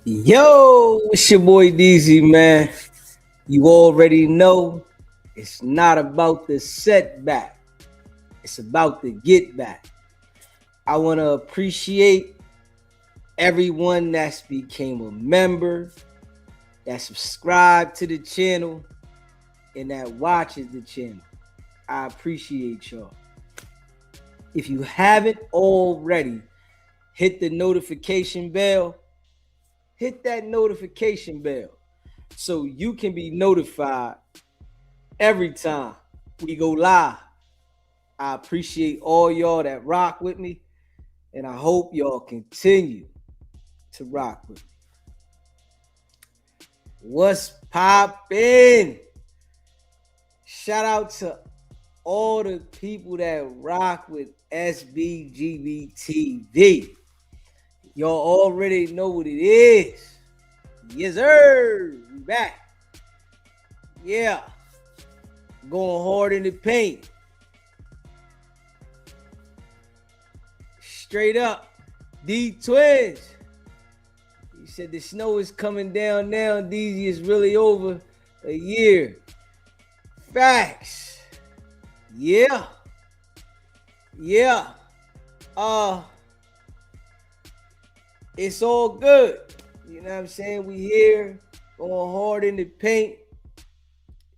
Yo, it's your boy DZ, man. You already know it's not about the setback, it's about the get back. I want to appreciate everyone that's became a member, that subscribed to the channel, and that watches the channel. I appreciate y'all. If you haven't already, hit the notification bell. Hit that notification bell so you can be notified every time we go live. I appreciate all y'all that rock with me, and I hope y'all continue to rock with me. What's poppin'? Shout out to all the people that rock with SBGB TV. Y'all already know what it is. Yes, sir. We back. Yeah. Going hard in the paint. Straight up. D Twins. He said the snow is coming down now. DZ is really over a year. Facts. Yeah. Yeah. It's all good. You know what I'm saying? We here going hard in the paint.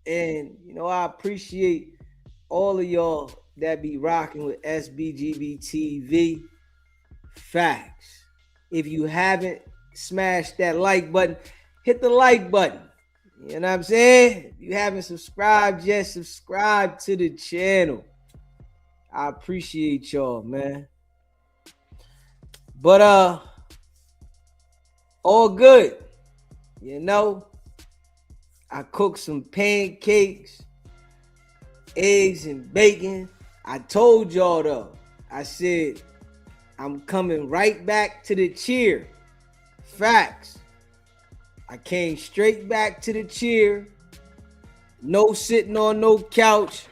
And, I appreciate all of y'all that be rocking with SBGB TV. Facts. If you haven't smashed that like button, hit the like button. You know what I'm saying? If you haven't subscribed yet, subscribe to the channel. I appreciate y'all, man. But, all good. I cooked some pancakes, eggs, and bacon. I told y'all though, I said, I'm coming right back to the cheer. Facts. I came straight back to the cheer. No sitting on no couch.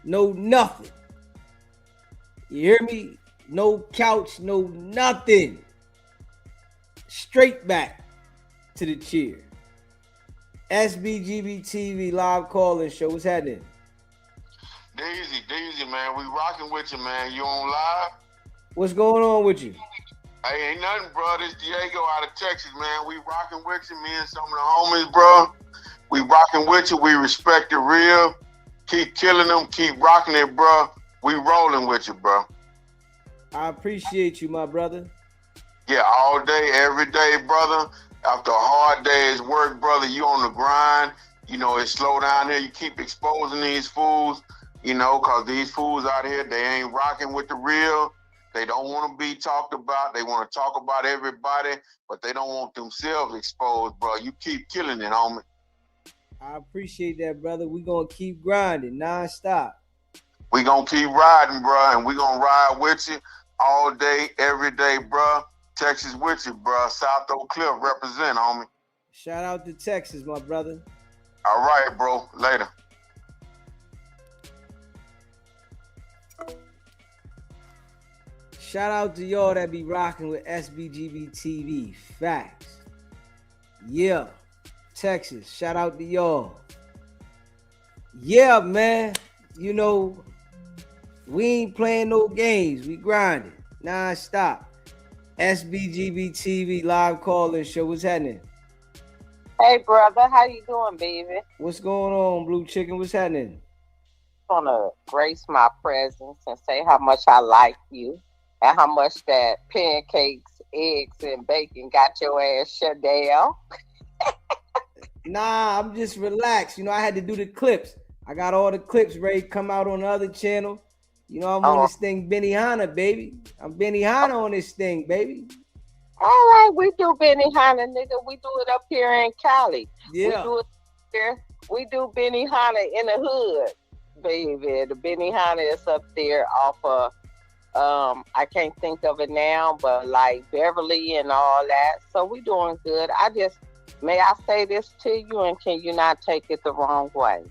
No nothing. You hear me? No couch, no nothing. Straight back to the cheer. SBGB TV live calling show. What's happening? Daisy, man. We rocking with you, man. You on live? What's going on with you? Hey, ain't nothing, bro. This Diego out of Texas, man. We rocking with you, me and some of the homies, bro. We rocking with you. We respect the real. Keep killing them. Keep rocking it, bro. We rolling with you, bro. I appreciate you, my brother. Yeah, all day, every day, brother. After a hard day's work, brother, you on the grind. It's slow down here. You keep exposing these fools, because these fools out here, they ain't rocking with the real. They don't want to be talked about. They want to talk about everybody, but they don't want themselves exposed, bro. You keep killing it, homie. I appreciate that, brother. We going to keep grinding nonstop. We going to keep riding, bro, and we going to ride with you all day, every day, bro. Texas with you, bro. South Oak Cliff represent, homie. Shout out to Texas, my brother. All right, bro. Later. Shout out to y'all that be rocking with SBGB TV. Facts. Yeah. Texas. Shout out to y'all. Yeah, man. We ain't playing no games. We grinding non-stop. SBGB TV live calling show. What's happening? Hey, brother. How you doing, baby? What's going on, Blue Chicken? What's happening? I want to grace my presence and say how much I like you and how much that pancakes, eggs, and bacon got your ass shut down. Nah, I'm just relaxed. I had to do the clips. I got all the clips ready to come out on the other channel. I'm on this thing, Benihana, baby. I'm Benihana on this thing, baby. All right, we do Benihana, nigga. We do it up here in Cali. Yeah. We do it here. We do Benihana in the hood, baby. The Benihana is up there off of, I can't think of it now, but like Beverly and all that. So we doing good. May I say this to you, and can you not take it the wrong way?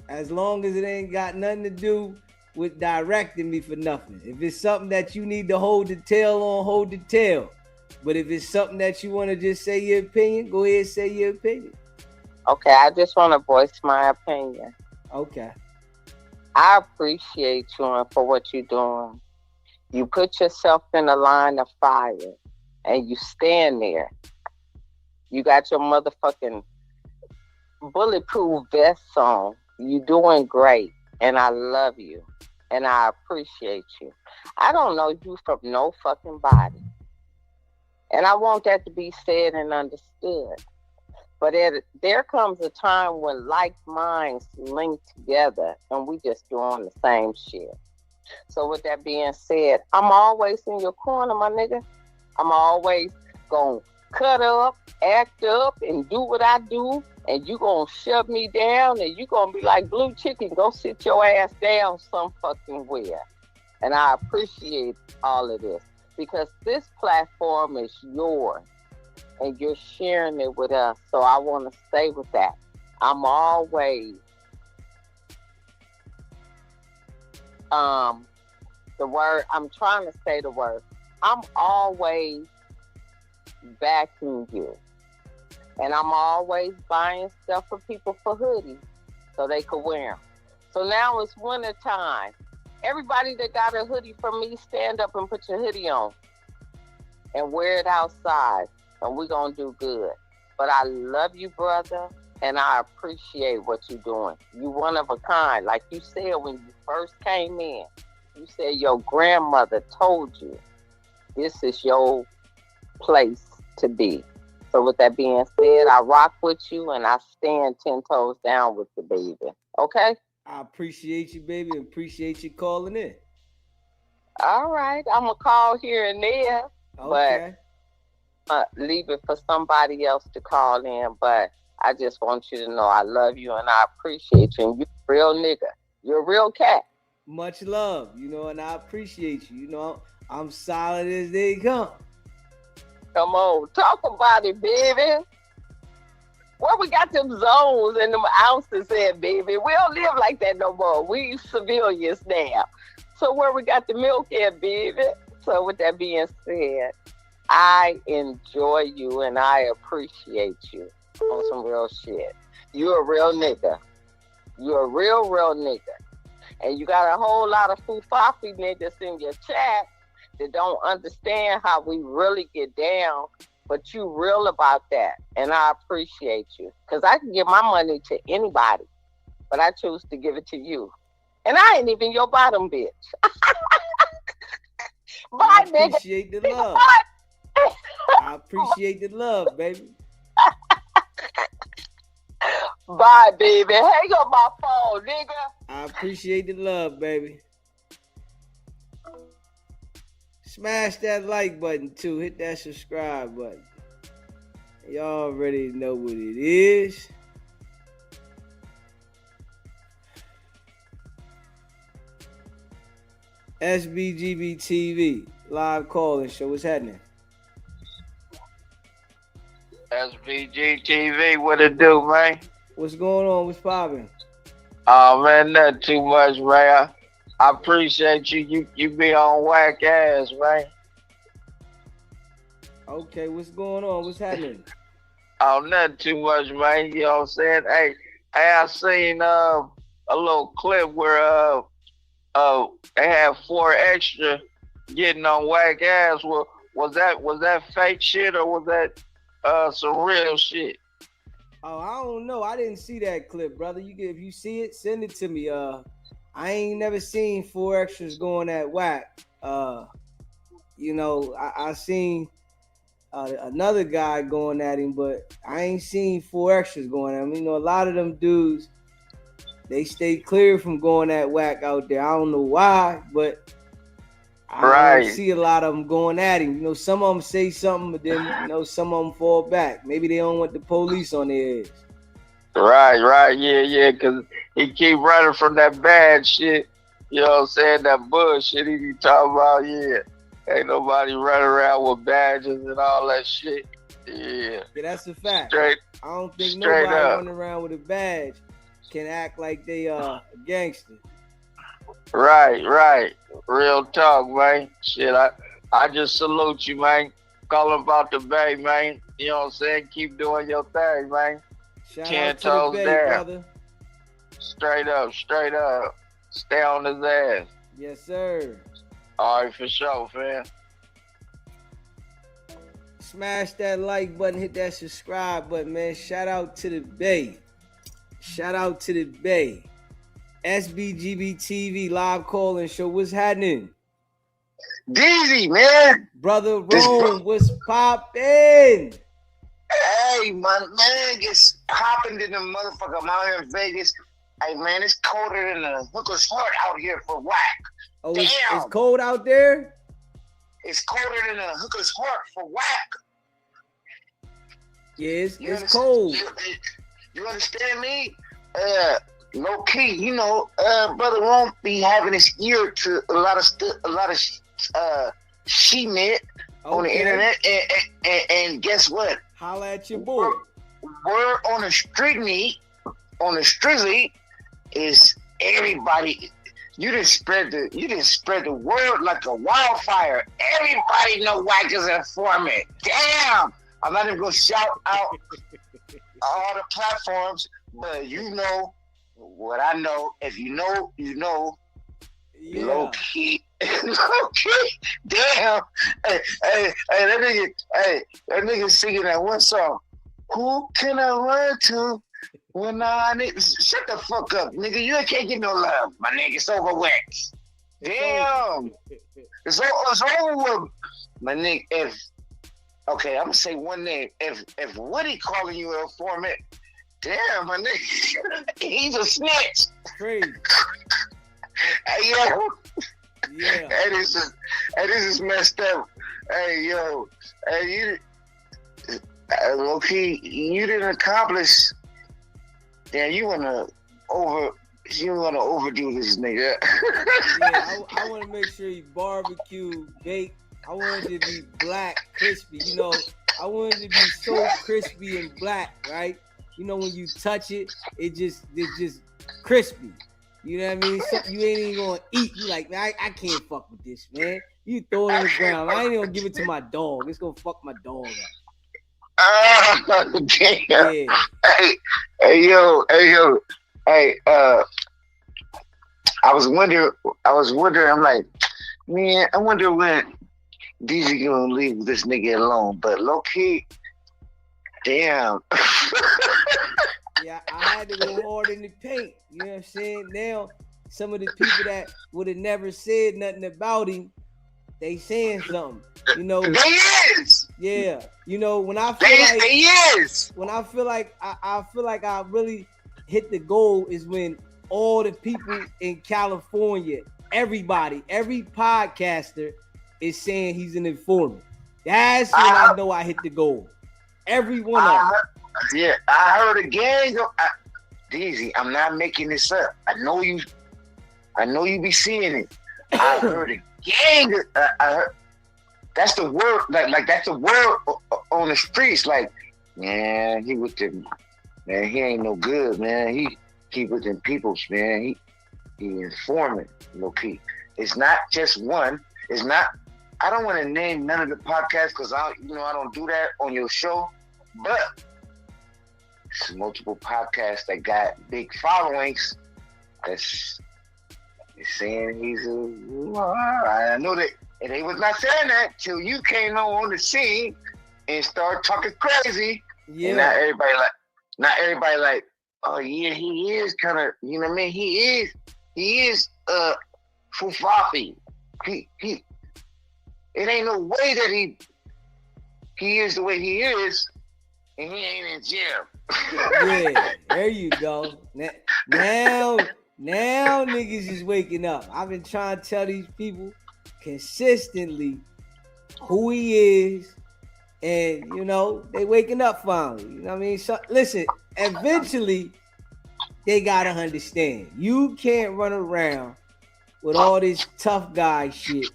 As long as it ain't got nothing to do with directing me for nothing. If it's something that you need to hold the tail on, hold the tail. But if it's something that you want to just say your opinion, go ahead and say your opinion. Okay, I just want to voice my opinion. Okay. I appreciate you for what you're doing. You put yourself in a line of fire and you stand there. You got your motherfucking bulletproof vest on. You doing great. And I love you. And I appreciate you. I don't know you from no fucking body. And I want that to be said and understood. But there comes a time when like minds link together and we just doing the same shit. So with that being said, I'm always in your corner, my nigga. I'm always gonna cut up, act up, and do what I do. And you gonna shove me down and you gonna be like Blue Chicken, go sit your ass down some fucking where. And I appreciate all of this because this platform is yours and you're sharing it with us. So I want to stay with that. I'm always the word, I'm trying to say the word. I'm always backing you. And I'm always buying stuff for people for hoodies so they could wear them. So now it's winter time. Everybody that got a hoodie from me, stand up and put your hoodie on and wear it outside. And we're going to do good. But I love you, brother, and I appreciate what you're doing. You one of a kind. Like you said when you first came in, you said your grandmother told you this is your place to be. So with that being said, I rock with you and I stand 10 toes down with you, baby. Okay? I appreciate you, baby, and appreciate you calling in. All right. I'm going to call here and there. Okay. But leave it for somebody else to call in. But I just want you to know I love you and I appreciate you. And you're a real nigga. You're a real cat. Much love, and I appreciate you. I'm solid as they come. Come on, talk about it, baby. Where we got them zones and them ounces at, baby? We don't live like that no more. We civilians now. So where we got the milk at, baby? So with that being said, I enjoy you and I appreciate you on some real shit. You're a real nigga. You're a real nigga. And you got a whole lot of foo-faffy niggas in your chat that don't understand how we really get down, but you real about that. And I appreciate you. Because I can give my money to anybody, but I choose to give it to you. And I ain't even your bottom bitch. Bye, I appreciate nigga. The love. I appreciate the love, baby. Bye, baby. Hang up my phone, nigga. I appreciate the love, baby. Smash that like button, too. Hit that subscribe button. Y'all already know what it is. SBGB TV, live calling show. What's happening? SBG TV, what it do, man? What's going on? What's popping? Oh man, not too much, man. I appreciate you. You be on whack ass, man. Okay, what's going on? What's happening? Oh, not too much, man. You know what I'm saying? Hey, I seen a little clip where they had 4 extra getting on whack ass. Well, was that fake shit or was that some real shit? Oh, I don't know. I didn't see that clip, brother. If you see it, send it to me. I ain't never seen 4 extras going at whack. I seen another guy going at him, but I ain't seen 4 extras going at him. A lot of them dudes, they stay clear from going at whack out there. I don't know why, but I don't see a lot of them going at him. Some of them say something, but then, some of them fall back. Maybe they don't want the police on their ass. Right. Yeah, because he keep running from that bad shit. You know what I'm saying? That bullshit he be talking about, yeah. Ain't nobody running around with badges and all that shit. Yeah. Yeah, that's a fact. I don't think nobody running around with a badge can act like they a gangster. Right. Real talk, man. Shit, I just salute you, man. calling about the Bay, man. You know what I'm saying? Keep doing your thing, man. Shout 10 out to the toes Bay, down. brother. Straight up, straight up. Stay on his ass. Yes, sir. All right, for sure, fam. Smash that like button, hit that subscribe button, man. Shout out to the Bay. Shout out to the Bay. SBGB TV live calling show. What's happening? Dizzy, man. Brother Rome, what's poppin'? Hey, my man gets popping in the motherfucker. I'm out here in Vegas. Hey, man, it's colder than a hooker's heart out here for Wack. Oh, Damn. it's cold out there? It's colder than a hooker's heart for Wack. Yes, it's cold. You understand me? Low key, you know, Brother Rome be having his ear to a lot of she-net on the internet, and guess what? Holla at your boy. Word on the street is everybody. You didn't spread the word like a wildfire. Everybody know Wack is an informant. Damn! I'm not even gonna shout out all the platforms, but you know what I know. If you know, you know. Yeah. Low key. Low key. Damn. Hey, that nigga singing that one song. Who can I run to when I need? Shut the fuck up, nigga. You can't get no love, my nigga. It's over with. Damn. It's over with. My nigga, okay, I'm gonna say one name. If Woody calling you an informant, damn, my nigga, he's a snitch. Crazy. Hey, yo. Yeah. Hey, this is messed up. Hey, yo. Hey, you, low-key, you didn't accomplish. Damn, you wanna overdo this nigga. Yeah, I want to make sure you barbecue, bake. I want it to be black, crispy. You know, I want it to be so crispy and black, right? You know, when you touch it, it's just crispy. You know what I mean? Something you ain't even gonna eat. You like, man, I can't fuck with this, man. You throw it on the ground. I ain't even gonna give it to my dog. It's gonna fuck my dog up. Damn. Yeah. Hey, yo. Hey, I was wondering, I'm like, man, I wonder when DZ gonna leave this nigga alone. But low key, damn. Yeah, I had to go hard in the paint. You know what I'm saying? Now, some of the people that would have never said nothing about him, they saying something. You know, They is. yeah. You know, when I feel like They is. when I feel like I really hit the goal is when all the people in California, everybody, every podcaster is saying he's an informant. That's when I know I hit the goal. Every one of them. Yeah, I heard a gang. DZ, I'm not making this up. I know you be seeing it. I heard a gang. I heard, that's the word. Like that's the word on the streets. Like, man, he with them. Man, he ain't no good, man. He with them peoples, man. He informant, low key. It's not just one. It's not. I don't want to name none of the podcasts because I don't do that on your show. But it's multiple podcasts that got big followings. That's saying he's a. I know that, and they was not saying that till you came on the scene and started talking crazy. Yeah. And not everybody like, oh yeah, he is kind of, you know what I mean? He is Fufafi. He. It ain't no way that he is the way he is, and he ain't in jail. Yeah, there you go. Now niggas is waking up. I've been trying to tell these people consistently who he is, and you know, they waking up finally. You know what I mean? So listen, eventually they gotta understand. You can't run around with all this tough guy shit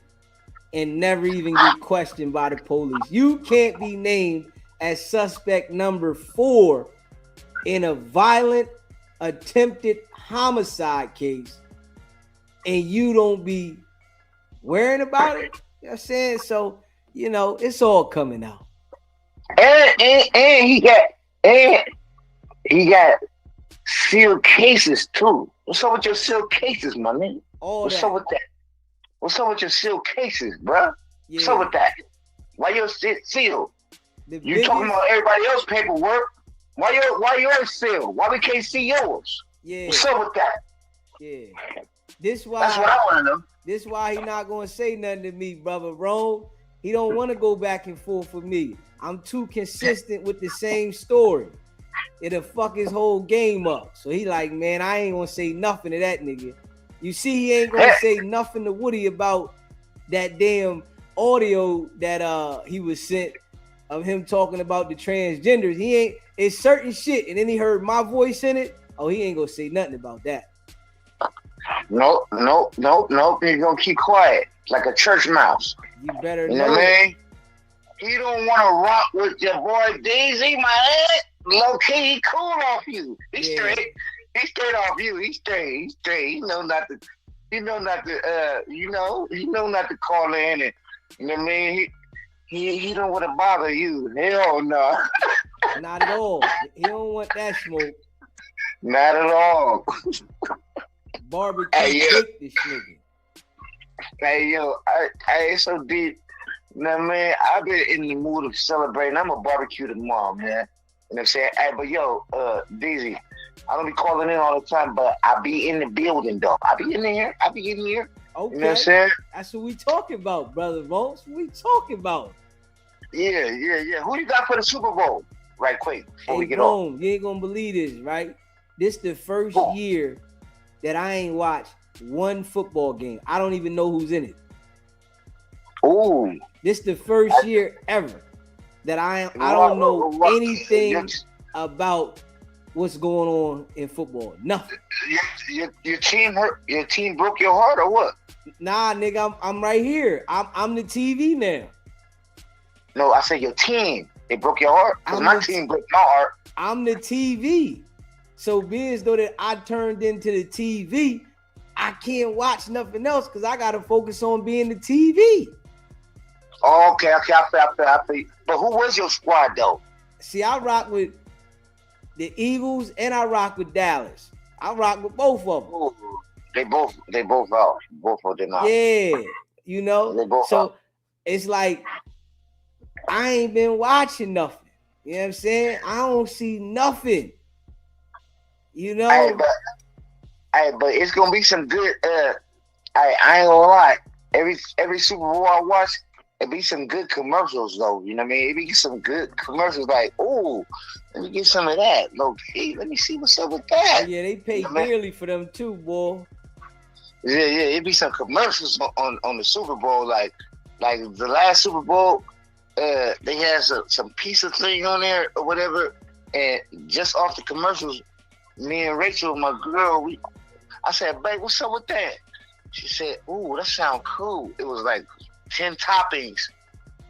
and never even get questioned by the police. You can't be named as suspect number 4 in a violent attempted homicide case and you don't be worrying about it. You know what I'm saying? So You know, it's all coming out. And he got sealed cases too. What's up with your sealed cases, my nigga? All What's that. up with that? What's up with your sealed cases, bruh? What's Yeah. up with that? Why your shit sealed? The You talking biggest- about everybody else's paperwork? Why yours sealed? Why we can't see yours? Yeah. What's up with that? Yeah. This why That's what I want to know. This why he not gonna say nothing to me, brother Rome. He don't want to go back and forth with me. I'm too consistent with the same story. It'll fuck his whole game up. So he like, man, I ain't gonna say nothing to that nigga. You see, he ain't gonna say nothing to Woody about that damn audio that he was sent of him talking about the transgenders. He ain't. It's certain shit, and then he heard my voice in it. Oh, he ain't gonna say nothing about that. Nope. He's gonna keep quiet like a church mouse. You better You know what I mean? He don't want to rock with your boy Daisy, my head. Low key, he cool off you. He's straight. He's straight off you. He's straight. He know not to. He know not to call in and. You know what I mean? He don't want to bother you. Hell no. Not at all. He don't want that smoke. Not at all. Barbecue Hey, kick this nigga. Hey yo, it's so deep. You know what I mean? I've been in the mood of celebrating. I'm a barbecue tomorrow, man. You know what I'm saying? Hey, but yo, DZ, I don't be calling in all the time, but I be in the building though. I be in here. Okay. You know what I'm saying? That's what we talking about, brother Votes. What we talking about? Yeah. Who you got for the Super Bowl? Right quick before we get boom, on. you ain't gonna believe this, right? This the first year that I ain't watched one football game. I don't even know who's in it. Ooh. This the first year ever that I don't know anything about what's going on in football. Nothing. Your team hurt. Your team broke your heart or what? Nah, nigga, I'm right here. I'm the TV now. No, I said your team. They broke your heart? Because my team broke my heart. I'm the TV. So being as though that I turned into the TV, I can't watch nothing else because I gotta focus on being the TV. Oh, okay, I feel. But who was your squad though? See, I rock with the Eagles and I rock with Dallas. I rock with both of them. Ooh, they both out. Both of them out. Yeah, you know. They both so out. It's like I ain't been watching nothing. You know what I'm saying? I don't see nothing. You know. Hey, but it's gonna be some good. I ain't gonna lie. Every Super Bowl I watch, it be some good commercials though. You know what I mean? It be some good commercials like, ooh, let me get some of that. Hey, let me see what's up with that. Oh, yeah, they pay dearly for them too, boy. Yeah. It be some commercials on the Super Bowl, like the last Super Bowl. They had some pizza thing on there or whatever, and just off the commercials, me and Rachel, my girl, I said, babe, what's up with that? She said, ooh, that sound cool. It was like 10 toppings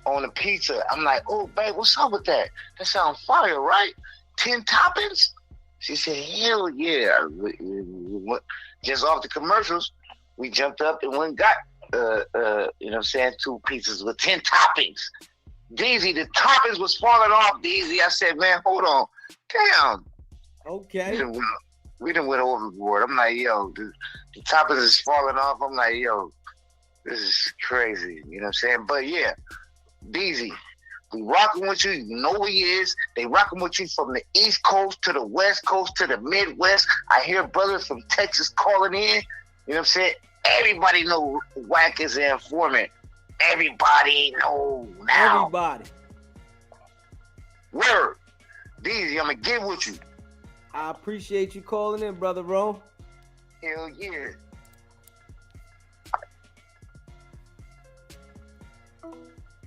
on the pizza. I'm like, oh, babe, what's up with that? That sound fire, right? 10 toppings? She said, hell yeah. We went, just off the commercials, we jumped up and went and got, you know what I'm saying, 2 pizzas with 10 toppings. Deezy, the toppings was falling off, Deezy. I said, man, hold on. Damn. Okay. We done went overboard. I'm like, yo, the toppings is falling off. I'm like, yo, this is crazy. You know what I'm saying? But yeah, Deezy, we rocking with you. You know who he is. They rocking with you from the East Coast to the West Coast to the Midwest. I hear brothers from Texas calling in. You know what I'm saying? Everybody know Wack is an informant. Everybody know now. Everybody. Word. Deezy, I'm going to get with you. I appreciate you calling in, brother Ron. Hell yeah.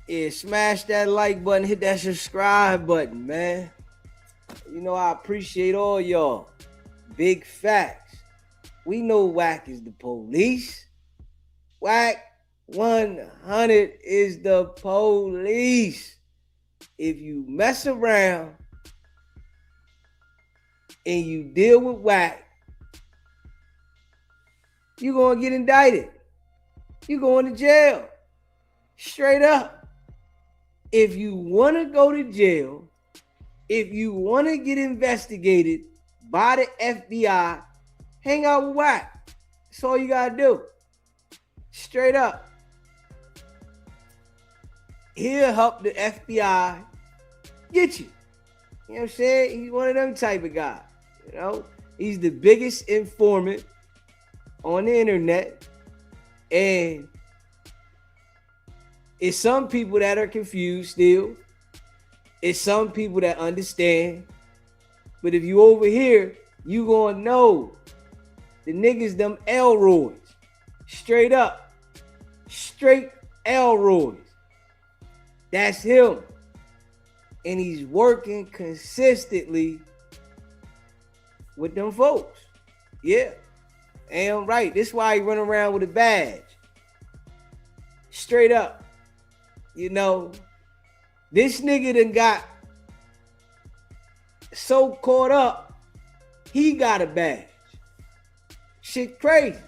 Yeah, smash that like button, hit that subscribe button, man. You know, I appreciate all y'all. Big facts. We know Wack is the police. Wack100 is the police. If you mess around and you deal with Wack, you're going to get indicted. You're going to jail. Straight up. if you want to go to jail, if you want to get investigated by the FBI, hang out with Wack. That's all you gotta do. Straight up. He'll help the FBI get you. You know what I'm saying? He's one of them type of guys. You know, he's the biggest informant on the internet, and it's some people that are confused still. It's some people that understand. But if you over here, you gonna know the niggas them Elroys. Straight up. Straight Elroys. That's him. And he's working consistently with them folks. Yeah. And right. This is why he run around with a badge. Straight up. You know, this nigga done got so caught up, he got a badge. Shit crazy.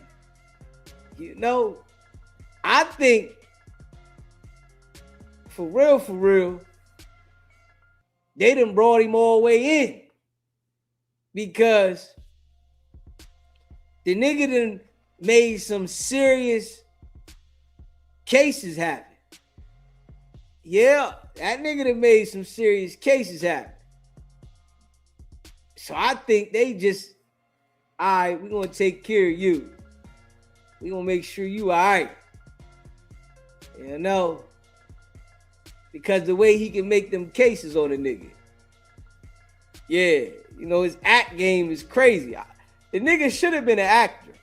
You know, I think for real, they done brought him all the way in because the nigga done made some serious cases happen. Yeah, that nigga done made some serious cases happen. So I think they just, all right, we're going to take care of you. We're going to make sure you all right. You know? Because the way he can make them cases on a nigga. Yeah, you know, his act game is crazy. The nigga should have been an actor.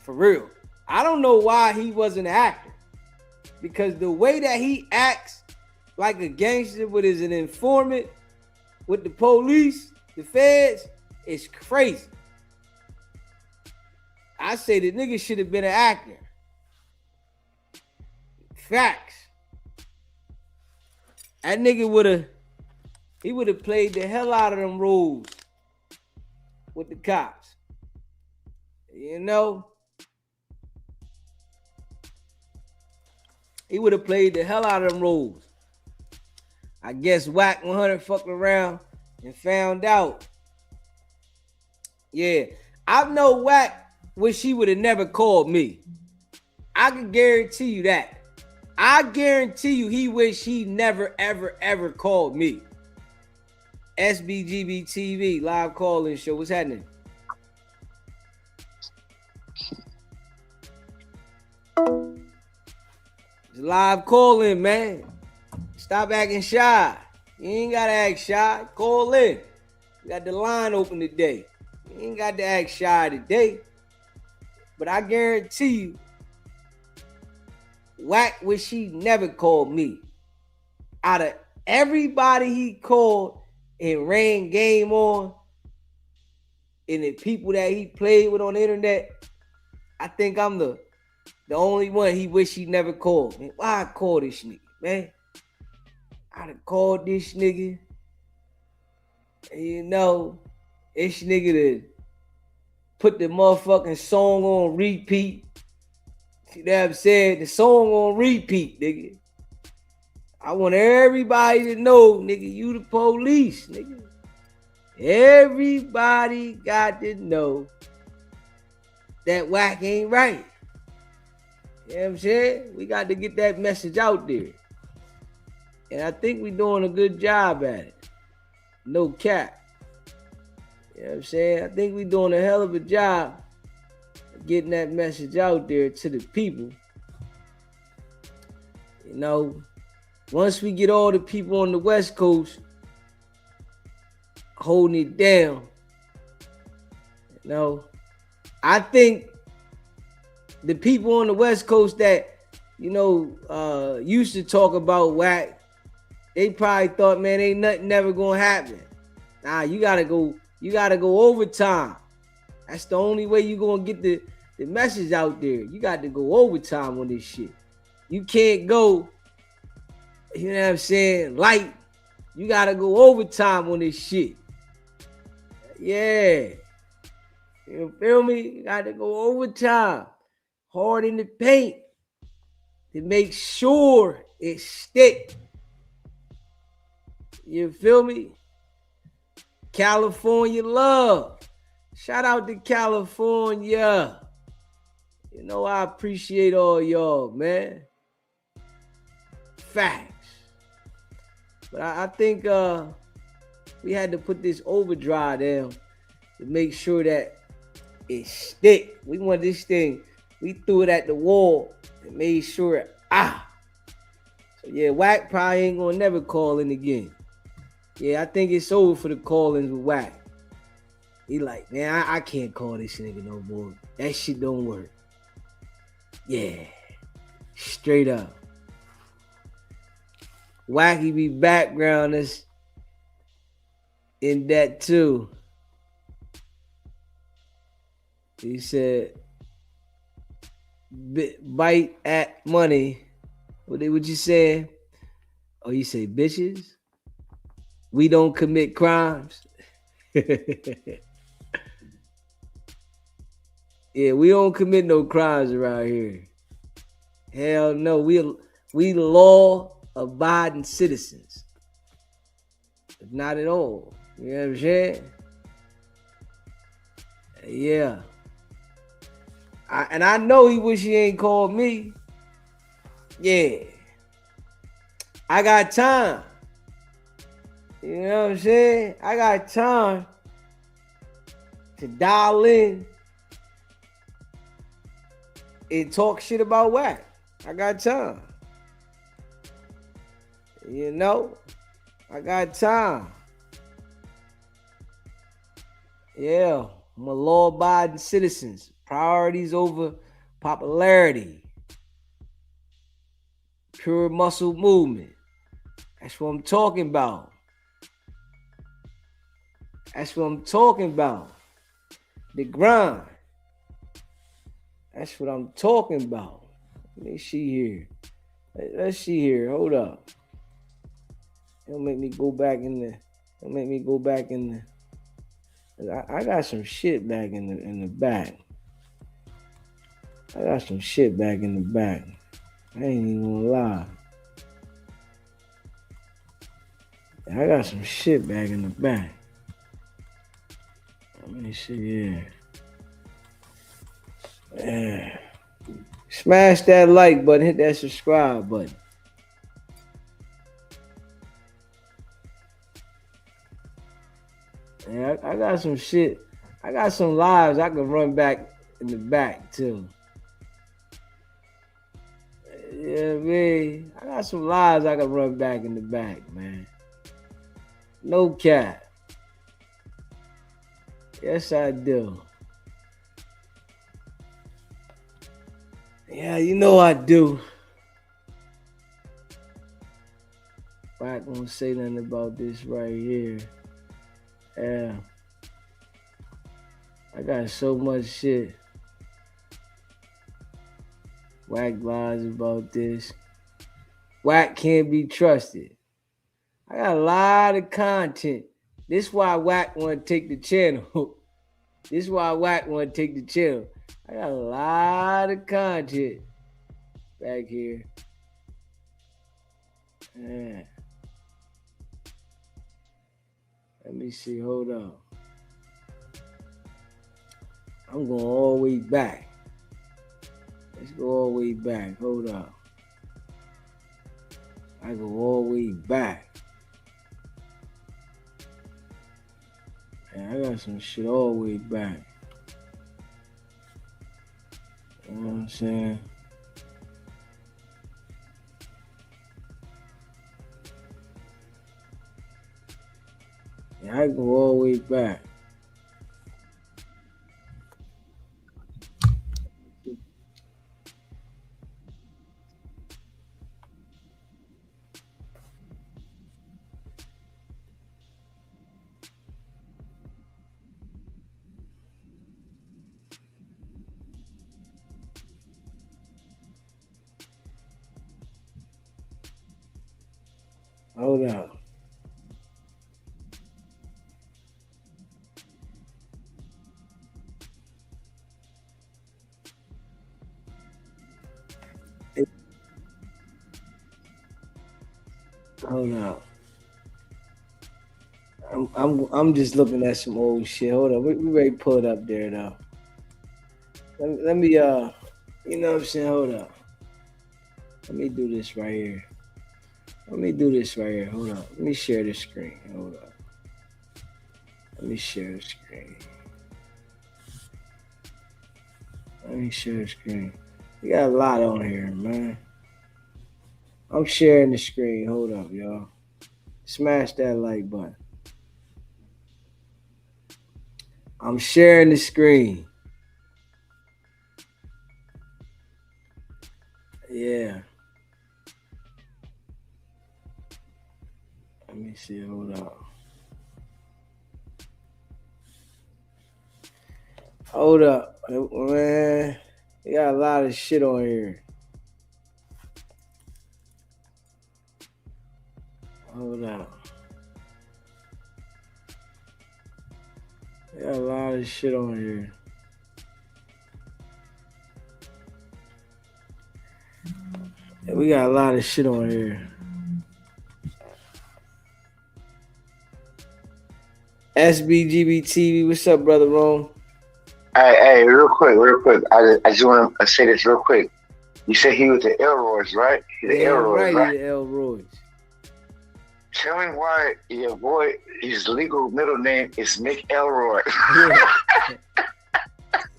For real. I don't know why he wasn't an actor. Because the way that he acts like a gangster with an informant, with the police, the feds, is crazy. I say the nigga should have been an actor. Facts. That nigga would have played the hell out of them roles with the cops. You know? He would have played the hell out of them roles. I guess Wack100 fucked around and found out. Yeah. I know Wack wish he would have never called me. I can guarantee you that. I guarantee you he wish he never, ever called me. SBGB TV, live call-in show. What's happening? It's live call-in, man. Stop acting shy. You ain't got to act shy. Call in. We got the line open today. You ain't got to act shy today. But I guarantee you, Wack wish he never called me. Out of everybody he called and ran game on, and the people that he played with on the internet, I think I'm the only one he wish he never called. Man, why I call this nigga, man? I'd have called this nigga. And you know, this nigga to put the motherfucking song on repeat. See what I'm saying? The song on repeat, nigga. I want everybody to know, nigga, you the police, nigga. Everybody got to know that Wack ain't right. You know what I'm saying? We got to get that message out there. And I think we're doing a good job at it. No cap. You know what I'm saying? I think we're doing a hell of a job of getting that message out there to the people. You know, once we get all the people on the West Coast holding it down, you know, I think the people on the West Coast that, you know, used to talk about Wack, they probably thought, man, ain't nothing never gonna happen. Nah, you gotta go overtime. That's the only way you gonna get the message out there. You got to go overtime on this shit. You can't go, you know what I'm saying, light. You gotta go overtime on this shit. Yeah. You feel me? You gotta go overtime. Hard in the paint to make sure it stick. You feel me? California love. Shout out to California. You know, I appreciate all y'all, man. Facts. But I think we had to put this overdrive down to make sure that it stick. We want this thing. We threw it at the wall and made sure. So yeah, Wack probably ain't gonna never call in again. Yeah, I think it's over for the call-ins with Wack. He like, man, I can't call this nigga no more. That shit don't work. Yeah, straight up. Wacky be backgrounders in that too. He said, bite at money. What you say? Oh, you say bitches? We don't commit crimes. Yeah, we don't commit no crimes around here. Hell no, we law-abiding citizens. Not at all. You know what I'm saying? Yeah. And I know he wish he ain't called me. Yeah. I got time. You know what I'm saying? I got time to dial in and talk shit about Wack. I got time. You know? I got time. Yeah. I'm a law-abiding citizens. Priorities over popularity. Pure muscle movement. That's what I'm talking about. That's what I'm talking about. The grind. That's what I'm talking about. Let me see here. Let's see here. Hold up. It'll make me go back in the. I got some shit back in the back. I got some shit back in the back. I ain't even gonna lie. I got some shit back in the back. Let me see here. Yeah. Smash that like button, hit that subscribe button. Yeah, I got some shit. I got some lives I can run back in the back too. Yeah, man. I got some lives I can run back in the back, man. No cap. Yes, I do. Yeah, you know I do. I'm not gonna say nothing about this right here. Yeah. I got so much shit. Wack lies about this. Wack can't be trusted. I got a lot of content. This is why Wack want to take the channel. This is why Wack want to take the channel. I got a lot of content back here. Yeah. Let me see. Hold on. I'm going all the way back. Let's go all the way back. Hold up. I go all the way back. Man, I got some shit all the way back. You know what I'm saying? Yeah, I go all the way back. Hold up. Hold on. I'm just looking at some old shit. Hold on. We ready to pull it up there though. Let me you know what I'm saying? Hold up. Let me do this right here. Let me do this right here. Hold on. Let me share the screen. Hold up. Let me share the screen. Let me share the screen. We got a lot on here, man. I'm sharing the screen. Hold up, y'all. Smash that like button. I'm sharing the screen. Yeah. Let me see. Hold up. Hold up, man. We got a lot of shit on here. Hold up. We got a lot of shit on here. Yeah, we got a lot of shit on here. SBGBTV, what's up, brother Rome? Hey, real quick. I just want to say this real quick. You said he was the Elroys, right? The Elroys, right? The Elroys. Tell me why your boy, his legal middle name is Mick Elroy.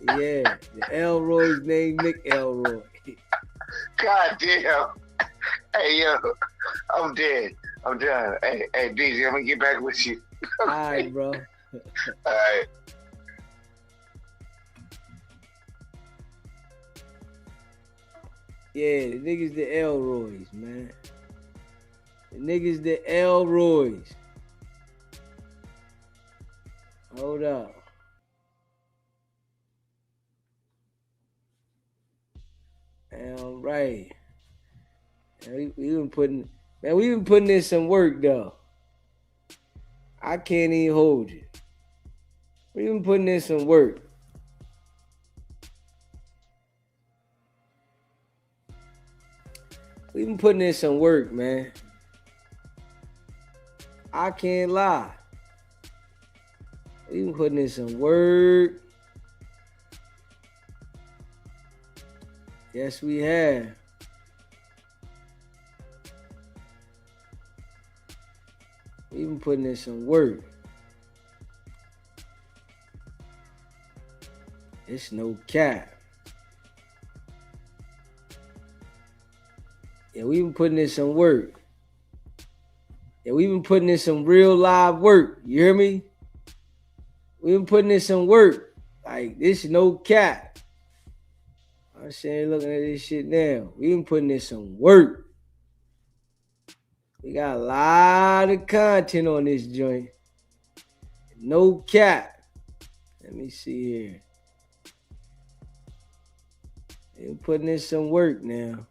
Yeah, the Elroy's name Mick Elroy. God damn. Hey, yo, I'm dead. I'm done. Hey, DZ, I'm going to get back with you. All right, bro. All right. Yeah, the niggas the Elroys, man. The niggas the Elroys. Hold up. All right. We been putting in some work though. I can't even hold you. We been putting in some work. We been putting in some work, man. I can't lie. We been putting in some work. Yes, we have. We been putting in some work. It's no cap. Yeah, we been putting in some work. Yeah, we been putting in some real live work. You hear me? We been putting in some work. Like, this is no cap. I'm saying, looking at this shit now. We been putting in some work. We got a lot of content on this joint. No cap. Let me see here. We been putting in some work now.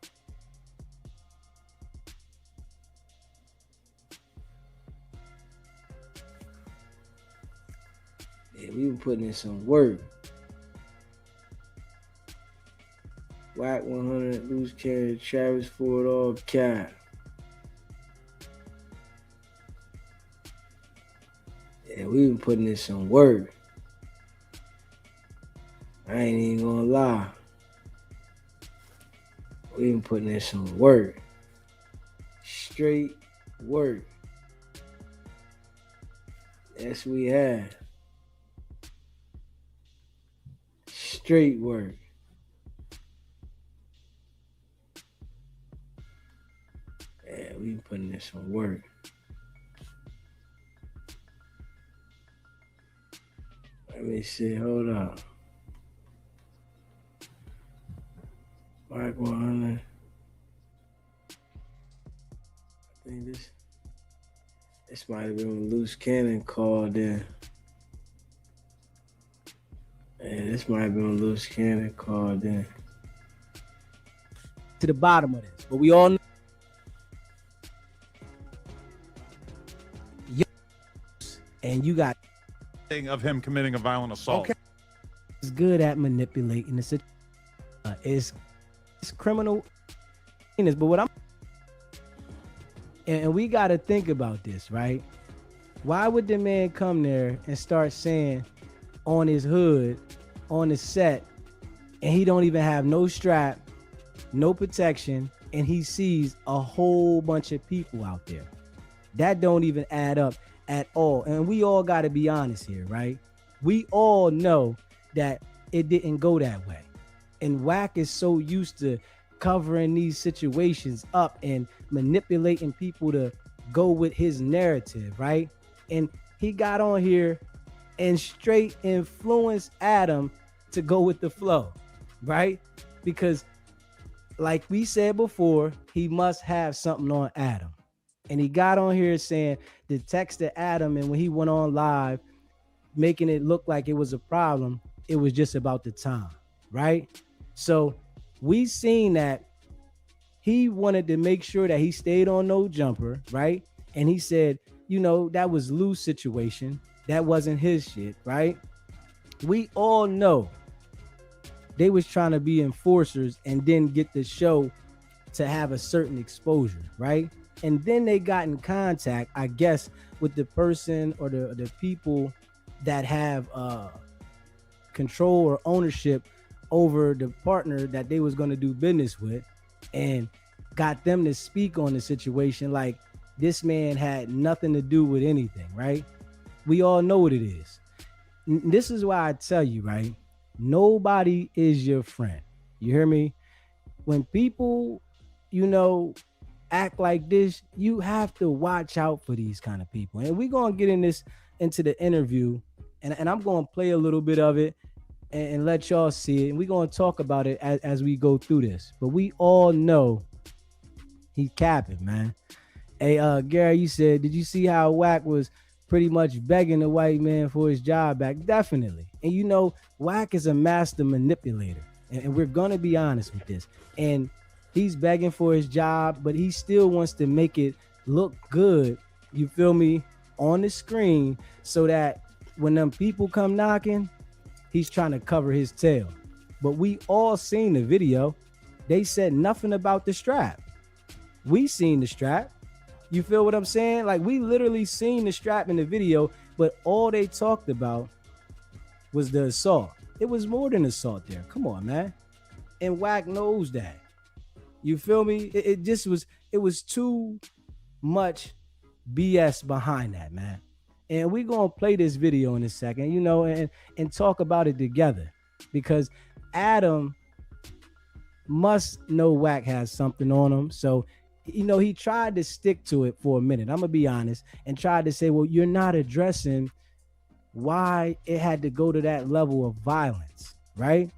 Yeah, we been putting in some work. Wack100, loose cannon, Travis Ford, all cap. Yeah, we been putting in some work. I ain't even gonna lie. We been putting in some work. Straight work. Yes, we have. Straight work. Yeah, we been putting in some work. Let me see, hold on. Wack100. I think this might have been when Loose Cannon called in. Yeah, this might have been when Loose Cannon called in. To the bottom of this, but we all know. And you got of him committing a violent assault. Okay. Is good at manipulating the situation. It's criminal, but what I'm And we got to think about this, right? Why would the man come there and start saying on his hood, on the set, and he don't even have no strap, no protection, and he sees a whole bunch of people out there? That don't even add up at all. And we all got to be honest here, right? We all know that it didn't go that way. And Wack is so used to covering these situations up and manipulating people to go with his narrative, right? And he got on here and straight influenced Adam to go with the flow, right? Because like we said before, he must have something on Adam. And he got on here saying the text to Adam, and when he went on live, making it look like it was a problem, it was just about the time, right? So we seen that he wanted to make sure that he stayed on no jumper, right? And he said, that was loose situation. That wasn't his shit, right? We all know they was trying to be enforcers and then get the show to have a certain exposure, right? And then they got in contact, I guess, with the person or the people that have control or ownership over the partner that they was going to do business with, and got them to speak on the situation like this man had nothing to do with anything, right? We all know what it is. This is why I tell you, right? Nobody is your friend. You hear me? When people, act like this, you have to watch out for these kind of people. And we're going to get into the interview, and I'm going to play a little bit of it and let y'all see it. And we're going to talk about it as we go through this. But we all know he's capping, man. Hey, Gary, you said, did you see how Wack was pretty much begging the white man for his job back? Definitely. And Wack is a master manipulator. And we're going to be honest with this. And he's begging for his job, but he still wants to make it look good, you feel me, on the screen, so that when them people come knocking, he's trying to cover his tail. But we all seen the video. They said nothing about the strap. We seen the strap. You feel what I'm saying? Like, we literally seen the strap in the video, but all they talked about was the assault. It was more than assault there. Come on, man. And Wack knows that. You feel me? It was too much BS behind that, man. And we're going to play this video in a second, and talk about it together, because Adam must know Wack has something on him. So, he tried to stick to it for a minute. I'm going to be honest, and tried to say, well, you're not addressing why it had to go to that level of violence, right?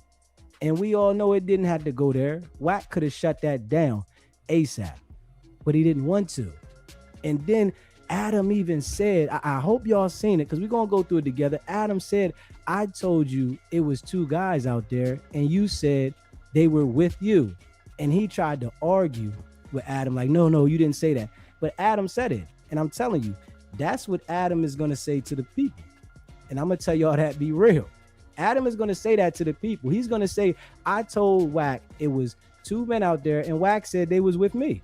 And we all know it didn't have to go there. Wack could have shut that down ASAP, but he didn't want to. And then Adam even said, I hope y'all seen it, because we're going to go through it together. Adam said, I told you it was two guys out there, and you said they were with you. And he tried to argue with Adam, like, no, you didn't say that. But Adam said it. And I'm telling you, that's what Adam is going to say to the people. And I'm going to tell y'all that, be real. Adam is going to say that to the people. He's going to say, I told Wack it was two men out there, and Wack said they was with me.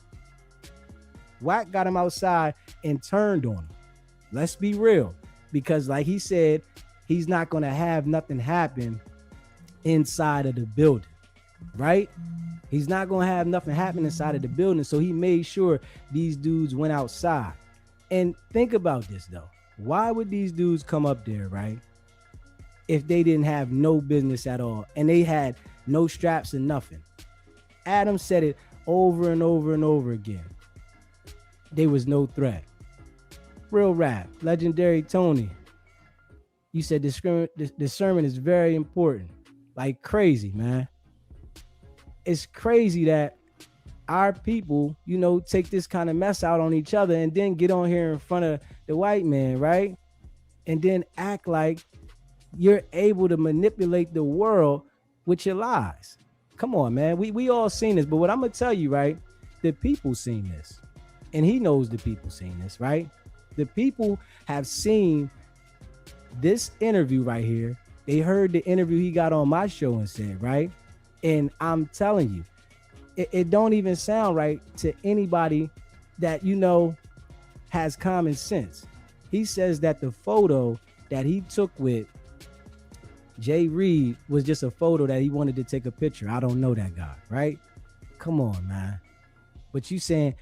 Wack got him outside and turned on him. Let's be real. Because like he said, he's not going to have nothing happen inside of the building, right? He's not going to have nothing happen inside of the building. So he made sure these dudes went outside. And think about this, though. Why would these dudes come up there, right, if they didn't have no business at all and they had no straps and nothing? Adam said it over and over and over again. There was no threat. Real rap, legendary Tony. You said discernment is very important. Like crazy, man. It's crazy that our people, take this kind of mess out on each other and then get on here in front of the white man, right? And then act like you're able to manipulate the world with your lies. Come on, man. We all seen this, but what I'm going to tell you, right? The people seen this. And he knows the people seen this, right? The people have seen this interview right here. They heard the interview he got on my show and said, right? And I'm telling you, it don't even sound right to anybody that, you know, has common sense. He says that the photo that he took with Jay Reed was just a photo that he wanted to take a picture. I don't know that guy, right? Come on, man. But you saying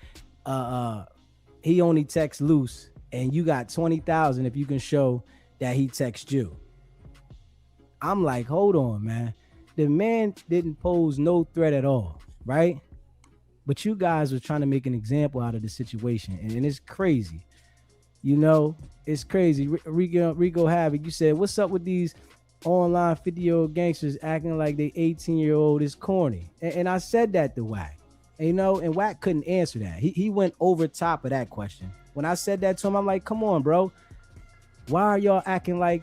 he only texts loose and you got 20,000 if you can show that he texts you. I'm like, hold on, man. The man didn't pose no threat at all, right? But you guys were trying to make an example out of the situation, and it's crazy. You know, it's crazy. Rico Havoc, you said, what's up with these online 50-year-old gangsters acting like they 18-year-old is corny? And I said that to Wack. And, you know, and Wack couldn't answer that. He went over top of that question. When I said that to him, I'm like, come on, bro. Why are y'all acting like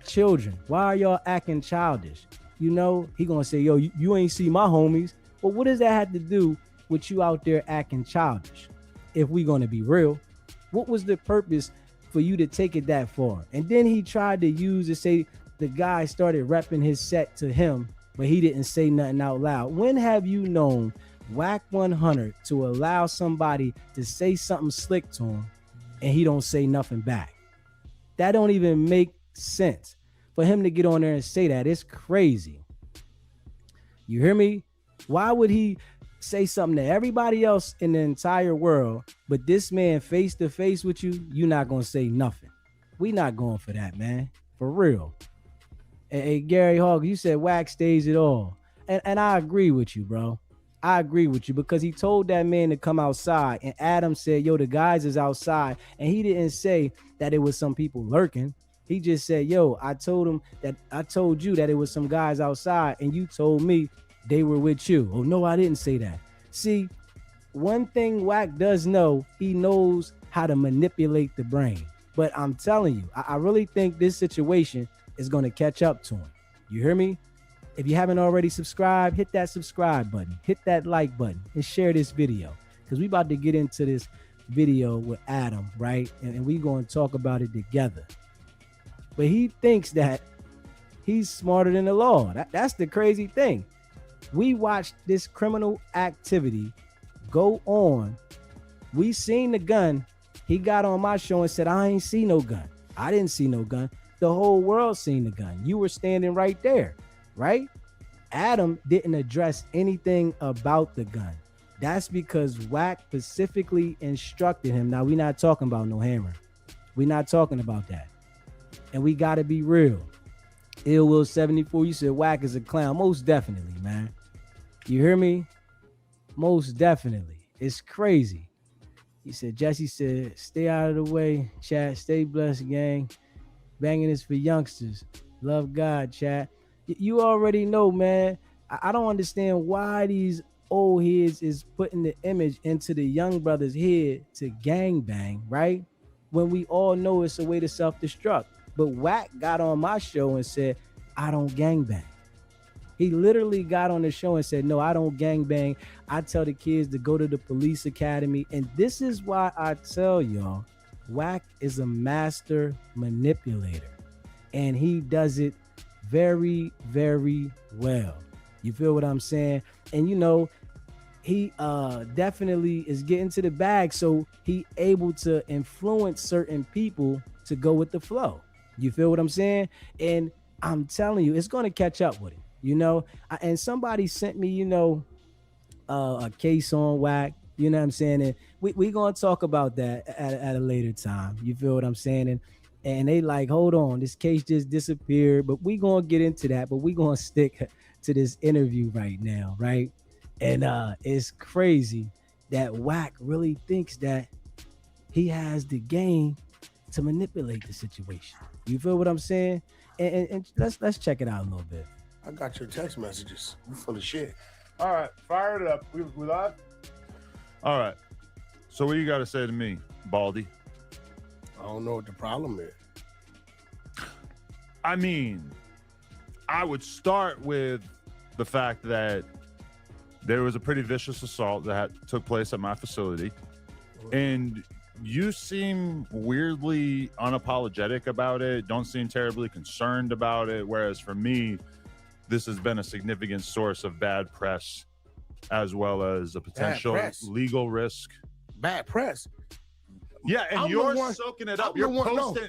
children? Why are y'all acting childish? You know, he gonna say, yo, you ain't see my homies. But what does that have to do with you out there acting childish? If we gonna be real, what was the purpose for you to take it that far? And then he tried to use to say the guy started repping his set to him, but he didn't say nothing out loud. When have you known Wack100 to allow somebody to say something slick to him and he don't say nothing back? That don't even make sense. For him to get on there and say that, it's crazy. You hear me? Why would he say something to everybody else in the entire world, but this man face to face with you, you're not gonna say nothing? We not going for that, man. For real. Hey, Gary Hogg, you said Wack stays it all. And I agree with you, bro. I agree with you, because he told that man to come outside, and Adam said, yo, the guys is outside. And he didn't say that it was some people lurking. He just said, yo, I told you that it was some guys outside, and you told me they were with you. Oh, no, I didn't say that. See, one thing Wack does know, he knows how to manipulate the brain. But I'm telling you, I really think this situation is going to catch up to him. You hear me? If you haven't already subscribed, hit that subscribe button, hit that like button, and share this video, because we about to get into this video with Adam, right? And we going to talk about it together. But he thinks that he's smarter than the law. That's the crazy thing. We watched this criminal activity go on. We seen the gun. He got on my show and said, I ain't see no gun. I didn't see no gun. The whole world seen the gun. You were standing right there, right? Adam didn't address anything about the gun. That's because Wack specifically instructed him. Now, we're not talking about no hammer. We're not talking about that. And we got to be real. Ill Will 74, you said Wack is a clown. Most definitely, man. You hear me? Most definitely. It's crazy. He said, Jesse said, stay out of the way, chat. Stay blessed, gang. Banging is for youngsters. Love God, chat. You already know, man. I don't understand why these old heads is putting the image into the young brother's head to gang bang, right? When we all know it's a way to self-destruct. But Wack got on my show and said, I don't gang bang. He literally got on the show and said, no, I don't gang bang. I tell the kids to go to the police academy. And this is why I tell y'all, Wack is a master manipulator. And he does it very, very well. You feel what I'm saying? And you know, he definitely is getting to the bag. So he able to influence certain people to go with the flow. You feel what I'm saying? And I'm telling you, it's going to catch up with him, you know? And somebody sent me, you know, a case on Wack, you know what I'm saying? And we going to talk about that at a later time. You feel what I'm saying? And they like, hold on, this case just disappeared, but we going to get into that, but we going to stick to this interview right now, right? And it's crazy that Wack really thinks that he has the game to manipulate the situation. You feel what I'm saying? And let's check it out a little bit. I got your text messages. You full of shit. All right, fire it up. We live? All right. So what you got to say to me, Baldy? I don't know what the problem is. I mean, I would start with the fact that there was a pretty vicious assault that took place at my facility, and you seem weirdly unapologetic about it, don't seem terribly concerned about it, whereas for me, this has been a significant source of bad press, as well as a potential legal risk bad press. Yeah, and I'm you're the one- soaking it I'm up. You're the one- no. posting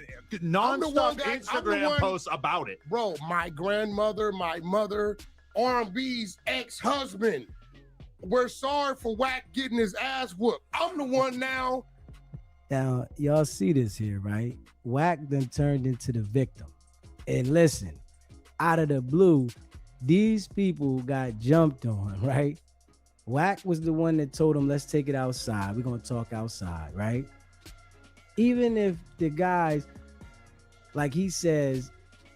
I'm the one nonstop guy- I'm the Instagram one- posts about it. Bro, my grandmother, my mother, R&B's ex-husband. We're sorry for Wack getting his ass whooped. I'm the one now. Now, y'all see this here, right? Wack then turned into the victim. And listen, out of the blue, these people got jumped on, right? Wack was the one that told him, let's take it outside. We're going to talk outside, right? Even if the guys, like he says,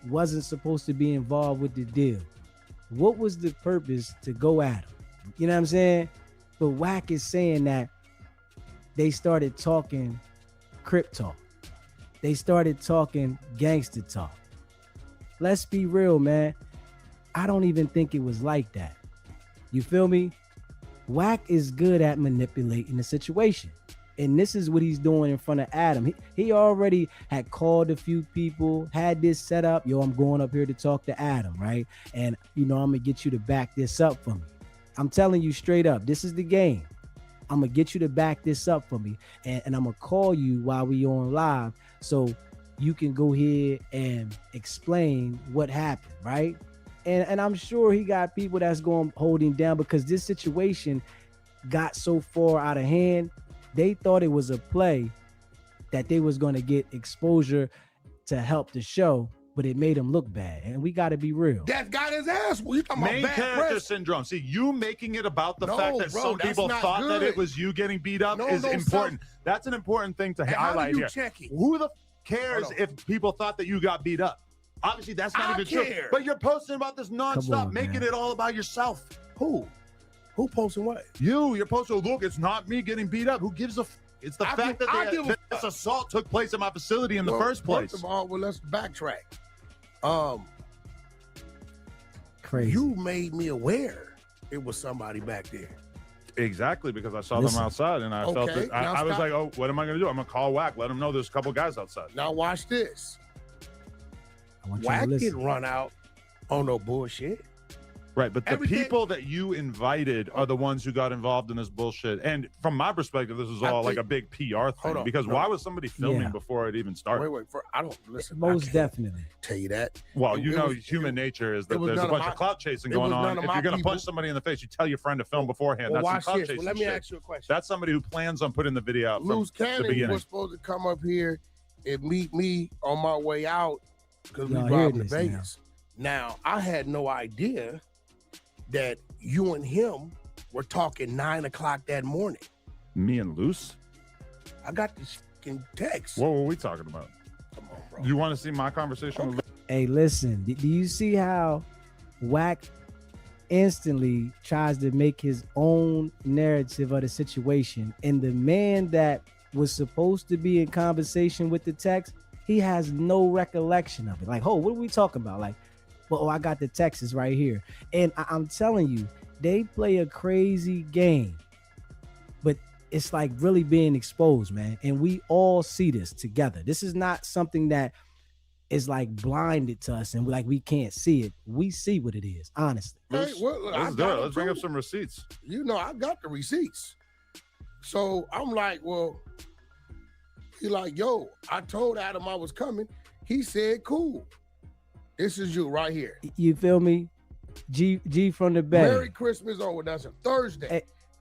wasn't supposed to be involved with the deal, what was the purpose to go at him? You know what I'm saying? But Wack is saying that they started talking Crip talk. They started talking gangster talk. Let's be real, man. I don't even think it was like that. You feel me? Wack is good at manipulating the situation. And this is what he's doing in front of Adam. He already had called a few people, had this set up. Yo, I'm going up here to talk to Adam, right? And, I'm going to get you to back this up for me. I'm telling you straight up, this is the game. I'm going to get you to back this up for me. And I'm going to call you while we on live so you can go here and explain what happened, right? And I'm sure he got people that's going to hold him down because this situation got so far out of hand. They thought it was a play that they was going to get exposure to help the show, but it made him look bad. And we got to be real. That got his ass. Well, you talking Main about bad character press? syndrome. See, you making it about the fact that bro, some that's people not thought that good. it was you getting beat up No, is no, important. That's an important thing to And how highlight do you here. check it? Who the cares Hold on. if people thought that you got beat up? Obviously, that's not I even true. care. But you're posting about this nonstop, on, making man. it all about yourself. Who posting what? You're posting, look, it's not me getting beat up. Who gives a It's the fact I that give a this assault took place in my facility in the first place. First of all, let's backtrack. Crazy. You made me aware it was somebody back there. Exactly, because I saw Listen. them outside and I felt Okay, it. now I was stop. like, oh, what am I going to do? I'm going to call Wack, let him know there's a couple guys outside. Now watch this. I want you to Wack listen. didn't run out on no bullshit. Right, but the Everything- people that you invited are the ones who got involved in this bullshit. And from my perspective, this is I all like think- a big PR thing. Hold on, Because no. why was somebody filming Yeah. before it even started? Wait, I don't listen. Most I can't definitely. tell you that. Well, It- you it know, was- human nature is that it was there's a none of bunch my- of clout chasing it was going none on. of If my you're going to punch people. somebody in the face, you tell your friend to film beforehand. Well, That's some watch clout this. chasing Well, let me shit. ask you a question. That's somebody who plans on putting the video out from Loose the Cannon beginning. was supposed to come up here and meet me on my way out because we Y'all hear driving to this now. Vegas. Now, I had no idea that you and him were talking 9 o'clock that morning. Me and Luce? I got this fucking text. What were we talking about? Come on, bro. You want to see my conversation with Luce? Hey, listen, do you see how Wack instantly tries to make his own narrative of the situation? And the man that was supposed to be in conversation with the text, he has no recollection of it. Like, oh, what are we talking about? Like, well, I got the text is right here. And I'm telling you, they play a crazy game, but it's like really being exposed, man. And we all see this together. This is not something that is like blinded to us and we can't see it. We see what it is, honestly. Hey, Luce, well, look, I let's do got it. them Let's bring up too. some receipts. You know, I got the receipts. So I'm like, well, he like, yo, I told Adam I was coming. He said, cool. This is you right here. You feel me? G from the Bay. Merry Christmas over. That's a Thursday.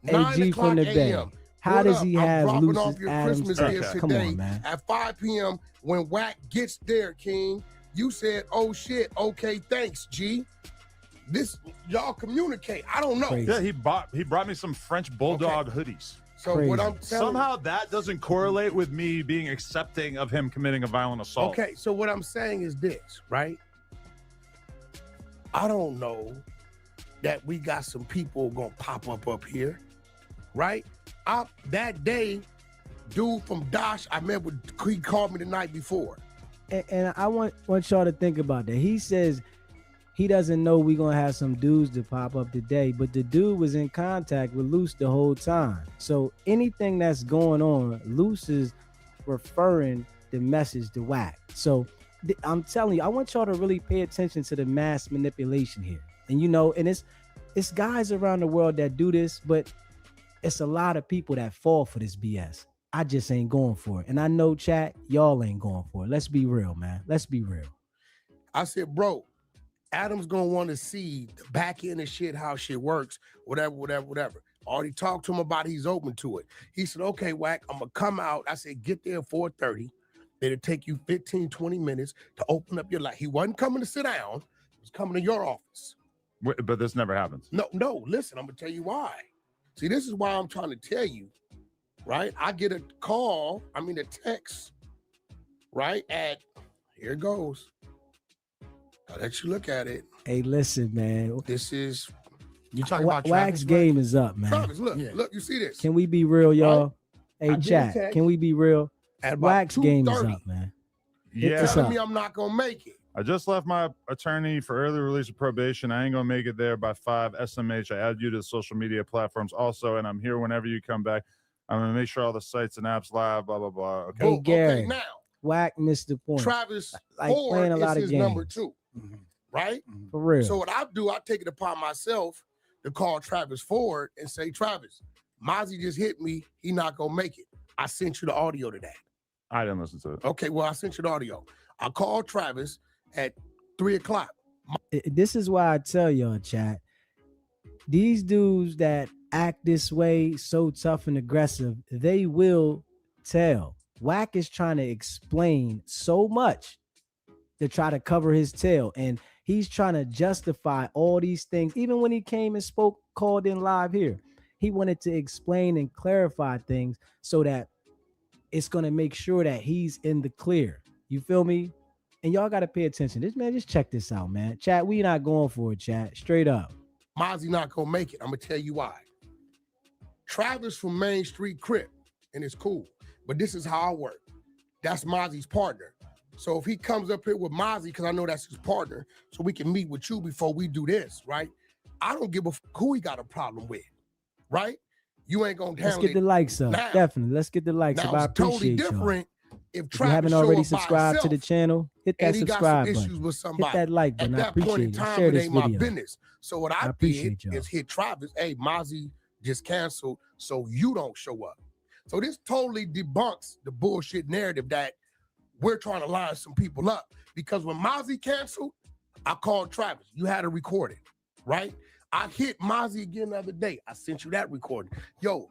Hey, 9 G o'clock from the Bay. a.m. How What does up? he I'm have dropping Luce's off your Adams Christmas text? gifts Come today on, man. at 5 p.m. when Wack gets there, King. You said, oh shit, okay, thanks, G. This y'all communicate. I don't know. Crazy. Yeah, he brought me some French bulldog hoodies. So Crazy. what I'm telling Somehow that doesn't correlate with me being accepting of him committing a violent assault. Okay, so what I'm saying is this, right? I don't know that we got some people gonna pop up here, right? That day, dude from Dosh, I met with, he called me the night before. And I want y'all to think about that. He says he doesn't know we're gonna have some dudes to pop up today, but the dude was in contact with Luce the whole time. So anything that's going on, Luce is referring the message to Wack. So I'm telling you, I want y'all to really pay attention to the mass manipulation here. And and it's guys around the world that do this, but It's a lot of people that fall for this BS. I just ain't going for it. And I know, chat, y'all ain't going for it. Let's be real, man. Let's be real. I said, bro, Adam's gonna want to see the back end of shit, how shit works, whatever. Already talked to him about it, he's open to it. He said, okay, Wack, I'm gonna come out. I said, get there at 4:30. It'll take you 15, 20 minutes to open up your life. He wasn't coming to sit down, he was coming to your office. But this never happens. No, listen, I'm gonna tell you why. See, this is why I'm trying to tell you, right? I get a text, right? Here it goes. I'll let you look at it. Hey, listen, man. This is You talking about Wax Travis, game is up, man. Travis. Look, Yeah. look, you see this? Can we be real, y'all? I Hey, get a chat. text Can we be real? At about Wax game is 2:30. up, man. Yeah. this Telling up. me I'm not gonna make it. I just left my attorney for early release of probation. I ain't gonna make it there by 5 SMH. I add you to the social media platforms also, and I'm here whenever you come back. I'm gonna make sure all the sites and apps live, blah blah blah. Okay. Hey, Boom. Gary. Okay, now Whack missed the point. Travis Like Ford playing a lot is of his number games. 2, Mhm. right? For real. So what I do, I take it upon myself to call Travis Ford and say, Travis, Mozzie just hit me. He not gonna make it. I sent you the audio to that. I didn't listen to it. Okay, well, I sent you the audio. I called Travis at 3:00. This is why I tell y'all, chat. These dudes that act this way, so tough and aggressive, they will tell. Wack is trying to explain so much to try to cover his tail, and he's trying to justify all these things. Even when he came and spoke, called in live here, he wanted to explain and clarify things so that it's going to make sure that he's in the clear. You feel me? And y'all got to pay attention. This man, just check this out, man. Chat, we not going for it, chat. Straight up. Mozzie not gonna make it. I'm gonna tell you why. Travis from Main Street Crip, and it's cool. But this is how I work. That's Mozzie's partner. So if he comes up here with Mozzie, because I know that's his partner, so we can meet with you before we do this, right? I don't give a who he got a problem with, right? You ain't gonna Let's handle get the it. likes up. Now- Definitely. Let's get the likes up. Now I it's totally appreciate y'all. different if If you Travis haven't show already up by subscribed to the himself channel, hit that and he got some subscribe issues button. with Hit somebody. that like At button. I that point appreciate in it. time, Share it this ain't my video. business. So what I I appreciate did y'all. is hit Travis, hey, Mozzie just canceled, so you don't show up. So this totally debunks the bullshit narrative that we're trying to line some people up. Because when Mozzie canceled, I called Travis. You had to record it, right? I hit Mozzie again the other day. I sent you that recording. Yo,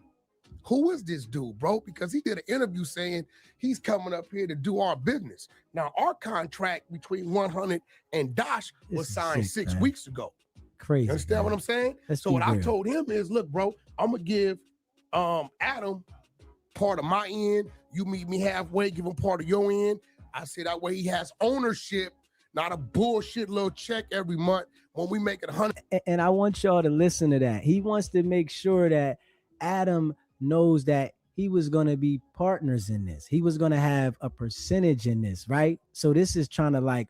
who is this dude, bro? Because he did an interview saying he's coming up here to do our business. Now, our contract between 100 and Dosh This was is signed sick, 6 man. weeks ago. Crazy. You understand what man. I'm saying? Let's So be what I real. told him is, look, bro, I'm gonna give Adam part of my end. You meet me halfway, give him part of your end. I said that way he has ownership, not a bullshit little check every month when we make it 100. And I want y'all to listen to that. He wants to make sure that Adam knows that he was going to be partners in this. He was going to have a percentage in this, right? So this is trying to like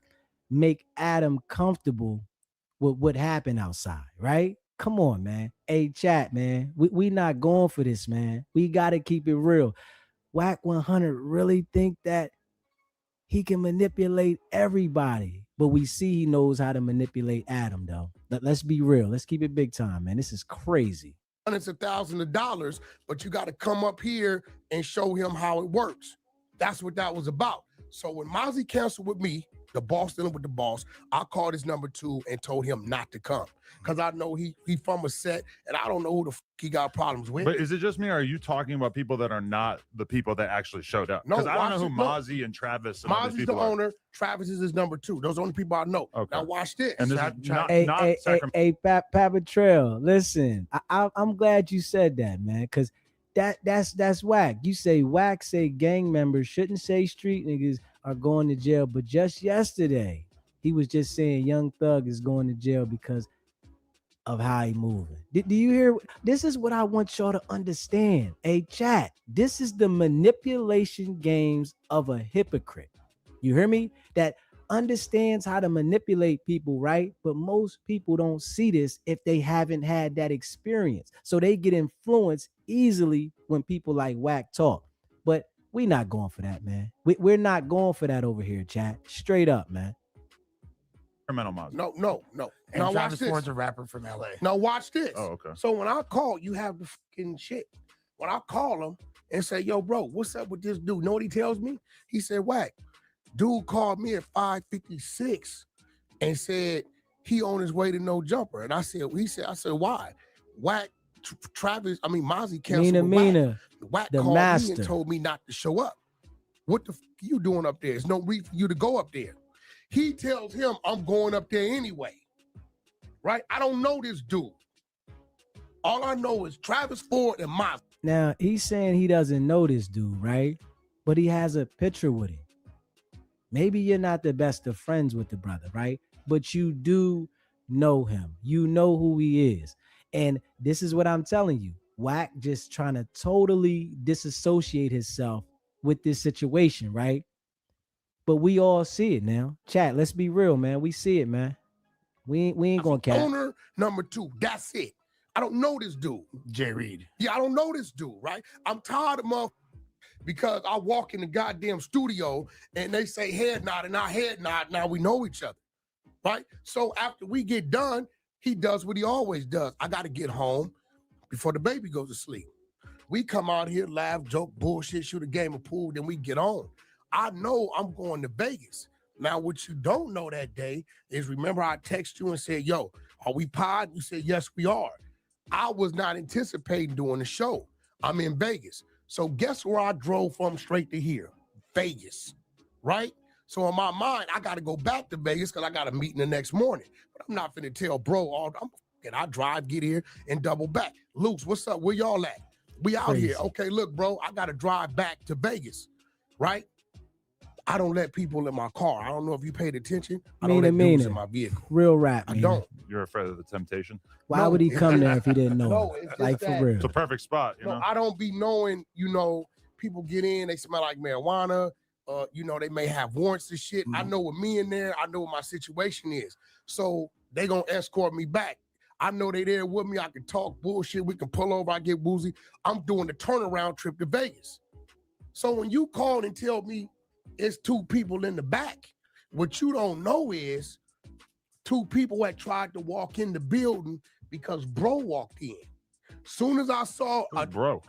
make Adam comfortable with what happened outside, right? Come on, man. Hey, chat, man. We not going for this, man. We got to keep it real. Wack100 really think that he can manipulate everybody, but we see he knows how to manipulate Adam, though. Let's be real. Let's keep it big time, man. This is crazy. Hundreds of thousands of dollars, but you got to come up here and show him how it works. That's what that was about. So when Mozzie canceled with me, the boss dealing with the boss, I called his number 2 and told him not to come because I know he from a set and I don't know who the fuck he got problems with. But is it just me, or are you talking about people that are not the people that actually showed up? No, Because I don't know watch who it, no. Mozzie and Travis and all these Mozzie's the people are. owner. Travis is his number 2. Those are the only people I know. Okay. Now watch this. And this Chat- is chat- not, Hey, not hey, hey, Sacramento. hey, Papa Trail, listen. I'm glad you said that, man, because that's whack. You say whack, say gang members, shouldn't say street niggas are going to jail. But just yesterday, he was just saying Young Thug is going to jail because of how he moving. Do you hear? This is what I want y'all to understand. Hey, chat, this is the manipulation games of a hypocrite. You hear me? That understands how to manipulate people, right? But most people don't see this if they haven't had that experience. So they get influenced easily when people like Wack talk. But we not going for that, man. We're not going for that over here, chat. Straight up, man. Sacramento Mozzie. No. And Now watch Travis this. Ford's a rapper from LA. Now watch this. Oh, okay. So when I call, you have the fucking shit. When I call him and say, yo, bro, what's up with this dude? Know what he tells me? He said, Wack, dude called me at 5:56 and said he on his way to No Jumper. And I said, why? Wack, Mozzie canceled Mina, Wack the called master. me and told me not to show up. What the fuck are you doing up there? There's no reason for you to go up there. He tells him, I'm going up there anyway. Right? I don't know this dude. All I know is Travis Ford and Mozzie. Now, he's saying he doesn't know this dude, right? But he has a picture with him. Maybe you're not the best of friends with the brother, right? But you do know him. You know who he is. And this is what I'm telling you. Wack just trying to totally disassociate himself with this situation, right? But we all see it now. Chat, let's be real, man. We see it, man. We ain't gonna cap. Owner number 2. That's it. I don't know this dude. Jay Reed. Yeah, I don't know this dude, right? I'm tired of motherfuckers because I walk in the goddamn studio and they say head nod and I head nod. Now we know each other, right? So after we get done, he does what he always does. I got to get home before the baby goes to sleep. We come out here, laugh, joke, bullshit, shoot a game of pool, then we get on. I know I'm going to Vegas. Now, what you don't know that day is, remember I text you and said, yo, are we pod? You said, yes, we are. I was not anticipating doing the show. I'm in Vegas. So guess where I drove from straight to here? Vegas, right? So in my mind, I got to go back to Vegas because I got a meeting the next morning. But I'm not finna tell bro, I drive, get here, and double back. Luke's, what's up? Where y'all at? We out Crazy. here. Okay, look, bro, I got to drive back to Vegas, right? I don't let people in my car. I don't know if you paid attention. I don't let dudes in my vehicle. Real rap, I man. don't. You're afraid of the temptation. Why would he come there if he didn't know? No, him? it's just Like, that- for real. It's a perfect spot, you know. I don't be knowing, people get in, they smell like marijuana. They may have warrants and shit. I know with me in there, I know what my situation is. So they gonna escort me back. I know they there with me. I can talk bullshit. We can pull over. I get woozy. I'm doing the turnaround trip to Vegas. So when you call and tell me it's 2 people in the back, what you don't know is 2 people had tried to walk in the building because bro walked in. Soon as I saw Bro,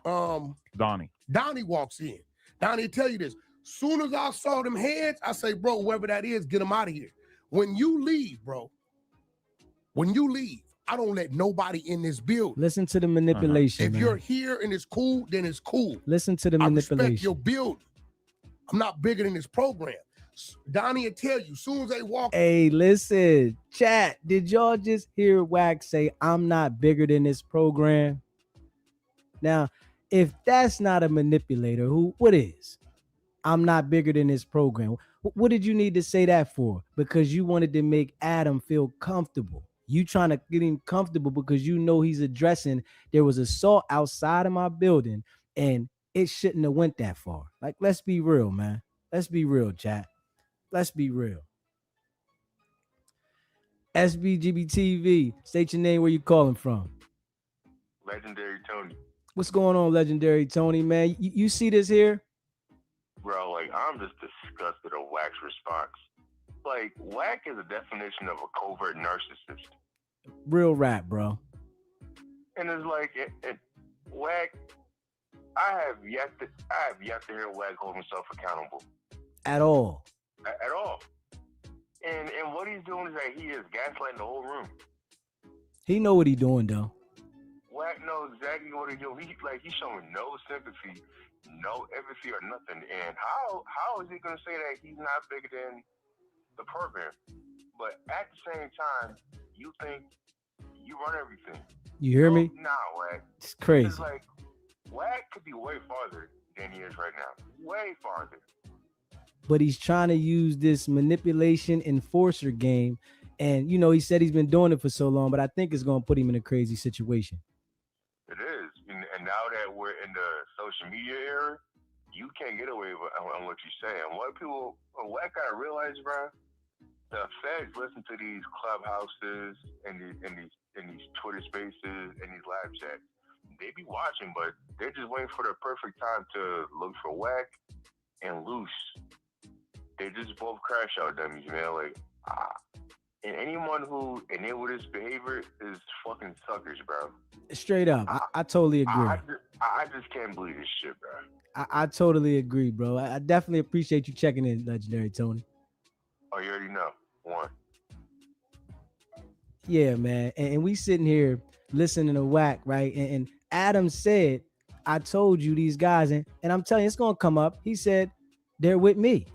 Donnie walks in. Donnie will tell you this. Soon as I saw them heads, I say, bro, whoever that is, get them out of here. When you leave, bro, I don't let nobody in this building. Listen to the manipulation. If man. you're here and it's cool, then it's cool. Listen to the I manipulation. respect your building. I'm not bigger than this program. Donnie will tell you, soon as they walk. Hey, listen, chat. Did y'all just hear Wack say, I'm not bigger than this program? Now, if that's not a manipulator, what is? I'm not bigger than this program. What did you need to say that for? Because you wanted to make Adam feel comfortable. You trying to get him comfortable because you know he's addressing there was assault outside of my building and it shouldn't have went that far. Like, let's be real, man. Let's be real, chat. Let's be real. SBGB TV, state your name, where you calling from. Legendary Tony. What's going on, Legendary Tony, man? You see this here? Bro, I'm just disgusted of Wack's response. Wack is a definition of a covert narcissist. Real rap, bro. And it's Wack, I have yet to hear Wack hold himself accountable. At all. At all. And what he's doing is that he is gaslighting the whole room. He know what he doing, though. Wack knows exactly what he's doing. He's showing no sympathy, no empathy or nothing. And how is he going to say that he's not bigger than the program? But at the same time, you think you run everything. You hear me? Nah, Wack. It's crazy. It's Wack could be way farther than he is right now. Way farther. But he's trying to use this manipulation enforcer game. And, he said he's been doing it for so long, but I think it's going to put him in a crazy situation. It is. And now that we're in the social media era, you can't get away with on what you say. And what Wack got to realize, bro, the feds listen to these clubhouses and these Twitter spaces and these live chats. They be watching, but they're just waiting for the perfect time to look for Wack and Loose. They just both crash out dummies, man. And anyone who enable this behavior is fucking suckers, bro. Straight up, I totally agree. I just can't believe this shit, bro. I totally agree, bro. I definitely appreciate you checking in, Legendary Tony. Oh, you already know. One. Yeah, man. And we sitting here listening to Wack, right? And Adam said, I told you these guys, and I'm telling you, it's gonna come up. He said, they're with me.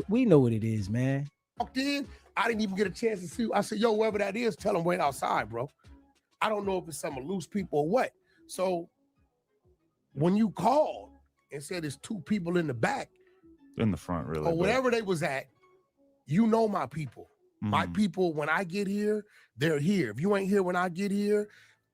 We know what it is, man. Walked in, I didn't even get a chance to see. I said, yo, whoever that is, tell them wait outside, bro. I don't know if it's some loose people or what. So when you called and said there's two people in the back, in the front, really, or whatever they was at, you know my people. My people, when I get here, they're here. If you ain't here when I get here,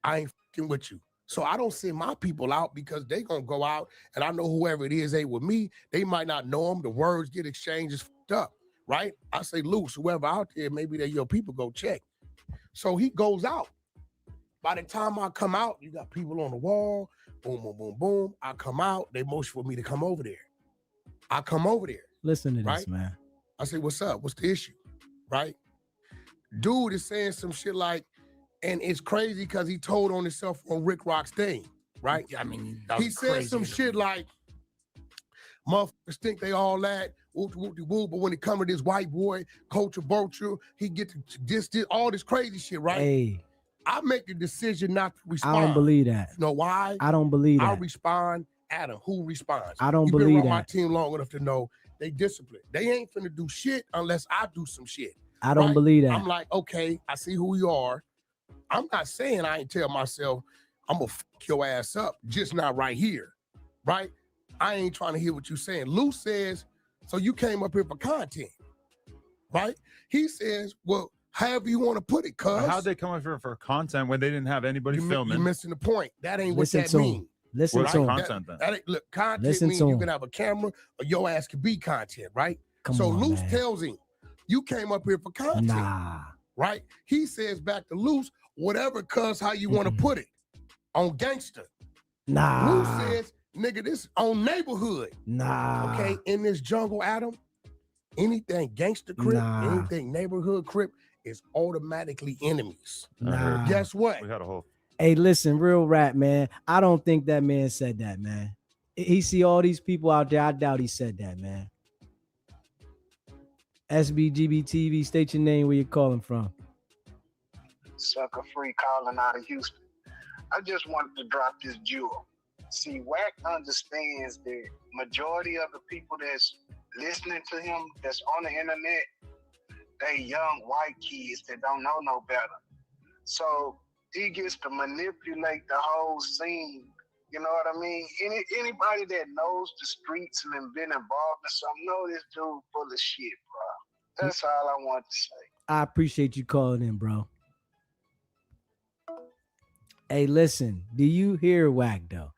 I ain't fucking with you. So I don't send my people out because they gonna go out, and I know whoever it is ain't with me. They might not know them. The words get exchanged, is fucked up, right? I say, loose, whoever out there, maybe they're your people, go check. So he goes out. By the time I come out, you got people on the wall, boom, boom, boom, boom. I come out, they motion for me to come over there. I come over there. Listen to right? this, man. I say, what's up? What's the issue? Right? Dude is saying some shit like, and it's crazy because he told on himself on Rick Rock's thing, right? I mean, he said some shit like, motherfuckers think they all that, whoop-de-whoop-de-whoop, but when it comes to this white boy, culture vulture, he get to this, all this crazy shit, right? Hey, I make the decision not to respond. I don't believe that. You know why? I don't believe that. I'll respond. Adam, who responds? I don't You've believe been around that. my team long enough to know they disciplined. They ain't finna do shit unless I do some shit. I don't believe that. I'm like, okay, I see who you are. I'm not saying I ain't tell myself I'm gonna fuck your ass up, just not right here, right? I ain't trying to hear what you saying. Lou says, so you came up here for content, right? He says, well, however you want to put it, cuz. How'd they come up here for content when they didn't have anybody filming? You're missing the point. That ain't Listen what to that him. means. Listen to him. Content then. That ain't, look, content Listen means to you him. can have a camera or your ass can be content, right? Come so on, Luce man. tells him, you came up here for content, Nah. right? He says back to Luce, whatever, cuz, how you want to put it, on gangster. Nah. Luce says, nigga, this on neighborhood. Nah. Okay, in this jungle, Adam, anything gangster crip, Nah. anything neighborhood crip is automatically enemies. Nah. Guess what? We had a whole. Hey, listen, real rap, man. I don't think that man said that, man. He see all these people out there. I doubt he said that, man. SBGB TV, state your name, where you're calling from. Sucker Free calling out of Houston. I just wanted to drop this jewel. See, Wack understands the majority of the people that's listening to him, that's on the internet, they young white kids that don't know no better. So he gets to manipulate the whole scene. You know what I mean? Anybody that knows the streets and been involved in something, know this dude full of shit, bro. That's all I want to say. I appreciate you calling in, bro. Hey, listen, do you hear Wack though?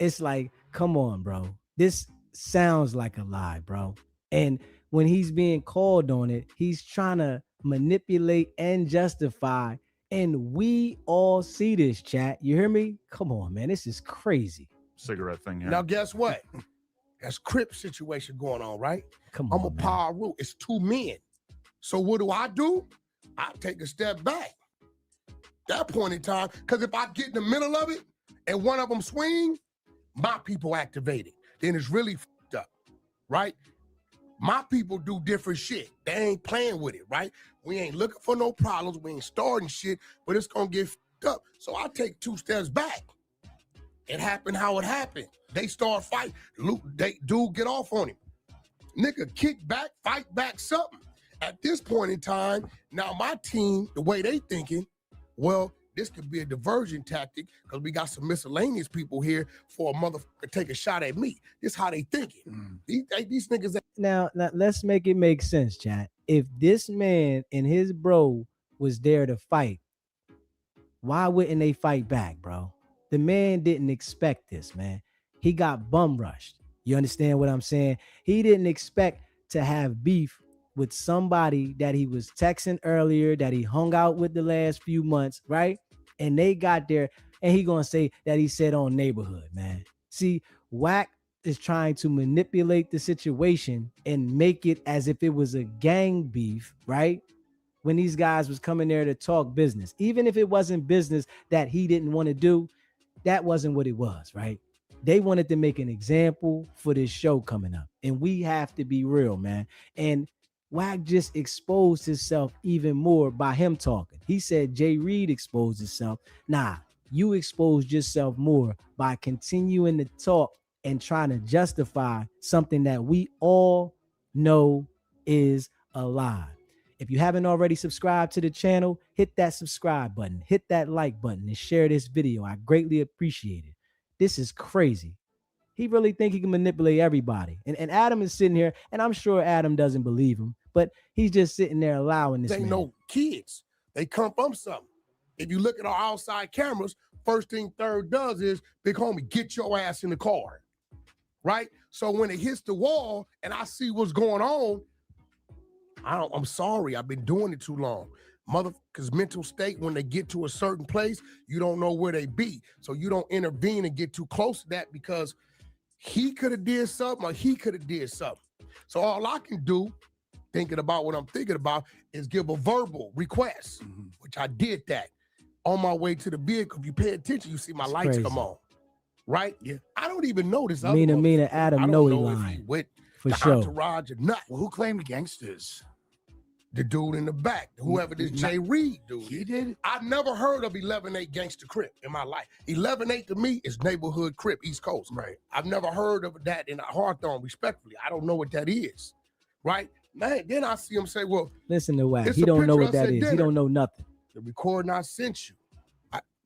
It's like, come on, bro. This sounds like a lie, bro. And when he's being called on it, he's trying to manipulate and justify. And we all see this, chat. You hear me? Come on, man. This is crazy. Cigarette thing here. Now, guess what? That's Crip situation going on, right? Come on, I'm a man. power rule. It's two men. So what do? I take a step back. That point in time, because if I get in the middle of it and one of them swing, my people activated. Then it's really fucked up, right? My people do different shit. They ain't playing with it, right? We ain't looking for no problems. We ain't starting shit, but it's gonna get fucked up. So I take 2 steps back. It happened how it happened. They start fighting. Dude get off on him. Nigga, kick back, fight back, something. At this point in time, now my team, the way they thinking, well, this could be a diversion tactic because we got some miscellaneous people here for a motherfucker to take a shot at me. This how they thinking. These niggas. Now, let's make it make sense, chat. If this man and his bro was there to fight, why wouldn't they fight back, bro? The man didn't expect this, man. He got bum rushed. You understand what I'm saying? He didn't expect to have beef with somebody that he was texting earlier, that he hung out with the last few months, right? And they got there, and he gonna say that he said on neighborhood, man. See, Wack is trying to manipulate the situation and make it as if it was a gang beef, right? when these guys was coming there to talk business. Even if it wasn't business that he didn't want to do, that wasn't what it was, right? They wanted to make an example for this show coming up. And we have to be real, man. And Wack just exposed himself even more by him talking. He said Jay Reed exposed himself. Nah, you exposed yourself more by continuing to talk and trying to justify something that we all know is a lie. If you haven't already subscribed to the channel, hit that subscribe button, hit that like button, and share this video. I greatly appreciate it. This is crazy. He really think he can manipulate everybody. And Adam is sitting here, and I'm sure Adam doesn't believe him, but he's just sitting there allowing this. They know kids. They come from something. If you look at our outside cameras, first thing Third does is, big homie, get your ass in the car. Right? So when it hits the wall and I see what's going on, I'm sorry, I've been doing it too long. Motherfuckers' mental state, when they get to a certain place, you don't know where they be. So you don't intervene and get too close to that, because he could have did something or he could have did something. So all I can do, thinking about what I'm thinking about, is give a verbal request, which I did that. On my way to the vehicle, if you pay attention, you see my lights come on. Right? Yeah. I don't even know this. Mina, Adam know he lying. With for the sure. Entourage or not. Well, who claimed the gangsters? The dude in the back, whoever this Jay Reed dude. He did? I've never heard of 11-8 Gangster Crip in my life. 11-8 to me is neighborhood Crip, East Coast. Right. I've never heard of that in Hawthorne, respectfully. I don't know what that is. Right? Man, then I see him say, well, listen to Wack. He don't know what that is. He don't know nothing. The recording I sent you.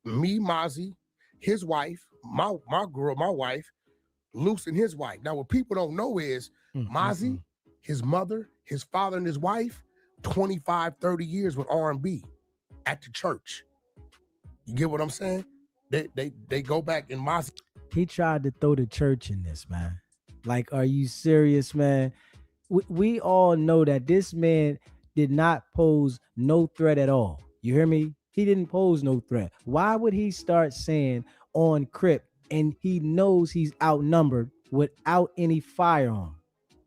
Me, Mozzie, his wife, my girl, my wife, Luce and his wife. Now, what people don't know is Mozzie, his mother, his father, and his wife, 25, 30 years with R&B at the church. You get what I'm saying? They go back and Mozzie. He tried to throw the church in this, man. Like, are you serious, man? We all know that this man did not pose no threat at all. You hear me? He didn't pose no threat. Why would he start saying on Crip and he knows he's outnumbered without any firearm?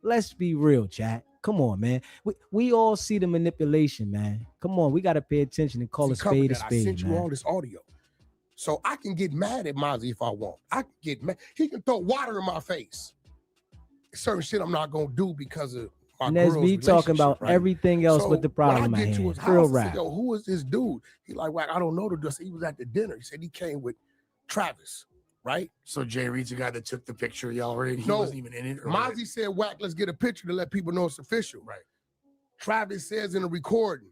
Let's be real, chat. Come on, man. We all see the manipulation, man. Come on, we got to pay attention and call a spade a spade. I sent man. you all this audio. So I can get mad at Mozzie if I want. I can get mad. He can throw water in my face. Certain shit I'm not going to do because of my girl's relationship. Talking about right? everything else so with the problem. When I get to his house, I said, yo, who is this dude? He like, well, I don't know the dude. He was at the dinner. He said he came with Travis. Right? So Jay Reed's the guy that took the picture. Y'all already, he wasn't even in it. Mozzie said, Wack, let's get a picture to let people know it's official. Right. Travis says in the recording,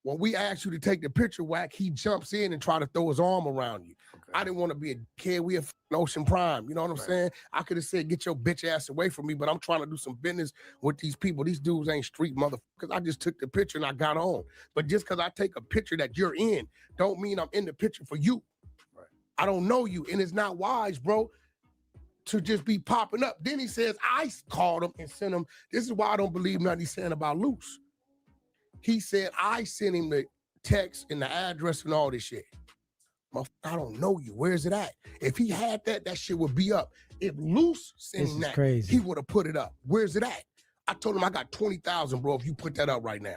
when we asked you to take the picture, Wack, he jumps in and try to throw his arm around you. Okay. I didn't want to be a kid. We have Ocean Prime. You know what I'm saying? I could have said, get your bitch ass away from me, but I'm trying to do some business with these people. These dudes ain't street motherfuckers. I just took the picture and I got on. But just because I take a picture that you're in, don't mean I'm in the picture for you. I don't know you, and it's not wise, bro, to just be popping up. Then he says, I called him and sent him. This is why I don't believe nothing he's saying about Luce. He said, I sent him the text and the address and all this shit. I don't know you. Where's it at? If he had that, that shit would be up. If Luce sent him that, crazy. He would have put it up. Where's it at? I told him I got 20,000, bro, if you put that up right now.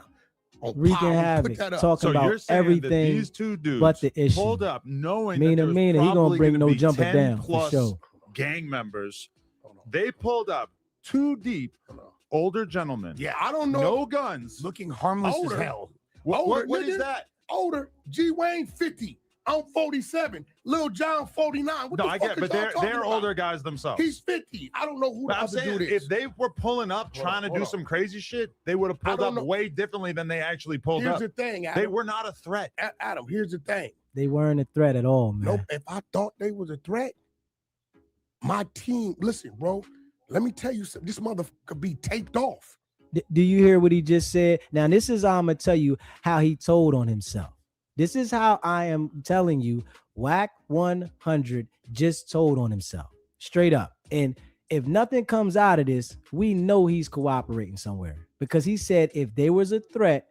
Wreaking havoc, talking about everything these two dudes but the issue. Pulled up knowing Mina, he gonna bring no jumper down plus for sure. Gang members. They pulled up too deep, older gentlemen. Yeah, I don't know. No guns. Looking harmless older. as hell. What is that? Older. G Wayne 50. I'm 47. Lil John 49. No, I get it, but they're older guys themselves. He's 50. I don't know who the other dude is. If they were pulling up trying to do some crazy shit, they would have pulled up way differently than they actually pulled up. Here's the thing, Adam. They were not a threat. Adam, here's the thing. They weren't a threat at all, man. Nope. If I thought they was a threat, my team, listen, bro, let me tell you something. This motherfucker could be taped off. Do you hear what he just said? Now, this is how I'm going to tell you how he told on himself. This is how I am telling you Wack100 just told on himself. Straight up. And if nothing comes out of this, we know he's cooperating somewhere. Because he said if there was a threat,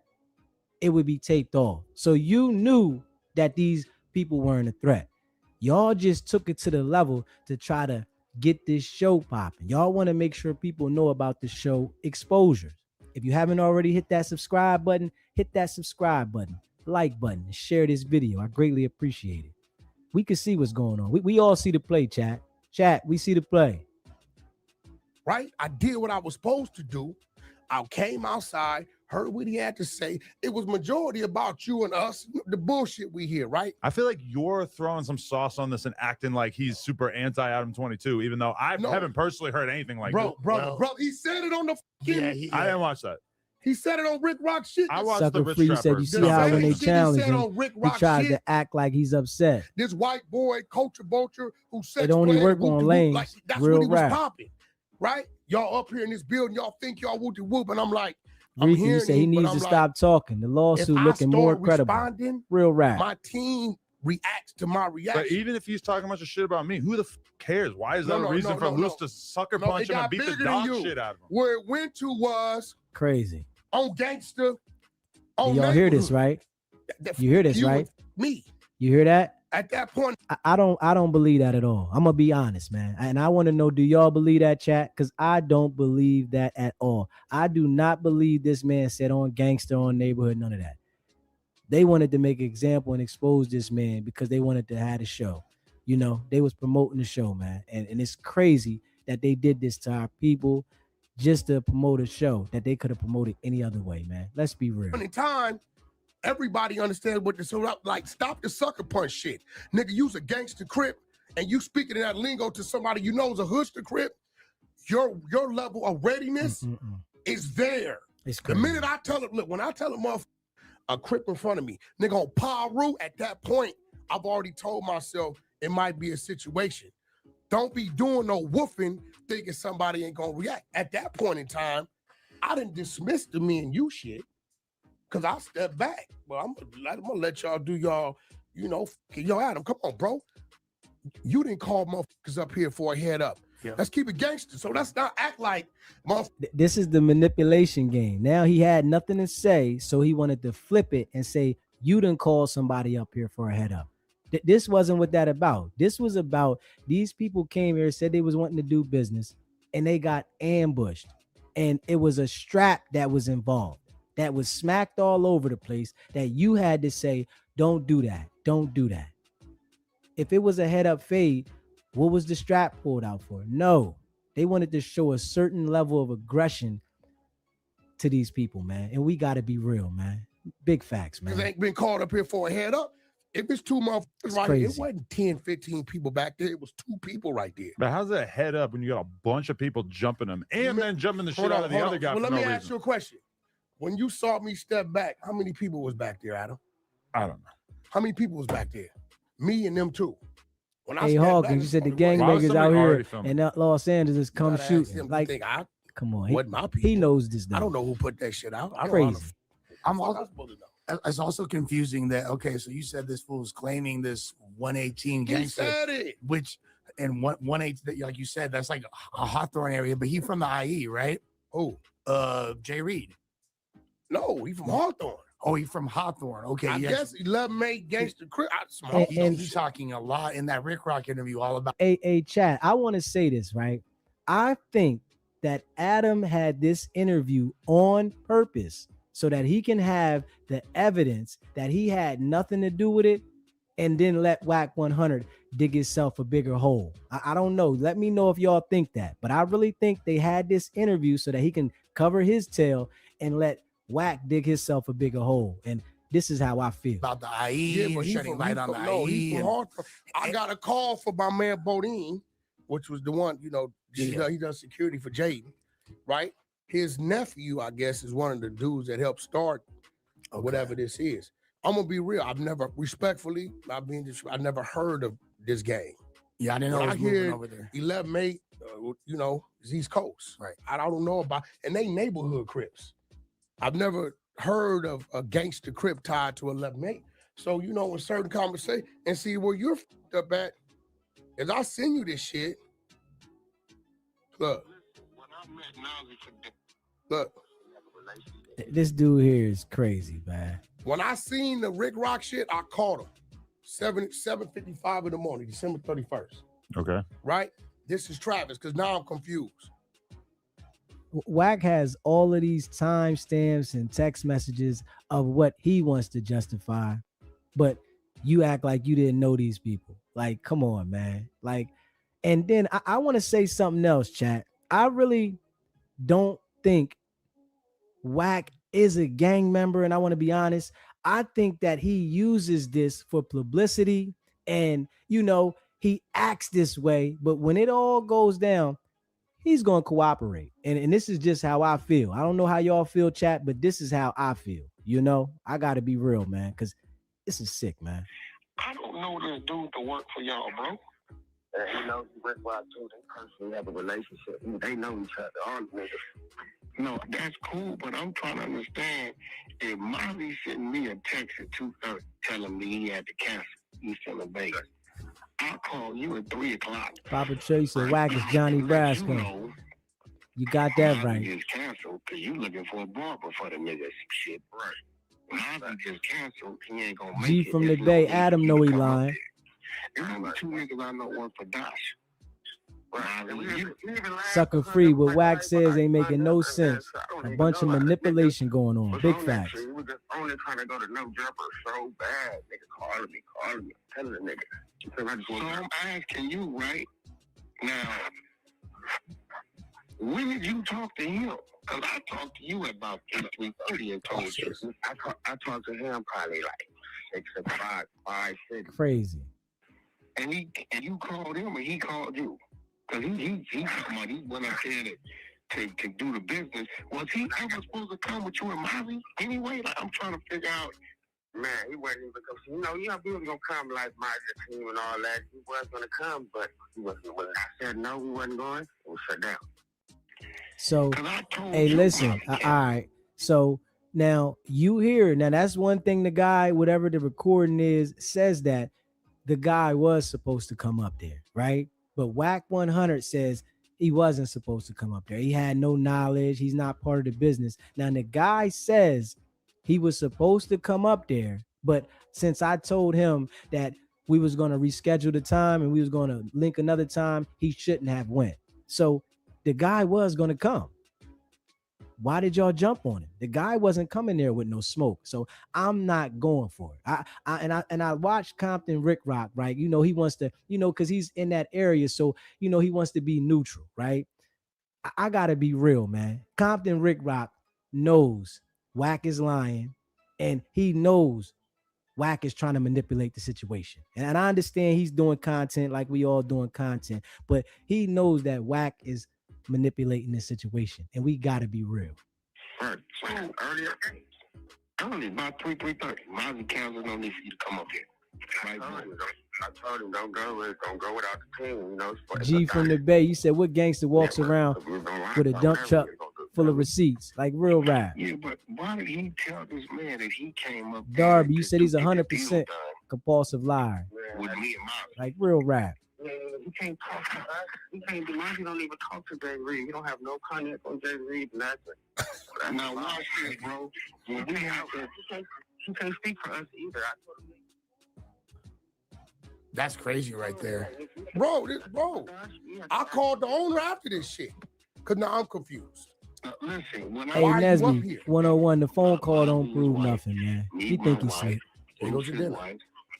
it would be taped off. So you knew that these people weren't a threat. Y'all just took it to the level to try to get this show popping. Y'all want to make sure people know about the show exposure. If you haven't already hit that subscribe button, hit that subscribe button, like button, and share this video. I greatly appreciate it. We can see what's going on. We all see the play, chat. Chat, we see the play. Right? I did what I was supposed to do. I came outside, heard what he had to say. It was majority about you and us, the bullshit we hear, right? I feel like you're throwing some sauce on this and acting like he's super anti-Adam 22, even though I haven't personally heard anything like that. Bro, he said it on the fucking... I didn't watch that. He said it on Rick Rock shit. I watched Sucker the Rich Free Trapper. said, you see how when they challenge him, Rick he Rock tried shit. to act like he's upset. This white boy, Culture Vulture, who said It only work on lanes, like, that's real what he was rap. popping, right? Y'all up here in this building, y'all think y'all whoopty whoop, and I'm like, Ricky, you say he needs to stop talking. The lawsuit looking more credible. Real rap. My team reacts to my reaction. But even if he's talking a bunch of shit about me, who the cares? Why is that a reason for Loose to sucker punch him and beat the dog shit out of him? Where it went to was crazy. On gangster. Y'all hear this, right? You hear this, right? Me. You hear that? At that point, I don't believe that at all. I'm gonna be honest, man. And I want to know, do y'all believe that, chat? Because I don't believe that at all. I do not believe this man said on gangster, on neighborhood, none of that. They wanted to make an example and expose this man because they wanted to have a show. You know, they was promoting the show, man. And it's crazy that they did this to our people just to promote a show that they could have promoted any other way, man. Let's be real. In time, everybody understands what this, so like, stop the sucker punch shit. Nigga, you's a gangster crip, and you speaking in that lingo to somebody you know is a hoodster crip, your level of readiness is there. It's the minute I tell it, look, when I tell a crip in front of me, nigga on Paru, at that point, I've already told myself it might be a situation. Don't be doing no woofing thinking somebody ain't gonna react. At that point in time, I didn't dismiss the me and you shit because I stepped back. Well, I'm gonna let y'all do y'all, you know, yo, Adam, come on, bro. You didn't call motherfuckers up here for a head up. Yeah. Let's keep it gangster. So let's not act like this is the manipulation game. Now he had nothing to say, so he wanted to flip it and say, you didn't call somebody up here for a head up. This wasn't what that about. This was about these people came here, said they was wanting to do business, and they got ambushed. And it was a strap that was involved, that was smacked all over the place, that you had to say, don't do that. Don't do that. If it was a head up fade, what was the strap pulled out for? No, they wanted to show a certain level of aggression to these people, man. And we got to be real, man. Big facts, man. They ain't been called up here for a head up. If it's two motherfuckers right here, it wasn't 10, 15 people back there. It was two people right there. But how's that head up when you got a bunch of people jumping them and then jumping the shit out of the other guy? Well, let me ask you a question. When you saw me step back, how many people was back there, Adam? I don't know. How many people was back there? Me and them two. When hey, Hawkins, you said the gangbangers out here in Los Angeles come shooting. Like, come on. He knows this, though. I don't know who put that shit out. Crazy. I'm also supposed to know. It's also confusing that, okay, so you said this fool was claiming this 118 gangster. He said it. Which, and 118, like you said, that's like a Hawthorne area, but he from the IE, right? Oh. Jay Reed. No, he from Hawthorne. Oh, he from Hawthorne. Okay, I guess 11-8 gangster crip. And he's talking a lot in that Rick Rock interview all about. Hey, Chad, I want to say this, right? I think that Adam had this interview on purpose so that he can have the evidence that he had nothing to do with it, and then let Wack100 dig himself a bigger hole. I don't know. Let me know if y'all think that. But I really think they had this interview so that he can cover his tail and let Wack dig himself a bigger hole. And this is how I feel. About the IE, yeah, shedding light on the IE. I got a call for my man Bodine, which was the one, you know, he does security for Jaden, right? His nephew, I guess, is one of the dudes that helped start whatever this is. I'm gonna be real. I've never, respectfully, I never heard of this gang. Yeah, I didn't know. I hear over there 11-8, you know, it's East Coast. Right. I don't know about, and they neighborhood Crips. I've never heard of a gangster Crip tied to 11-8. So, you know, in certain conversation, and see where you're fucked up at, is I send you this shit. Look. Look. This dude here is crazy, man. When I seen the Rick Rock shit, I called him. 7:55 in the morning, December 31st. Okay. Right? This is Travis, because now I'm confused. Wack has all of these timestamps and text messages of what he wants to justify, but you act like you didn't know these people. Like, come on, man. Like, and then I want to say something else, chat. I really don't think Wack is a gang member, and I want to be honest. I think that he uses this for publicity, and he acts this way, but when it all goes down, he's going to cooperate. And this is just how I feel. I don't know how y'all feel, chat, but this is how I feel. I got to be real, man, because this is sick, man. I don't know this dude to work for y'all, bro. He knows Wack100. They personally have a relationship. They know each other, all the niggas. No, that's cool, but I'm trying to understand if Molly sent me a text at 2:30 telling me he had to cancel East Vegas. I'll call you at 3 o'clock. Papa Trey said Wack is Johnny Brasco. You got that right. Just canceled because you looking for a barber for the niggas. Shit, right. Molly just canceled. He ain't gonna make G it. from the Bay, Adam know he lying. There's only 2 niggas I know work for Dash. Sucker free. What Wack says ain't making no sense. A bunch of manipulation going on. Big facts. We were just only trying to go to No Jumper so bad. Nigga calling me, telling the nigga. So I'm asking you, right? Now, when did you talk to him? Because I talked to you about 3:30 and told you. I talked to him probably like 6 o'clock, 5, 6. Crazy. And you called him or he called you? Because he talking about he went up there to do the business. Was he ever supposed to come with you and Molly anyway? Like, I'm trying to figure out. Man, he wasn't even going to, he was going to come like my team and all that. He was going to come, but he wasn't. When I said no, we wasn't going, it was shut down. So, hey, listen. All right. So now you hear, now that's one thing the guy, whatever the recording is, says that the guy was supposed to come up there, right? But Wack100 says he wasn't supposed to come up there. He had no knowledge. He's not part of the business. Now, the guy says he was supposed to come up there, but since I told him that we was going to reschedule the time and we was going to link another time, he shouldn't have went. So the guy was going to come. Why did y'all jump on him? The guy wasn't coming there with no smoke. So I'm not going for it. I watched Compton Rick Rock, right? He wants to, because he's in that area. So, he wants to be neutral, right? I gotta be real, man. Compton Rick Rock knows Wack is lying, and he knows Wack is trying to manipulate the situation. And I understand he's doing content like we all doing content, but he knows that Wack is manipulating this situation, and we got to be real. Right. So earlier, about 3:30, Molly canceled no need for you to come up here. Right. I told him don't go without the team. G from the Bay, you said what gangster walks around with a dump truck full of receipts, like real rap? Yeah, but why did he tell this man that he came up? Darby, you said he's 100% compulsive liar. With me and Molly, like real rap. He can't talk to us. He can't do much. He don't even talk to Jay Reed. He don't have no contact on Jay Reed, nothing. Now watch this, bro. When we have he can't speak for us either. I told him. That's crazy right there. Bro, I called the owner after this shit. Because now I'm confused. Listen, hey, Nesby, 101, the phone call don't prove nothing, man. He think he's slick. He goes to dinner.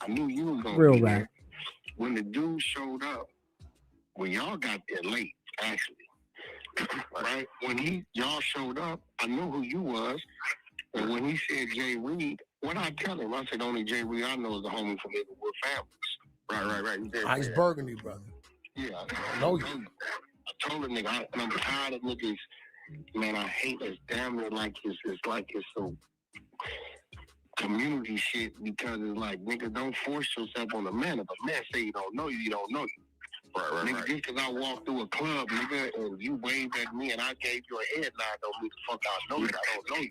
I knew you was going to real be rap. There. When the dude showed up, when y'all got there late, actually, right? When y'all showed up, I knew who you was. And when he said Jay Reed, what I tell him, I said, only Jay Reed I know is the homie from Inglewood Families. Right. Ice Burgundy, brother. Yeah, I know you. I told him, nigga, I'm tired of niggas. Man, I hate this. Damn near like it's so community shit, because it's like, nigga, don't force yourself on a man. If a man say you don't know you don't know you. Right. Nigga, just because I walked through a club, nigga, and you waved at me and I gave you a head nod, don't mean the fuck I know you. I don't know you.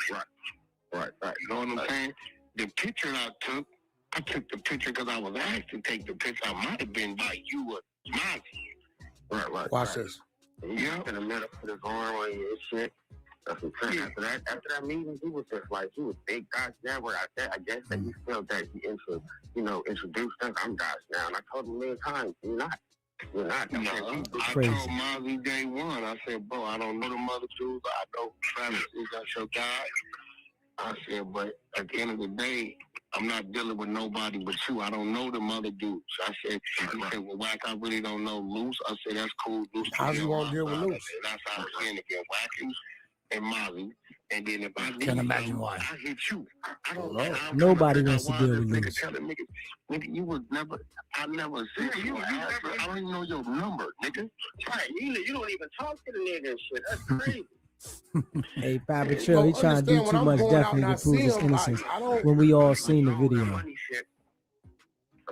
Right. You know what I'm saying? The picture I took the picture because I was asked to take the picture. I might have been by you or Monty. Right. Watch this. Yeah. In the middle, put his arm on you and shit. That's what I'm saying. After that meeting, he was just like, he was big Dodge now. Where I guess that he felt that he introduced us. I'm Dodge now. And I told him many times, you're not. I told Mozzie day one, I said, bro, I don't know the mother dudes. I know Travis is that's your guy. I said, but at the end of the day, I'm not dealing with nobody but you. I don't know the mother dudes. I said, he said, well, Wack, I really don't know Loose. I said, that's cool. Loose. How you gonna deal with Loose? That's how I'm saying again, Wack and Mozzie. And then if I can't imagine why. I hit you. I don't know. Nobody wants to deal with Loose. Nigga, you was never. I never said you never. I don't even know your number, nigga. Right? You don't even talk to the nigga and shit. That's crazy. Hey, Papa Trill, he trying to do too much definitely to prove his innocence when we all seen the video.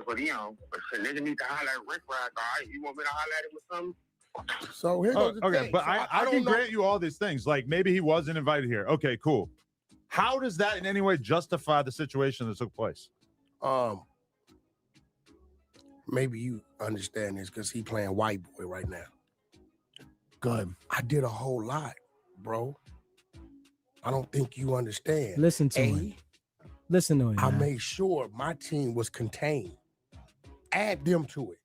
But you know, nigga need to holler at Rick Rock. All right, you want me to holler at him or something? So here goes the okay, thing. but So I can grant you all these things. Like maybe he wasn't invited here. Okay, cool. How does that in any way justify the situation that took place? Maybe you understand this because he playing white boy right now. Good. I did a whole lot, bro. I don't think you understand. Listen to him. Listen to him. I man. made sure my team was contained. Add them to it.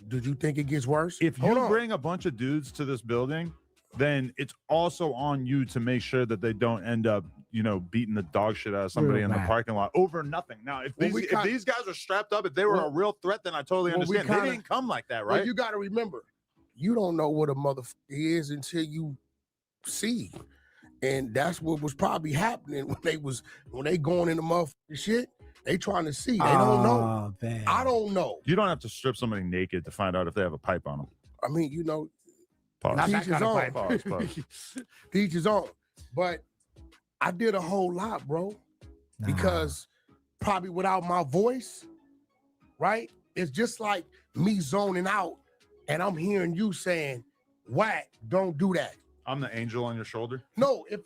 Did you think it gets worse? If you bring a bunch of dudes to this building, then it's also on you to make sure that they don't end up, you know, beating the dog shit out of somebody in the parking lot over nothing. Now, if these guys are strapped up, if they were a real threat, then I totally understand. They didn't come like that, right? Well, you got to remember, you don't know what a motherfucker is until you see. And that's what was probably happening when they going in the motherfucking shit. They trying to see. They don't know. Man. I don't know. You don't have to strip somebody naked to find out if they have a pipe on them. I mean, you know, Pause. teach his own. Pause. Teach his own. But I did a whole lot, bro. Because probably without my voice, right? It's just like me zoning out and I'm hearing you saying, Wack, don't do that. I'm the angel on your shoulder. No, if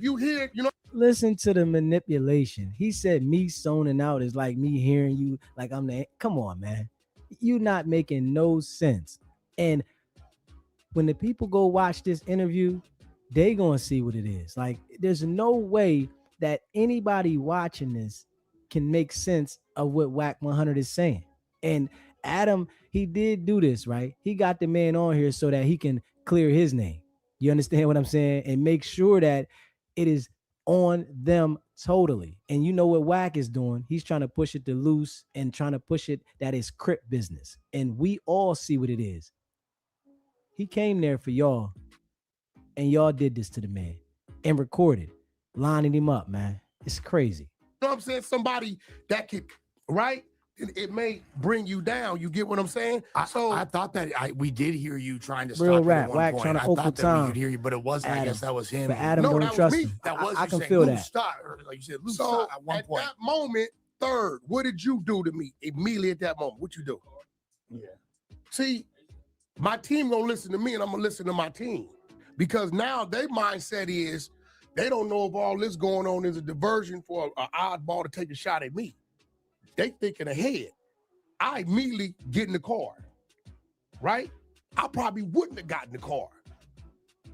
you hear, you know. Listen to the manipulation. He said me zoning out is like me hearing you like I'm the. Come on, man. You not making no sense. And when the people go watch this interview, they gonna see what it is. Like, there's no way that anybody watching this can make sense of what Wack100 is saying. And Adam, he did do this, right? He got the man on here so that he can clear his name. You understand what I'm saying? And make sure that it is on them totally. And you know what Wack is doing? He's trying to push it to Loose and trying to push it that is Crip business. And we all see what it is. He came there for y'all, and y'all did this to the man and recorded, lining him up, man. It's crazy. You know what I'm saying? Somebody that could, right? It may bring you down. You get what I'm saying? I thought that we did hear you trying to Real stop rap, at one Wack point. trying to I open thought that time. we could hear you, but it wasn't. Adam. I guess that was him. But Adam don't that trust was me. him. That was I you can saying, feel Luke, that. stop. Like you said, Luke, So stop at one at point. that moment, third, what did you do to me immediately at that moment? What you do? Yeah. See, my team gonna listen to me, and I'm gonna listen to my team because now their mindset is they don't know if all this going on is a diversion for an oddball to take a shot at me. They thinking ahead. I immediately get in the car, right? I probably wouldn't have gotten the car.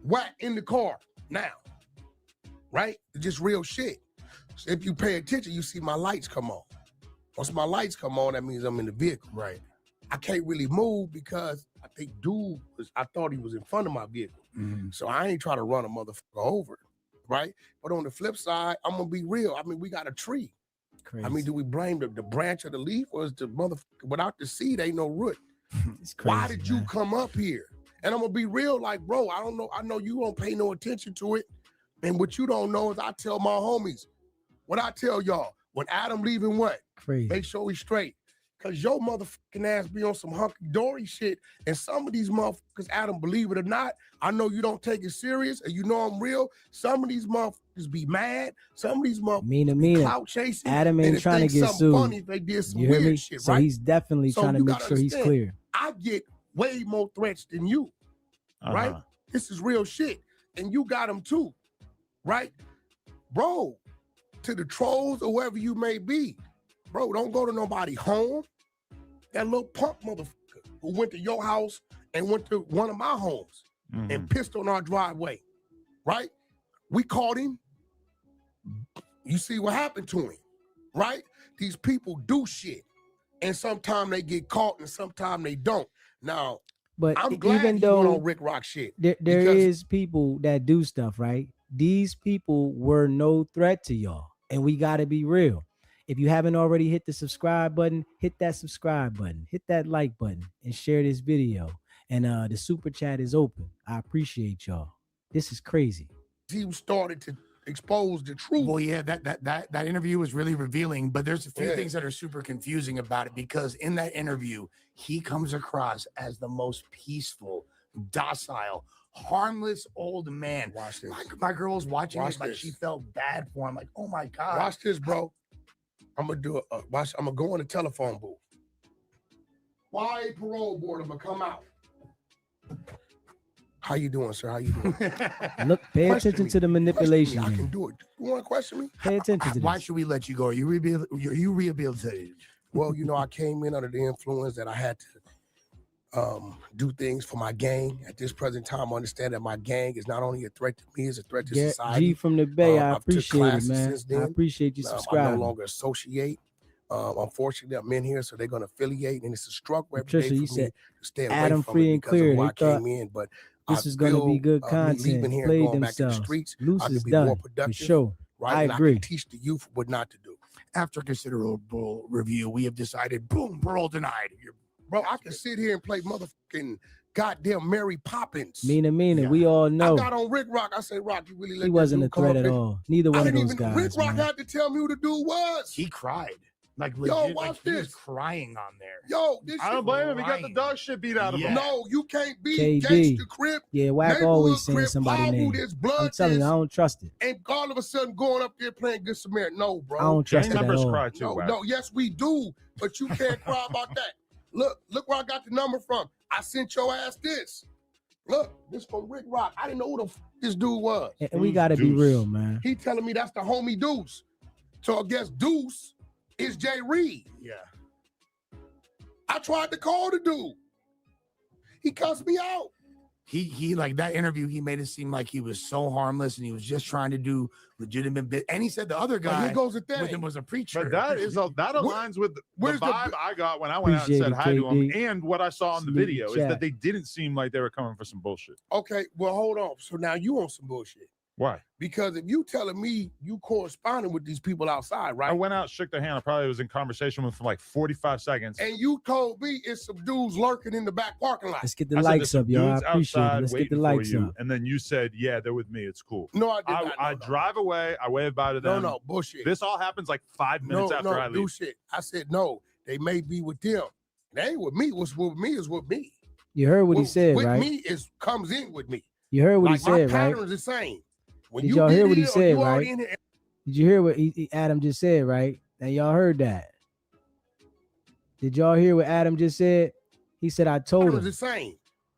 Wack in the car now, right? It's just real shit. So if you pay attention, you see my lights come on. Once my lights come on, that means I'm in the vehicle. Right. I can't really move because I think I thought he was in front of my vehicle. Mm-hmm. So I ain't trying to run a motherfucker over, right? But on the flip side, I'm gonna be real. I mean, we got a tree. Crazy. I mean, do we blame the branch of the leaf or is the motherfucker without the seed ain't no root? It's crazy, Why did you come up here? And I'm gonna be real, like, bro, I don't know. I know you don't pay no attention to it. And what you don't know is I tell my homies, what I tell y'all, when Adam leaving what? Crazy. Make sure he's straight. Cause your motherfucking ass be on some hunky-dory shit. And some of these motherfuckers, Adam, believe it or not, I know you don't take it serious and you know I'm real. Some of these motherfuckers be mad. Some of these motherfuckers be clout chasing. Adam ain't trying to get sued. Funny if they did some You hear me? weird shit, So right? he's definitely trying to you make gotta sure he's understand, clear. I get way more threats than you, right? This is real shit. And you got them too, right? Bro, to the trolls or wherever you may be, bro, don't go to nobody home. That little punk motherfucker who went to your house and went to one of my homes and pissed on our driveway, right? We caught him. You see what happened to him, right? These people do shit. and sometimes they get caught and sometimes they don't. Now, But I'm glad even he though went on Rick Rock shit. there because- is people that do stuff, right? These people were no threat to y'all, and we got to be real. If you haven't already hit the subscribe button, hit that subscribe button, hit that like button, and share this video. And the super chat is open. I appreciate y'all. This is crazy. He started to expose the truth. Well, yeah, that interview was really revealing, but there's a few Yeah. things that are super confusing about it because in that interview, he comes across as the most peaceful, docile, harmless old man. Watch this. My girl was watching Watch it like this. she felt bad for him. Like, oh my God. Watch this, bro. I'm gonna do it. Watch. I'm gonna go in the telephone booth. Why parole board? I'm gonna come out. How you doing, sir? How you doing? Look, pay Question attention me. to the Question me. manipulation. I can here. do it. You want to question me? Pay attention to Why this. should we let you go? Are you rehabilitated? Well, you know, I came in under the influence that I had to do things for my gang. At this present time, I understand that my gang is not only a threat to me, it's a threat to society. G from the Bay, I I've took appreciate it, classes man. since I then. appreciate you I subscribing. no longer associate. Unfortunately, I'm in here, so they're going to affiliate, and it's a struggle every Patricia, day you for me said to stay away Adam from free it and because clear. of who They I thought came in. But this I is going to be feel, good me content. leaving here and Played going back to the themselves. streets, Loose I is could be done more for productive, sure. right? I and agree. I can teach the youth what not to do. After considerable review, we have decided, boom, parole denied. Bro, I can sit here and play motherfucking goddamn Mary Poppins. Mina, Yeah. we all I know got on Rick Rock. I said, Rock, you really let he that wasn't a dude come threat up at in? all. Neither I one of didn't those even. guys. Rick Rock man. had to tell me who the dude was. He cried. Like Yo, legit, watch like he was this. crying on there. Yo, this I don't shit. blame him. He got the Lying. dog shit beat out of Yeah. him. No, you can't be KD. gangster Crip. Yeah, Wack neighborhood always saying Crip, somebody's power name. this, blood I'm telling you, this, I don't trust it. and all of a sudden going up there playing Good Samaritan. No, bro. I don't trust Gang it at members all. cry too. No, Wack. no, yes, we do, but you can't cry about that. Look where I got the number from. I sent your ass this. Look, this from Rick Rock. I didn't know who the this dude was. And we Who's got to be Deuce? real, man. He telling me that's the homie Deuce. So I guess Deuce is Jay Reed. Yeah. I tried to call the dude. He cussed me out. He like that interview, he made it seem like he was so harmless and he was just trying to do legitimate bit. And he said the other But guy here goes the with him thing. was a preacher. But that aligns with the where's the vibe I got when I went out and Appreciate said it, hi to him, KD. and what I saw in the Salute the video is chat. that they didn't seem like they were coming for some bullshit. Okay, well, hold on. So now you on some bullshit. Why? Because if you telling me you corresponding with these people outside, I right? went out, shook their hand. I probably was in conversation with them for like 45 seconds. And you told me it's some dudes lurking in the back parking lot. Let's get the I said, likes "There's some up, y'all. I dudes appreciate it. outside Let's get waiting the for likes you." up. And then you said, "Yeah, they're with me. It's cool." No, I did not. I No. drive away. I wave bye to No, them. no, bullshit. This all happens like 5 minutes after I do leave. shit. I said no. They may be with them. They ain't with me. What's with me is with me. You heard what he What- said, with right? me is comes in with me. You heard what Like he said, my right? pattern is the same. When Did you y'all get hear what he here or said, you already right? in here- Did you hear what Adam just said, right? Now y'all heard that. Did y'all hear what Adam just said? He said, I told pattern is him. the same.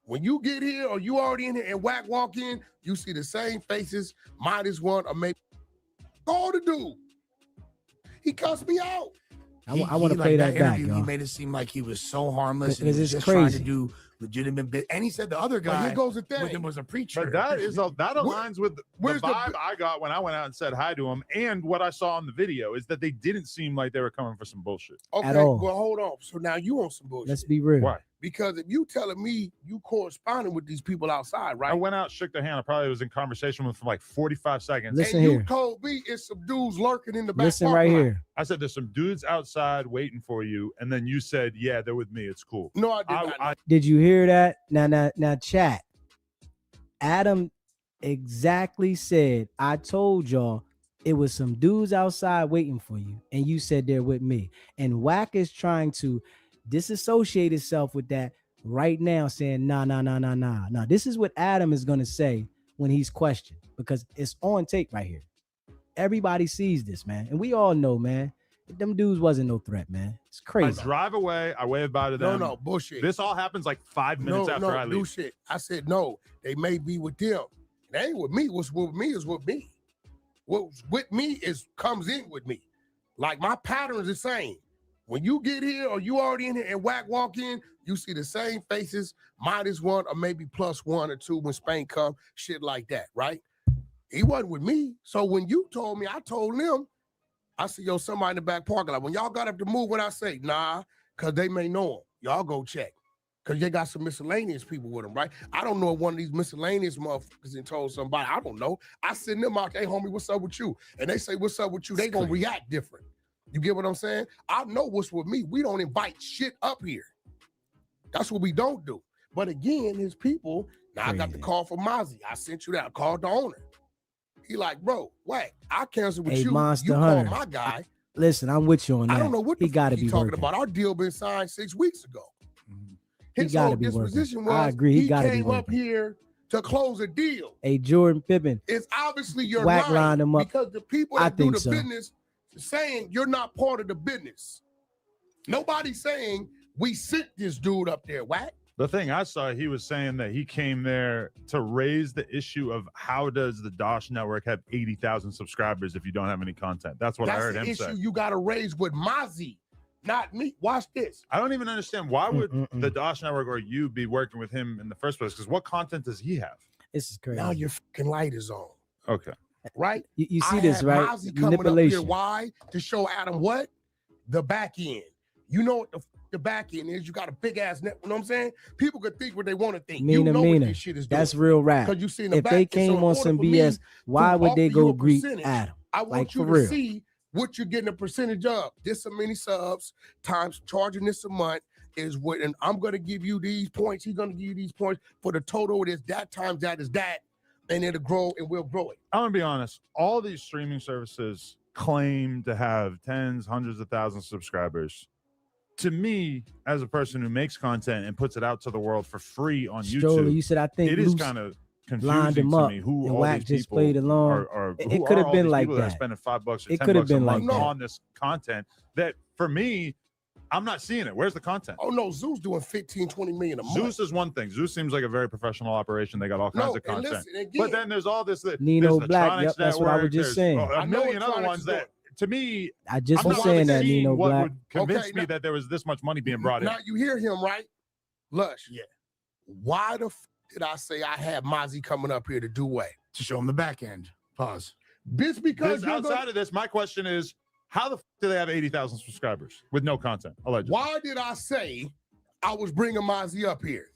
When you get here or you already in here and Wack walk in, you see the same faces, minus one or maybe call the dude. He cussed me out. I want to play that back, interview, y'all. he made it seem like he was so harmless and he Because was it's just trying to crazy. do legitimate bit. And he said the other But guy here goes the with him thing. was a preacher. But that aligns with the where's the- vibe I got when I went out and said hi to him, and what I saw in the video is that they didn't seem like they were coming for some bullshit. Okay, At all. well, hold on. So now you on some bullshit. Let's be real. Why? Because if you telling me you corresponding with these people outside, I right? went out, shook their hand. I probably was in conversation with them for like 45 seconds. Listen and you here. told me it's some dudes lurking in the back Listen right parking lot. here. I said, "There's some dudes outside waiting for you," and then you said, "Yeah, they're with me. It's cool." No, I did not. I Did you hear that? Now, chat. Adam exactly said, I told y'all it was some dudes outside waiting for you, and you said they're with me. And Wack is trying to disassociate himself with that right now, saying, nah. Now, this is what Adam is going to say when he's questioned, because it's on tape right here. Everybody sees this, man. And we all know, man, them dudes wasn't no threat, man. It's I crazy. drive away. I wave bye to No, them. no, bullshit. This all happens like 5 minutes no, after I do leave. shit. I said no. They may be with them. They ain't with me. What's with me is with me. What's with me is comes in with me. Like my pattern is the same. When you get here or you already in here and Wack walk in, you see the same faces, minus one or maybe plus one or two when Spain come, shit like that, right? He wasn't with me. So when you told me, I told him, I said, yo, somebody in the back parking lot. When y'all got up to move, what I say? Nah, because they may know him. Y'all go check. Because they got some miscellaneous people with them, right? I don't know if one of these miscellaneous motherfuckers and told somebody, I don't know. I send them out, hey, homie, what's up with you? And they say, what's up with you? They going to react different. You get what I'm saying? I know what's with me. We don't invite shit up here. That's what we don't do. But again, his people, now I got the call from Mozzie. I sent you that. I called the owner. He like, bro, Wack, I canceled with you. Monster you Hunter. called my guy. Listen, I'm with you on that. I don't know what he got to be talking working about. Our deal been signed 6 weeks ago. He His got whole to be disposition working. was I agree. He got to be came up working. here to close a deal. Hey, Jordan Pippen. It's obviously you're Wack lying lined him up. because the people I that do think the so. business saying you're not part of the business. Nobody's saying we sent this dude up there, Wack. The thing I saw, he was saying that he came there to raise the issue of how does the Dosh Network have 80,000 subscribers if you don't have any content? That's what I heard him say. That's the issue you got to raise with Mozzie, not me. Watch this. I don't even understand why would the Dosh Network or you be working with him in the first place? Because what content does he have? This is crazy. Now your fucking light is on. Okay. Right? You see I this, had right? Mozzie coming up here. Manipulation. Why? To show Adam what? The back end. You know what the back end is. You got a big ass net. You know what I'm saying? People could think what they want to think. You know what this shit is doing. That's real rap. Because you see in the if back they end, came so in on order some for me BS, why to would they offer go you a greet percentage, Adam? I want Like, you for to real. see what you're getting a percentage of. This so many subs times charging this a month is what, and I'm going to give you these points. He's going to give you these points for the total. It is that times that is that, and it'll grow and we'll grow it. I'm going to be honest. All these streaming services claim to have tens, hundreds of thousands of subscribers. To me, as a person who makes content and puts it out to the world for free on YouTube, you said I think it is Luce kind of lined confusing him to up, me who and all Wack these just people played along. are. It could have been like that are that. spending $5 or It $10 could have been a month like that. on this content. That for me, I'm not seeing it. Where's the content? Oh no, Zeus doing 15, 20 million a month. Zeus is one thing. Zeus seems like a very professional operation. They got all kinds of and content. listen, again, But then there's all this. Nino there's the Black, Tronics yep, that's what I was Network, just there's, saying. A I know million what other Tronics ones is that, doing. to me, I just I'm was not saying that, seeing Nino what Black. would convince Okay, me now- that there was this much money being brought in. Now you hear him, right? Lush. Yeah. Why the did I say I had Mozzie coming up here to do what? To show him the back end. Pause. This because you're outside gonna- of this, my question is, how the do they have 80,000 subscribers with no content? Allegedly. Why did I say I was bringing Mozzie up here?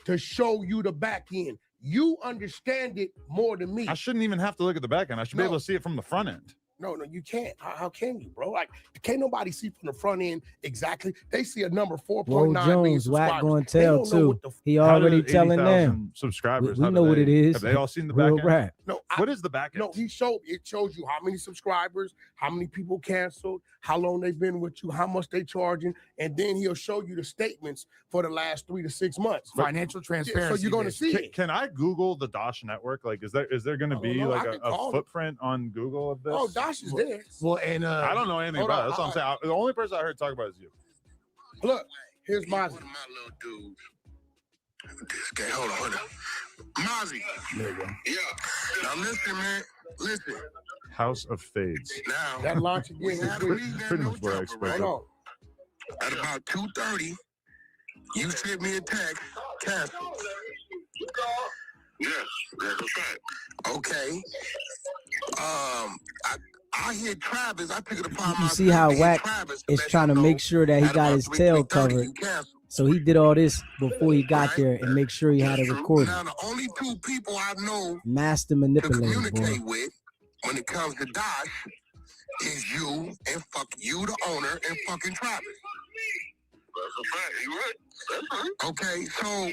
To show you the back end. You understand it more than me. I shouldn't even have to look at the back end. I should be able to see it from the front end. No, you can't. How can you, bro? Like, can't nobody see from the front end exactly? They see a number 4.9 Whoa, million Jones, Wack subscribers. going to They tell don't know too. what the He How already do telling 80,000 them. subscribers. We how do know what they- it is. Have they all seen the back Real end? rap. No, What is the back end? No, it shows you how many subscribers, how many people canceled, how long they've been with you, how much they charging, and then he'll show you the statements for the last 3 to 6 months. Financial transparency. So you're going to based. see Can, it. can I Google the Dosh Network? Like, is there going to I don't be know. like I can a call it. footprint on Google of this? Oh, Dosh is there. Well, and I don't know anything Hold about on, it. That's what I'm saying. The only person I heard talk about is you. Look, here's Mozzie. One of my little dudes. This guy, hold on. Mozzie. There you go. Yeah. Now listen, man. Listen. House of Fades. Now. That launch again is had a good. meeting Pretty at much what I Newtown, expected. Hold on. At about 2:30, you sent me a text, cancel. Yes, that's right. Okay. I hit Travis. I took it upon You myself. see how to hit Wack Travis is let trying to him make know sure that he at got about his tail 3:30 covered. you canceled. So he did all this before he got Right. there and make sure he had it recorded. Now, the only two people I know Master to manipulator, boy. communicate with when it comes to Dosh is you and you, the owner, and fucking Travis. That's a fact. You right. That's right. Okay, so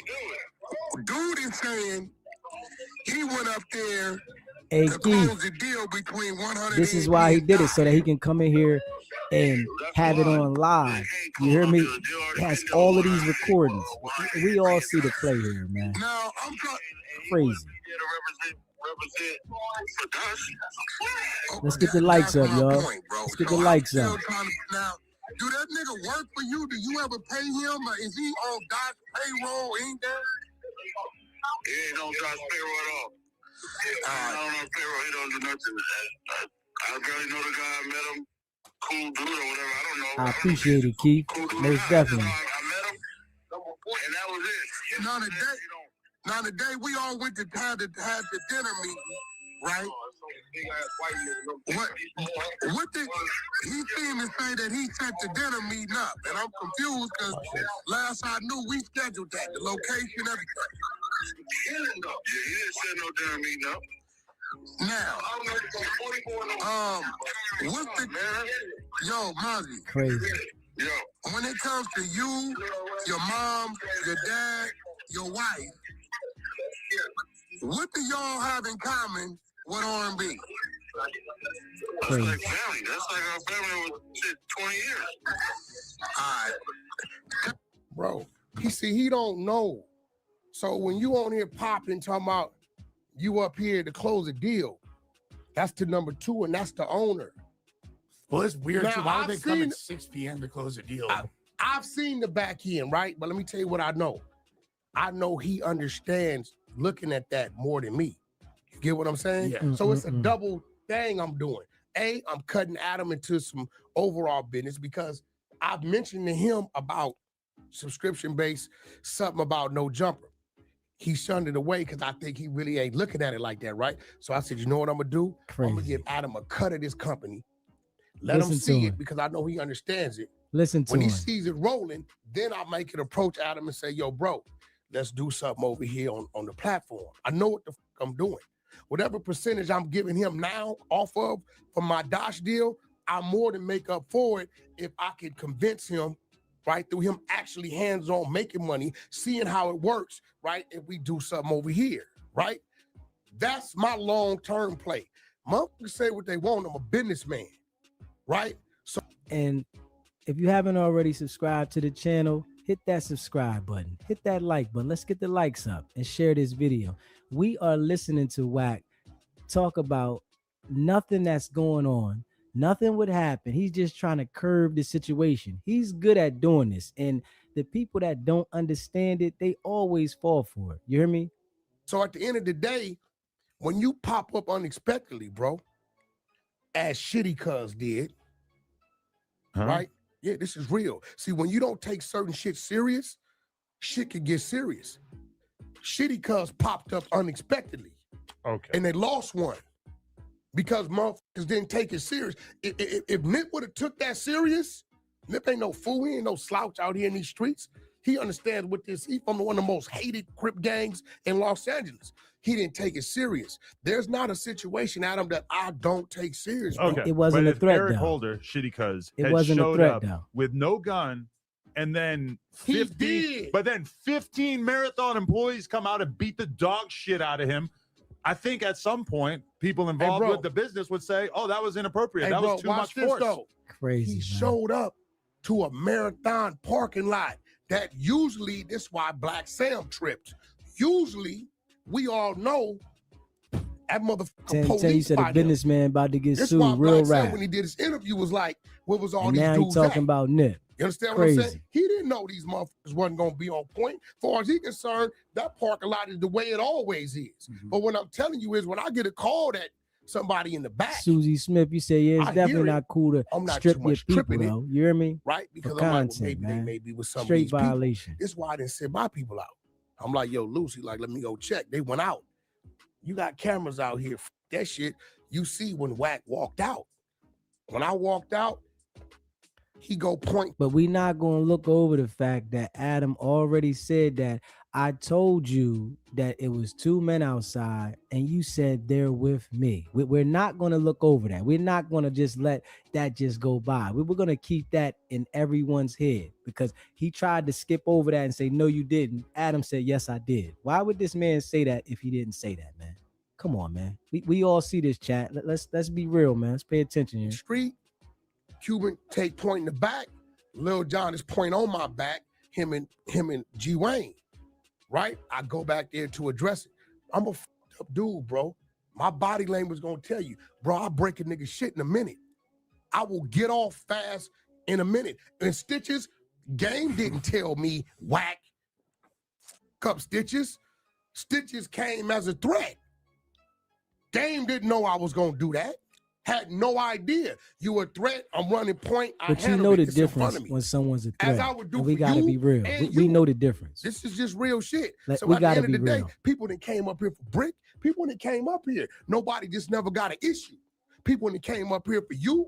dude is saying he went up there Hey, to Keith, close the deal between 100. this is why he did it, so that he can come in here and have it on live. You hear me? He has all of these recordings. We all see the play here, man. Now I'm trying. Crazy. Represent for Dosh. Let's get the likes up, That's my y'all. point, bro. Let's get So the I'm likes still up. trying to- Now, do that nigga work for you? Do you ever pay him? Or is he on Dosh payroll? Ain't that? He ain't on Dosh payroll at all. I don't know payroll. He don't do nothing. I barely know the guy. I met him. Cool dude or whatever. I don't know. I appreciate it, Keith. Most definitely. I met him, and that was it. Now the day we all went to have the dinner meeting, right? What did he seemed to say that he set the dinner meeting up, and I'm confused because last I knew we scheduled that, the location, everything. Yeah, he didn't set no dinner meeting up. Now, what's the yo, Mozzie? Crazy. Yo, When it comes to you, your mom, your dad, your wife, what do y'all have in common with R&B? that's like family. That's like our family was 20 years. All right. Bro, he don't know. So when you on here popping, talking about you up here to close a deal, that's the number 2, and that's the owner. Well, it's weird. Now, Too. Why would I've they come seen- at 6 p.m. to close a deal? I've seen the back end, right? But let me tell you what I know. I know he understands looking at that more than me. You get what I'm saying? Yeah. So it's a double thing I'm doing. A, I'm cutting Adam into some overall business because I've mentioned to him about subscription-based, something about no jumper. He shunned it away because I think he really ain't looking at it like that, right? So I said, you know what I'm gonna do? I'm gonna give Adam a cut of this company. Let him see it because I know he understands it. Listen to When he him. sees it rolling, then I'll make it approach Adam and say, yo, bro, let's do something over here on the platform. I know what the fuck I'm doing. Whatever percentage I'm giving him now off of from my Dosh deal, I more than make up for it if I could convince him, right, through him actually hands-on making money, seeing how it works, right, if we do something over here, right? That's my long-term play. Motherfuckers say what they want. I'm a businessman, right? So, and if you haven't already subscribed to the channel, hit that subscribe button, hit that like button. Let's get the likes up and share this video. We are listening to Wack talk about nothing that's going on. Nothing would happen. He's just trying to curb the situation. He's good at doing this. And the people that don't understand it, they always fall for it. You hear me? So at the end of the day, when you pop up unexpectedly, bro, as Shitty Cuz did, right? Yeah, this is real. See, when you don't take certain shit serious, shit can get serious. Shitty Cuz popped up unexpectedly. Okay. And they lost one because motherfuckers didn't take it serious. If Nip would have took that serious, Nip ain't no fool. He ain't no slouch out here in these streets. He understands what this. He's from one of the most hated Crip gangs in Los Angeles. He didn't take it serious. There's not a situation, Adam, that I don't take serious. Bro. Okay. It wasn't but a if threat, Eric though. Holder, Shitty Cuz, It had wasn't a showed threat, up though. with no gun, and then He 50, did. but then 15 Marathon employees come out and beat the dog shit out of him. I think at some point, people involved bro. with the business would say, "Oh, that was inappropriate. Hey, that bro, was too watch much this, force." though. Crazy. He man. showed up to a Marathon parking lot that usually, this is why Black Sam tripped. Usually, we all know that motherfucker police Tell you said a fighting him. businessman about to get This sued. why Real Black Sam, rap. when he did his interview, was like, what was all And these now he dudes talking at? about Nip. You understand what I'm Crazy. saying? He didn't know these motherfuckers wasn't going to be on point. As far as he concerned, that parking lot is the way it always is. But what I'm telling you is when I get a call that somebody in the back, Susie Smith, you say, yeah, it's I hear definitely it. not cool to I'm not strip too your much people, tripping it, though. You hear me? right? Because For I'm like, well, content, maybe they man. may be with some of Straight these people. violation. This is why I didn't send my people out. I'm like, yo, Lucy, like, let me go check. They went out. You got cameras out here. F that shit. You see when Wack walked out. When I walked out, he go point. But we not going to look over the fact that Adam already said that I told you that it was 2 men outside and you said they're with me. We're not going to look over that. We're not going to just let that just go by. We're going to keep that in everyone's head because he tried to skip over that and say, no, you didn't. Adam said, yes, I did. Why would this man say that if he didn't say that, man? Come on, man. We all see this chat. Let's be real, man. Let's pay attention here. Street, Cuban take point in the back. Lil John is point on my back. Him and G Wayne. Right? I go back there to address it. I'm a fucked up dude, bro. My body language gonna tell you, bro, I'll break a nigga shit in a minute. I will get off fast in a minute. And Stitches, Game didn't tell me Wack, up Stitches. Stitches came as a threat. Game didn't know I was gonna do that. had no idea you were a threat. I'm running point. I But you handle know it. the It's in front difference of me. when someone's a As threat. I would do And we for gotta you be real. and We you. know the difference. This is just real shit. Like, So we at the gotta end of be the day, real. people that came up here for Brick, people that came up here, nobody just never got an issue. People that came up here for you,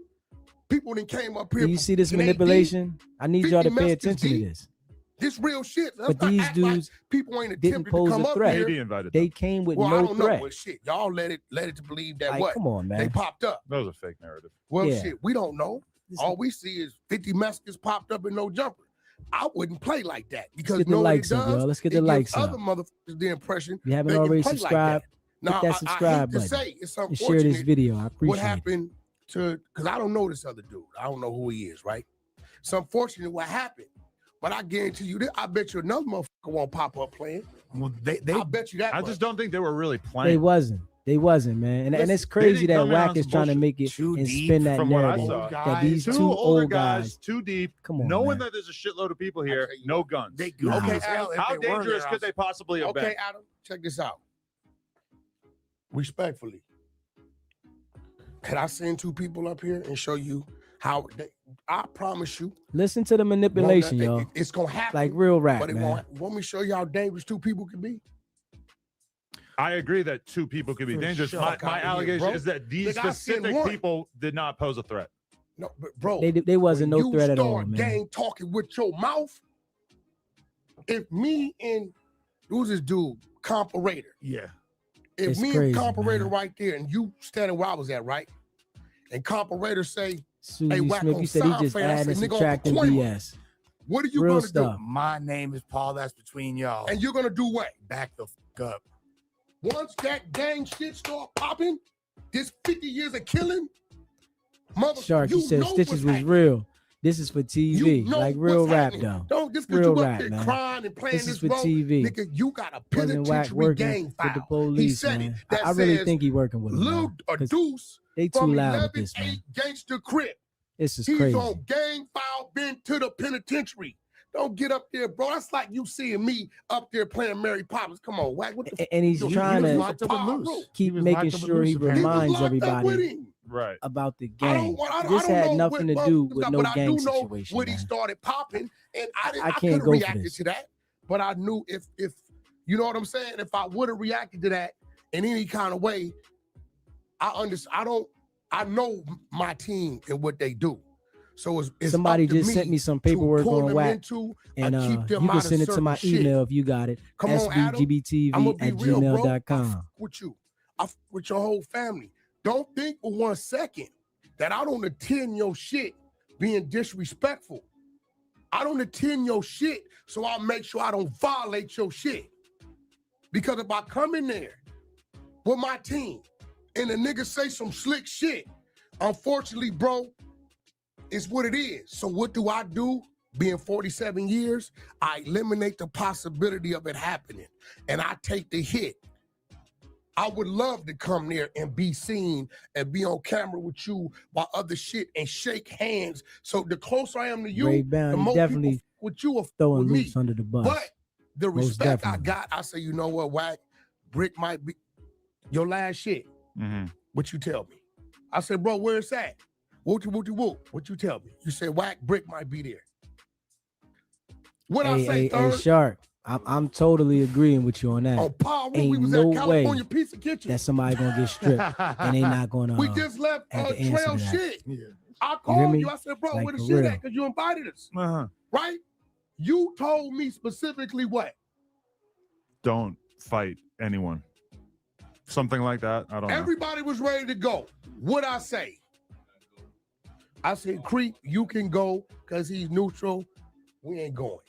people that came up here Do you for see this Nate D, manipulation? I need y'all to 50 pay messages attention to deep. this. This real shit. Let's But not these act like dudes people ain't didn't attempted to pose come a up threat. here. KD invited They them. came with Well, I no don't know. threat. Well, shit, y'all let it to believe that Like, what? come on, They man. popped up. That was a fake narrative. Well, Yeah. shit, we don't know. All we see is 50 messages popped up and no jumper. I wouldn't play like that Let's because get you the know what it likes up, does? y'all. Let's get It the gives likes other up. motherfuckers the impression If you haven't they can already play like subscribed, that. Now, hit that I subscribe hate to button say it's and share this unfortunate video. I what appreciate it. happened to, because I don't know this other dude. I don't know who he is, right? It's unfortunate what happened. But I guarantee you this, I bet you another motherfucker won't pop up playing. Well, they I bet you that I much. just don't think they were really They playing. wasn't. They wasn't, man. And it's They crazy didn't that come in on Wack is some trying to bullshit. make it Too and deep spin that from what I narrative saw. that these Two two older old guys, too deep, Come on, knowing man. that there's a shitload of people here, tell you no what, guns. They Nah. okay. How dangerous could they possibly have Okay, been? Adam, check this out. Respectfully, can I send two people up here and show you how they, I promise you, Listen to the manipulation, y'all. it's gonna happen. Like real rap, but it man. won't. Want me to show you how dangerous two people can be? I agree that two people could be For dangerous. sure. My Fuck outta here, allegation bro. is that these Nigga, I seen specific one. people did not pose a threat. No, but bro, They wasn't no when threat at you all, start man. gang talking with your mouth, if me and who's this dude, Comparator, Yeah. if It's me crazy, and Comparator man. right there, and you standing where I was at, right, and Comparator say, Susie Wack Smith, on you said he side just fan, I adding and say, nigga, on subtracting deployment. BS. What are you Real gonna stuff. My name is Paul. That's between y'all. do? And you're gonna do what? Back the fuck up. Once that gang shit start popping, this 50 years of killing, mother, Shark, you you said know Stitches what's was happening. real. This is for TV. You know Like real what's rap, happening. though. Don't just because Real you rap, up there man. crying and playing This is this for role, TV. nigga, you got a Wasn't Wack penitentiary working gang with the file. police, He said man. it. That I really says think he working with them, Lil man, or 'cause Deuce they too from loud with 11-8 this, man. Gangster Crip. This is He's crazy. on gang file, been to the penitentiary. Don't get up there, bro. That's like you seeing me up there playing Mary Poppins. Come on, Wack. What the And he's fuck? trying You to was locked up with Power Loose. Rule. keep was making locked up with sure he Lucifer. He was reminds locked up with everybody him. Right. about the I gang. don't This had know nothing to what do motherfuckers with got, no but I gang do know situation, when he man. started popping, and I I could can't have go for reacted this. to that, but I knew if you know what I'm saying, if I would have reacted to that in any kind of way, I know my team and what they do. So it's Somebody up to just me sent me some to paperwork pull on them Wack, into and keep them you can out of send it to my certain shit. email if you got it. Come on, Adam. I'ma be real, bro. I sbgbtv@gmail.com. fuck with you. I fuck with your whole family. Don't think for 1 second that I don't attend your shit being disrespectful. I don't attend your shit, so I'll make sure I don't violate your shit. Because if I come in there with my team and the nigga say some slick shit, unfortunately, bro, it's what it is. So what do? Being 47 years, I eliminate the possibility of it happening, and I take the hit. I would love to come there and be seen and be on camera with you while other shit and shake hands. So the closer I am to you, Ray the Bound, he more definitely people with you are throwing with me. Loops under the bus. But the Most respect I definitely. got, I say, you know what, Wack, Brick might be your last shit. Mm-hmm. What you tell me? I said, bro, where it's at? What you tell me? You said Wack, Brick might be there. What I say, Hey, third? Shark, I'm totally agreeing with you on that. On Paul Rule, we Ain't was no at California way Pizza Kitchen. that somebody gonna get stripped and they not gonna We just left have to answer Trail to that. shit. Yeah. I hear called me? you. I said, bro, Like, where the for shit real. at? Because you invited us, Uh-huh. right? You told me specifically what? Don't fight anyone. Something like that. I don't know. Everybody was ready to go. What'd I say? I said, Creep, you can go because he's neutral. We ain't going.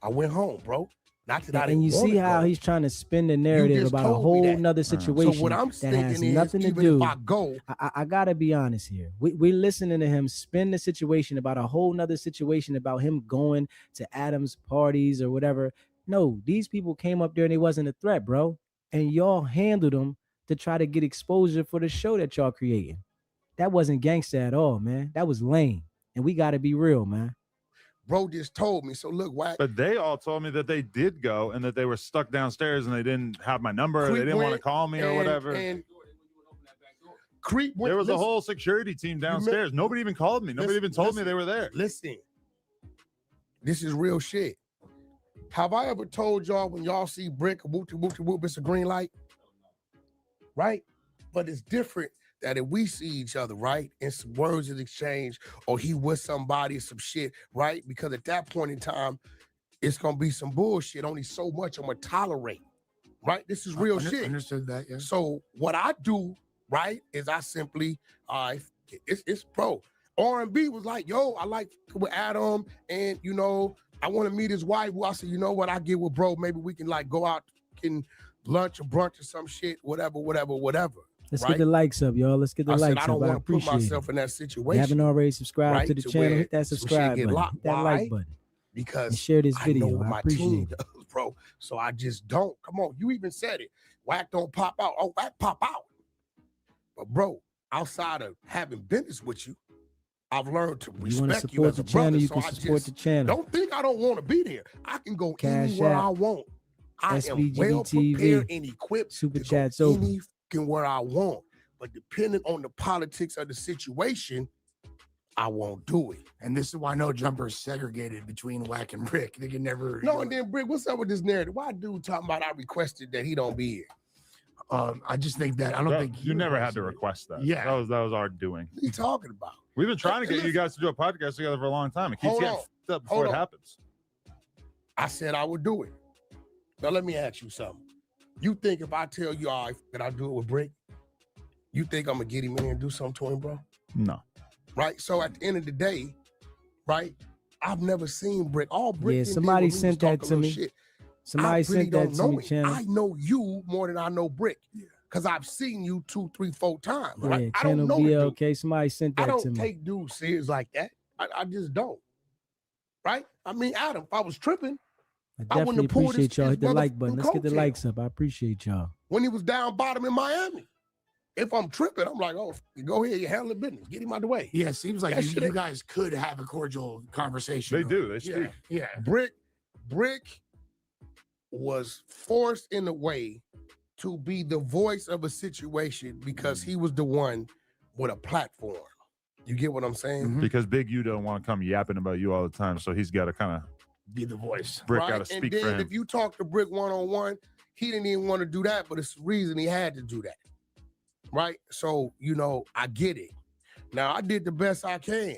I went home, bro. Not that I didn't And you want see to how go. he's trying to spin the narrative just about a told me whole that. nother So situation what I'm that thinking has is, nothing to even do. if I go, I gotta be honest here. We're listening to him spin the situation about a whole nother situation about him going to Adam's parties or whatever. No, these people came up there and they wasn't a threat, bro. And y'all handled them to try to get exposure for the show that y'all creating. That wasn't gangster at all, man. That was lame. And we gotta be real, man. bro just told me. So look, Wack. But they all told me that they did go and that they were stuck downstairs and they didn't have my number. Or they Creep didn't want to went call me or whatever. And creep went. There was a listen, whole security team downstairs. Nobody even called me. Nobody even told me they were there. Listen, this is real shit. Have I ever told y'all when y'all see Brick, whoop, whoop, whoop, it's a green light? Right? But it's different that if we see each other, right, and some words is exchanged, or he with somebody, some shit, right? Because at that point in time, it's gonna be some bullshit. Only so much I'm gonna tolerate, right? This is real shit. Understood that, yeah. So what I do, right, is I simply, it's bro. R&B was like, yo, I like with Adam, and you know, I want to meet his wife. Well, I said, you know what, I get with bro. Maybe we can like go out, can lunch or brunch or some shit, whatever. Let's right? get the likes up, y'all. Let's get the I likes said, I up. don't I want to put appreciate myself it. in that If situation. you haven't already subscribed right, to the to channel, where hit that some shit subscribe get button. locked. Hit that Why? like button. Because And share this I video. know what I my appreciate team it. does, bro. So I just don't. Come on, you even said it. Wack don't pop out. Oh, Wack pop out. But bro, outside of having business with you, I've learned to You want to respect you support as the a brother. channel, you So can I support just the channel. don't think I don't want to be there. I can go Cash anywhere App, I want. I am SBGB well prepared TV, and equipped Super to Chat's go open. anywhere I want. But depending on the politics of the situation, I won't do it. And this is why no jumper is segregated between Wack and Brick. They can never. No, and then Brick, what's up with this narrative? Why dude talking about I requested that he don't be here? I just think that I don't think you never had to request that. Yeah. That was our doing. What are you talking about? We've been trying to get you guys to do a podcast together for a long time. It keeps Hold getting on. f***ed up before it Hold on. happens. I said I would do it. Now let me ask you something. You think if I tell you that I do it with Brick, you think I'm gonna get him in and do something to him, bro? No. Right? So at the end of the day, right? I've never seen Brick. All Brick Yeah, did somebody was we was sent that talking to little me. shit. Somebody I really sent that don't to know me, it. channel. I know you more than I know Brick. Because I've seen you 2, 3, 4 times. Yeah, Right? I channel don't know the dude. BLK. Somebody sent I that to don't me. take dudes serious like that. I just don't. Right? I mean, Adam, if I was tripping, I wouldn't definitely have pulled appreciate y'all. his Hit the like button. motherfucking Let's get the coattail. likes up. I appreciate y'all. When he was down bottom in Miami. If I'm tripping, I'm like, oh, go ahead, you handle the business. Get him out the way. Yeah, it seems like That you shit- guys could have a cordial conversation. They do. They speak. Yeah. Brick was forced in a way to be the voice of a situation because he was the one with a platform. You get what I'm saying? Because Big U don't want to come yapping about you all the time, so he's got to kind of be the voice. Brick Right? got to And speak then for him. if you talk to Brick one-on-one, he didn't even want to do that, but it's the reason he had to do that. Right? So, you know, I get it. Now, I did the best I can.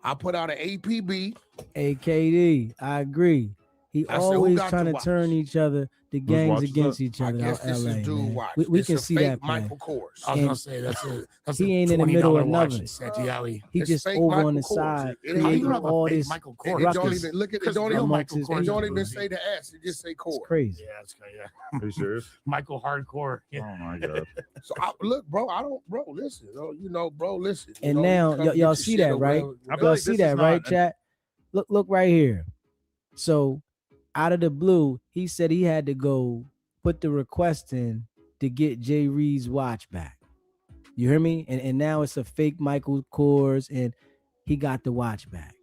I put out an APB. AKD, I agree. He I said, who always got trying to to watch? turn each other, the gangs watches against that? each I other guess out this LA, is dude man. watch. We It's can a see fake that plan. Michael Kors. I was And gonna say that's he a ain't in the middle of $20 watch nothing. in Santee Alley. He It's just fake over Michael on the Kors. side, It ain't How do you creating have a all fake this Michael It Kors? don't ruckus even look at it. Because Don't real even, amongst Michael his Kors it is don't even bougie. say the S. It just say It's Kors. crazy. Yeah, it's yeah. Are you serious? Michael Hardcore. Yeah. Oh my god. So look, bro. Bro. Listen, you know, bro. Listen. You And know, now you come get y'all your see shit that, or right? whatever. I feel Y'all like see this that, is right, not- chat? Look right here. So out of the blue, he said he had to go put the request in to get Jay Reed's watch back. You hear me? And now it's a fake Michael Kors, and he got the watch back.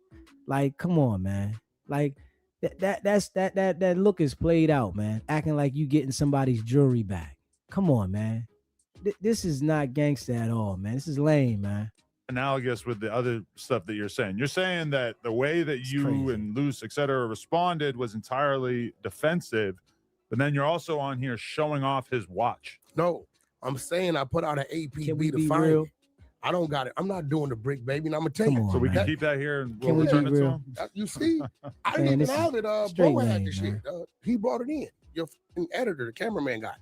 Like, come on, man. Like that look is played out, man. Acting like you getting somebody's jewelry back. Come on, man. This is not gangster at all, man. This is lame, man. Analogous with the other stuff that you're saying. You're saying that the way that you crazy. and Luce, et cetera, responded was entirely defensive, but then you're also on here showing off his watch. No, I'm saying I put out an Can we APB to be find real? it. I don't got it. I'm not doing the brick, baby. And I'm gonna tell Come you. on, So we man. can keep that here and Can we'll we return be it to real? him. You see, I didn't Man, even this have is it. straight Bo had lame, the shit. man. He brought it in. Your editor, the cameraman guy.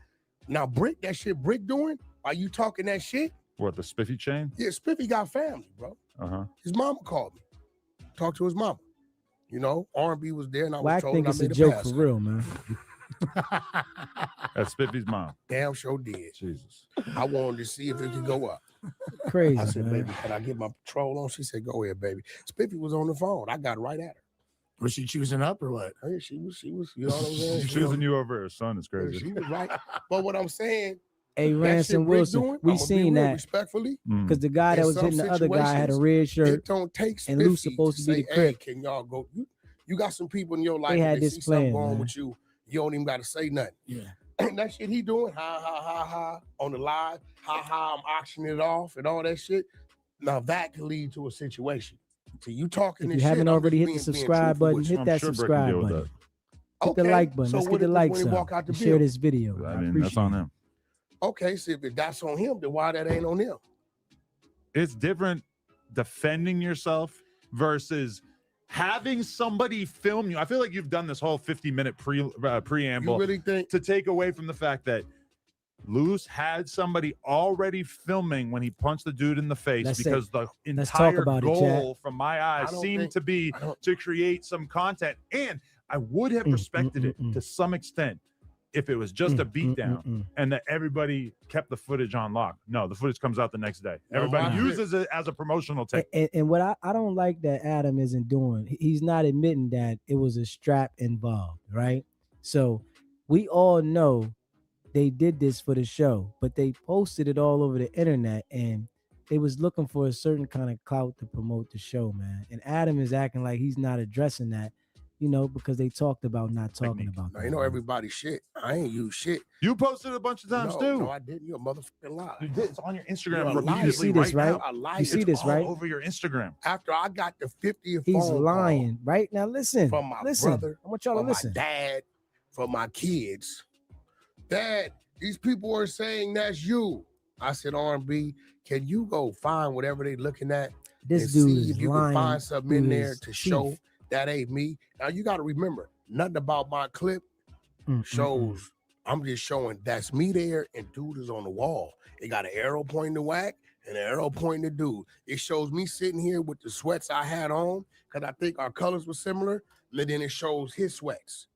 Now, Brick, that shit Brick doing, are you talking that shit? What, the spiffy chain? Yeah, Spiffy got family, bro. Uh-huh. His mama called me. Talked to his mama. You know, R&B was there, and I was Wack told think I it's a made joke pass. for real, man. That's Spiffy's mom. Damn sure did. Jesus. I wanted to see if it could go up. Crazy, I said, man. baby, can I get my patrol on? She said, go ahead, baby. Spiffy was on the phone. I got right at her. Was she choosing up or what? Oh, yeah, she was, you know what I'm saying? She's choosing you over her son is Yeah, crazy. she was right. But what I'm saying, Hey, that Ransom shit Brick Wilson, doing, we I'ma be seen real, that respectfully. because the guy that In was some hitting the other guy had a situations, red It shirt. don't take and Luke's Spiffy supposed to be say, the crip. hey, can y'all go? You got some people in your life They that had they this see something plan, wrong man. with you. You don't even got to say nothing. Yeah. And that shit he doing, ha, on the live, I'm auctioning it off and all that shit. Now that can lead to a situation. So you talking If this you haven't shit, I'm already just hit the being subscribe truthful button, with you. hit that sure Brick can subscribe deal with button. that. Hit the like button. So Let's what get the if likes when he up. walk out the And share building? this video. I I mean, appreciate that's on it. him. Okay, so if that's on him, then why that ain't on them? It's different defending yourself versus having somebody film you. I feel like you've done this whole 50-minute preamble You really think? to take away from the fact that Luce had somebody already filming when he punched the dude in the face Let's because the let's talk entire about it, goal, Jack. from my eyes, I don't seemed think- to be I don't- to create some content. And I would have respected it to some extent if it was just a beatdown and that everybody kept the footage on lock. No, the footage comes out the next day. Everybody watch uses it as a promotional technique. And what I don't like that Adam isn't doing, he's not admitting that it was a strap involved, right? So we all know they did this for the show, but they posted it all over the internet and they was looking for a certain kind of clout to promote the show, man. And Adam is acting like he's not addressing that, because they talked about not talking about Now, that. you know everybody shit. I ain't use shit. You posted a bunch of times too. No, I didn't. You a motherfucking lie. You did. It's on your Instagram You're a liar. repeatedly You see this, right? A liar. You see It's this, all right? over your Instagram. After I got the 50th He's phone lying, right? Now listen. call from my listen. brother, I want y'all to from listen. my dad, from my kids, Dad, these people are saying that's you. I said, R&B, can you go find whatever they looking at This and dude see is if you lying can find something in through there his to show teeth. that ain't me. Now you got to remember, nothing about my clip shows. I'm just showing that's me there and dude is on the wall. It got an arrow pointing to Wack and an arrow pointing to dude. It shows me sitting here with the sweats I had on because I think our colors were similar. And then it shows his sweats.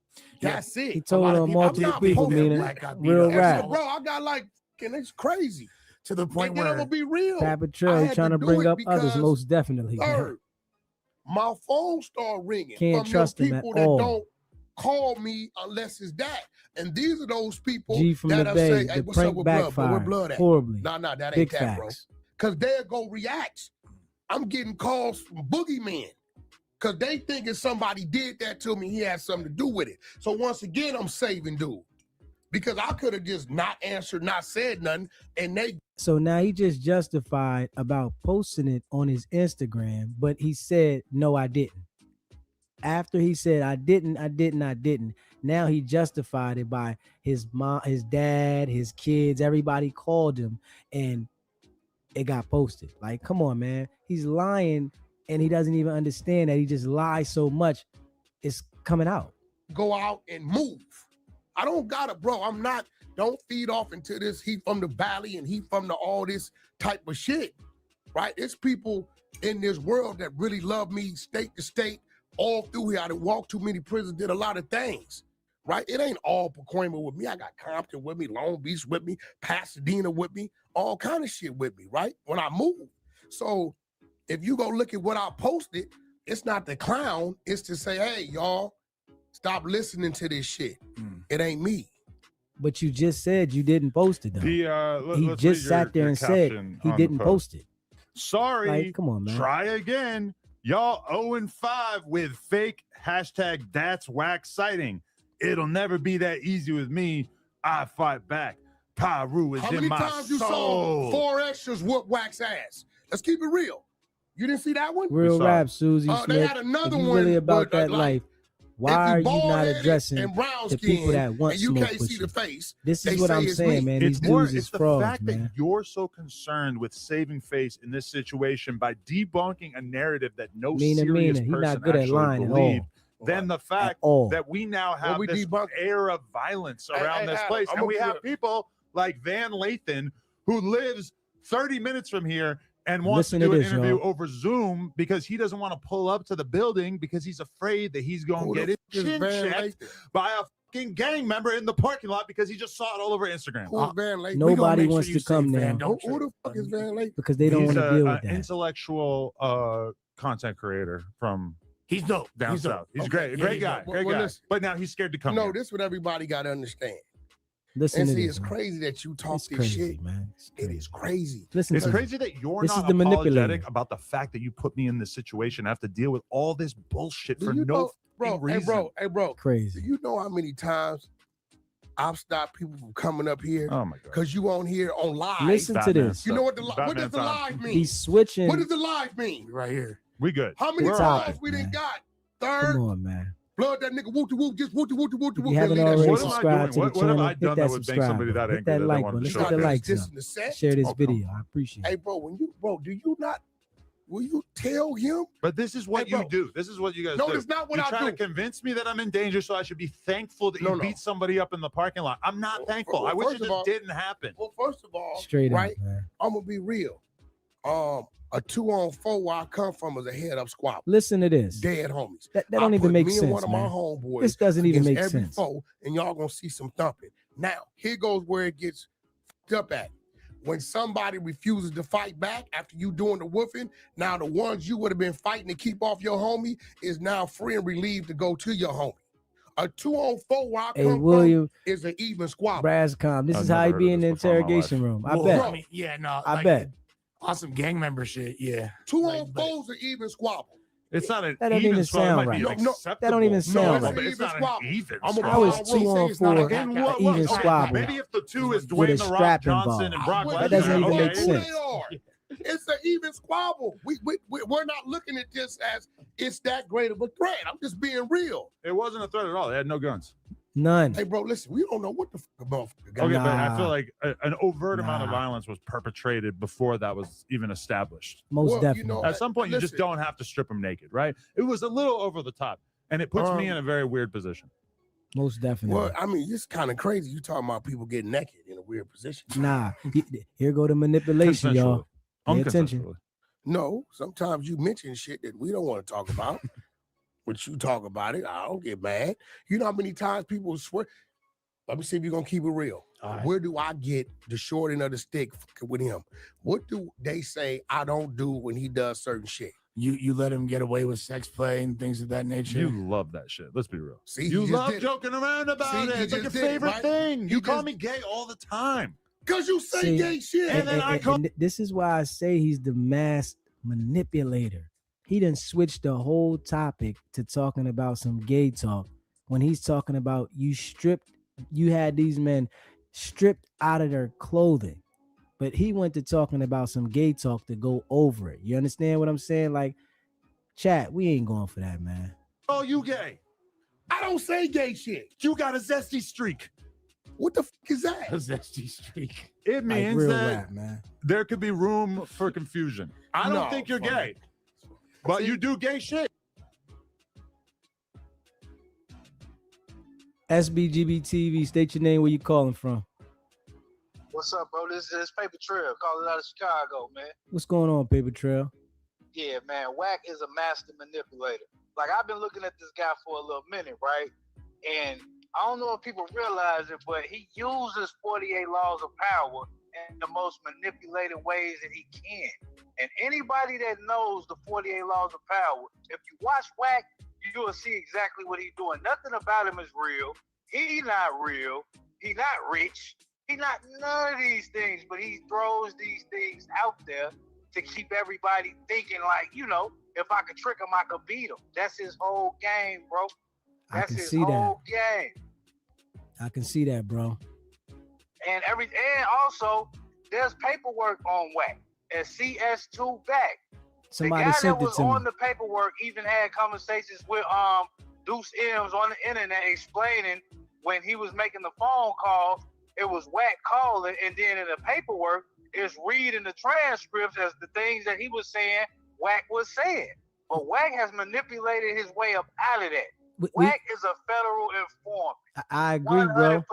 That's it. He told I'm multiple not people, posting meaning Wack got beat real up. rap. Bro, I got like, and it's crazy. To the point And then I'm where gonna be real. Pat I Patrell had trying to do bring it up others, because, most definitely. Third, my phone started ringing Can't from trust them him at people that all. don't call me unless it's that. And these are those people G from that the I Bay, say, hey, the what's up prank with blood? But where backfired blood at? horribly. Nah, that ain't Big that, bro. facts. Because they'll go react. I'm getting calls from boogeymen. Because they thinking somebody did that to me. He had something to do with it. So once again, I'm saving dude. Because I could have just not answered, not said nothing, and they So now he just justified about posting it on his Instagram, but he said, no, I didn't. After he said, I didn't. Now he justified it by his mom, his dad, his kids, everybody called him and it got posted. Like, come on, man. He's lying and he doesn't even understand that he just lies so much. It's coming out. go out and move. I don't gotta, bro. Don't feed off into this. He from the valley and he from the all this type of shit, right? It's people in this world that really love me state to state, all through here. I done walked too many prisons, did a lot of things, right? It ain't all Pacoima with me. I got Compton with me, Long Beach with me, Pasadena with me, all kind of shit with me, right? When I move. So if you go look at what I posted, it's not the clown. It's to say, hey, y'all, stop listening to this shit. It ain't me. But you just said you didn't post it though. He let's just read sat there your and said caption he on the didn't post it. Sorry. Like, come on, man. Try again. Y'all 0-5 with fake hashtag that's whack sighting. It'll never be that easy with me. I fight back. Pyru is How in many my times you saw soul. 4 extras whoop Wax ass? Let's keep it real. You didn't see that one? Real rap, Susie They Smith. had another if you one really about with, that like, life, why if are you not bald-headed addressing and brown the people skin that want and you smoke can't with see you? the face, This they is what say I'm it's saying, me. man. It's These more, dudes it's is the frauds, fact man. that you're so concerned with saving face in this situation by debunking a narrative that no serious He person not good at actually lying at believed. all. Then the fact all. that we now have we this debunk? air of violence around this Adam, place, I'm and we gonna have people like Van Lathan who lives 30 minutes from here and wants Listen to to do an this, interview y'all. over Zoom because he doesn't want to pull up to the building because he's afraid that he's going Who to the get his fuck is chin Van checked Lathan? by a fucking gang member in the parking lot because he just saw it all over Instagram. Who's Van Lathan? Nobody make sure wants you to say come Van, now don't Who the fuck is Van Lathan? because they don't He's want to deal with an that. intellectual content creator from He's dope. down He's south. dope. He's Okay. great, Yeah, great he's guy, dope. great Well, guy. listen. But now he's scared to come. No, here. this is what everybody got to understand. Listen And to see, this, it's man. crazy that you talk It's this crazy, shit. man. It's It crazy. is crazy. Listen It's to crazy that you're This is not the manipulator. apologetic about the fact that you put me in this situation. I have to deal with all this bullshit Do for you no know, bro? fucking reason. Hey, bro. Do crazy. you know how many times I've stopped people from coming up here Oh my god. because you on here on live. Listen to Batman this. You know what stuff. what does the Batman live mean? He's switching. What does the live mean? Right here. We good. How many The calls topic, we done man. got? Third, Come on, man. blood that nigga whoop whoop, just whoop whoop whoop If whoop. you haven't Leave that already shit What am alone. I subscribed to doing? the What have channel, I hit done that that would make subscribe somebody button. that Hit that angry that they like wanted button. to Let's show get the up? likes This up. in the set? Share this Oh, video. I appreciate Hey, it. bro, do you not? Will you tell him? But this is what Hey, bro. you do. This is what you guys No, do. that's not what you I try do. to convince me that I'm in danger, so I should be thankful that No, you no. beat somebody up in the parking lot. I'm not thankful. I wish First it of just all- didn't happen. Well, first of all, Straight right? up, man. I'm gonna be real. A 2-on-4 where I come from is a head up squad. Listen to this. Dead homies. That I don't even put make me and one sense, of my man. homeboys This doesn't even against make every sense. foe, and y'all gonna see some thumping. Now, here goes where it gets fucked up at. When somebody refuses to fight back after you doing the woofing, now the ones you would have been fighting to keep off your homie is now free and relieved to go to your homie. A 2-on-4 where I Hey, come William, from is an even squabble. Brascom, this I've is how never he heard be of in the this before in my interrogation life. room. I Well, bet. I mean, yeah, no. I like, bet. On some gang member shit, yeah. 2-on-4s are even squabble. It's not an That don't even even squad. It sound might be right. an No, no, acceptable. that don't even sound No, right. but it's not Squabble. an even I'm a- squabble. How is I will 2 say on it's not 4 a- In an what even way? squabble? Maybe if the two is With a Dwayne the Rock strap Johnson involved. and Brock Well, Lesnar. That doesn't even okay, make who sense. they are. It's an even squabble. We're not looking at this as it's that great of a threat. I'm just being real. It wasn't a threat at all. They had no guns. None. Hey, bro, listen, we don't know what the fuck the motherfucker got. Okay, but I Nah. feel like an overt amount of Nah. violence was perpetrated before that was even established. Most Well, you definitely. know, At some point, you just listen. don't have to strip them naked, right? It was a little over the top, and it puts me in a very weird position. Most definitely. Well, I mean, it's kind of crazy. You talking about people getting naked in a weird position. Nah. Here go the manipulation, y'all. Pay attention. Unconsensually. No, sometimes you mention shit that we don't want to talk about. But you talk about it, I don't get mad. You know how many times people swear. Let me see if you're gonna keep it real. All right. Where do I get the short end of the stick with him? What do they say I don't do when he does certain shit? You let him get away with sex play and things of that nature. You love that shit. Let's be real. See, You he just love did it. joking around about See, it. he It's like your just did it, favorite right? thing. He You call just- me gay all the time. Cause you say See, gay shit. And then I come- and this is why I say he's the mass manipulator. He done switched the whole topic to talking about some gay talk when he's talking about you had these men stripped out of their clothing. But he went to talking about some gay talk to go over it. You understand what I'm saying? Like, chat, we ain't going for that, man. Oh, you gay. I don't say gay shit. You got a zesty streak. What the fuck is that? A zesty streak. It Like means real that rap, man. there could be room for confusion. I don't No, think you're fuck gay, but you do gay shit. SBGB TV, state your name, where you calling from. What's up, bro? This is Paper Trail, calling out of Chicago, man. What's going on, Paper Trail? Yeah, man, Wack is a master manipulator. Like, I've been looking at this guy for a little minute, right? And I don't know if people realize it, but he uses 48 laws of power in the most manipulated ways that he can. And anybody that knows the 48 laws of power, if you watch Wack, you will see exactly what he's doing. Nothing about him is real. He not real. He not rich. He not none of these things, but he throws these things out there to keep everybody thinking like, you know, if I could trick him, I could beat him. That's his whole game, bro. I That's can his see that. whole game. I can see that, bro. And also there's paperwork on Wack and CS2 back. Somebody the guy sent that it was to on me. the paperwork even had conversations with Deuce M's on the internet explaining when he was making the phone call, it was Wack calling, and then in the paperwork is reading the transcripts as the things that he was saying Wack was saying. But Wack has manipulated his way up out of that. Wack is a federal informant. I agree, bro. 100%,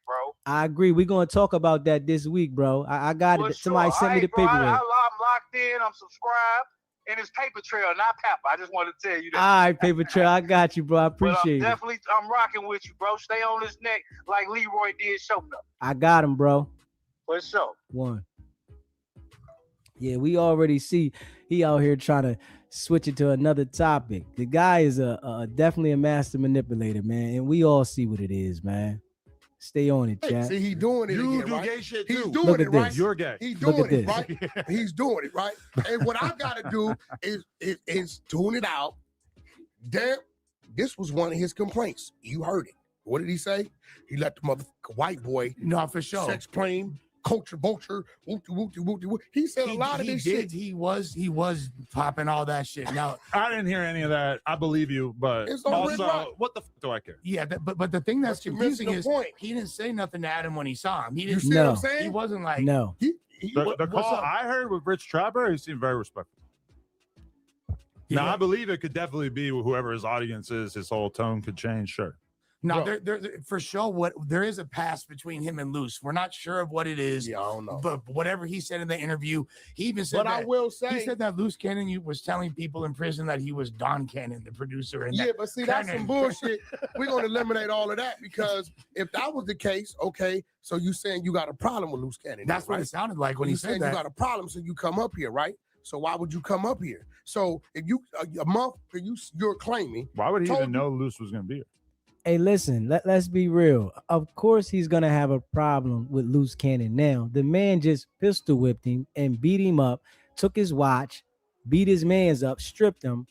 bro. I agree. We're gonna talk about that this week, bro. I got For it. Somebody sure. sent me the Bro, paperwork. I'm locked in. I'm subscribed. And it's Paper Trail, not Papa. I just wanted to tell you that. All right, Paper Trail, I got you, bro. I appreciate it. I'm rocking with you, bro. Stay on this neck like Leroy did show up. I got him, bro. For sure. One. Yeah, we already see he out here trying to switch it to another topic. The guy is definitely a master manipulator, man, and we all see what it is, man. Stay on it, chat. See, he doing it You again, do right? gay shit He's too. doing Look it, at right? this. You're gay. He's Look doing at it, this. right? He's doing it, right? And what I gotta do is tune it out. Damn, this was one of his complaints. You heard it. What did he say? He let the motherfucking white boy for sure. sex claim, culture vulture, wooty. He said a lot of this shit. He was popping all that shit. Now I didn't hear any of that. I believe you, but It's on Red also, Rock. what the fuck do I care? Yeah, but the thing that's But you're missing confusing the is point. he didn't say nothing to Adam when he saw him. He You didn't. see what I'm saying? He wasn't like No. The call I heard with Rich Trapper, he seemed very respectful. Now, I believe it could definitely be whoever his audience is. His whole tone could change. Sure. No, there for sure. There is a past between him and Luce. We're not sure of what it is. Yeah, I don't know. But whatever he said in the interview, he even said. But that, I will say, he said that Luce Cannon was telling people in prison that he was Don Cannon, the producer. And yeah, that but see, that's some bullshit. We're gonna eliminate all of that because if that was the case, okay, so you saying you got a problem with Luce Cannon? That's what it sounded like when he said that. You got a problem, so you come up here, right? So why would you come up here? So if you a month you're claiming, why would he even know Luce was gonna be here? Hey, listen, let's be real. Of course he's gonna have a problem with Luce Cannon now. The man just pistol whipped him and beat him up, took his watch, beat his mans up, stripped him.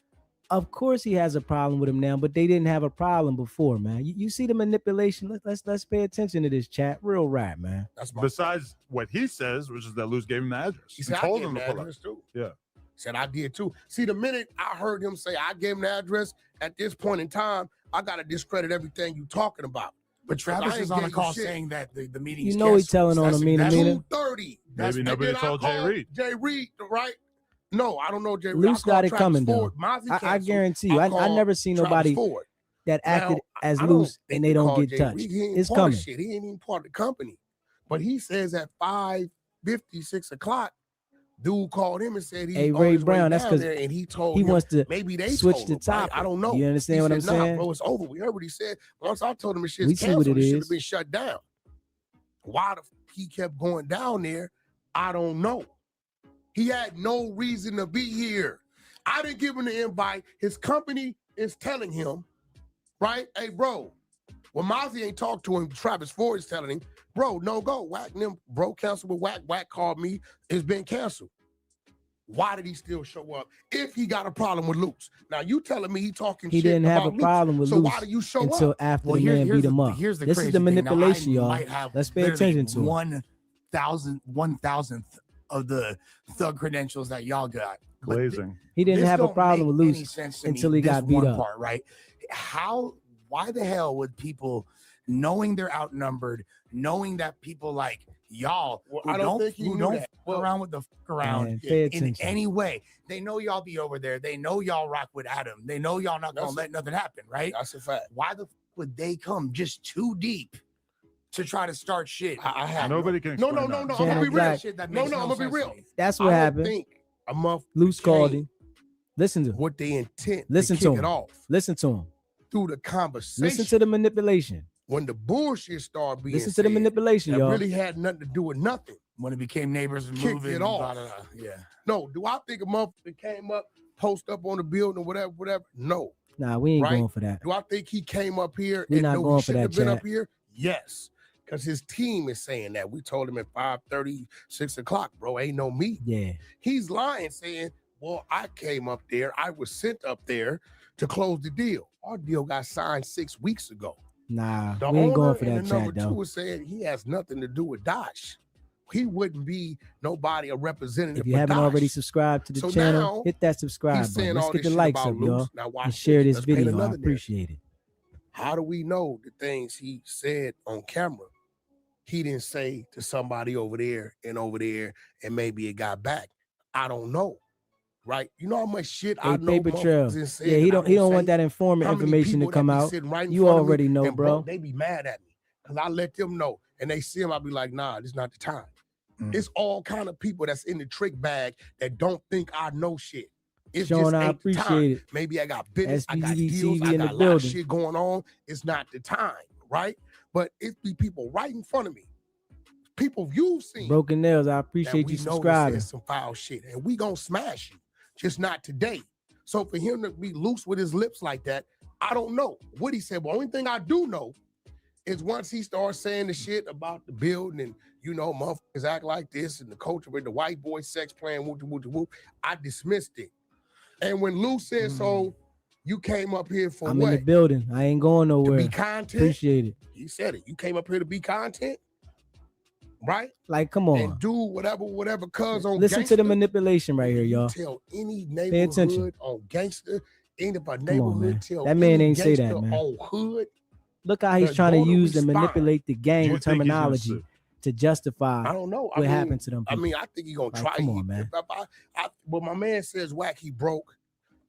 Of course he has a problem with him now, but they didn't have a problem before, man. You see the manipulation. Let's pay attention to this chat. Real rap, man. Besides what he says, which is that Luce gave him the address. He said, told I him gave to him the pull up. address too. Yeah. Said I did too. See, the minute I heard him say I gave him the address, at this point in time, I gotta discredit everything you talking about. But Travis is on a call saying that the meeting. You know he's telling on a meeting. 2:30. Maybe nobody told Jay Reed. Jay Reed, right? No, I don't know Jay Reed. Luce got it coming though. I guarantee you. I never seen nobody that acted as Luce and they don't get touched. It's coming. Shit. He ain't even part of the company. But he says at 5:50, 6 o'clock, dude called him and said Hey, Ray Brown, that's because and he told he him wants to maybe they switch told the him, right? topic. I don't know. You understand He what I'm said, nah, saying? bro, it's over. We heard what he said. Once I told him the shit's We see canceled, what it it should have is. been shut down. Why the he kept going down there, I don't know. He had no reason to be here. I didn't give him the invite. His company is telling him, right? Hey, bro, when Mozzie ain't talked to him, Travis Ford is telling him, bro, no go. Wack them, bro, cancel with Wack. Wack called me. It's been canceled. Why did he still show up if he got a problem with Luce? Now you telling me he talking He shit didn't have a about problem with so Luce why do you show until up? after the man beat him up. Here's the This crazy is the thing. Now, manipulation, I y'all. might have Let's pay literally attention to it. 1,000th of the thug credentials that y'all got. But Glazing. He didn't this have a don't problem with make any Luce sense to until me, he this got beat one up. part, right? Why the hell would people, knowing they're outnumbered, knowing that people like y'all who I don't think he who knew don't that. fuck around with the fuck around Man, pay in attention. any way, they know y'all be over there. They know y'all rock with Adam. They know y'all not gonna let nothing happen, right? That's a fact. Why the fuck would they come just too deep to try to start shit? I have Nobody can No, explain no, no, that. no. I'm gonna be real. Black. Shit that No, makes no, I'm gonna be sense to real. me. That's I what don't happened. think a month Luce called came him. Listen to him. with the intent Listen to to kick him. it off Listen to him. through the conversation. Listen to the manipulation. When the bullshit started being Listen to the said, manipulation, that y'all. really had nothing to do with nothing. When it became neighbors and Kicked moving, it off. blah, blah, blah. Yeah. No, do I think a motherfucker came up, post up on the building, whatever? No. Nah, we ain't Right? going for that. Do I think he came up here We and not knew going he for shouldn't that, have been chat. up here? Yes. Because his team is saying that. We told him at 5:30, 6 o'clock, bro, ain't no me. Yeah. He's lying, saying, well, I came up there. I was sent up there to close the deal. Our deal got signed 6 weeks ago. Nah, The we ain't owner going for and that the chat, number though. two is saying he has nothing to do with Dosh. He wouldn't be nobody a representative. If you for haven't Dosh. already subscribed to the So channel, now, hit that subscribe he's saying button. Let's all get this the shit likes about up, y'all. Luce. Now watch And share this Let's paint video. I another narrative. appreciate it. How do we know the things he said on camera? He didn't say to somebody over there, and maybe it got back. I don't know. Right? You know how much shit I Hey, know. paper trail. motherfuckers said Yeah, he that I don't want say? that informant How many information to people come that be out. sitting right in You front of me, already know, and bro. They be mad at me because I let them know, and they see him. I be like, nah, this is not the time. It's all kind of people that's in the trick bag that don't think I know shit. It's Sean, just I ain't the time. appreciate it. Maybe I got business, I got SBB deals, TV I in got the a lot of building. shit going on. It's not the time, right? But it be people right in front of me. People you've seen. Broken Nails, I that appreciate we you know that subscribing. says some foul shit, and we gonna smash you, just not today. So for him to be loose with his lips like that, I don't know what he said. But only thing I do know is once he starts saying the shit about the building and motherfuckers act like this and the culture with the white boy sex playing whoop whoop whoop, I dismissed it. And when Lou said so, You came up here for I'm what? in the building. I ain't going nowhere. To be content. Appreciate it. He said it. You came up here to be content, right? Like, come on. And do whatever. Cuz on Listen gangster, to the manipulation right here, y'all. Tell any Pay attention. neighborhood on gangster, ain't if a Come on, neighborhood man. tell That man any ain't say that, gangster man. on hood. Look how he's the trying to voter use and respond. manipulate the Do gang you think he's gonna terminology sue? to justify I don't know. what happened to them I people. mean, I think he gonna Like, try. come on, man. But my man says Wack, he broke.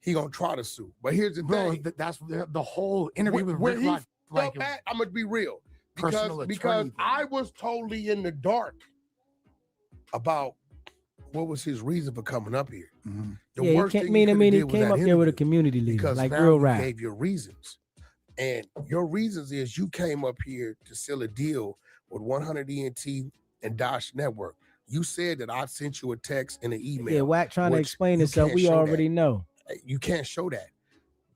He gonna try to sue. But here's the thing. That's the whole interview with where Rick he Rock. Like felt that, I'm gonna be real. personal Because attorney thing. I was totally in the dark about what was his reason for coming up here. Mm-hmm. The Yeah, worst he thing came he up there with a community leader, because like now real you rap. gave your reasons. And your reasons is you came up here to seal a deal with 100 ENT and Dosh Network. You said that I sent you a text and an email. Yeah, Wack trying to which explain you himself. can't We show already know. You can't show that.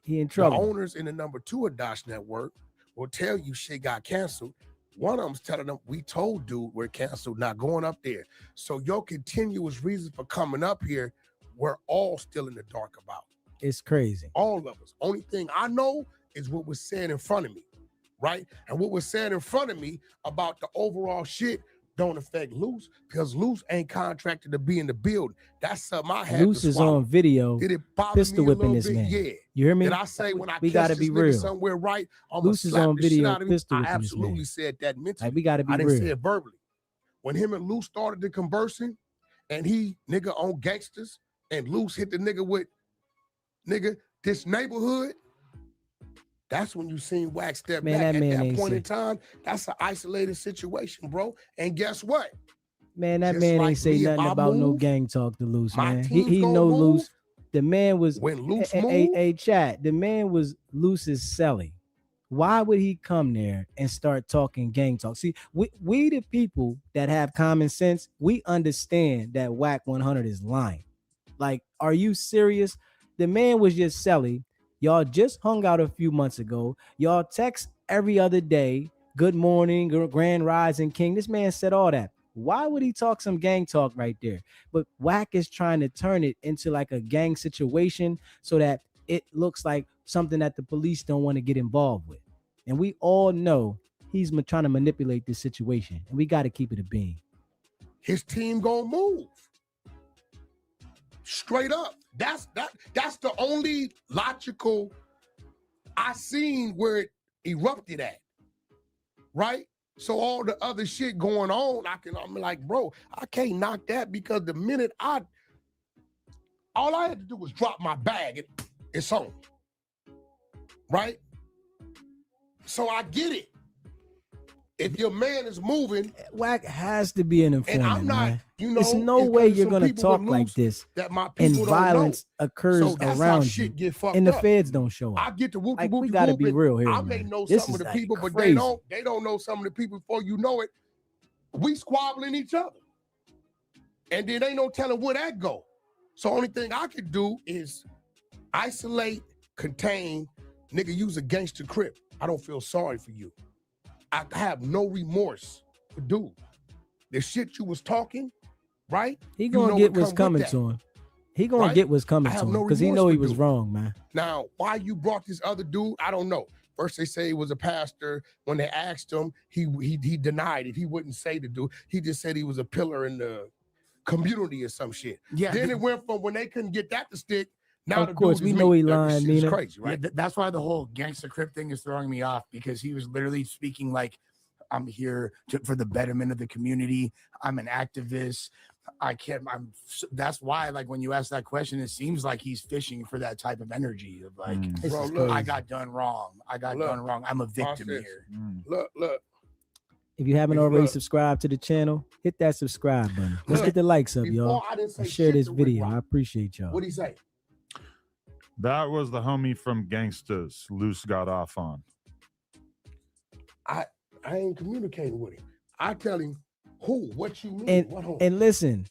He in The trouble. owners in the number 2 of Dosh Network will tell you shit got canceled. One of them's telling them, we told dude we're canceled, not going up there. So your continuous reasons for coming up here, we're all still in the dark about. It's crazy. All of us. Only thing I know is what was said in front of me, right? And what was said in front of me about the overall shit don't affect Luce, because Luce ain't contracted to be in the building. That's something I had Luce to is swallow. on video Did it bother pistol me a whipping little this bit? man. Yeah. You hear me? Did I say when I We catch gotta this be nigga real. somewhere right, I'm Luce gonna is slap on the shit video out of him? pistol I whipping this absolutely man. said that mentally. Like, we gotta be I didn't real. say it verbally. When him and Luce started to conversing, and he nigga on gangsters, and Luce hit the nigga with nigga this neighborhood. That's when you seen Wack step Man, back. that man At that ain't point say- in time, that's an isolated situation, bro. And guess what? Man, that Just man like ain't say me, if nothing I about no move, gang talk to Luce, my man. team's He gonna know move. Luce. The man was When Luce a chat. The man was Luce's celly. Why would he come there and start talking gang talk? See, we the people that have common sense, we understand that Wack100 is lying. Like, are you serious? The man was just celly. Y'all just hung out a few months ago. Y'all text every other day. Good morning, grand rising king. This man said all that. Why would he talk some gang talk right there? But Wack is trying to turn it into like a gang situation so that it looks like something that the police don't want to get involved with. And we all know he's trying to manipulate this situation. And we got to keep it a bean. His team gonna move. Straight up. That's the only logical I seen where it erupted at. Right? So all the other shit going on, I'm like, bro, I can't knock that because the minute all I had to do was drop my bag, it's on. Right? So I get it. If your man is moving, Wack has to be an informant, and I'm not, man. you know, There's no way you're gonna talk like this that my and people violence don't know. occurs So that's how around shit you, get fucked and the up. feds don't show up. I get the whoop Like, whoop we gotta be real here, I may man. know This some of is the like people, but crazy. they don't know some of the people before you know it. We squabbling each other. And then ain't no telling where that go. So only thing I could do is isolate, contain, nigga, use a gangster crip. I don't feel sorry for you. I have no remorse for dude. The shit you was talking, right? He You gonna know get what what's come with coming that, to him. He gonna right? get what's coming I to have him no because he remorse know he for was dude. wrong, man. Now, why you brought this other dude, I don't know. First they say he was a pastor. When they asked him, he denied it. He wouldn't say the dude. He just said he was a pillar in the community or some shit. Yeah, Then it went from when they couldn't get that to stick. Now Of the course, dude we is know me. he That lying, shit is Nina. crazy, right? Yeah, that's why the whole gangster crip thing is throwing me off, because he was literally speaking like, I'm here for the betterment of the community. I'm an activist. That's why, like, when you ask that question, it seems like he's fishing for that type of energy of like, This Bro, is look, crazy. I got done wrong. I'm a victim this. here. Look. If you haven't If already look- subscribed to the channel, hit that subscribe button. Let's Look, get the likes up, before y'all. I didn't say And share shit this to Rick video. Rock. I appreciate y'all. What'd he say? That was the homie from Gangsters Luce got off on. I ain't communicating with him. I tell him, who? What you mean? What home? And listen,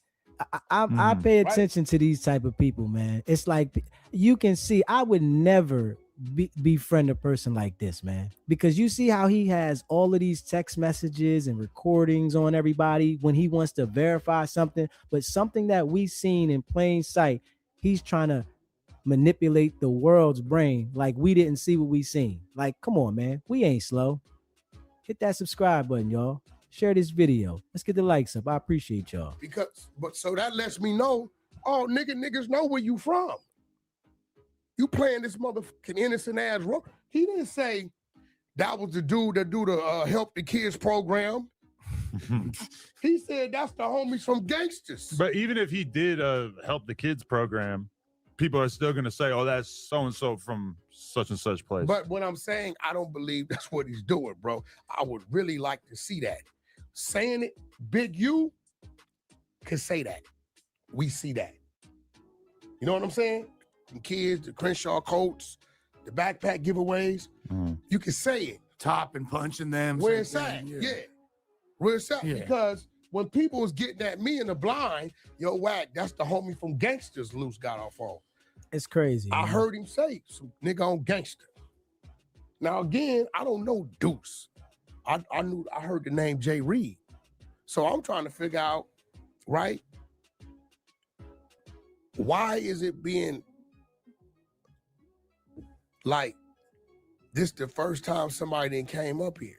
I pay Right. attention to these type of people, man. It's like you can see I would never befriend a person like this, man, because you see how he has all of these text messages and recordings on everybody when he wants to verify something, but something that we seen in plain sight, he's trying to manipulate the world's brain like we didn't see what we seen. Like, come on, man. We ain't slow. Hit that subscribe button, y'all. Share this video. Let's get the likes up. I appreciate y'all. But so that lets me know, oh, niggas know where you from. You playing this motherfucking innocent ass role. He didn't say that was the dude that do the help the kids program. He said that's the homies from Gangsters. But even if he did help the kids program, people are still going to say, oh, that's so-and-so from such and such place. But what I'm saying, I don't believe that's what he's doing, bro. I would really like to see that. Saying it, Big U could say that. We see that. You know what I'm saying? The kids, the Crenshaw coats, the backpack giveaways. You can say it. Top and punching them. Where it's at, yeah. Where it's at, because when people was getting at me in the blind, yo, Wack, that's the homie from Gangsters Loose got off on. It's crazy. I man. heard him say, some nigga on Gangster. Now, again, I don't know Deuce. I heard the name Jay Reed. So I'm trying to figure out, right? Why is it being like this the first time somebody then came up here?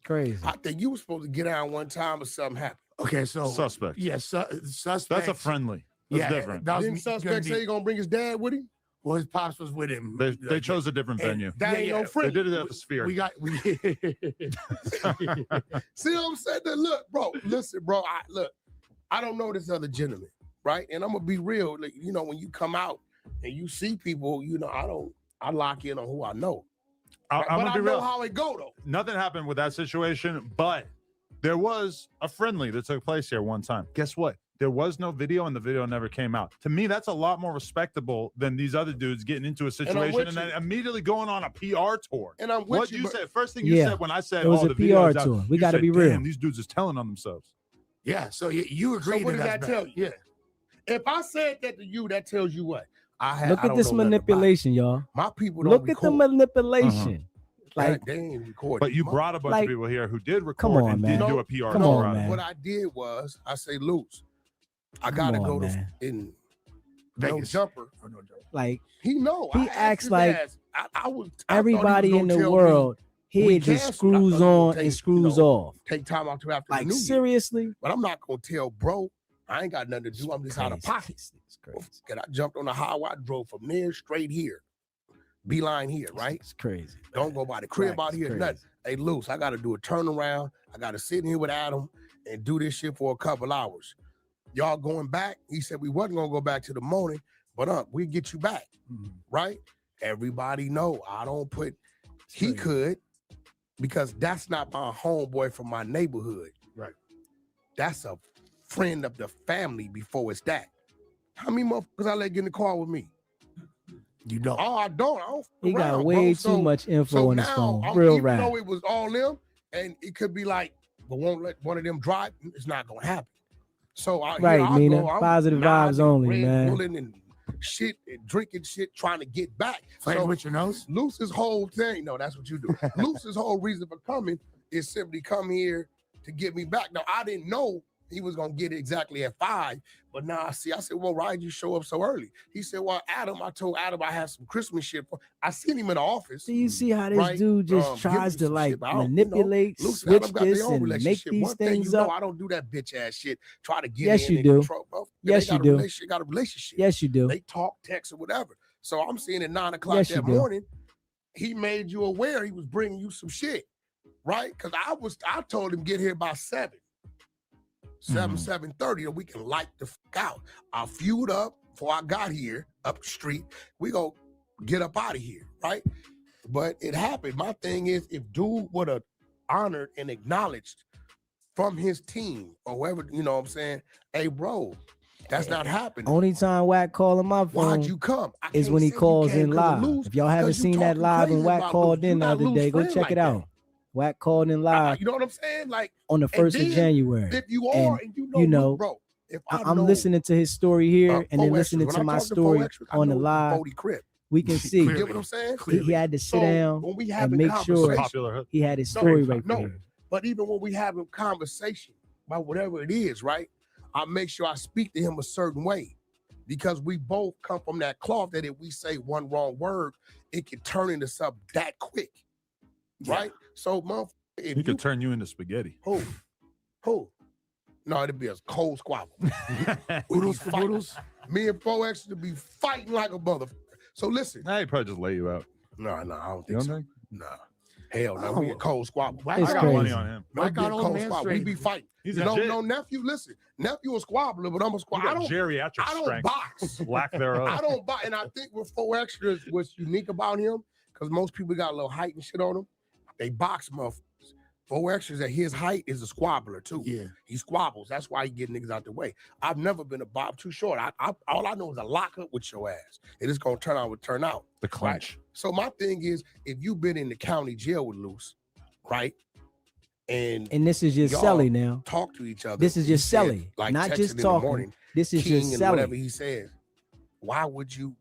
Crazy. I think you were supposed to get out one time or something happened. Okay, so Suspect. Yeah, suspect. That's a friendly. That's different. Didn't suspect say he gonna bring his dad with him? Well, his pops was with him. They chose a different venue. That ain't no friend. They did it at the Sphere. We See what I'm saying? Look, bro, listen, bro. I don't know this other gentleman, right? And I'm gonna be real. Like, you know, when you come out and you see people, you know, I lock in on who I know. I'm but gonna I be know real. how it go though. Nothing happened with that situation, but there was a friendly that took place here one time. Guess what? There was no video, and the video never came out. To me, that's a lot more respectable than these other dudes getting into a situation and then immediately going on a PR tour. And I'm with what you, you but- said, first thing you said when I said, it was "Oh, a the video PR is tour. out," We you got to said, be real. "Damn, these dudes is telling on themselves." Yeah, so you agree. So what does that's that bad. tell you? Yeah. If I said that to you, that tells you what? Look at this manipulation, y'all. My people don't Look at the manipulation. Like they ain't recording. But you brought a bunch like, of people here who did come record on, and man. did do a PR Come tour on, out of man. it. What I did was I say, Luce, I gotta Come go on, to man. in Vegas. no jumper. Like He know. he I asked acts his like ass. I thought he was everybody gonna in the tell me world we here just canceled. I screws thought he was on gonna and take, screws off. Take time out to after Like the New Year. seriously? But I'm not gonna tell bro. I ain't got nothing to do. I'm just out of Crazy. pocket. It's crazy. And I jumped on the highway. I drove from there straight here. Beeline here, right? It's crazy. Don't go by the crib Right, out here. it's Nothing. crazy. Hey, Luce, I got to do a turnaround. I got to sit in here with Adam and do this shit for a couple hours. Y'all going back? He said we wasn't gonna go back to the morning, but we get you back, right? Everybody know I don't put. He could, because that's not my homeboy from my neighborhood. Right. That's a friend of the family before it's that. How many motherfuckers I let get in the car with me? You don't. Oh, I don't. I don't fuck He got around, way bro. too much info so on his now, phone. Real even rap. though it was all them, and it could be like, but won't let one of them drive. It's not gonna happen. So Right, I Mina. go, I'm Positive vibes nodding, only, Red man. Bulling and shit and drinking shit, trying to get back. Playing So with your nose? Luce's whole thing, no, that's what you do. Luce's whole reason for coming is simply come here to get me back. Now, I didn't know he was gonna get it exactly at 5, but now I see. I said, well, why'd you show up so early? He said, well, Adam, I told Adam I had some Christmas shit. I seen him in the office. Do you see how this right? dude just Give tries me to some like shit, but I don't, manipulate, Luce and switch Adam got their this, own and make relationship. these One thing things you know, up? I don't do that bitch ass shit. Try to get Yes, in you and do. control, bro. Yes, They got you a do. Got a relationship. Yes, you do. They talk, text, or whatever. So I'm seeing at 9 o'clock Yes, you that do. morning, he made you aware he was bringing you some shit, right? Because I told him get here by 7. 7:30, and we can light the fuck out. I fueled up before I got here up the street. We go get up out of here, right? But it happened. My thing is, if dude would have honored and acknowledged from his team or whoever, you know what I'm saying? Hey, bro, that's not happening. Only time Wack calling my phone Why'd you come? I is can't when he say you calls came in 'cause live. of Luz, If y'all haven't 'cause you seen that talking live and crazy Wack about called Luz. You in the not other Luz day, go friend check like it that. out. Wack called in live You know what I'm saying? Like on the and 1st of then, January. If you And, are, and you know, bro, if I'm know, listening to his story here and then 4 listening extras, to when I my talk to story 4 extras, I on the know it's live. 40 crib. We can see. You get what I'm saying? He had to sit So, down when we and having make sure conversation- he had his No, story right no. there. But even when we having conversation about whatever it is, right? I make sure I speak to him a certain way. because we both come from that cloth that if we say one wrong word, it can turn into something that quick, right? So, motherfucker, if He could turn you into spaghetti. Who? No, it'd be a cold squabble. Oodles for boodles? Me and 4X would be fighting like a motherfucker. So listen. Nah, he'd probably just lay you out. No, I don't You think don't so. think? Nah. Hell no, we a cold squabble. Whack It's I got crazy. money on him. No, Whack be a out old cold man squabble. We straight. be fighting. He's You know, legit. no, nephew, listen. Nephew a squabbler, but I'm a You squabbler. got geriatric I don't strength. box. Lack thereof. I don't box. And I think with 4X, what's unique about him, because most people got a little height and shit on them, they box motherfuckers. 4X at his height is a squabbler too. Yeah. He squabbles. That's why he get niggas out the way. I've never been a bob too short. All I know is a lock up with your ass. And it's gonna turn out what turn out. The clinch. Right? So my thing is, if you've been in the county jail with Luce, right? And this is just y'all Selly now. talk to each other. This is He just said, Selly, like not texting just in the talking. morning, This is King just and whatever Selly. he says. Why would you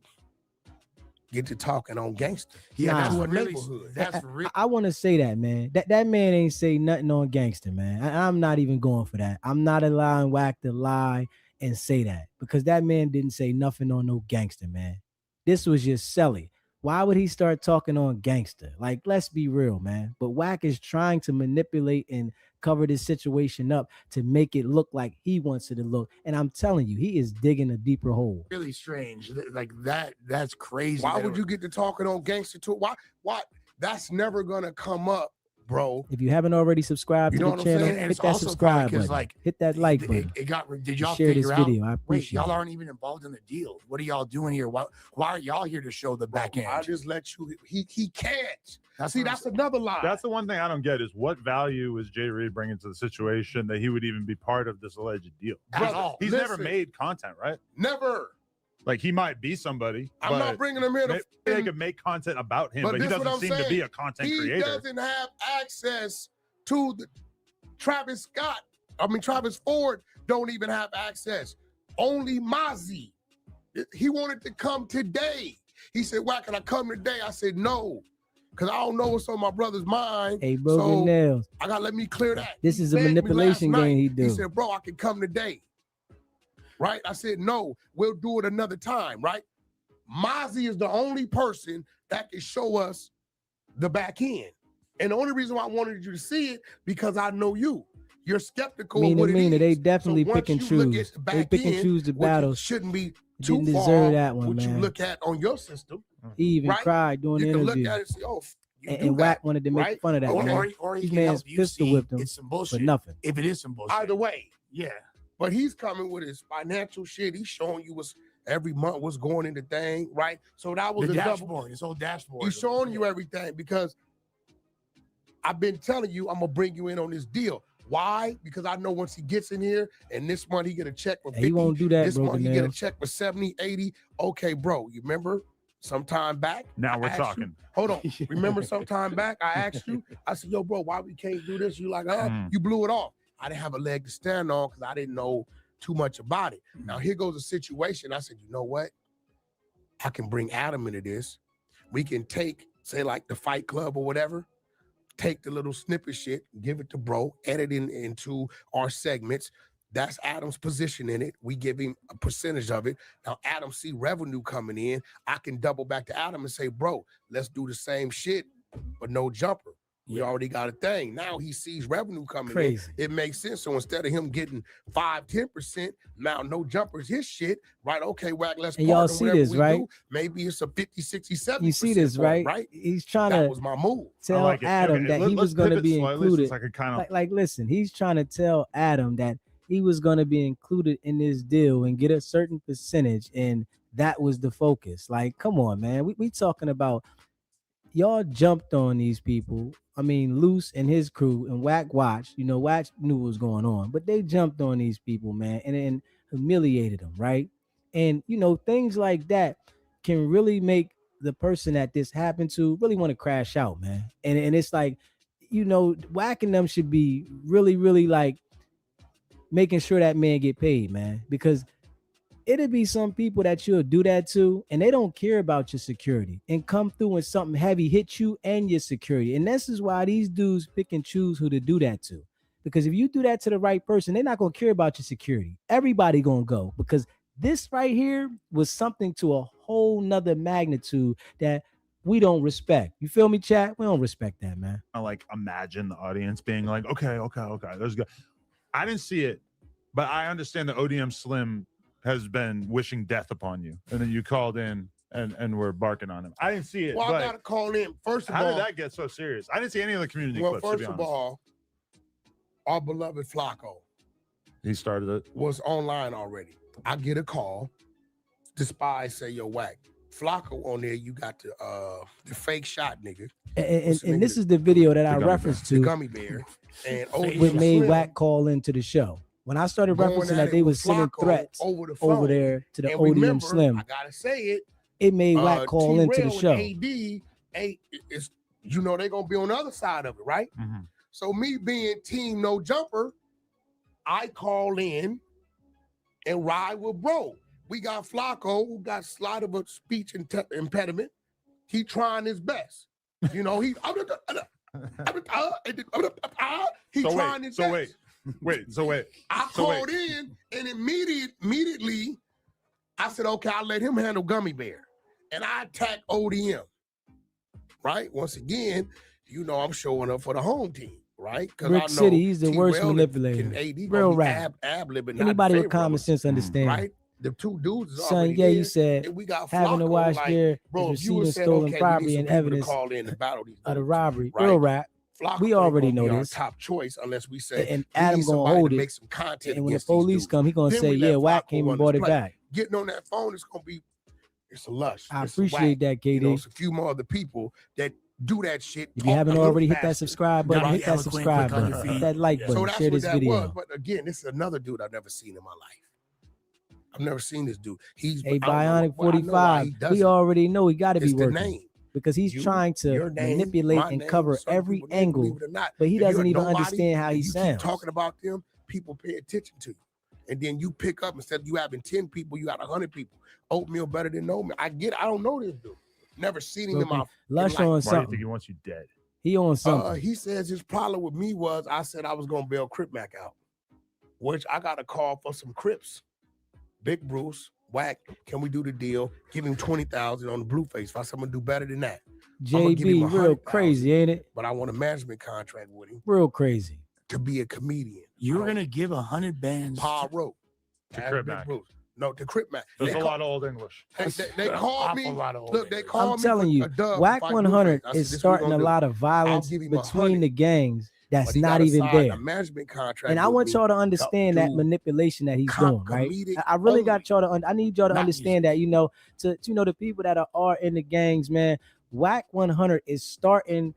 get to talking on gangster? Yeah, Nah. that's To a really, neighborhood. that's really. I want to say that, man. That man ain't say nothing on gangster, man. I'm not even going for that. I'm not allowing Wack to lie and say that because that man didn't say nothing on no gangster, man. This was just Selly. Why would he start talking on gangster? Like, let's be real, man. But Wack is trying to manipulate and cover this situation up to make it look like he wants it to look. And I'm telling you, he is digging a deeper hole. Really strange. Like that's crazy. Why that would you get to talking on gangster too? Why? That's never gonna come up, bro. If you haven't already subscribed You to know the what I'm saying? channel, And hit it's that also subscribe probably 'cause, button. like, Hit that like button. It got. Did y'all Share this figure out? video. I Wait, appreciate y'all it. aren't even involved in the deal. What are y'all doing here? Why are y'all here to show the back end? I just let you. He can't. That's See, what I'm that's another lie. That's the one thing I don't get is what value is Jay Reed bringing to the situation that he would even be part of this alleged deal? At all. He's never Listen. made content, right? Never. Like he might be somebody. I'm but not bringing him here to. maybe they could make content about him, but he this what doesn't I'm seem to saying. be a content He creator. doesn't have access to the Travis Scott. Travis Ford don't even have access. Only Mozzie. He wanted to come today. He said, "Why can I come today?" I said, "No, because I don't know what's on my brother's mind." Hey, broken so nails. I gotta let me clear that. This is a begged me manipulation last night. game he He do. said, "Bro, I can come today." Right? I said, "No, we'll do it another time." Right? Mozzie is the only person that can show us the back end. And the only reason why I wanted you to see it, because I know you. You're skeptical of what it is. They definitely so pick and once you look choose. at the They back pick and end, choose the which battles. shouldn't be Didn't too deserve far, that one, what man. you look at on your system. He even right? cried during You the can look interview. at it and say, "Oh, you do And that," Wack wanted to make right? fun of that, Okay. man. Or he These can man's help you pistol see whipped him it's some bullshit. for nothing. If it is some bullshit. Either way. Yeah. But he's coming with his financial shit. He's showing you every month what's going in the thing, right? So that was The a double. dashboard. His whole dashboard. He's showing you everything because I've been telling you I'm gonna bring you in on this deal. Why? Because I know once he gets in here and this month he get a check for 50. He won't do that, This month broken he get a nails. check for 70, 80. Okay, bro, you remember sometime back? Now I we're asked you- talking. hold on. Remember sometime back I asked you, I said, "Yo, bro, why we can't do this?" You like, you blew it off. I didn't have a leg to stand on because I didn't know too much about it. Now here goes a situation. I said, you know what? I can bring Adam into this. We can take, say, like the Fight Club or whatever, take the little snippet shit, give it to bro, edit it into our segments. That's Adam's position in it. We give him a percentage of it. Now Adam see revenue coming in. I can double back to Adam and say, "Bro, let's do the same shit, but no jumper." We already got a thing. Now he sees revenue coming Crazy. in. It makes sense. So instead of him getting 5-10%, now no jumpers, his shit, right? Okay, Wack, let's And y'all partner, see whatever this, we right? do. Maybe it's a 50, 60, 70%. You see this, for him, right? right? He's trying That to was my move. tell like it. Adam Okay, that let's he was going to pivot be slightly included. since I could kind of Listen, he's trying to tell Adam that he was going to be included in this deal and get a certain percentage, and that was the focus. Like, come on, man. We talking about y'all jumped on these people. I mean, Luce and his crew and Wack watched. Wack knew what was going on, but they jumped on these people, man, and humiliated them, right? And things like that can really make the person that this happened to really want to crash out, man. And it's like, whacking them should be really, really like making sure that man get paid, man, because it'll be some people that you'll do that to and they don't care about your security and come through and something heavy hit you and your security. And this is why these dudes pick and choose who to do that to, because if you do that to the right person, they're not going to care about your security. Everybody going to go because This right here was something to a whole nother magnitude that we don't respect. You feel me, chat? We don't respect that, man. I like imagine the audience being like, okay. There's good. I didn't see it, but I understand that ODM Slim has been wishing death upon you, and then you called in and were barking on him. I didn't see it. Well, but I gotta call in. First of how all, did that get so serious? I didn't see any of the community well, clips. To first be of honest, all, our beloved Flacco he started it. was online already. I get a call. The spies say, "Yo, Wack, Flacco on there. You got the fake shot, nigga." And this is the video that I referenced the to gummy bear, and what made Wack call into the show. When I started referencing that they was sending threats over the phone, over there to the and ODM remember, Slim, I gotta say it. It made Wack call into the show. AD, it's, you know they're gonna be on the other side of it, right? Mm-hmm. So me being team no jumper, I call in and ride with bro. We got Flacco, who got slight of a speech impediment. He trying his best. You know, he trying his best. I called in and immediately I said, okay, I'll let him handle Gummy Bear. And I attacked ODM. Right? Once again, you know I'm showing up for the home team, right? Because Rick City, he's the worst manipulator. Real rap. Anybody with common sense understand. Right? The two dudes is Son, already yeah, there, you said and we got having to Flacco, watch like, their bro, is if you receiving said, stolen okay, property we need and some people to evidence call in and battle these of the dudes, robbery. right? Real rap. Flacco We already ain't gonna know be our this. top choice unless we say And we Adam need gonna somebody hold to it. make some content And when the against these police dudes. come, he gonna Then say, we yeah, let Wack Flacco came and run brought his it play. back. Getting on that phone is gonna be, it's a lush. I It's a appreciate whack. that, KD. You know, it's a few more other people that do that shit. If you haven't already hit that subscribe button, hit that eloquent, subscribe quick on button, your hit that like So button, that's share what this that video. was. But again, this is another dude I've never seen in my life. I've never seen this dude. He's Hey, I don't know Bionic why- I know why 45, he does we it. already know he got to be It's the working name. because he's You, trying to your name, manipulate my and name, cover certain every people, they believe angle, it or not. but he If you're doesn't even nobody understand how and he you sounds. keep talking about them, people pay attention to you. And then you pick up, instead of you having 10 people, you got 100 people. Oatmeal better than no meal. I don't know this dude. Never seen him in my Lush life. on Why do you something. think he wants you dead? He on something. He says his problem with me was I said I was gonna bail Crip Mac out, which I got a call for some Crips. Big Bruce, Wack, can we do the deal? Give him 20,000 on the Blueface. If I said I'm gonna do better than that. I'ma give him JB, real 100,000, crazy, ain't it? But I want a management contract with him Real crazy. to be a comedian. You were gonna give 100 bands. Paul wrote To Ask Crip Big Mac. Bruce. No, to Crip Mac. There's They a call- lot of old English. They called me. Look, they called I'm me. telling for you, a dub Wack to fight 100 Blueface. I said, is this we starting gonna a do. lot of violence I'll give him between 100. the gangs But that's he not gotta even sign there. a management contract. And I with want me y'all to to understand that do manipulation that he's doing, right? comedic I really only. got y'all to. I need y'all to Not understand that, the people that are in the gangs, man. Wack 100 is starting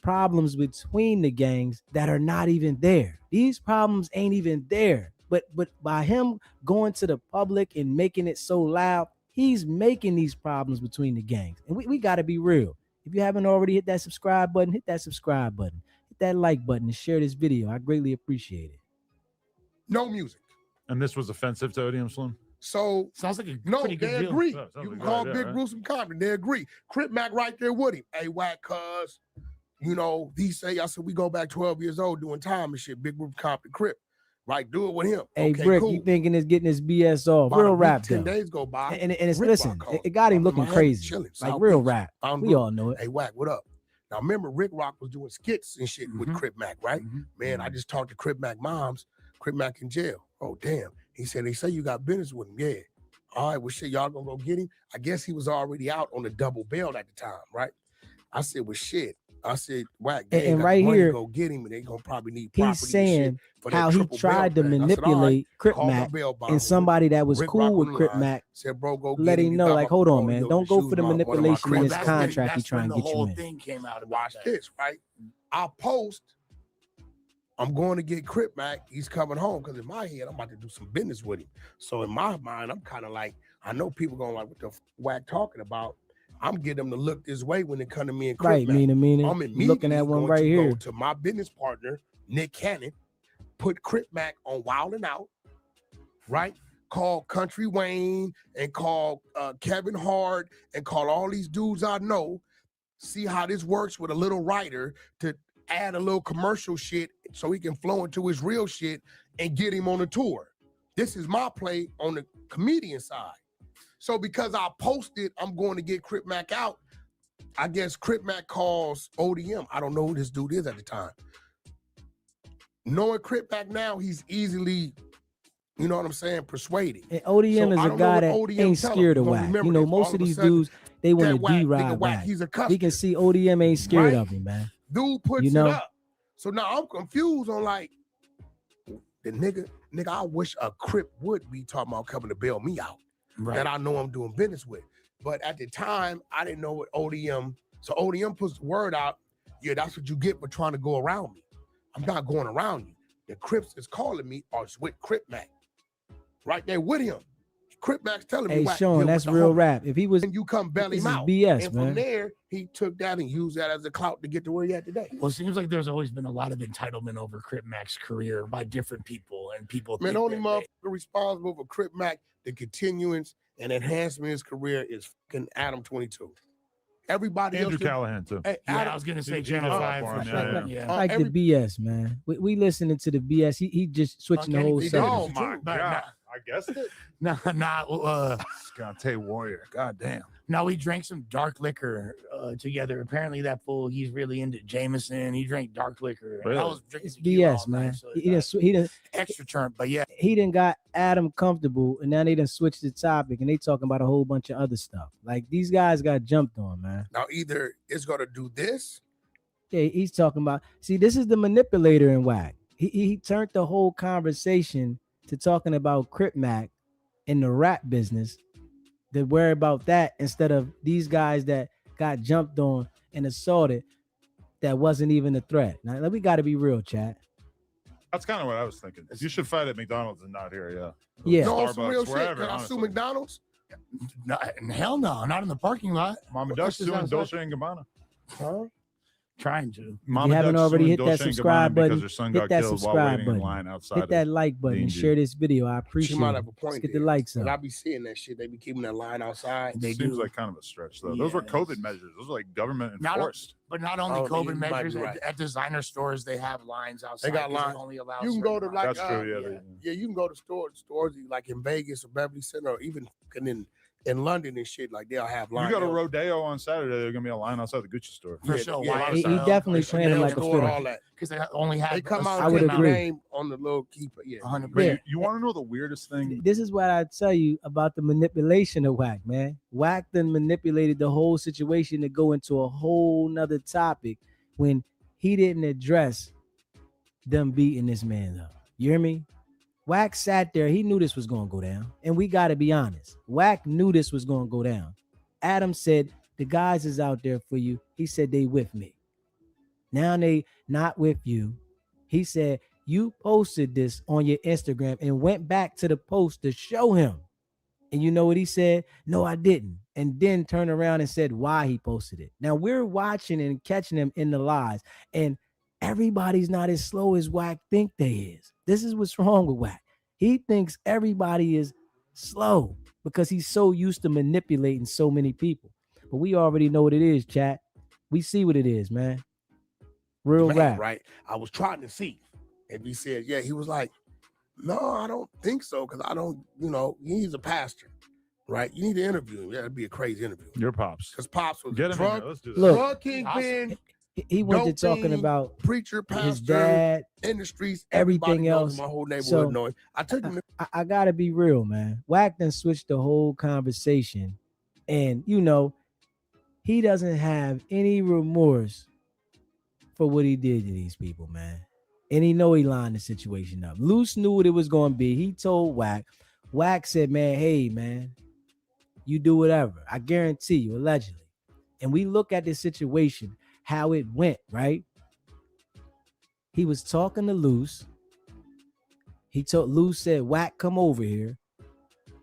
problems between the gangs that are not even there. These problems ain't even there. But by him going to the public and making it so loud, he's making these problems between the gangs. And we got to be real. If you haven't already hit that subscribe button, hit that subscribe button. Hit that like button and share this video. I greatly appreciate it. No music. And this was offensive to ODM Slim? So sounds like a no, pretty good they deal. agree. Yeah, sounds You like can a call good Big idea, right? Bruce and Compton. They agree. Crip Mac right there with him. Hey, Wack, cuz, he say, I said, we go back 12 years old doing time and shit. Big Bruce, Compton, Crip. Right, do it with him. Hey, okay, Brick, cool. you thinking it's getting his BS off? About a Real week, rap 10 though. days go by. And it's Rick listen, Rock calls. it got him I'm in looking Miami, crazy. chilling, Like South real Beach. rap. I'm We good. all know it. Hey, Wack, what up? Now remember, Rick Rock was doing skits and shit with Mhm. Crip Mac, right? Mhm. Man, I just talked to Crip Mac moms. Crip Mac in jail. Oh, damn. He said, they say you got business with him. Yeah. All right, well, shit, y'all gonna go get him? I guess he was already out on the double bail at the time, right? I said, well, shit. I said, Wack, they ain't And got right the money here, to go get him, and they gonna probably need property he's and saying shit for that how he triple tried bail to thing. I said, all right, manipulate Crip call my Mac bail bond. and somebody that was Rick cool Rock with on the Crip line, Mac said, bro, go let get him him. know, like, hold on, man. Yo, Don't go shoes for the one of my manipulation in credits. this That's when- contract he that's trying when to the get you whole in. thing came out about Watch that. this, right? I post, I'm going to get Crip Mac. He's coming home because in my head, I'm about to do some business with him. So in my mind, I'm kind of like, I know people going like, what the Wack talking about? I'm getting them to look this way when they come to me and Crip Right, Mac. meaning. I'm You immediately looking at one going right to here. go to my business partner, Nick Cannon, put Crip Mac on Wild 'N Out, right? Call Country Wayne and call Kevin Hart and call all these dudes I know. See how this works with a little writer to add a little commercial shit so he can flow into his real shit and get him on the tour. This is my play on the comedian side. So because I posted, I'm going to get Crip Mac out. I guess Crip Mac calls ODM. I don't know who this dude is at the time. Knowing Crip Mac now, he's easily, you know what I'm saying, persuaded. And ODM is a guy that ain't scared of Wack. You know, most of these dudes, they want to D-ride Wack. He's a customer. We can see ODM ain't scared of him, man. Dude puts it up. So now I'm confused on like, the nigga, I wish a Crip would be talking about coming to bail me out. Right. That I know I'm doing business with. But at the time, I didn't know what ODM. So ODM puts the word out. Yeah, that's what you get for trying to go around me. I'm not going around you. The Crips is calling me or it's with Crip Mac. Right there with him. Crip Mac's telling me. Hey, Sean, that's real rap. If he was, and you come belly him out. BS, and man. From there, he took that and used that as a clout to get to where he at today. Well, it seems like there's always been a lot of entitlement over Crip Mac's career by different people, and people. Man, only motherfucker responsible for Crip Mac, the continuance and enhancement of his career is fucking Adam 22. Everybody Andrew else. Callahan too. Hey, I was gonna say Channel 5 for sure. Yeah. Like the BS, man. We listening to the BS. He just switching the whole set. Oh my god. I guessed it. Scante Warrior. God damn. No, we drank some dark liquor together. Apparently, that fool, he's really into Jameson. He drank dark liquor. Really? I was drinking It's BS, man. so He didn't extra term, but yeah. He didn't got Adam comfortable, and now they done switched the topic, and they talking about a whole bunch of other stuff. Like, these guys got jumped on, man. Now, either it's going to do this. Yeah, he's talking about, see, this is the manipulator in Wack. He turned the whole conversation to talking about Crip Mac in the rap business, to worry about that instead of these guys that got jumped on and assaulted that wasn't even a threat. Now, we got to be real, chat. That's kind of what I was thinking. You should fight at McDonald's and not here, yeah. Yeah. No, on some Starbucks, real shit. wherever, Can I sue honestly. McDonald's? No, hell no, not in the parking lot. Mama What Duck's does suing that Dolce say? & Gabbana. Huh? Trying to. Mama haven't Duck's already suing hit that Dolce & subscribe Gabbana button, because her son hit got that killed while subscribe waiting in button. line outside. Hit that like button and D&G. share this video. I She appreciate might it. have a point. Let's get there. the likes But I up. be seeing that shit. They be keeping that line outside. They Seems do. like kind of a stretch, though. Those were COVID measures. Those were like government Not- enforced. But not only Oh, you COVID might measures, be right. at designer stores, they have lines outside. They got 'cause lines. Only allow You can go to certain like That's true, yeah. yeah, you can go to stores like in Vegas or Beverly Center or even in London and shit. Like they'll have lines. You go to Rodeo on Saturday, there's going to be a line outside the Gucci store. For sure. yeah, Why? He definitely planning like a store, all fiddle. that. Because they only have. They come a out I and would take the agree. name on the little keeper. Yeah. 100%. But Yeah. you want to know the weirdest thing? This is what I tell you about the manipulation of Wack, man. Wack then manipulated the whole situation to go into a whole nother topic when he didn't address them beating this man up. You hear me? Wack sat there. He knew this was going to go down. And we got to be honest. Wack knew this was going to go down. Adam said, the guys is out there for you. He said, they with me. Now they not with you. He said, you posted this on your Instagram and went back to the post to show him. And you know what he said? No, I didn't. And then turned around and said why he posted it. Now we're watching and catching him in the lies. And everybody's not as slow as Wack think they is. This is what's wrong with Wack. He thinks everybody is slow because he's so used to manipulating so many people. But we already know what it is, chat. We see what it is, man. Real Man, rap. right? I was trying to see. And he said, yeah, he was like, no, I don't think so. Because I don't, he's a pastor, right? You need to interview him. Yeah, it'd be a crazy interview. Your Pops. Because Pops was Get a him in drug, here. Let's do this. Look, drug kingpin, he went to talking doping, about preacher, pastor, his dad, industries, everything everybody knows else. him, my whole neighborhood So, know him. I took him to I gotta be real, man. Wack done switched the whole conversation, and he doesn't have any remorse for what he did to these people, man. And he know he lined the situation up. Luce knew what it was going to be. He told Wack. Wack said, man, hey, man, you do whatever. I guarantee you, allegedly. And we look at this situation, how it went, right? He was talking to Luce. He told Luce, said, Wack, come over here.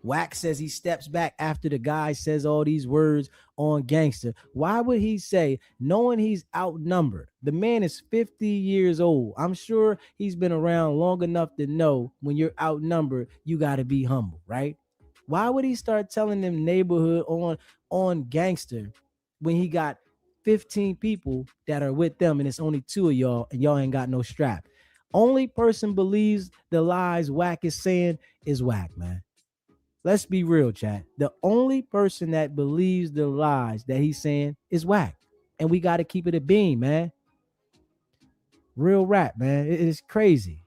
Wack says he steps back after the guy says all these words on Gangster. Why would he say, knowing he's outnumbered? The man is 50 years old. I'm sure he's been around long enough to know when you're outnumbered, you got to be humble, right? Why would he start telling them neighborhood on Gangster when he got 15 people that are with them and it's only 2 of y'all and y'all ain't got no strap? Only person believes the lies Wack is saying is Wack, man. Let's be real, chat. The only person that believes the lies that he's saying is Wack. And we got to keep it a beam, man. Real rap, man. It is crazy.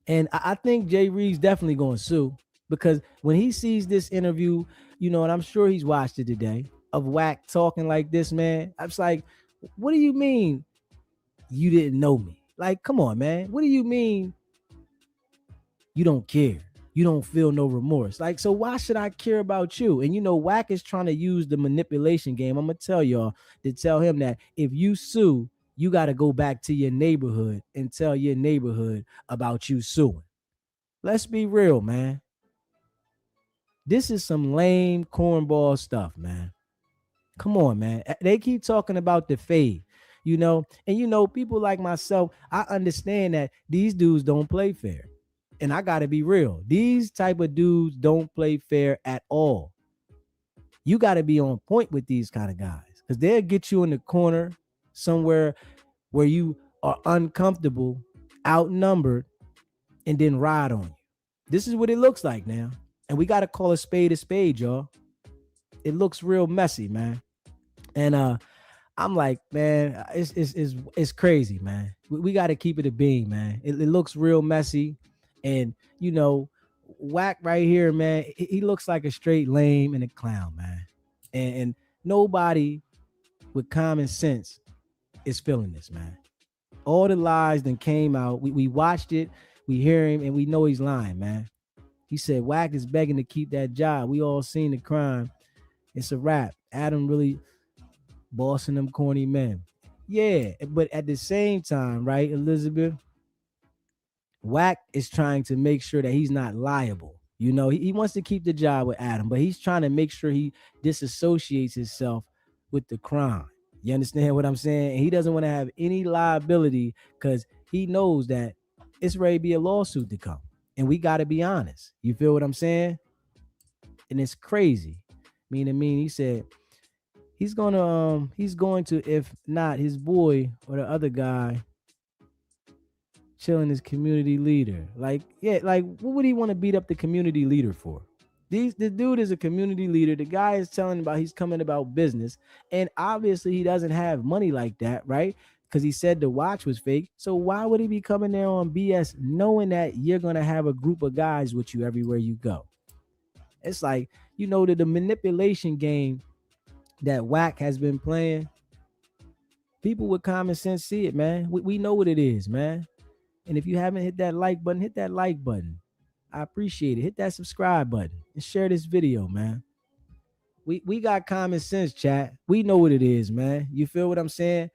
And I think Jay Reed's definitely going to sue because when he sees this interview, and I'm sure he's watched it today, of Wack talking like this, man, I was like, what do you mean you didn't know me? Like, come on, man. What do you mean you don't care? You don't feel no remorse. Like, so why should I care about you? And Wack is trying to use the manipulation game. I'm gonna tell y'all to tell him that if you sue, you got to go back to your neighborhood and tell your neighborhood about you suing. Let's be real, man. This is some lame cornball stuff, man. Come on, man. They keep talking about the fade, and people like myself, I understand that these dudes don't play fair. And I gotta be real. These type of dudes don't play fair at all. You gotta be on point with these kind of guys because they'll get you in the corner somewhere where you are uncomfortable, outnumbered, and then ride on you. This is what it looks like now. And we gotta call a spade, y'all. It looks real messy, man. And I'm like, man, it's crazy, man. We got to keep it a beam, man. It looks real messy, and Wack right here, man. He looks like a straight lame and a clown, man. And nobody with common sense is feeling this, man. All the lies that came out, we watched it, we hear him, and we know he's lying, man. He said Wack is begging to keep that job. We all seen the crime. It's a wrap. Adam really bossing them corny men. Yeah, but at the same time, right, Elizabeth, Wack is trying to make sure that he's not liable. He wants to keep the job with Adam, but he's trying to make sure he disassociates himself with the crime. You understand what I'm saying? And he doesn't want to have any liability because he knows that it's ready to be a lawsuit to come. And we got to be honest. You feel what I'm saying? And it's crazy. He said he's going to, if not his boy or the other guy, chilling his community leader. Like, yeah, like what would he want to beat up the community leader for? The dude is a community leader. The guy is telling about he's coming about business. And obviously he doesn't have money like that, right? Because he said the watch was fake. So why would he be coming there on BS knowing that you're going to have a group of guys with you everywhere you go? It's like, the manipulation game that Wack has been playing. People with common sense see it, man. We know what it is, man. And if you haven't hit that like button, hit that like button. I appreciate it. Hit that subscribe button and share this video, man. We got common sense, chat. We know what it is, man. You feel what I'm saying?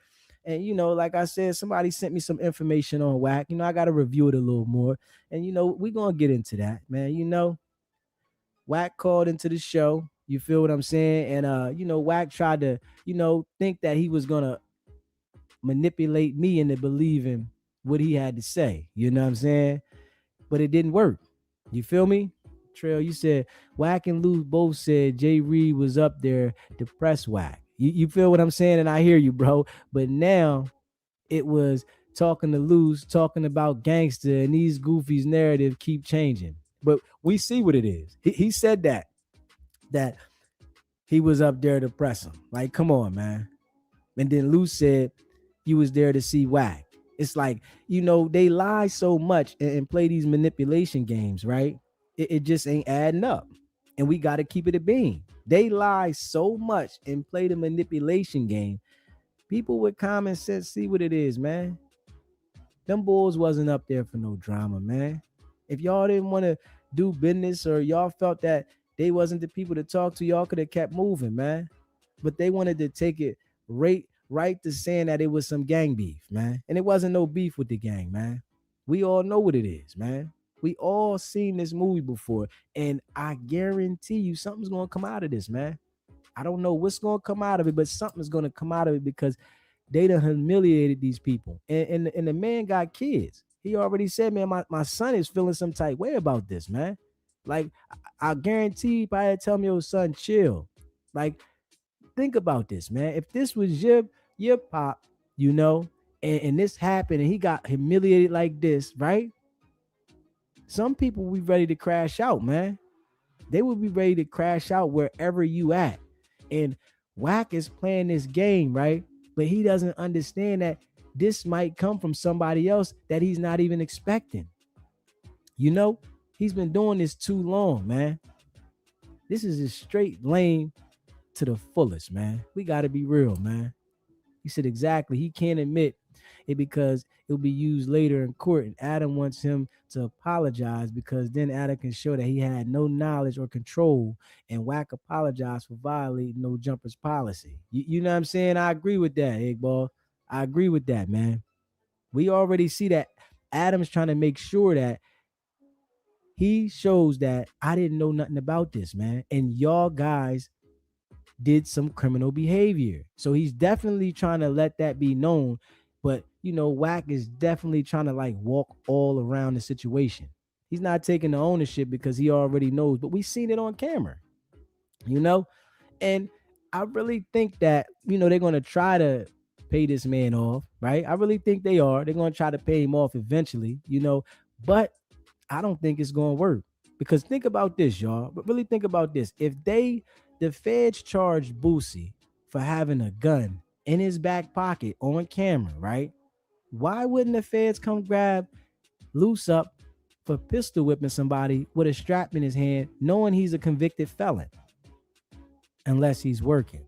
And like I said, somebody sent me some information on Wack. I got to review it a little more. And we're gonna get into that, man. Wack called into the show. You feel what I'm saying? And Wack tried to, think that he was gonna manipulate me into believing what he had to say. You know what I'm saying? But it didn't work. You feel me? Trail, you said Wack and Lou both said Jay Reed was up there to press Wack. You feel what I'm saying? And I hear you, bro. But now it was talking to Lou's, talking about gangster, and these goofies narrative keep changing. But we see what it is. He said that he was up there to press him. Like, come on, man. And then Lou said you was there to see Wack. It's like, they lie so much and play these manipulation games, right? It just ain't adding up. And we got to keep it a beam. They lie so much and play the manipulation game. People with common sense see what it is, man. Them bulls wasn't up there for no drama, man. If y'all didn't want to do business or y'all felt that they wasn't the people to talk to, y'all could have kept moving, man. But they wanted to take it right to saying that it was some gang beef, man. And it wasn't no beef with the gang, man. We all know what it is, man. We all seen this movie before. And I guarantee you something's going to come out of this, man. I don't know what's going to come out of it, but something's going to come out of it because they done humiliated these people. And the man got kids. He already said, man, my son is feeling some type way about this, man. Like, I guarantee if I had tell me your son, chill. Like, think about this, man. If this was your pop, and this happened and he got humiliated like this, right? Some people will be ready to crash out, man. They will be ready to crash out wherever you at. And Wack is playing this game, right? But he doesn't understand that this might come from somebody else that he's not even expecting. You know, he's been doing this too long, man. This is just straight lame to the fullest, man. We got to be real, man. He said exactly. He can't admit it because it'll be used later in court. And Adam wants him to apologize because then Adam can show that he had no knowledge or control. And Wack apologized for violating no jumpers policy. You know what I'm saying? I agree with that, Iqbal. I agree with that, man. We already see that Adam's trying to make sure that he shows that I didn't know nothing about this, man. And y'all guys did some criminal behavior. So he's definitely trying to let that be known. But, you know, Wack is definitely trying to like walk all around the situation. He's not taking the ownership because he already knows, but we seen it on camera, you know? And I really think that, you know, they're going to try to pay this man off, right? I really think they are. They're going to try to pay him off eventually, you know, but I don't think it's going to work because think about this, y'all. But really think about this. If the feds charged Boosie for having a gun in his back pocket on camera, right? Why wouldn't the feds come grab Loose up for pistol whipping somebody with a strap in his hand, knowing he's a convicted felon? Unless he's working.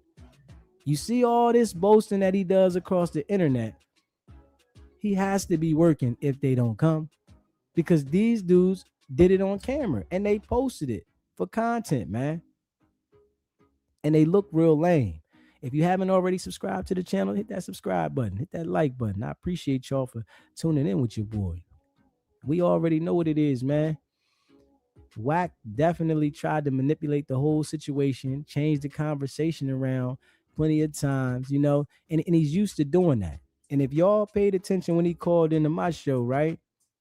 You see all this boasting that he does across the internet. He has to be working if they don't come. Because these dudes did it on camera and they posted it for content, man. And they look real lame. If you haven't already subscribed to the channel, hit that subscribe button, hit that like button. I appreciate y'all for tuning in with your boy. We already know what it is, man. Wack definitely tried to manipulate the whole situation, change the conversation around plenty of times, you know, and he's used to doing that. And if y'all paid attention when he called into my show, right,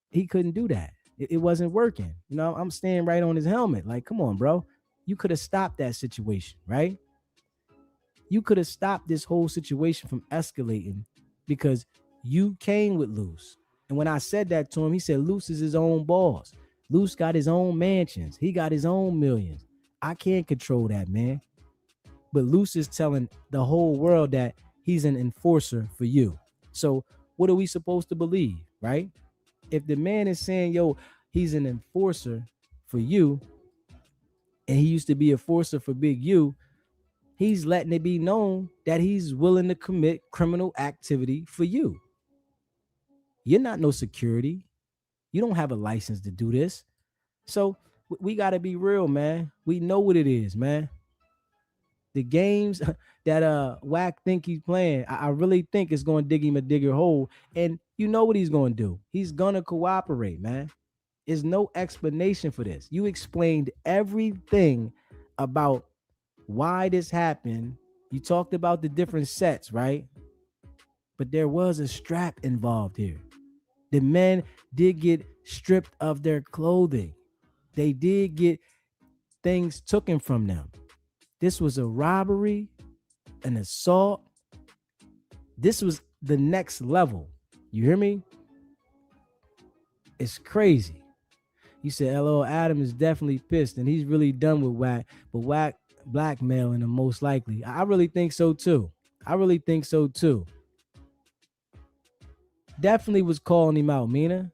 he couldn't do that. It wasn't working. You know, I'm staying right on his helmet. Like, come on, bro. You could have stopped that situation, right? You could have stopped this whole situation from escalating because you came with Loose. And when I said that to him, he said Loose is his own boss. Loose got his own mansions. He got his own millions. I can't control that, man. But Loose is telling the whole world that he's an enforcer for you. So what are we supposed to believe, right? If the man is saying, yo, he's an enforcer for you, and he used to be a enforcer for Big U, he's letting it be known that he's willing to commit criminal activity for you. You're not no security. You don't have a license to do this. So we got to be real, man. We know what it is, man. The games that Wack think he's playing, I really think it's going to dig him a digger hole. And you know what he's going to do. He's going to cooperate, man. There's no explanation for this. You explained everything about why this happened. You talked about the different sets, right? But there was a strap involved here. The men did get stripped of their clothing. They did get things taken from them. This was a robbery, an assault. This was the next level. You hear me? It's crazy. You said, LO Adam is definitely pissed and he's really done with Wack, but Wack blackmailing him most likely. I really think so too. Definitely was calling him out, Mina.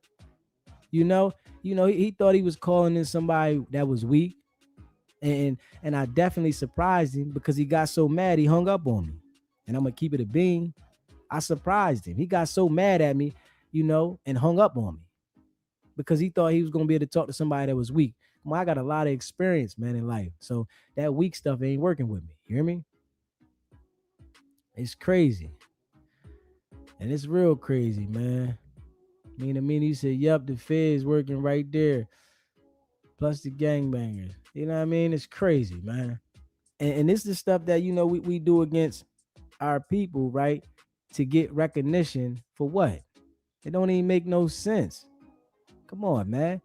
You know, he thought he was calling in somebody that was weak. And I definitely surprised him because he got so mad he hung up on me. And I'm gonna keep it a bean. I surprised him. He got so mad at me, you know, and hung up on me because he thought he was gonna be able to talk to somebody that was weak. Well, I got a lot of experience, man, in life. So that weak stuff ain't working with me. You hear me? It's crazy. And it's real crazy, man. He said, yep, the feds working right there. Plus the gangbangers. You know what I mean? It's crazy, man. And this is the stuff that, you know, we do against our people, right? To get recognition for what? It don't even make no sense. Come on, man.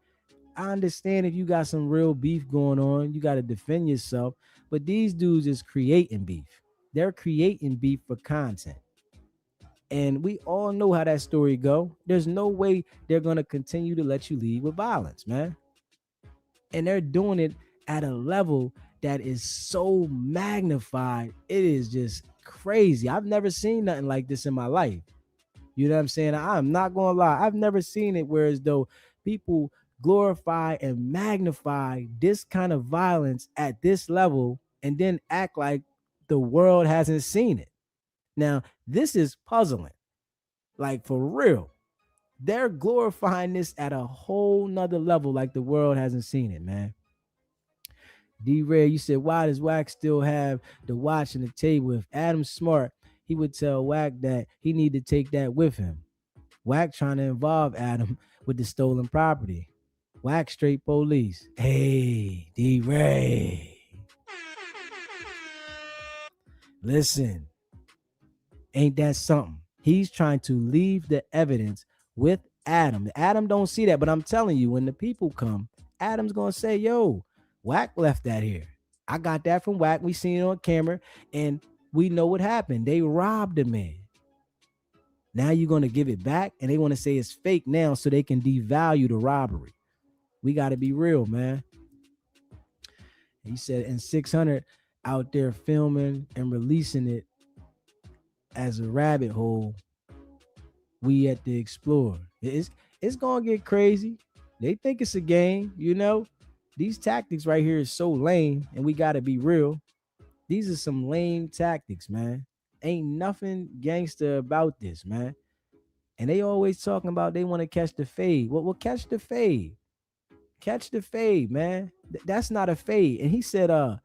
I understand if you got some real beef going on, you got to defend yourself. But these dudes is creating beef. They're creating beef for content. And we all know how that story go. There's no way they're going to continue to let you lead with violence, man. And they're doing it at a level that is so magnified. It is just crazy. I've never seen nothing like this in my life. You know what I'm saying? I'm not going to lie. I've never seen it where as though people glorify and magnify this kind of violence at this level and then act like the world hasn't seen it. Now, this is puzzling. Like for real. They're glorifying this at a whole nother level, like the world hasn't seen it, man. D-Ray, you said, why does Wack still have the watch and the table? If Adam's smart, he would tell Wack that he need to take that with him. Wack trying to involve Adam with the stolen property. Wack straight police. Hey, D-Ray. Listen, ain't that something? He's trying to leave the evidence with Adam. Adam don't see that, but I'm telling you, when the people come, Adam's gonna say, yo, Wack left that here. I got that from Wack. We seen it on camera, and we know what happened. They robbed the man. Now you're gonna give it back, and they want to say it's fake now so they can devalue the robbery. We got to be real, man. He said, and 600 out there filming and releasing it as a rabbit hole. We at the explore. It's gonna get crazy. They think it's a game, you know. These tactics right here is so lame, and we gotta be real. These are some lame tactics, man. Ain't nothing gangster about this, man. And they always talking about they want to catch the fade. Well, catch the fade. Catch the fade, man. That's not a fade. And he said, a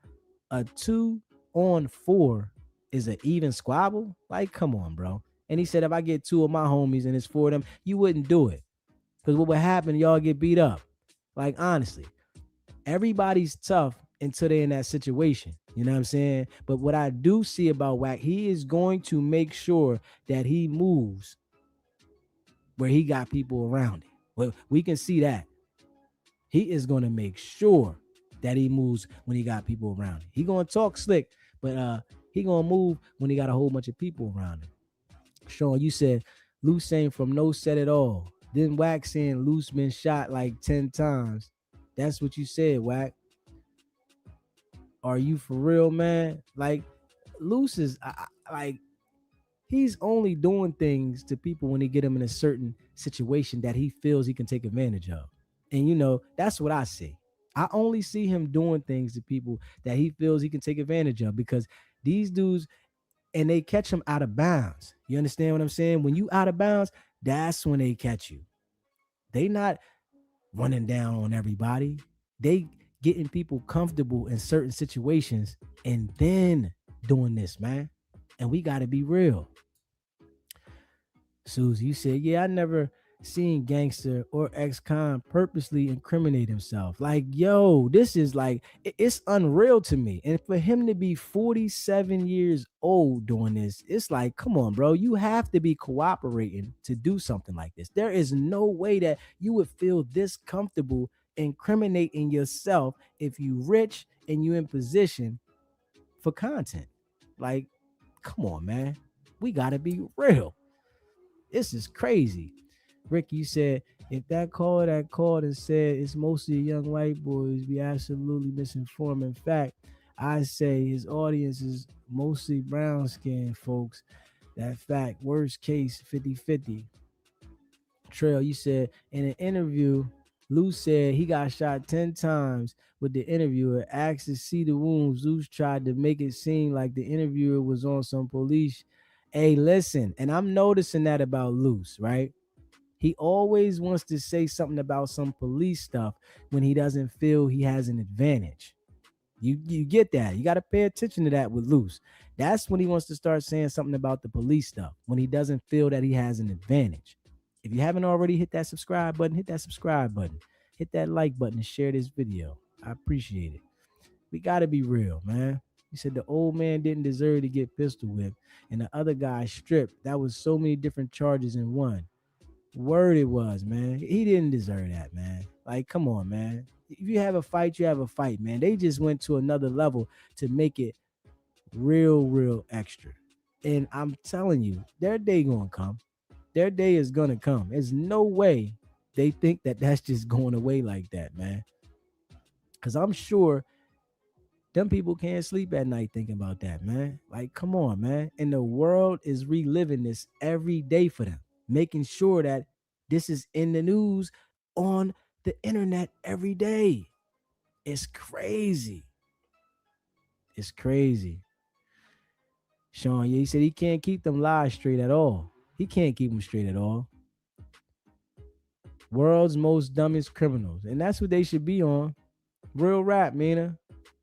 2-on-4 is an even squabble. Like, come on, bro. And he said, if I get 2 of my homies and it's 4 of them, you wouldn't do it. Because what would happen, y'all get beat up. Like, honestly, everybody's tough until they're in that situation. You know what I'm saying? But what I do see about Wack, he is going to make sure that he moves where he got people around him. Well, we can see that. He is going to make sure that he moves when he got people around him. He going to talk slick, but he going to move when he got a whole bunch of people around him. Sean, you said Loose saying from no set at all. Then Wack saying Loose been shot like 10 times. That's what you said, Wack. Are you for real, man? Like, Loose is like, he's only doing things to people when they get him in a certain situation that he feels he can take advantage of. And, you know, that's what I see. I only see him doing things to people that he feels he can take advantage of, because these dudes, and they catch him out of bounds. You understand what I'm saying? When you out of bounds, that's when they catch you. They not running down on everybody. They getting people comfortable in certain situations and then doing this, man. And we got to be real. Susie, you said, yeah, I never seen gangster or ex-con purposely incriminate himself. Like, yo, this is like, it's unreal to me. And for him to be 47 years old doing this, it's like, come on, bro, you have to be cooperating to do something like this. There is no way that you would feel this comfortable incriminating yourself if you rich and you in position for content. Like, come on, man, we gotta be real. This is crazy. Rick, you said, if that caller that called and said it's mostly young white boys, be absolutely misinformed. In fact, I say his audience is mostly brown skinned folks. That fact, worst case, 50-50. Trail, you said, in an interview, Lou said he got shot 10 times. With the interviewer asked to see the wounds, Lou tried to make it seem like the interviewer was on some police. Hey, listen, and I'm noticing that about Luce, right? He always wants to say something about some police stuff when he doesn't feel he has an advantage. You get that. You got to pay attention to that with Luce. That's when he wants to start saying something about the police stuff, when he doesn't feel that he has an advantage. If you haven't already hit that subscribe button, hit that subscribe button. Hit that like button and share this video. I appreciate it. We got to be real, man. He said the old man didn't deserve to get pistol whipped and the other guy stripped. That was so many different charges in one. Word it was, man. He didn't deserve that, man. Like, come on, man. If you have a fight, you have a fight, man. They just went to another level to make it real extra. And I'm telling you, their day gonna come. Their day is gonna come. There's no way they think that that's just going away like that, man. Because I'm sure them people can't sleep at night thinking about that, man. Like, come on, man. And the world is reliving this every day for them, making sure that this is in the news on the internet every day. It's crazy. It's crazy. Sean, yeah, he said he can't keep them lies straight at all. He can't keep them straight at all. World's most dumbest criminals. And that's what they should be on. Real rap, Mina.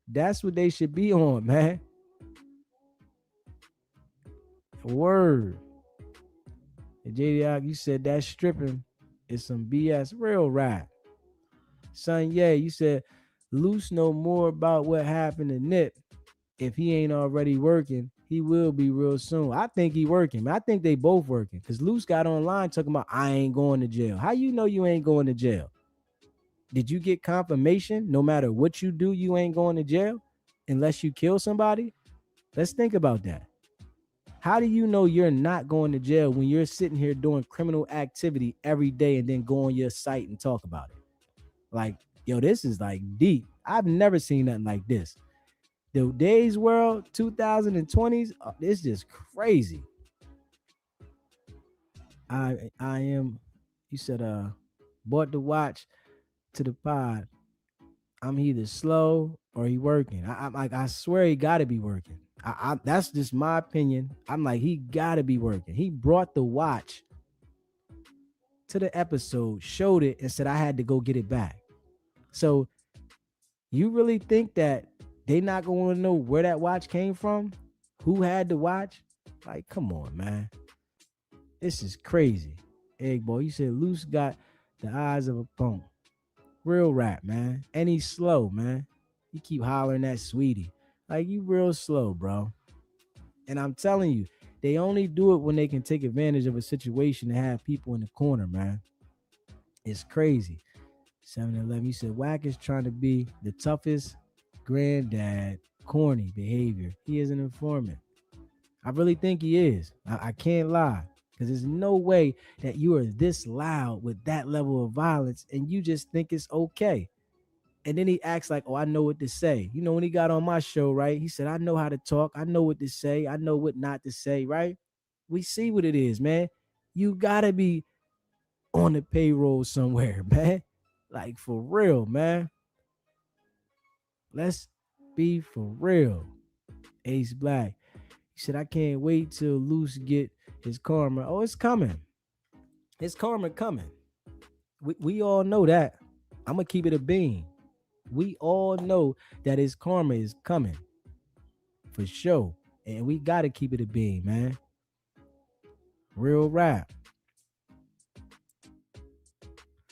That's what they should be on, man. Word. And JD, you said that stripping is some BS. Real rap. Son, yeah, you said Luce know more about what happened to Nip. If he ain't already working, he will be real soon. I think he working, man. I think they both working. Because Luce got online talking about, I ain't going to jail. How you know you ain't going to jail? Did you get confirmation no matter what you do, you ain't going to jail unless you kill somebody? Let's think about that. How do you know you're not going to jail when you're sitting here doing criminal activity every day and then go on your site and talk about it? Like, yo, this is like deep. I've never seen nothing like this. The Days World 2020s, it's just crazy. I am, you said, bought the watch to the pod. I'm either slow or he working. I swear he got to be working. That's just my opinion. I'm like, he got to be working. He brought the watch to the episode, showed it, and said I had to go get it back. So you really think that they not going to know where that watch came from? Who had the watch? Like, come on, man. This is crazy. Egg boy, you said Luce got the eyes of a punk. Real rap, man. And he's slow, man. You keep hollering at Sweetie. Like, you real slow, bro. And I'm telling you, they only do it when they can take advantage of a situation and have people in the corner, man. It's crazy. 7-Eleven, you said Wack is trying to be the toughest granddad, corny behavior. He is an informant. I really think he is. I can't lie. Because there's no way that you are this loud with that level of violence and you just think it's okay. And then he acts like, oh, I know what to say. You know, when he got on my show, right? He said, I know how to talk. I know what to say. I know what not to say, right? We see what it is, man. You got to be on the payroll somewhere, man. Like, for real, man. Let's be for real. Ace Black. He said, I can't wait till Luce get his karma. Oh, it's coming. It's karma coming. We all know that. I'm going to keep it a bean. We all know that his karma is coming. For sure. And we got to keep it a bean, man. Real rap.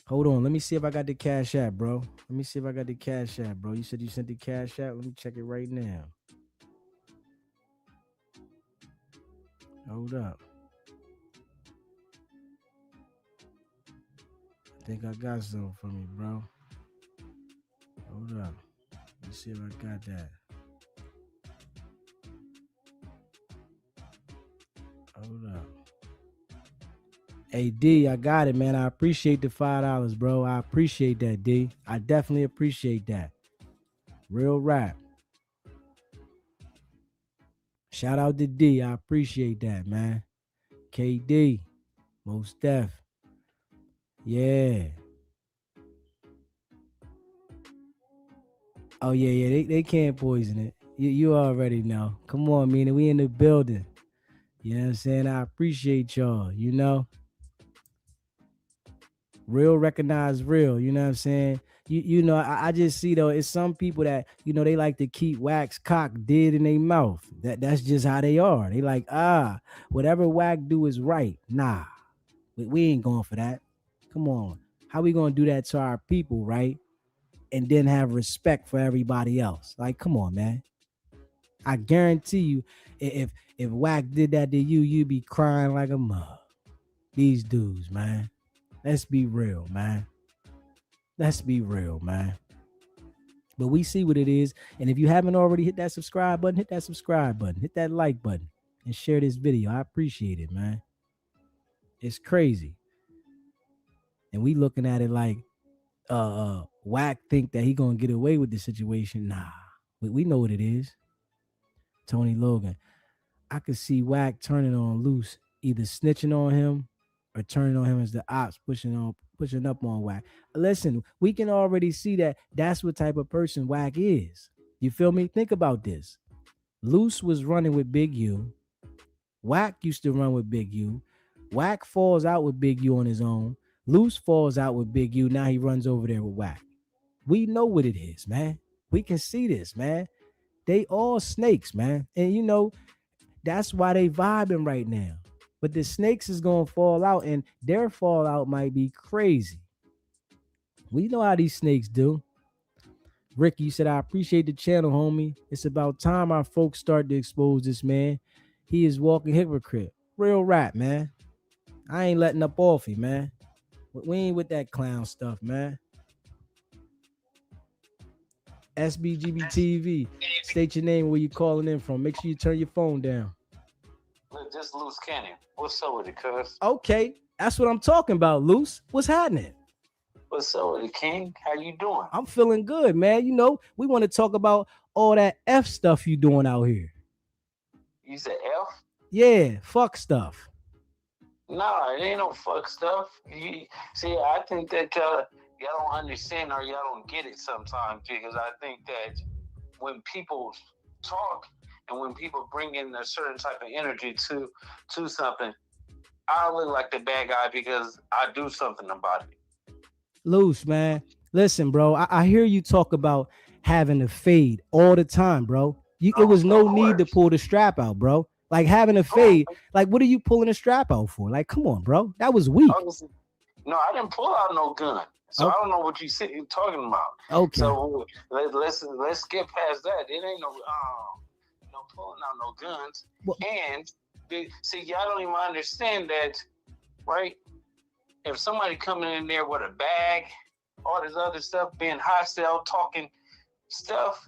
Hold on. Let me see if I got the cash app, bro. Let me see if I got the cash app, bro. You said you sent the cash app. Let me check it right now. Hold up. I think I got something for me, bro. Hold up. Let's see if I got that. Hold up. Hey, D, I got it, man. I appreciate the $5, bro. I appreciate that, D. I definitely appreciate that. Real rap. Shout out to D. I appreciate that, man. KD. Most Def. Yeah. Oh, yeah. They can't poison it. You already know. Come on, Mina. We in the building. You know what I'm saying? I appreciate y'all, you know? Real recognize real, you know what I'm saying? You know, I just see though, it's some people that, you know, they like to keep wax cock dead in their mouth. That's just how they are. They like, whatever Wack do is right. Nah, we ain't going for that. Come on. How we gonna do that to our people, right? And then have respect for everybody else. Like, come on, man. I guarantee you, if Wack did that to you, you'd be crying like a mug. These dudes, man. Let's be real, man. Let's be real, man. But we see what it is. And if you haven't already hit that subscribe button, hit that subscribe button. Hit that like button. and share this video. I appreciate it, man. It's crazy. And we looking at it like Wack think that he gonna get away with the situation. Nah. We know what it is. Tony Logan. I could see Wack turning on Loose, either snitching on him or turning on him as the ops pushing up on Wack. Listen, we can already see that that's what type of person Wack is. You feel me? Think about this. Loose was running with Big U. Wack used to run with Big U. Wack falls out with Big U on his own. Loose falls out with Big U. Now he runs over there with Wack. We know what it is, man. We can see this, man. They all snakes, man. And you know, that's why they vibing right now. But the snakes is gonna fall out, and their fallout might be crazy. We know how these snakes do. Ricky, you said, I appreciate the channel, homie. It's about time our folks start to expose this man. He is walking hypocrite. Real rap, man. I ain't letting up off him, man. We ain't with that clown stuff, man. SBGB State your name, where you calling in from. Make sure you turn your phone down. Look, this Loose Cannon. What's up with it, cuz? Okay, that's what I'm talking about, Loose. What's happening? What's up with it, King? How you doing? I'm feeling good, man. You know, we want to talk about all that F stuff you doing out here. You said F? Yeah, fuck stuff. Nah, it ain't no fuck stuff. See, I think that y'all don't understand or y'all don't get it sometimes, because I think that when people talk and when people bring in a certain type of energy to something, I look like the bad guy because I do something about it. Loose, man. Listen, bro, I hear you talk about having a fade all the time, bro. It was no need to pull the strap out, bro. Like having a fade, like what are you pulling a strap out for? Like, come on, bro. That was weak. No, I didn't pull out no gun. So I don't know what you're talking about. Okay. So let's get past that. It ain't no pulling out no guns. Well, and see, y'all don't even understand that, right? If somebody coming in there with a bag, all this other stuff, being hostile, talking stuff,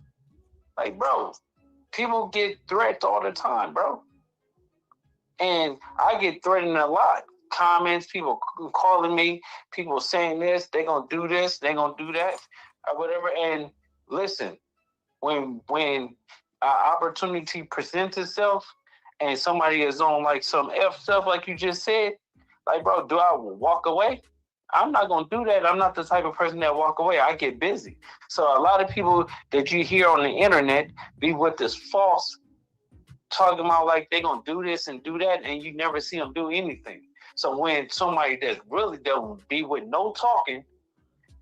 like, bro, people get threats all the time, bro. And I get threatened a lot. Comments, people calling me, people saying this, they're going to do this, they're going to do that, or whatever. And listen, when an opportunity presents itself and somebody is on like some F stuff like you just said, like, bro, do I walk away? I'm not going to do that. I'm not the type of person that walk away. I get busy. So a lot of people that you hear on the internet be with this false talking about like they're going to do this and do that, and you never see them do anything. So when somebody that really don't be with no talking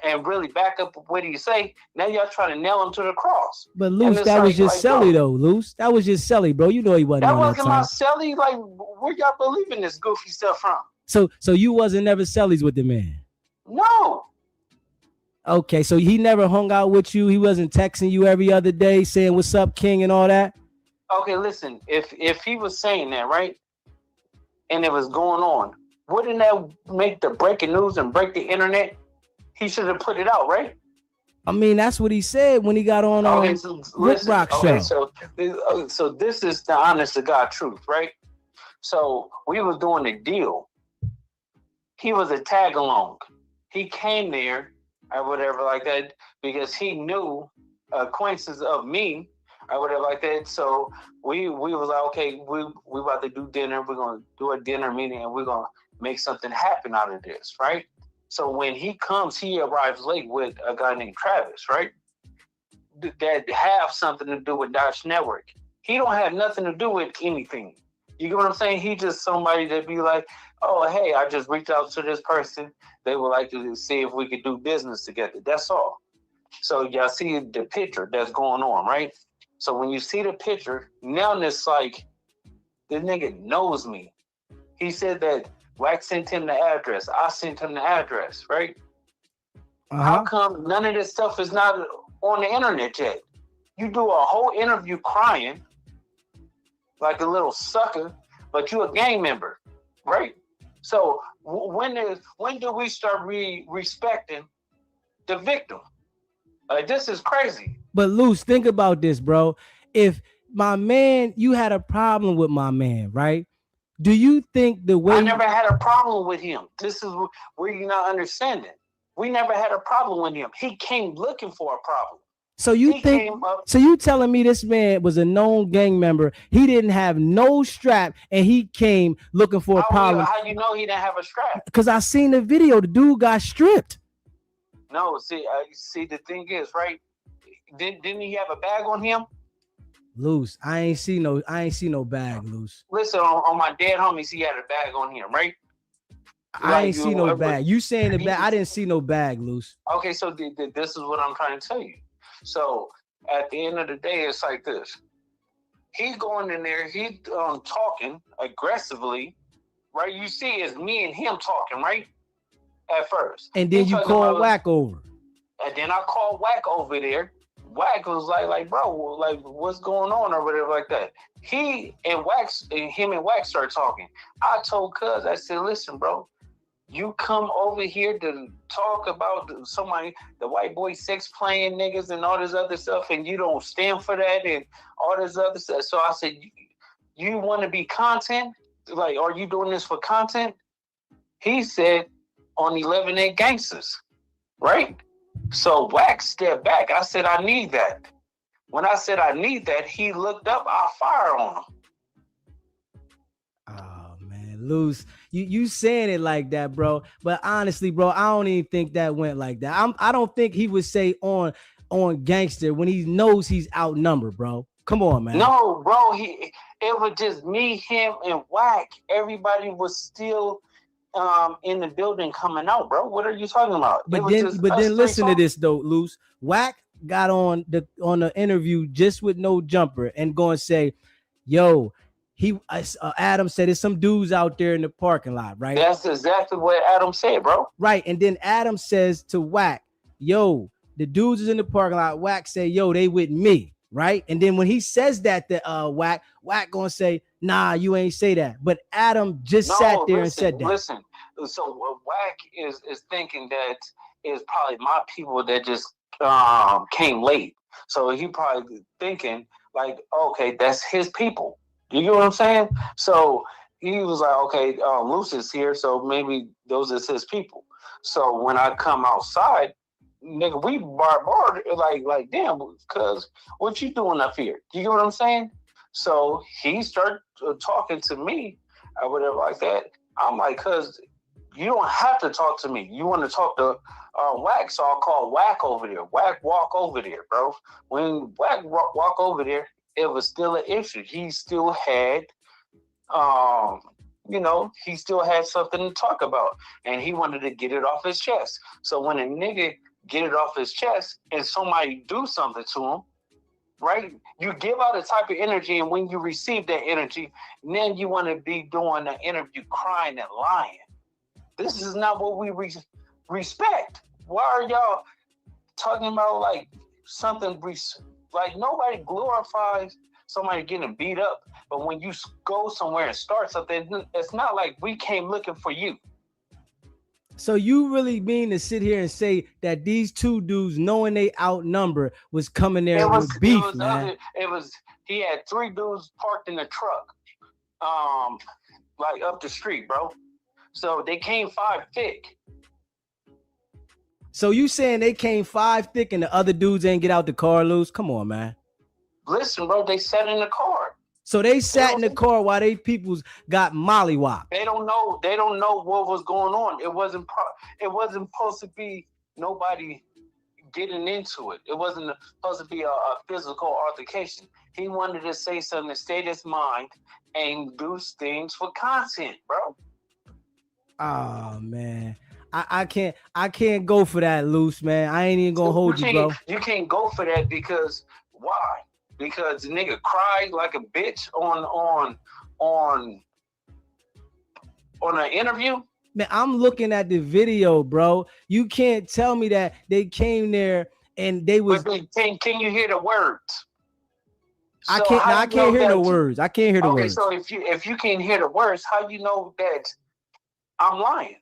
and really back up what he say, now y'all trying to nail him to the cross. But Loose, that was just Selly though, Loose. That was just Selly, bro. You know he wasn't that on wasn't that my time. Selly. Like, where y'all believing this goofy stuff from? So you wasn't never Selly's with the man? No. Okay, so he never hung out with you. He wasn't texting you every other day saying what's up, King, and all that? Okay, listen, if he was saying that, right, and it was going on, wouldn't that make the breaking news and break the internet? He should have put it out, right? I mean, that's what he said when he got on Rick Rock show. So this is the honest to God truth, right? So we was doing a deal. He was a tag along. He came there or whatever like that because he knew acquaintances of me or whatever like that. So we was like, okay, we about to do dinner. We're gonna do a dinner meeting and we're gonna make something happen out of this, right? So when he comes, he arrives late with a guy named Travis, right? That have something to do with Dodge Network. He don't have nothing to do with anything. You get what I'm saying? He just somebody that be like, oh, hey, I just reached out to this person. They would like to see if we could do business together. That's all. So y'all see the picture that's going on, right? So when you see the picture, now it's like, this nigga knows me. He said that Wax sent him the address. I sent him the address, right? How come none of this stuff is not on the internet yet? You do a whole interview crying like a little sucker, but you a gang member, right? So when do we start respecting the victim? Like, this is crazy. But Luce, think about this, bro. If my man, you had a problem with my man, right? Do you think the way I never had a problem with him. This is where you're not understanding. We never had a problem with him. He came looking for a problem. So you He think came up. so you telling me this man was a known gang member, he didn't have no strap and he came looking for a problem? How you know he didn't have a strap? Because I seen the video, the dude got stripped. No, see, the thing is, right? Didn't he have a bag on him? Loose. I ain't see no bag, Loose. Listen, on my dead homies, he had a bag on him, right? I ain't see no bag. You saying the bag? I didn't see no bag, Loose. Okay, so this is what I'm trying to tell you. So at the end of the day, it's like this. He's going in there, he's talking aggressively, right? You see, it's me and him talking, right? At first. And then you call Wack over. And then I called Wack over there. Wack was like, bro, like, what's going on or whatever like that. Him and Wack started talking. I told Cuz, I said, listen, bro, you come over here to talk about the white boy sex playing niggas and all this other stuff, and you don't stand for that and all this other stuff. So I said, you want to be content? Like, are you doing this for content? He said, on 11-8 Gangsters, right? So Wack stepped back. I said, I need that. When I said I need that, he looked up, I fire on him. Loose, you saying it like that, bro. But honestly, bro, I don't even think that went like that. I don't think he would say on Gangster when he knows he's outnumbered, bro. Come on, man. No, bro, it was just me, him, and Wack. Everybody was still in the building coming out, bro. What are you talking about? But then listen to this though, Loose. Wack got on the interview just with no jumper and going to say, yo, Adam said there's some dudes out there in the parking lot, right? That's exactly what Adam said, bro. Right. And then Adam says to Wack, yo, the dudes is in the parking lot. Wack say, yo, they with me, right? And then when he says that to Wack gonna say, nah, you ain't say that. But Adam just sat there and said that. Listen, so Wack is thinking that is probably my people that just came late. So he probably thinking like, okay, that's his people. You get what I'm saying? So he was like, okay, Luce is here, so maybe those is his people. So when I come outside, nigga, we barred like damn, cuz what you doing up here? You get what I'm saying? So he started talking to me or whatever like that. I'm like, cuz you don't have to talk to me. You want to talk to Wack, so I'll call Wack over there. Wack walk over there, bro. When Wack walk over there, it was still an issue. He still had, he still had something to talk about, and he wanted to get it off his chest. So when a nigga get it off his chest and somebody do something to him, right? You give out a type of energy, and when you receive that energy, then you want to be doing an interview crying and lying. This is not what we respect. Why are y'all talking about like something? Like nobody glorifies somebody getting beat up, but when you go somewhere and start something, it's not like we came looking for you. So you really mean to sit here and say that these two dudes, knowing they outnumber, was coming there with beef, man? He had 3 dudes parked in the truck, like up the street, bro. So they came 5 thick. So you saying they came 5 thick and the other dudes ain't get out the car, Loose? Come on, man. Listen, bro, they sat in the car. So they sat in the car while they peoples got mollywop. They don't know what was going on. It wasn't supposed to be nobody getting into it. It wasn't supposed to be a physical altercation. He wanted to say something to state his mind and do things for content, bro. Oh man. I can't go for that, Loose, man. I ain't even gonna hold you, bro. You can't go for that because why? Because the nigga cried like a bitch on an interview. Man, I'm looking at the video, bro. You can't tell me that they came there and they was. Can you hear the words? I can't hear the words. I can't hear the words. Okay, so if you can hear the words, how you know that I'm lying?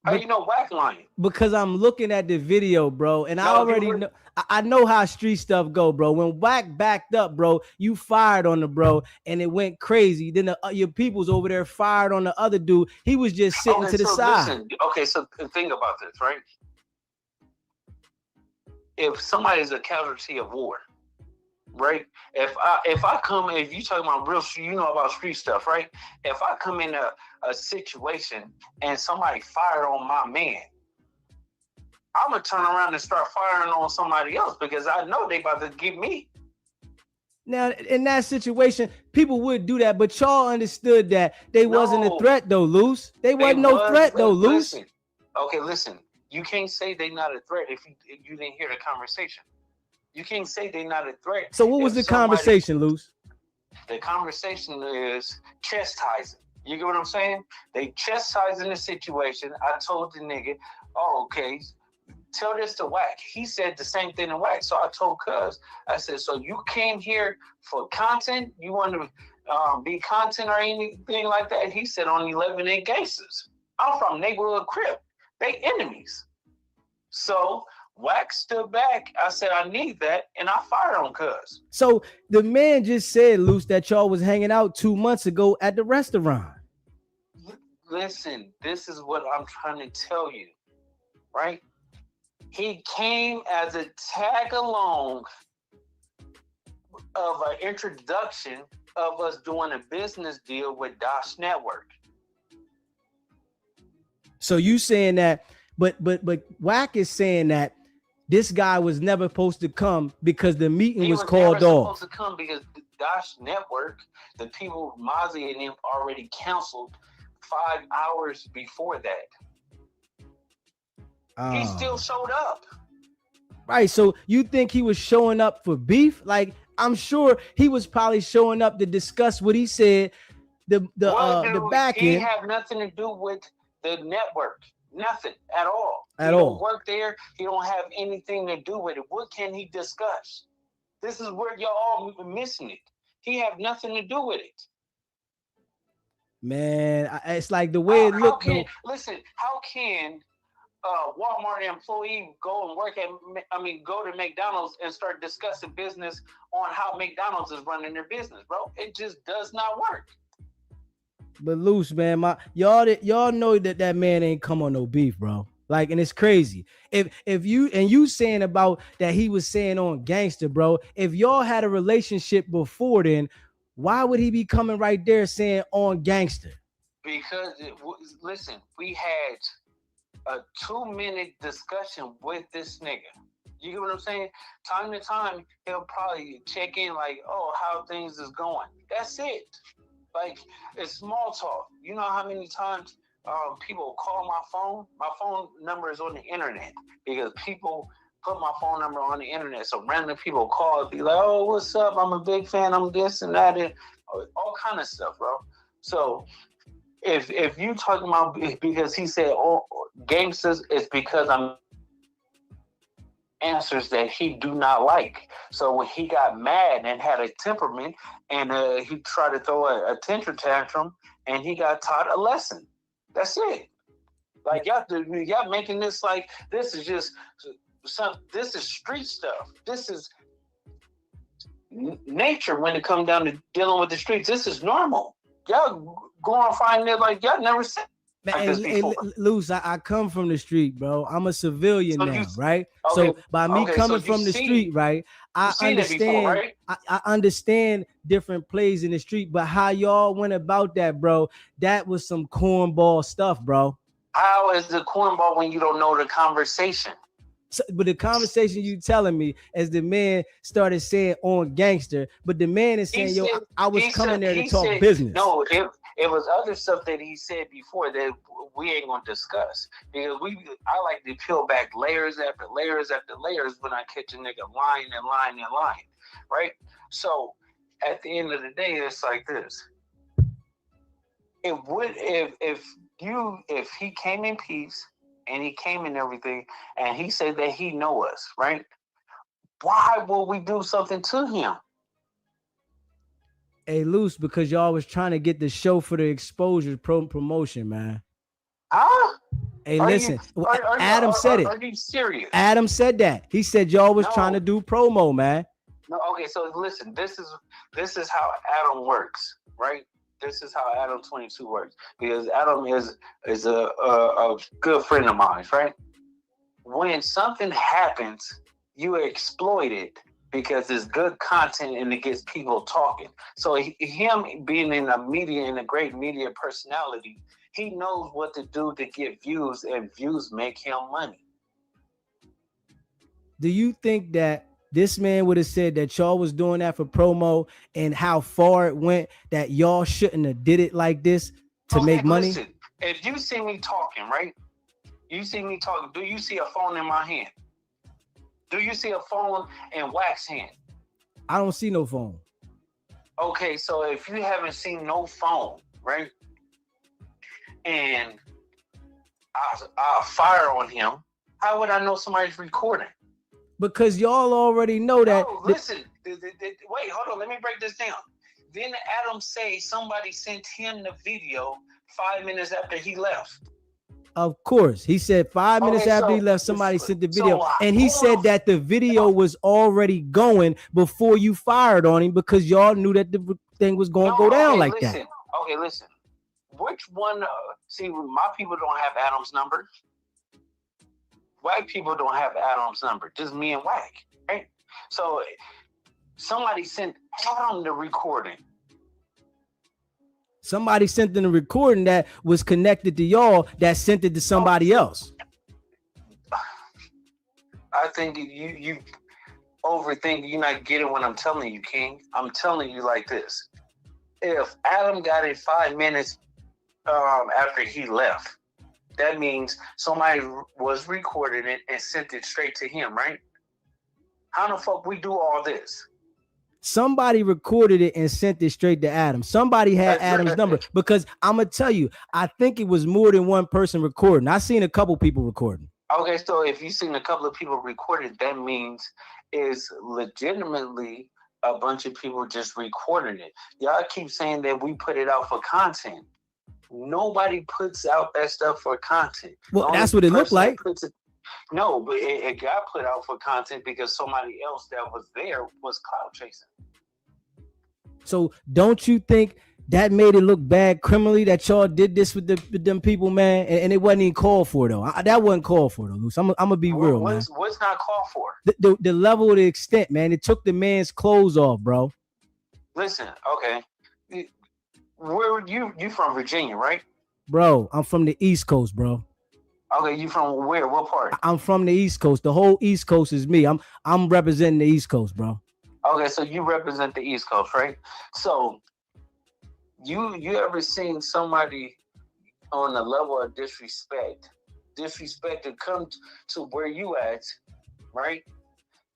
How you know Wack lying? Because I'm looking at the video, bro, and I No, already know. I know how street stuff go, bro. When Wack backed up, bro, you fired on the bro, and it went crazy. Then your people's over there fired on the other dude. He was just sitting to the side. Listen, okay, so think about this, right? If somebody is a casualty of war, right? If you talking about real, you know about street stuff, right? If I come in a situation and somebody fired on my man, I'm gonna turn around and start firing on somebody else because I know they about to get me. Now, in that situation, people would do that, but y'all understood that they wasn't a threat, though, Loose. They wasn't no threat, though, Loose. Listen. You can't say they not a threat if you didn't hear the conversation. You can't say they not a threat. So what was the conversation, Loose? The conversation is chastising. You get what I'm saying? They chastising the situation. I told the nigga, oh, okay, tell this to Wack. He said the same thing to Wack. So I told Cuz, I said, so you came here for content? You want to be content or anything like that? He said on 11 8 Gangsters. I'm from neighborhood Crip. They enemies. So Wack stood back. I said, I need that. And I fired on Cuz. So the man just said, Loose, that y'all was hanging out 2 months ago at the restaurant. Listen, this is what I'm trying to tell you, right? He came as a tag along of an introduction of us doing a business deal with Dosh Network. So you saying that, but Wack is saying that this guy was never supposed to come because the meeting was called off. Supposed to come because the Dosh Network, the people Mozzie and them already canceled 5 hours before that. He still showed up. Right. So you think he was showing up for beef? Like, I'm sure he was probably showing up to discuss what he said. The back end. He have nothing to do with the network. Nothing at all. He don't work there. He don't have anything to do with it. What can he discuss? This is where y'all all missing it. He have nothing to do with it. Man, it's like the way it looked. Listen, how can Walmart employee go to McDonald's and start discussing business on how McDonald's is running their business, bro? It just does not work. But Loose, man, y'all know that man ain't come on no beef, bro. Like, and it's crazy. If you saying about that he was saying on Gangster, bro. If y'all had a relationship before then, why would he be coming right there saying on Gangster? Because listen, we had a 2-minute discussion with this nigga. You get what I'm saying? Time to time, he'll probably check in like, oh, how things is going. That's it. Like, it's small talk. You know how many times people call my phone? My phone number is on the internet because people put my phone number on the internet. So random people call and be like, oh, what's up? I'm a big fan. I'm this and that and all kind of stuff, bro. So if you talking about because he said, oh, gangsters, it's because I'm answers that he do not like. So when he got mad and had a temperament and he tried to throw a temper tantrum and he got taught a lesson. That's it. Like y'all making this like this is just this is street stuff. This is nature when it comes down to dealing with the streets. This is normal. Y'all glorifying it like y'all never said. Hey, Loose, I come from the street, bro. I'm a civilian now, right? Okay, so by me coming from the street, right, I understand. Before, right? I understand different plays in the street, but how y'all went about that, bro? That was some cornball stuff, bro. How is the cornball when you don't know the conversation? So, but the conversation you telling me as the man started saying on Gangster, but the man is saying, I was coming there to talk business. No, it was other stuff that he said before that we ain't gonna discuss because I like to peel back layers after layers after layers when I catch a nigga lying and lying and lying, right? So at the end of the day, it's like this. It would if he came in peace and he came in everything and he said that he know us, right? Why will we do something to him? Hey, Loose, because y'all was trying to get the show for the exposure promotion, man. Huh? Hey, Are listen, Adam said it. Are you serious? Adam said that. He said y'all was No. trying to do promo, man. No, okay, so listen, this is how Adam works, right? This is how Adam 22 works. Because Adam is a good friend of mine, right? When something happens, you exploit it because it's good content and it gets people talking. So him being in the media and a great media personality, he knows what to do to get views, and views make him money. Do you think that this man would have said that y'all was doing that for promo, and how far it went, that y'all shouldn't have did it like this to make money? Listen, if you see me talking, right? You see me talking. Do you see a phone in my hand? Do you see a phone in Wack's hand? I don't see no phone. Okay, so if you haven't seen no phone, right? And I fire on him, how would I know somebody's recording? Because y'all already know that. No, listen. Wait, hold on. Let me break this down. Then Adam say somebody sent him the video 5 minutes after he left. Of course. He said 5 minutes after he left, somebody sent the video. And he said that the video was already going before you fired on him, because y'all knew that the thing was going to go down like that. Okay, listen. Which one? See, my people don't have Adam's number. White people don't have Adam's number. Just me and Wack, right? So somebody sent Adam the recording. Somebody sent in a recording that was connected to y'all that sent it to somebody else. I think you overthink. You're not getting what I'm telling you, King. I'm telling you like this. If Adam got it 5 minutes after he left, that means somebody was recording it and sent it straight to him, right? How the fuck we do all this? Somebody recorded it and sent it straight to Adam. Somebody had Adam's number, because I'm gonna tell you, I think it was more than one person recording. I seen a couple people recording. Okay, so if you've seen a couple of people recorded, that means is legitimately a bunch of people just recording it. Y'all keep saying that we put it out for content. Nobody puts out that stuff for content. Well, that's what it looked like. No, but it got put out for content because somebody else that was there was cloud chasing. So don't you think that made it look bad criminally that y'all did this with them people, man? And it wasn't even called for, though. That wasn't called for, though, Luce. I'm gonna be real, man. What's not called for? The level of the extent, man. It took the man's clothes off, bro. Listen, okay. Where you from Virginia, right? Bro, I'm from the East Coast, bro. Okay, you from where? What part? I'm from the East Coast. The whole East Coast is me. I'm representing the East Coast, bro. Okay, so you represent the East Coast, right? So you ever seen somebody on a level of disrespect to come to where you at, right?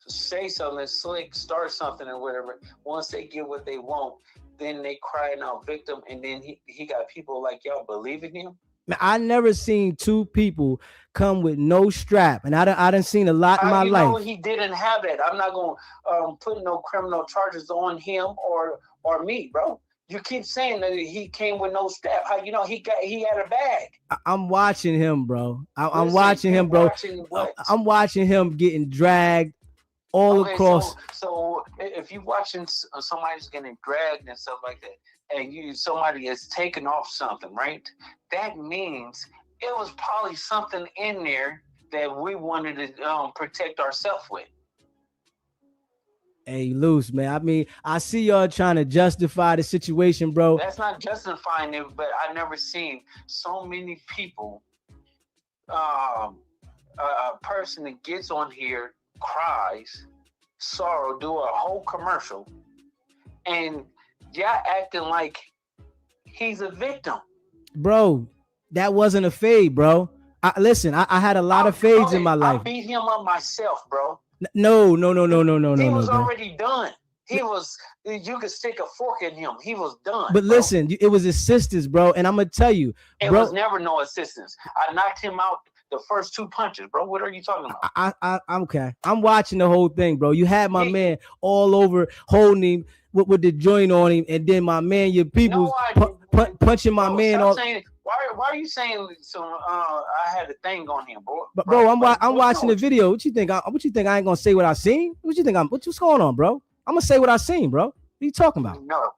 Say something slick, start something or whatever. Once they get what they want, then they crying out victim, and then he got people like y'all believing him. Man, I never seen two people come with no strap, and I done seen a lot in my life. Know he didn't have that. I'm not gonna put no criminal charges on him or me, bro. You keep saying that he came with no strap. How you know he had a bag? I'm watching him, bro. I'm watching him, bro. I'm watching him getting dragged all across. So if you're watching somebody's getting dragged and stuff like that, and somebody is taking off something, right? That means it was probably something in there that we wanted to protect ourselves with. Hey, Luce, man. I mean, I see y'all trying to justify the situation, bro. That's not justifying it, but I never seen so many people. A person that gets on here, cries, sorrow, do a whole commercial, and y'all acting like he's a victim. Bro, that wasn't a fade, bro. Listen, I had a lot of fades in my life. I beat him up myself, bro. No. He was already done. He was, you could stick a fork in him. He was done. But listen, it was assistance, bro. And I'm going to tell you. It was never no assistance. I knocked him out the first 2 punches, bro. What are you talking about? I'm okay. I'm watching the whole thing, bro. You had my man all over holding him with the joint on him. And then my man, your people punching my man off. Why are you saying so? I had a thing on him, bro. But bro, I'm watching the video. What you think? What you think? I ain't gonna say what I seen. What you think? What's going on, bro? I'm gonna say what I seen, bro. What are you talking about? No,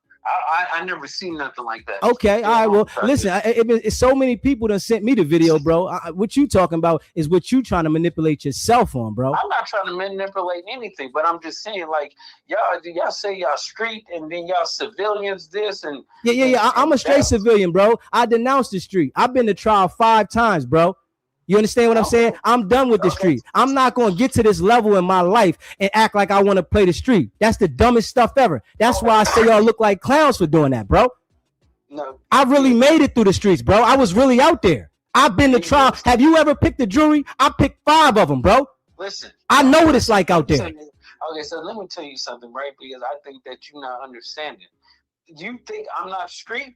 I never seen nothing like that. Okay, all right. Well, listen, it's so many people that sent me the video, bro. What you talking about is what you trying to manipulate yourself on, bro. I'm not trying to manipulate anything, but I'm just saying, like, y'all say y'all street and then y'all civilians this and yeah. I'm a straight civilian, bro. I denounced the street. I've been to trial 5 times, bro. You understand what I'm saying? I'm done with the street. I'm not going to get to this level in my life and act like I want to play the street. That's the dumbest stuff ever. That's why I say y'all look like clowns for doing that, bro. No, I really made it through the streets, bro. I was really out there. I've been to trial. Have you ever picked a jury? I picked 5 of them, bro. Listen, I know what it's like out there. Okay, so let me tell you something, right? Because I think that you're not understanding. You think I'm not street?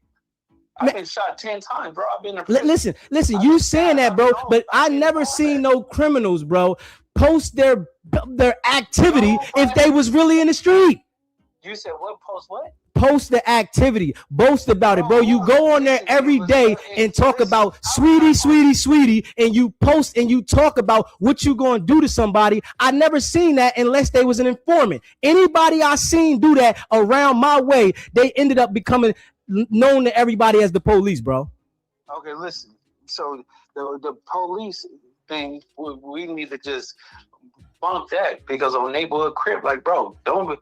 I've been shot 10 times, bro. I've been in prison. Listen. You saying that, bro? But I never seen no criminals, bro, post their activity if they was really in the street. You said what? Post what? Post the activity, boast about it, bro. You go on there every day and talk about sweetie, and you post and you talk about what you gonna do to somebody. I never seen that unless they was an informant. Anybody I seen do that around my way, they ended up becoming known to everybody as the police, bro. Okay, listen. So the police thing, we need to just bump that because on neighborhood crib, like, bro, don't.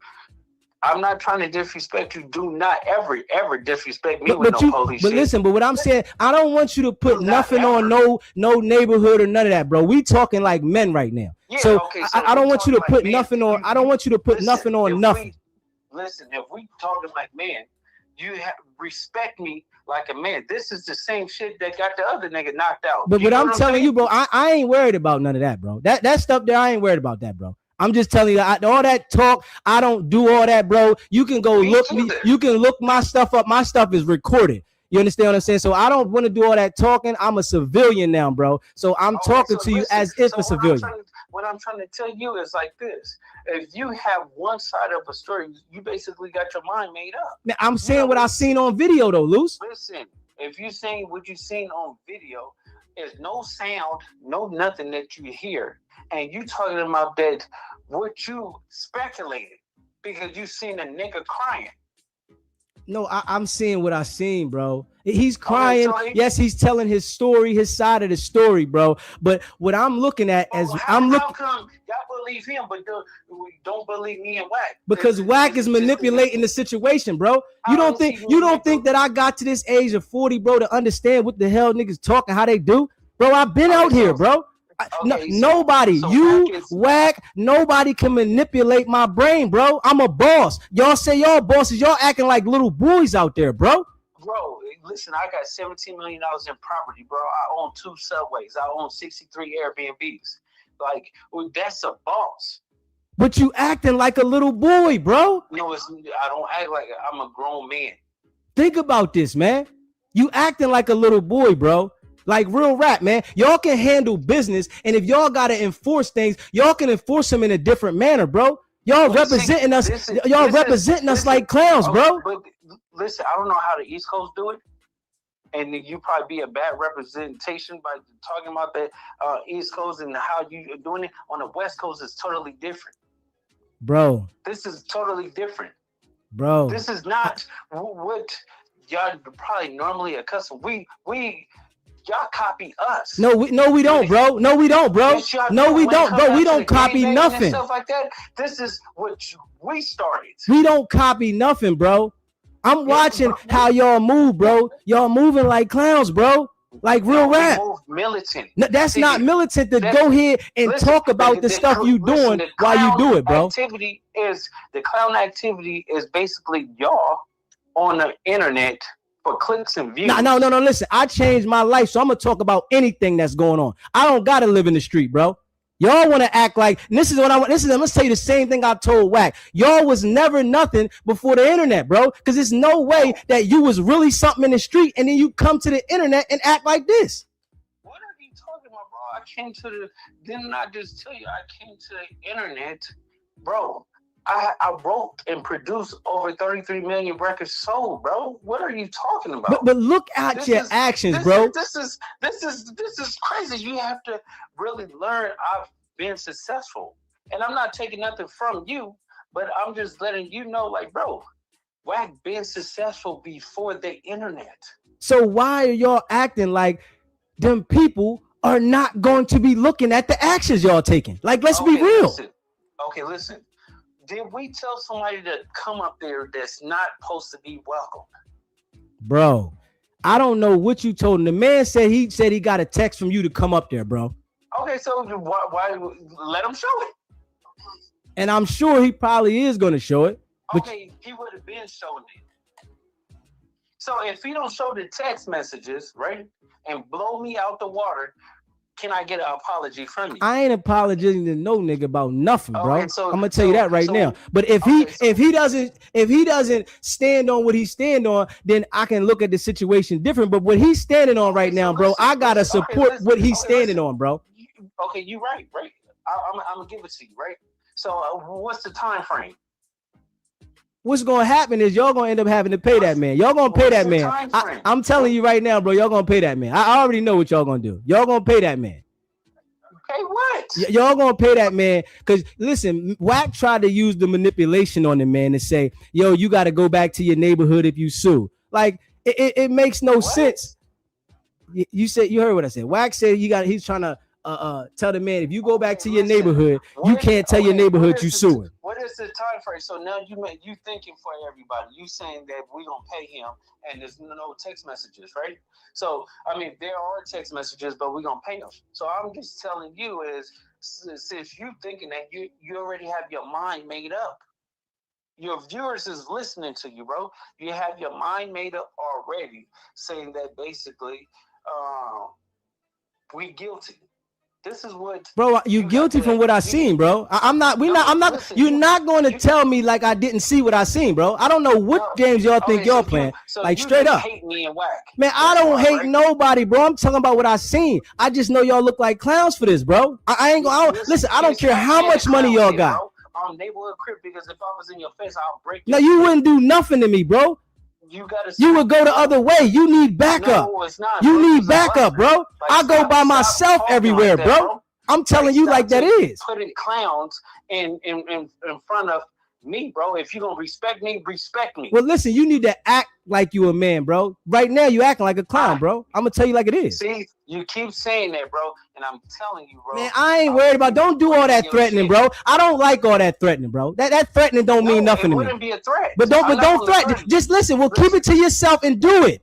I'm not trying to disrespect you. Do not ever disrespect me with no police shit. Listen, but what I'm saying, I don't want you to put nothing on no neighborhood or none of that, bro. We talking like men right now. Yeah, so okay, so I don't want you to put nothing on. I don't want you to put nothing on nothing. Listen, if we talking like men, you have respect me like a man. This is the same shit that got the other nigga knocked out. But I'm telling you, bro, I ain't worried about none of that, bro. That stuff there, I ain't worried about that, bro. I'm just telling you, all that talk, I don't do all that, bro. You can go look me. You can look my stuff up. My stuff is recorded. You understand what I'm saying? So I don't want to do all that talking. I'm a civilian now, bro. So I'm talking to you as if a civilian. What I'm trying to tell you is like this. If you have one side of a story, you basically got your mind made up. Now, I'm saying what I seen on video, though, Luce. Listen, if you saying what you seen on video, there's no sound, no nothing that you hear. And you talking about that what you speculated because you seen a nigga crying. No, I'm seeing what I seen, bro. He's crying. Okay, so yes, he's telling his story, his side of the story, bro. But what I'm looking at as I'm looking, how come y'all believe him, but don't believe me and Wack? Because Wack is manipulating the situation, bro. You don't think that I got to this age of 40, bro, to understand what the hell niggas talking, how they do, bro? I've been out here, bro. Nobody, Wack, nobody can manipulate my brain, bro. I'm a boss. Y'all say y'all bosses, y'all acting like little boys out there, bro. Bro, listen, I got $17 million in property, bro. I own 2 subways. I own 63 Airbnbs. Like, that's a boss. But you acting like a little boy, bro. No, I don't act like I'm a grown man. Think about this, man. You acting like a little boy, bro. Like real rap, man. Y'all can handle business, and if y'all gotta enforce things, y'all can enforce them in a different manner, bro. Y'all representing us. Y'all representing us like clowns, bro. But listen, I don't know how the East Coast do it, and you probably be a bad representation by talking about the East Coast and how you are doing it. On the West Coast, it's totally different, bro. This is totally different, bro. This is not what y'all probably normally accustomed. Y'all copy us. No, we don't, bro. No, we don't, bro. No, we don't, bro. We don't copy nothing. Stuff like that. This is what we started. We don't copy nothing, bro. I'm watching how y'all move, bro. Y'all moving like clowns, bro. Like real rap. Militant. No, that's not militant to go here and talk about the stuff you doing while you do it, bro. The clown activity is basically y'all on the internet for clicks and views. No. Listen, I changed my life, so I'm gonna talk about anything that's going on. I don't gotta live in the street, bro. Y'all want to act like this is what I want. I'm gonna tell you the same thing I told Wack. Y'all was never nothing before the internet, bro. Because there's no way that you was really something in the street and then you come to the internet and act like this. What are you talking about, bro? Didn't I just tell you I came to the internet, bro? I wrote and produced over 33 million records sold, bro. What are you talking about? But look at your actions, bro. This is crazy. You have to really learn. I've been successful, and I'm not taking nothing from you, but I'm just letting you know, like, bro, Wack been successful before the internet. So why are y'all acting like them people are not going to be looking at the actions y'all taking? Like, let's be real. Listen. Did we tell somebody to come up there that's not supposed to be welcome? Bro, I don't know what you told him. The man said he got a text from you to come up there, bro. Okay, so why let him show it? And I'm sure he probably is going to show it. Okay, he would have been showing it. So if he don't show the text messages, right, and blow me out the water, can I get an apology from you? I ain't apologizing to no nigga about nothing, bro. Okay, so, I'm gonna tell you that right now. But if he doesn't stand on what he's stand on, then I can look at the situation different. But what he's standing on right now, bro, I gotta support what he's standing on, bro. Okay, you right. I'm gonna give it to you, right? So what's the time frame? What's gonna happen is y'all gonna end up having to pay that man. Y'all gonna pay that man. I'm telling you right now, bro. Y'all gonna pay that man. I already know what y'all gonna do. Y'all gonna pay that man. Pay what? Y'all gonna pay that man. Cause listen, Wack tried to use the manipulation on the man to say, yo, you gotta go back to your neighborhood if you sue. Like it makes no sense. You heard what I said. Wack said he's trying to tell the man, if you go back to your neighborhood, you can't tell your neighborhood you suing. What is the time frame? So now you thinking for everybody. You saying that we gonna pay him and there's no text messages, right? So I mean, there are text messages, but we gonna pay him. So I'm just telling you is, since you thinking that you already have your mind made up. Your viewers is listening to you, bro. You have your mind made up already, saying that basically, we guilty. This is what, bro. You guilty from what I seen, bro. I'm not. Listen, you're not going to tell me like I didn't see what I seen, bro. I don't know what games y'all think y'all playing. Like straight up, hate me and Wack. Man, I don't hate nobody, bro. I'm talking about what I seen. I just know y'all look like clowns for this, bro. I ain't gonna listen. I don't care how much money y'all got. Neighborhood crib, because if I was in your face, I'll break. No, you wouldn't do nothing to me, bro. You would go the other way. You need backup. No, it's not, you bro. need backup, bro. I go by myself everywhere, like that, bro. I'm telling you like that is. Putting clowns in front of me, bro. If you gonna respect me, respect me. Well, listen, you need to act like you a man, bro. Right now, you acting like a clown, bro. I'm gonna tell you like it is. See, you keep saying that, bro, and I'm telling you, bro. Man, I ain't worried about. Don't do all that threatening, bro. I don't like all that threatening, bro. That threatening don't mean nothing to me. It wouldn't be a threat. But don't threaten. Just listen. Well, keep it to yourself and do it.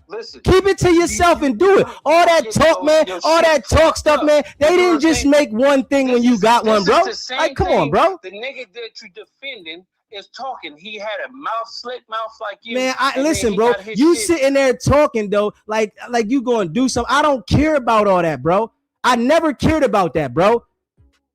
Listen, keep it to yourself and do it. All that talk, man. All that talk stuff, man. They didn't just make one thing when you got one, bro. Like, come on, bro. The nigga that you defending is talking. He had a slick mouth like you. Man, listen, bro. You sitting there talking though, like you going to do something. I don't care about all that, bro. I never cared about that, bro.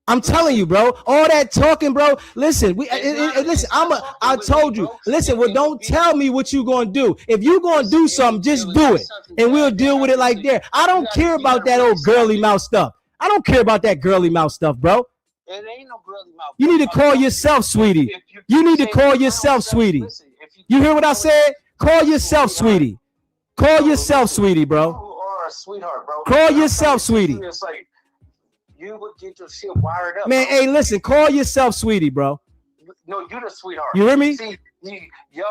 I'm telling you, bro. All that talking, bro. Listen, listen. I told you. Listen, well, don't tell me what you gonna do. If you gonna do something, just do it, and we'll deal with it like that. I don't care about that old girly mouth stuff. I don't care about that girly mouth stuff, bro. It ain't no girly mouth. You need to call yourself, sweetie. You need to call yourself, sweetie. You hear what I said? Call yourself, sweetie. Call yourself, sweetie, bro. You are a sweetheart, bro. Call yourself, sweetie. It's like you would get your shit wired up. Man, hey, listen, call yourself, sweetie, bro. No, you the sweetheart. You hear me? See, you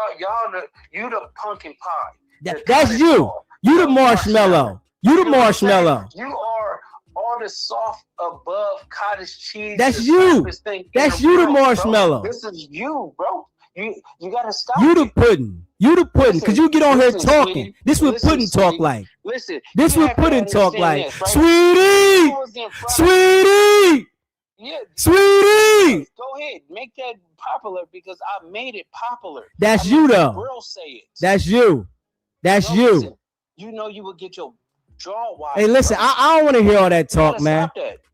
the pumpkin pie. That's you. You the marshmallow. You the marshmallow. You are all the soft above cottage cheese. That's you. That's you the marshmallow. Bro. This is you, bro. You gotta stop. You the pudding. You the pudding, because you get on here talking. Sweetie. This what pudding talk like. Listen. This what pudding talk like. This, right? Sweetie! Yeah. Sweetie! Go ahead. Make that popular because I made it popular. That's you, though. Girls say it. That's you. That's you. Listen, you know you would get your jaw wide. Hey, listen, I don't want to hear all that talk, man.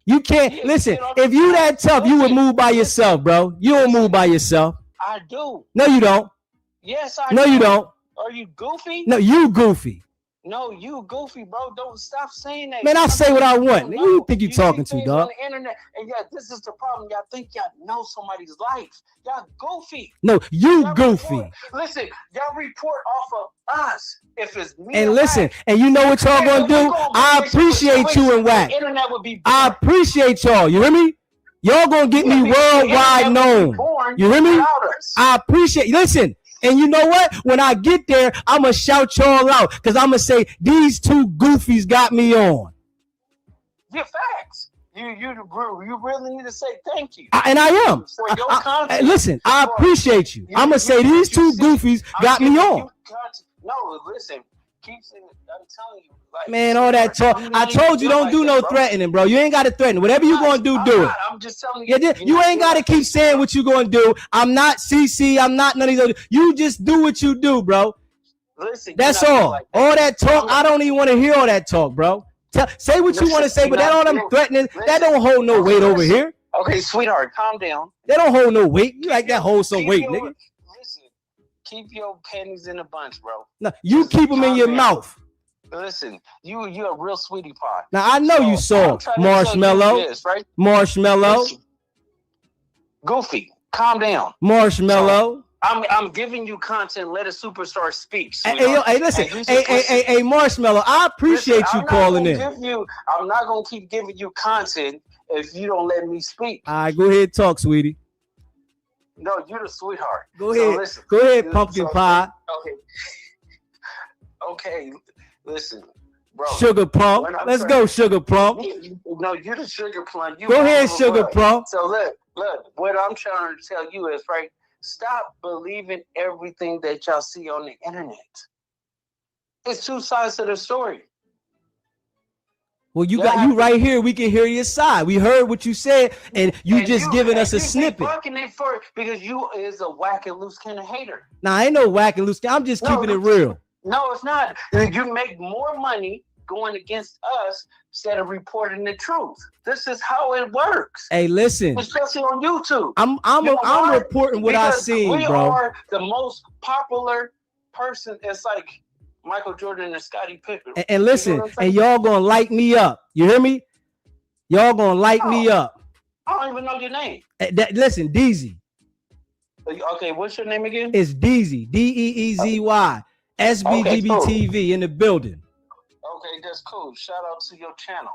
You can't. Listen, if you that tough, you would move by yourself, bro. You don't move by yourself. I do. No, you don't. Yes, I do. No, you don't. Are you goofy? No, you goofy. No, you goofy, bro. Don't stop saying that. Man, I say what I want. Who you think you talking to, on dog? the internet, and yeah, this is the problem. Y'all think y'all know somebody's life. Y'all goofy. No, you Y'all goofy. listen, y'all report off of us. If it's me and listen, Wack, and you know what y'all gonna do? I appreciate you and Wack. the internet would be I appreciate y'all. You hear me? Y'all gonna get me worldwide known. You hear me? I appreciate. Listen. And you know what? When I get there, I'm going to shout y'all out because I'm going to say, these two goofies got me on. Yeah, facts. You really need to say thank you. And I am. For your content. Listen, I appreciate you. I'm going to say these two goofies got me on. No, listen. Keep saying it. I'm telling you. Like, man, all that talk. I told you don't do no threatening, bro. You ain't got to threaten. Whatever you going to do it. I'm just telling you. You ain't got to keep saying what you going to do. I'm not CC. I'm not none of these other. You just do what you do, bro. Listen, that's all. Like that. All that talk, I don't even want to hear all that talk, bro. Say what you want to say, but that all them threatening, that don't hold no weight over here. Okay, sweetheart, calm down. That don't hold no weight. You like that hold some weight, nigga. Listen, keep your panties in a bunch, bro. No, you keep them in your mouth. Listen, you a real sweetie pie. Now I know you saw Marshmallow, right? Marshmallow. Listen. Goofy, calm down. Marshmallow. I'm giving you content. Let a superstar speak. Hey, listen. Hey, Marshmallow. I appreciate you calling in. I'm not gonna keep giving you content if you don't let me speak. All right, go ahead, talk, sweetie. No, you're the sweetheart. Go ahead. Listen, go ahead, pumpkin pie. Okay. Okay. Listen, bro. Sugar plum. Let's go, sugar plum. No, you're the sugar plum. Go ahead, sugar plum. So look. What I'm trying to tell you is, right? Stop believing everything that y'all see on the internet. It's two sides to the story. Well, you got you right here. We can hear your side. We heard what you said, and you just giving us a snippet. It for because you is a whack and loose kind of hater. Nah, I ain't no whack and loose. I'm just keeping it real. No, it's not. You make more money going against us instead of reporting the truth. This is how it works. Hey, listen. Especially on YouTube. I'm reporting what I seen, we bro. We are the most popular person. It's like Michael Jordan and Scottie Pippen. And listen, and y'all gonna light me up. You hear me? Y'all gonna light me up. I don't even know your name. Listen, Deezy. Okay, what's your name again? It's Deezy. Deezy. SBGB TV in the building. Okay, that's cool. Shout out to your channel.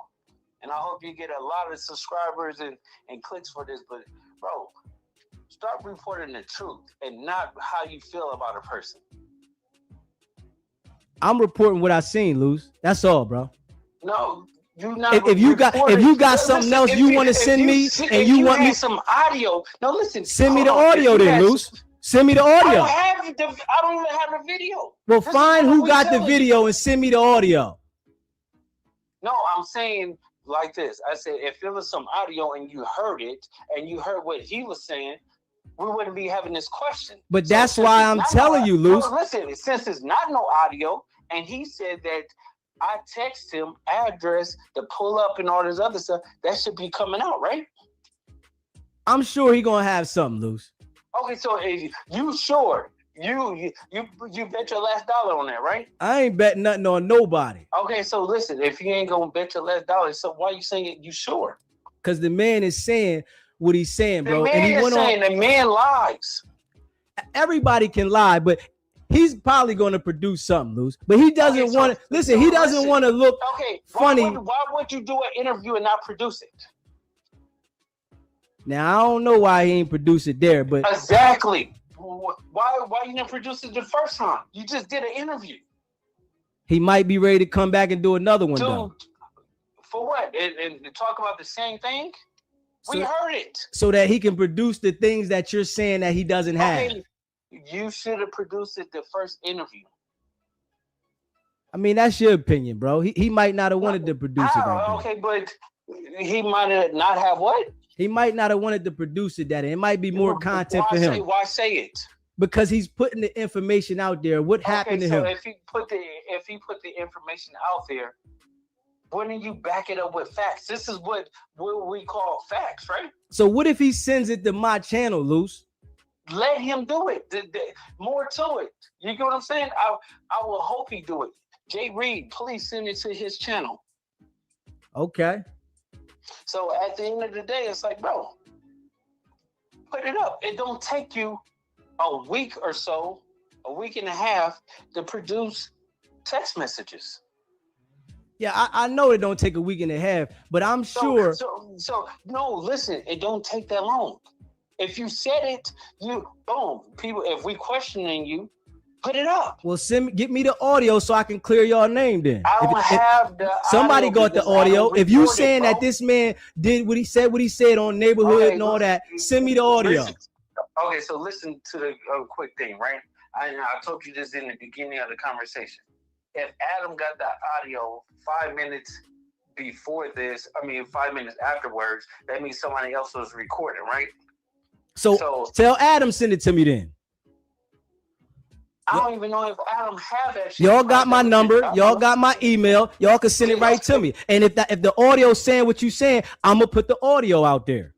And I hope you get a lot of subscribers and clicks for this. But, bro, start reporting the truth and not how you feel about a person. I'm reporting what I seen, Luz. That's all, bro. No, you not. If you got something else you want to send me, and you want me some audio. No, listen. Send me the audio, then, Luz. Send me the audio. I don't even have the video. Well, find who got the video and send me the audio. No, I'm saying like this. I said if it was some audio and you heard it and you heard what he was saying, we wouldn't be having this question. But that's why I'm telling you, Luz. No, listen, since it's not no audio, and he said that I text him address to pull up and all this other stuff, that should be coming out, right? I'm sure he gonna have something, Luz. Okay, so you sure? You bet your last dollar on that, right? I ain't betting nothing on nobody. Okay, so listen, if you ain't gonna bet your last dollar, so why you saying you sure? Because the man is saying what he's saying, bro. The man lies. Everybody can lie, but he's probably going to produce something, Luz. But he doesn't want to listen. He doesn't want to look funny. Why would you do an interview and not produce it? Now I don't know why he ain't produced it there, but exactly. Why you didn't produce it the first time? You just did an interview. He might be ready to come back and do another one, though. For what? And talk about the same thing? We heard it. So that he can produce the things that you're saying that he doesn't have. You should have produced it the first interview. I mean, that's your opinion, bro. He might not have wanted to produce it. Okay, but he might not have what? He might not have wanted to produce it that. It might be more content for him. Why say it? Because he's putting the information out there. What happened to him? If he put the information out there, wouldn't you back it up with facts? This is what we call facts, right? So what if he sends it to my channel, Luz? Let him do it. More to it. You get what I'm saying? I will hope he do it. Jay Reed, please send it to his channel. Okay. So at the end of the day, it's like, bro, put it up. It don't take you a week or so, a week and a half to produce text messages. Yeah, I know it don't take a week and a half, but I'm sure. So no, listen, it don't take that long. If you said it, you boom. People, if we questioning you, put it up. Well, get me the audio so I can clear your name. Then I don't have the somebody audio got the because I audio. don't If you record it, saying bro. that this man did what he said on neighborhood Okay, and all listen, that, send me the audio. Okay, so listen to the quick thing, right? I told you this in the beginning of the conversation. If Adam got the audio 5 minutes before this, 5 minutes afterwards, that means somebody else was recording, right? So tell Adam send it to me then. I don't even know if Adam have that shit. Y'all got my number. Y'all got my email. Y'all can send it right to me. And if the audio saying what you saying, I'm gonna put the audio out there.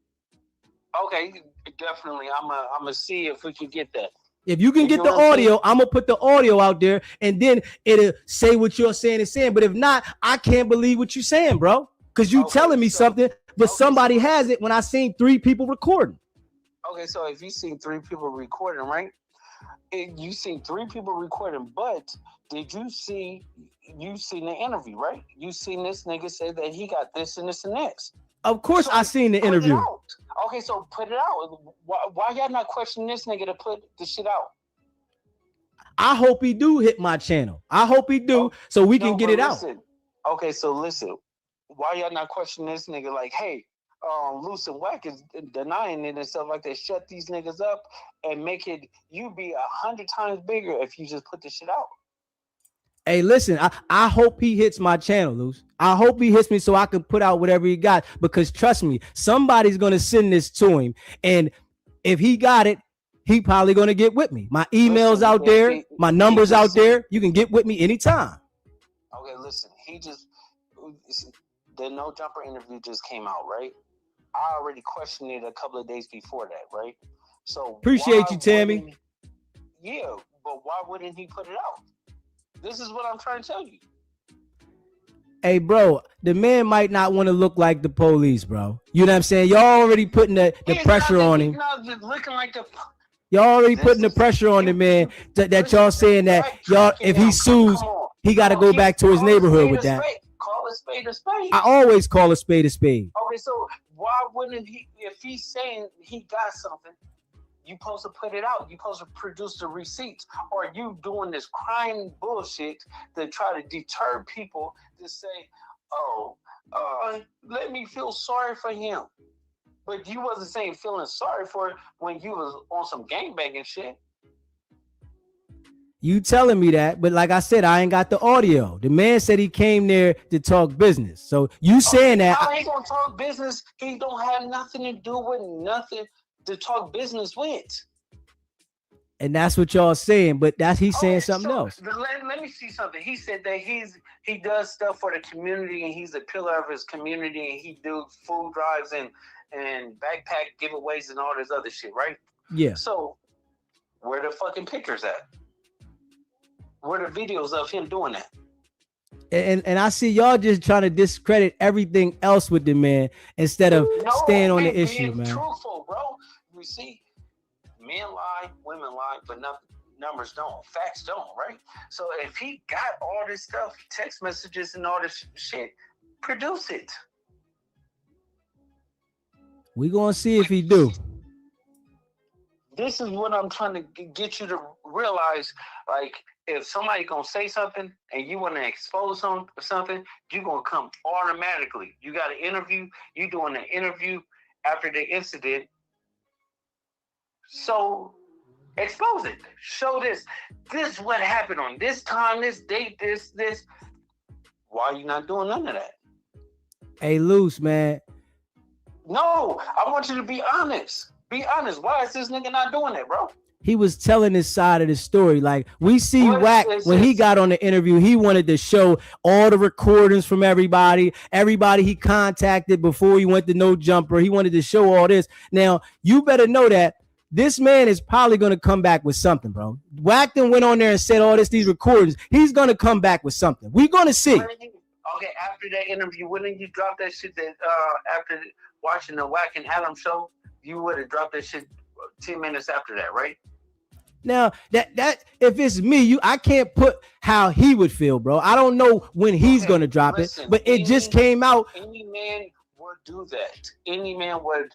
Okay, definitely. I'm gonna see if we can get that. If you can get the audio, I'm gonna put the audio out there, and then it'll say what you're saying is saying. But if not, I can't believe what you're saying, bro. Because you telling me something, but somebody has it when I seen 3 people recording. Okay, so if you seen 3 people recording, right? You seen 3 people recording, but did you seen the interview, right? You seen this nigga say that he got this and this and this. Of course, I seen the interview. Okay, so put it out. Why y'all not questioning this nigga to put the shit out? I hope he do hit my channel. I hope he do, so we can get it out. Okay, so listen. Why y'all not questioning this nigga? Like, hey, Loose and Wack is denying it and stuff like that. Shut these niggas up and make it you be 100 times bigger if you just put this shit out. Hey, listen, I hope he hits my channel, Luce. I hope he hits me so I can put out whatever he got, because trust me, somebody's going to send this to him. And if he got it, he probably going to get with me. My email's out there. My number's out there. You can get with me anytime. Okay, listen, the No Jumper interview just came out, right? I already questioned it a couple of days before that, right? So appreciate you, Tammy. Yeah, but why wouldn't he put it out? This is what I'm trying to tell you. Hey, bro, the man might not want to look like the police, bro. You know what I'm saying? Y'all already putting the pressure on him. Looking like the. Y'all already putting the pressure on the man that y'all saying that y'all, if he sues, he got to go back to his neighborhood with that. Call a spade a spade. I always call a spade a spade. Okay, so why wouldn't he, if he's saying he got something, you supposed to put it out. You supposed to produce the receipts. Or you doing this crime bullshit to try to deter people to say, let me feel sorry for him. But you wasn't saying feeling sorry for it when you was on some gangbanging shit. You telling me that, but like I said, I ain't got the audio. The man said he came there to talk business. So you saying that? How he gonna talk business? He don't have nothing to do with nothing to talk business with. And that's what y'all saying, but he's saying something else. Let me see something. He said that he does stuff for the community and he's a pillar of his community and he do food drives and backpack giveaways and all this other shit, right? Yeah. So where the fucking pictures at? Where the videos of him doing that? And I see y'all just trying to discredit everything else with the man instead of staying on the issue, man. Truthful, bro. You see, men lie, women lie, but numbers don't. Facts don't, right? So if he got all this stuff, text messages and all this shit, produce it. We gonna see if he do. This is what I'm trying to get you to realize. Like, if somebody gonna say something and you want to expose something, you gonna come automatically. You got an interview. You doing an interview after the incident. So expose it. Show this. This is what happened on this time, this date, this. Why are you not doing none of that? Hey, Loose, man. No, I want you to be honest. Be honest. Why is this nigga not doing that, bro? He was telling his side of the story. Like, we see Wack, when he got on the interview, he wanted to show all the recordings from everybody he contacted before he went to No Jumper. He wanted to show all this. Now, you better know that this man is probably gonna come back with something, bro. Wack100 went on there and said all these recordings. He's gonna come back with something. We're gonna see. Okay, after that interview, wouldn't you drop that shit that after watching the Wack and Adam show, you would have dropped that shit 10 minutes after that, right? Now that if it's me, I can't put how he would feel, bro. I don't know when he's gonna drop it, but it just came out. Any man would do that. Any man would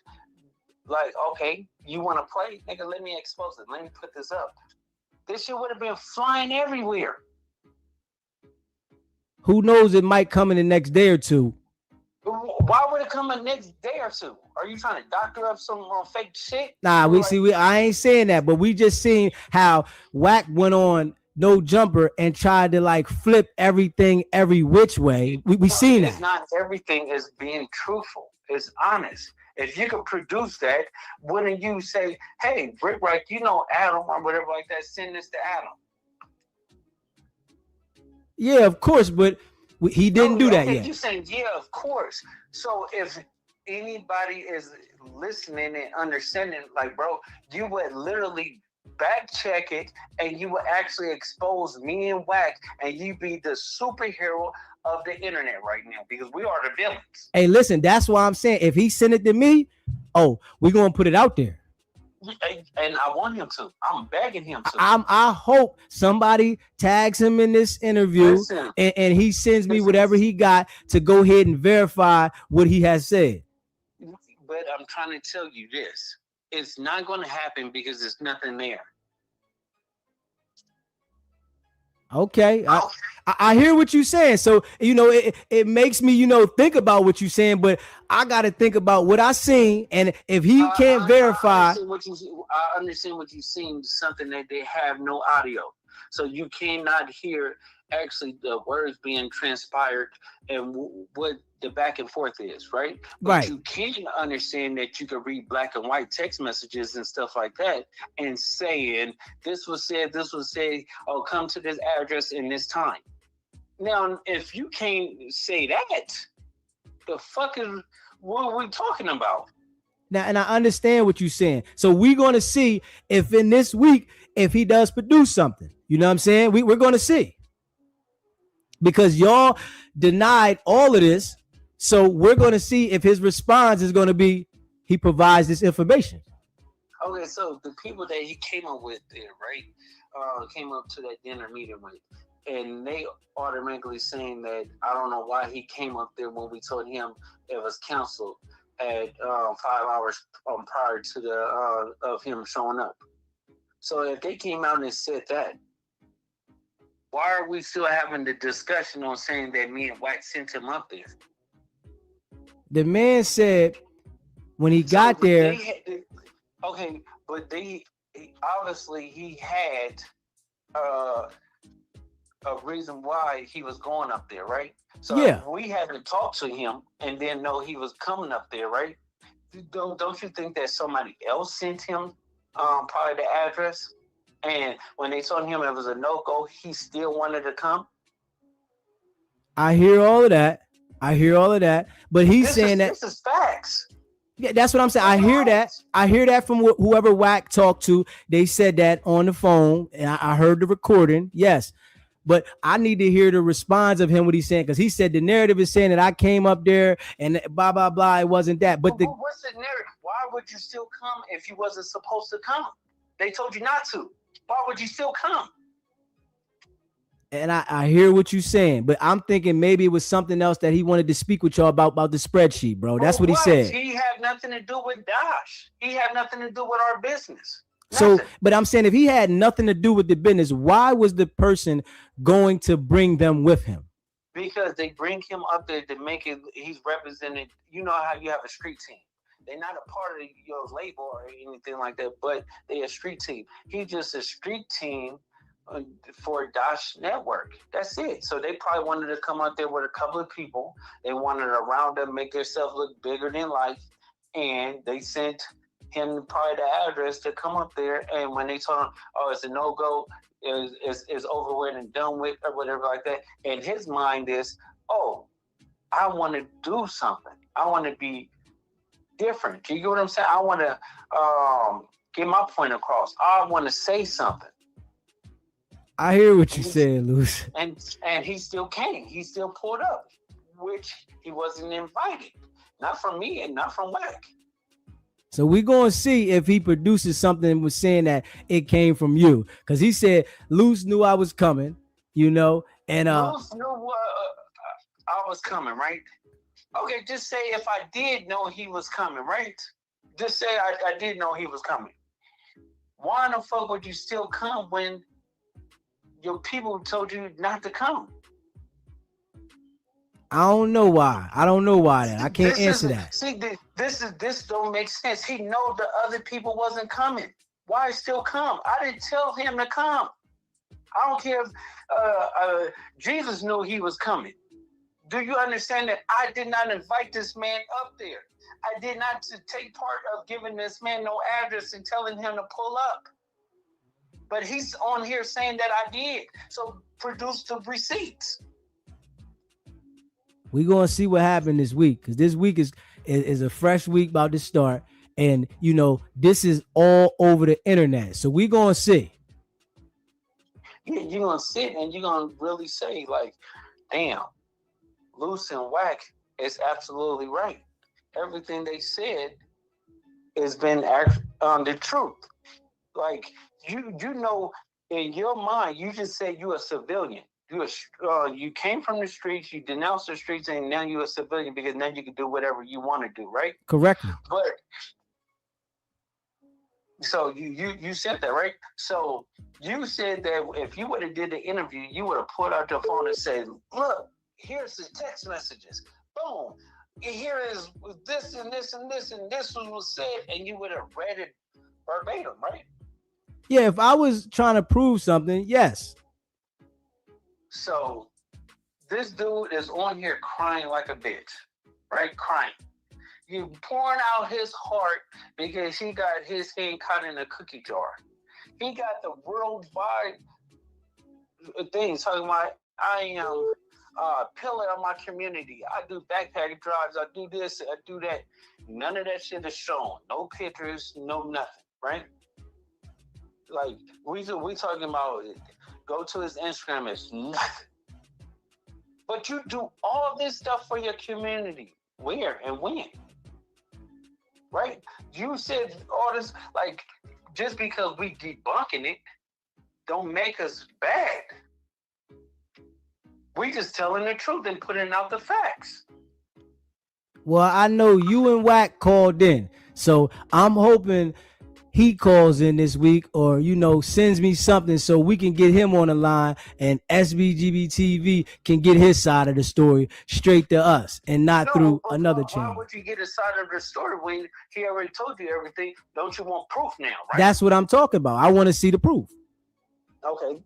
like, okay, you want to play, nigga? Let me expose it. Let me put this up. This shit would have been flying everywhere. Who knows? It might come in the next day or two. Why would it come the next day or two? Are you trying to doctor up some fake shit? Nah, I ain't saying that, but we just seen how Wack went on No Jumper and tried to like flip everything every which way. We seen that. It's not everything is being truthful. It's honest. If you could produce that, wouldn't you say, hey, Rick, right, you know Adam or whatever like that, send this to Adam? Yeah, of course, but he didn't do that yet. You saying, yeah, of course. So if anybody is listening and understanding, like, bro, you would literally back check it and you would actually expose me and Wack and you be the superhero of the internet right now because we are the villains. Hey, listen, that's why I'm saying if he sent it to me, we're gonna put it out there. And I want him to. I'm begging him to. I hope somebody tags him in this interview and he sends me whatever he got to go ahead and verify what he has said. But I'm trying to tell you this. It's not going to happen because there's nothing there. Okay, I hear what you're saying. So, it makes me, think about what you're saying, but I got to think about what I seen. And if he can't verify. I understand what you've seen, something that they have no audio. So you cannot hear actually the words being transpired and what the back and forth is, right? But you can understand that you can read black and white text messages and stuff like that and saying, this was said, oh, come to this address in this time. Now, if you can't say that, the fuck is, what are we talking about? Now, and I understand what you're saying. So we're going to see if in this week, if he does produce something. You know what I'm saying? We're going to see. Because y'all denied all of this. So we're going to see if his response is going to be he provides this information. Okay, so the people that he came up with there, right? Came up to that dinner meeting with. And they automatically saying that I don't know why he came up there when we told him it was canceled at 5 hours prior to the of him showing up. So if they came out and said that, why are we still having the discussion on saying that me and Wack sent him up there? The man said when he got there. But obviously he had a reason why he was going up there, right? So if we had to talk to him and then know he was coming up there, right? Don't you think that somebody else sent him probably the address? And when they told him it was a no-go, he still wanted to come? I hear all of that. But he's saying that this is facts. Yeah, that's what I'm saying. I hear that from whoever Wack talked to. They said that on the phone, and I heard the recording. Yes, but I need to hear the response of him, what he's saying, because he said the narrative is saying that I came up there and blah blah blah. It wasn't that. But what's the narrative? Why would you still come if you wasn't supposed to come? They told you not to. Why would you still come? And I hear what you're saying, but I'm thinking maybe it was something else that he wanted to speak with y'all about the spreadsheet, bro. That's what he said. He had nothing to do with Dash. He had nothing to do with our business. Nothing. So, but I'm saying if he had nothing to do with the business, why was the person going to bring them with him? Because they bring him up there to make it, he's represented. You know how you have a street team. They're not a part of your label or anything like that, but they're a street team. He's just a street team for Dash Network. That's it. So they probably wanted to come out there with a couple of people. They wanted to round up, make themselves look bigger than life, and they sent him probably the address to come up there. And when they told him, "Oh, it's a no-go, is over with and done with," or whatever like that, and his mind is, "Oh, I want to do something. I want to be different." You get what I'm saying? I want to get my point across. I want to say something. I hear what you saying, Luce. And he still came. He still pulled up, which he wasn't invited. Not from me and not from Wack. So we're going to see if he produces something with saying that it came from you. Because he said, Luce knew I was coming, you know, and Luce knew I was coming, right? Okay, just say if I did know he was coming, right? Just say I did know he was coming. Why in the fuck would you still come when your people told you not to come? I don't know why. I don't know why that. I can't answer that. See, this don't make sense. He know the other people wasn't coming. Why still come? I didn't tell him to come. I don't care if Jesus knew he was coming. Do you understand that I did not invite this man up there? I did not take part of giving this man no address and telling him to pull up. But he's on here saying that I did. So produce the receipts. We're going to see what happened this week, because this week is a fresh week about to start. And, you know, this is all over the internet. So we're going to see. Yeah, you're going to sit and you're going to really say, like, damn, Luce and Wack is absolutely right. Everything they said has been the truth. Like, you know, in your mind, you just said you're a civilian. You came from the streets, you denounced the streets, and now you're a civilian because now you can do whatever you want to do, right? Correctly. But so you said that, right? So you said that if you would have did the interview, you would have pulled out your phone and said, "Look, here's the text messages. Boom. Here is this and this and this and this was said," and you would have read it verbatim, right? Yeah, if I was trying to prove something, yes. So this dude is on here crying like a bitch, right? Crying. You pouring out his heart because he got his hand caught in a cookie jar. He got the worldwide things talking about, I am pillar of my community. I do backpack drives. I do this. I do that. None of that shit is shown. No pictures. No nothing. Right? Like we talking about it. Go to his Instagram. It's nothing. But you do all this stuff for your community. Where and when? Right? You said all this, like, just because we debunking it, don't make us bad. We just telling the truth and putting out the facts. Well, I know you and Wack called in, so I'm hoping he calls in this week, or, you know, sends me something so we can get him on the line and SBGB TV can get his side of the story straight to us and not through another channel. Why would you get a side of the story when he already told you everything? Don't you want proof now, right? That's what I'm talking about. I want to see the proof. Okay,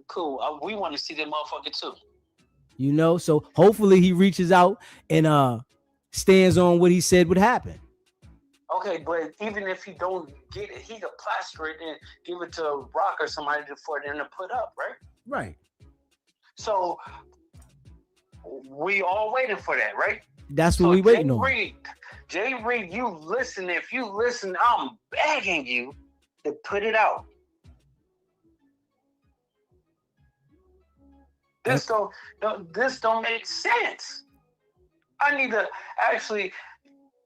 cool. We want to see that motherfucker too. You know, so hopefully he reaches out and stands on what he said would happen. Okay, but even if he don't get it, he could plaster it and give it to Rock or somebody for them to put up, right? Right. So we all waiting for that, right? That's what we waiting on. Jay Reed, you listen. If you listen, I'm begging you to put it out. This don't make sense. I need to actually.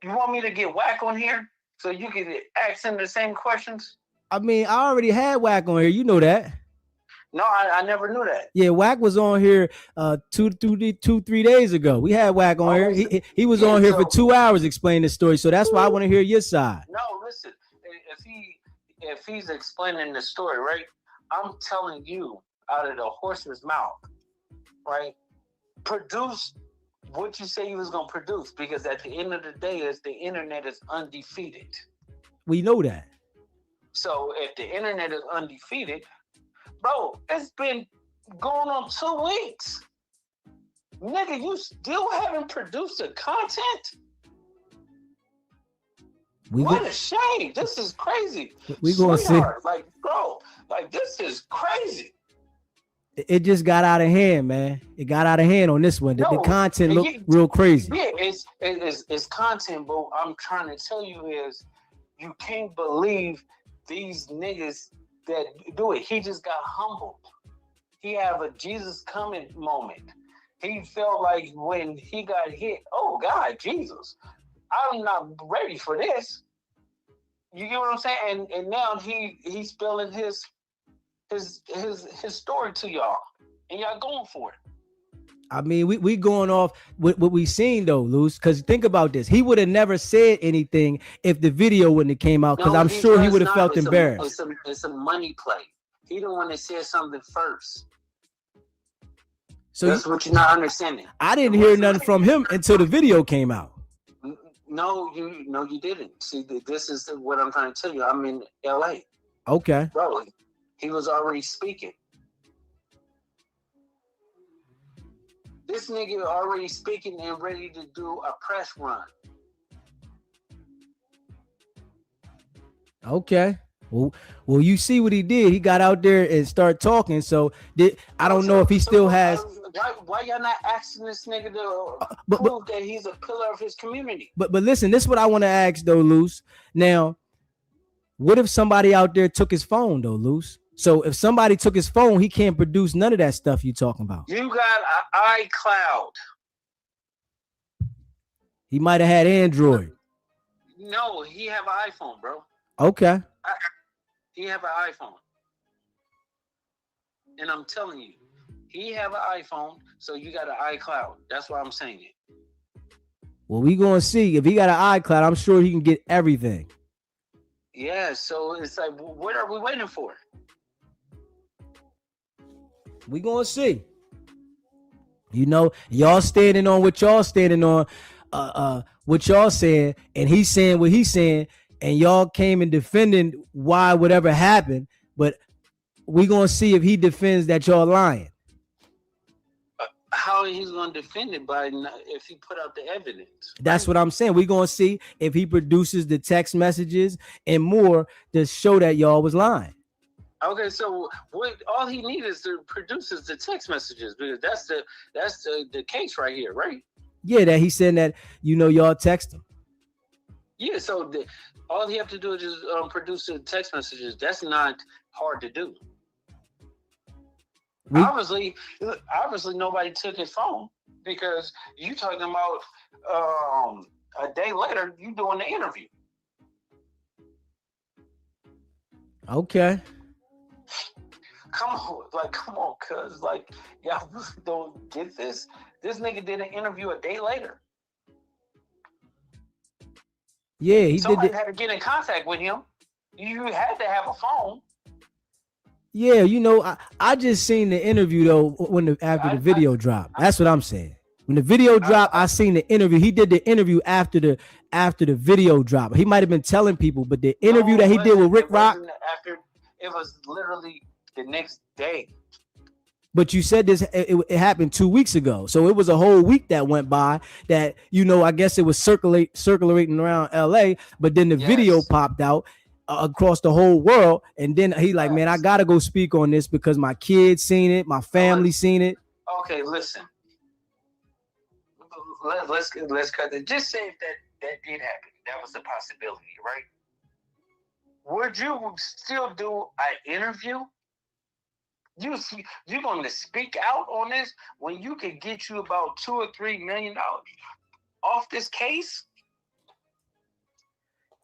You want me to get Wack on here so you can ask him the same questions? I mean, I already had Wack on here. You know that. No, I never knew that. Yeah, Wack was on here 3 days ago. We had Wack on here. He was on here for 2 hours explaining the story. So that's why I want to hear your side. No, listen. If he's explaining the story, right? I'm telling you out of the horse's mouth, right? Produce what you say you was gonna produce, because at the end of the day, the internet is undefeated. We know that. So if the internet is undefeated, bro, it's been going on 2 weeks. Nigga, you still haven't produced the content? What a shame. This is crazy. We gonna see. Like, bro, like this is crazy. It just got out of hand, man. It got out of hand on this one. The content looked real crazy. Yeah, it's content, but I'm trying to tell you is you can't believe these niggas that do it. He just got humbled. He have a Jesus coming moment. He felt like when he got hit, oh God, Jesus, I'm not ready for this. You get what I'm saying? And now he's spilling his story to y'all, and y'all going for it. I mean, we going off what we seen though, Luce. Because think about this, he would have never said anything if the video wouldn't have came out. Because I'm sure he would have felt embarrassed. It's a money play. He don't want to say something first. So that's what you're not understanding. I didn't hear nothing from him until the video came out. No, you didn't. See, this is what I'm trying to tell you. I'm in LA. Okay. Bro, he was already speaking. This nigga already speaking and ready to do a press run. Okay. Well, you see what he did. He got out there and started talking. So I don't know if he still has. Why y'all not asking this nigga to prove that he's a pillar of his community? But listen, this is what I want to ask though, Luce. Now, what if somebody out there took his phone though, Luce? So if somebody took his phone, he can't produce none of that stuff you talking about. You got an iCloud. He might have had Android. No, he have an iPhone, bro. Okay. He have an iPhone. And I'm telling you, he have an iPhone, so you got an iCloud. That's why I'm saying it. Well, we gonna see. If he got an iCloud, I'm sure he can get everything. Yeah, so it's like, what are we waiting for? We gonna see. You know, y'all standing on what y'all standing on, what y'all saying, and he's saying what he's saying, and y'all came and defending why whatever happened, but we gonna see if he defends that y'all lying. How he's gonna defend it if he put out the evidence? That's what I'm saying. We gonna see if he produces the text messages and more to show that y'all was lying. Okay, so what all he needs is to produce the text messages, because that's the case right here, right? Yeah, that he said that y'all text him. Yeah, so all he have to do is just produce the text messages. That's not hard to do. Obviously, nobody took his phone, because you talking about a day later you doing the interview. Okay. Come on, cuz y'all don't get this. This nigga did an interview a day later. Yeah, he Somebody did. had to get in contact with him. You had to have a phone. Yeah, I just seen the interview though after the video dropped. That's what I'm saying. When the video dropped, I seen the interview. He did the interview after the video dropped. He might have been telling people, but the interview that he did with Rick Rock. It was literally the next day. But you said this, it happened 2 weeks ago. So it was a whole week that went by that, I guess it was circulating around LA, but then the video popped out across the whole world. And then he like, man, I got to go speak on this because my kids seen it. My family seen it. Okay, listen. Let's cut it. Just say if that did happen. That was a possibility, right? Would you still do an interview? You're going to speak out on this when you could get you about $2 or $3 million off this case?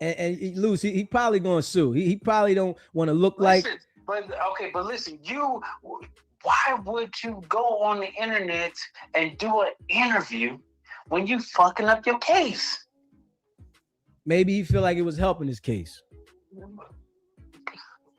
And Luce, he probably going to sue. He probably don't want to look like. But listen, why would you go on the internet and do an interview when you fucking up your case? Maybe he feel like it was helping his case.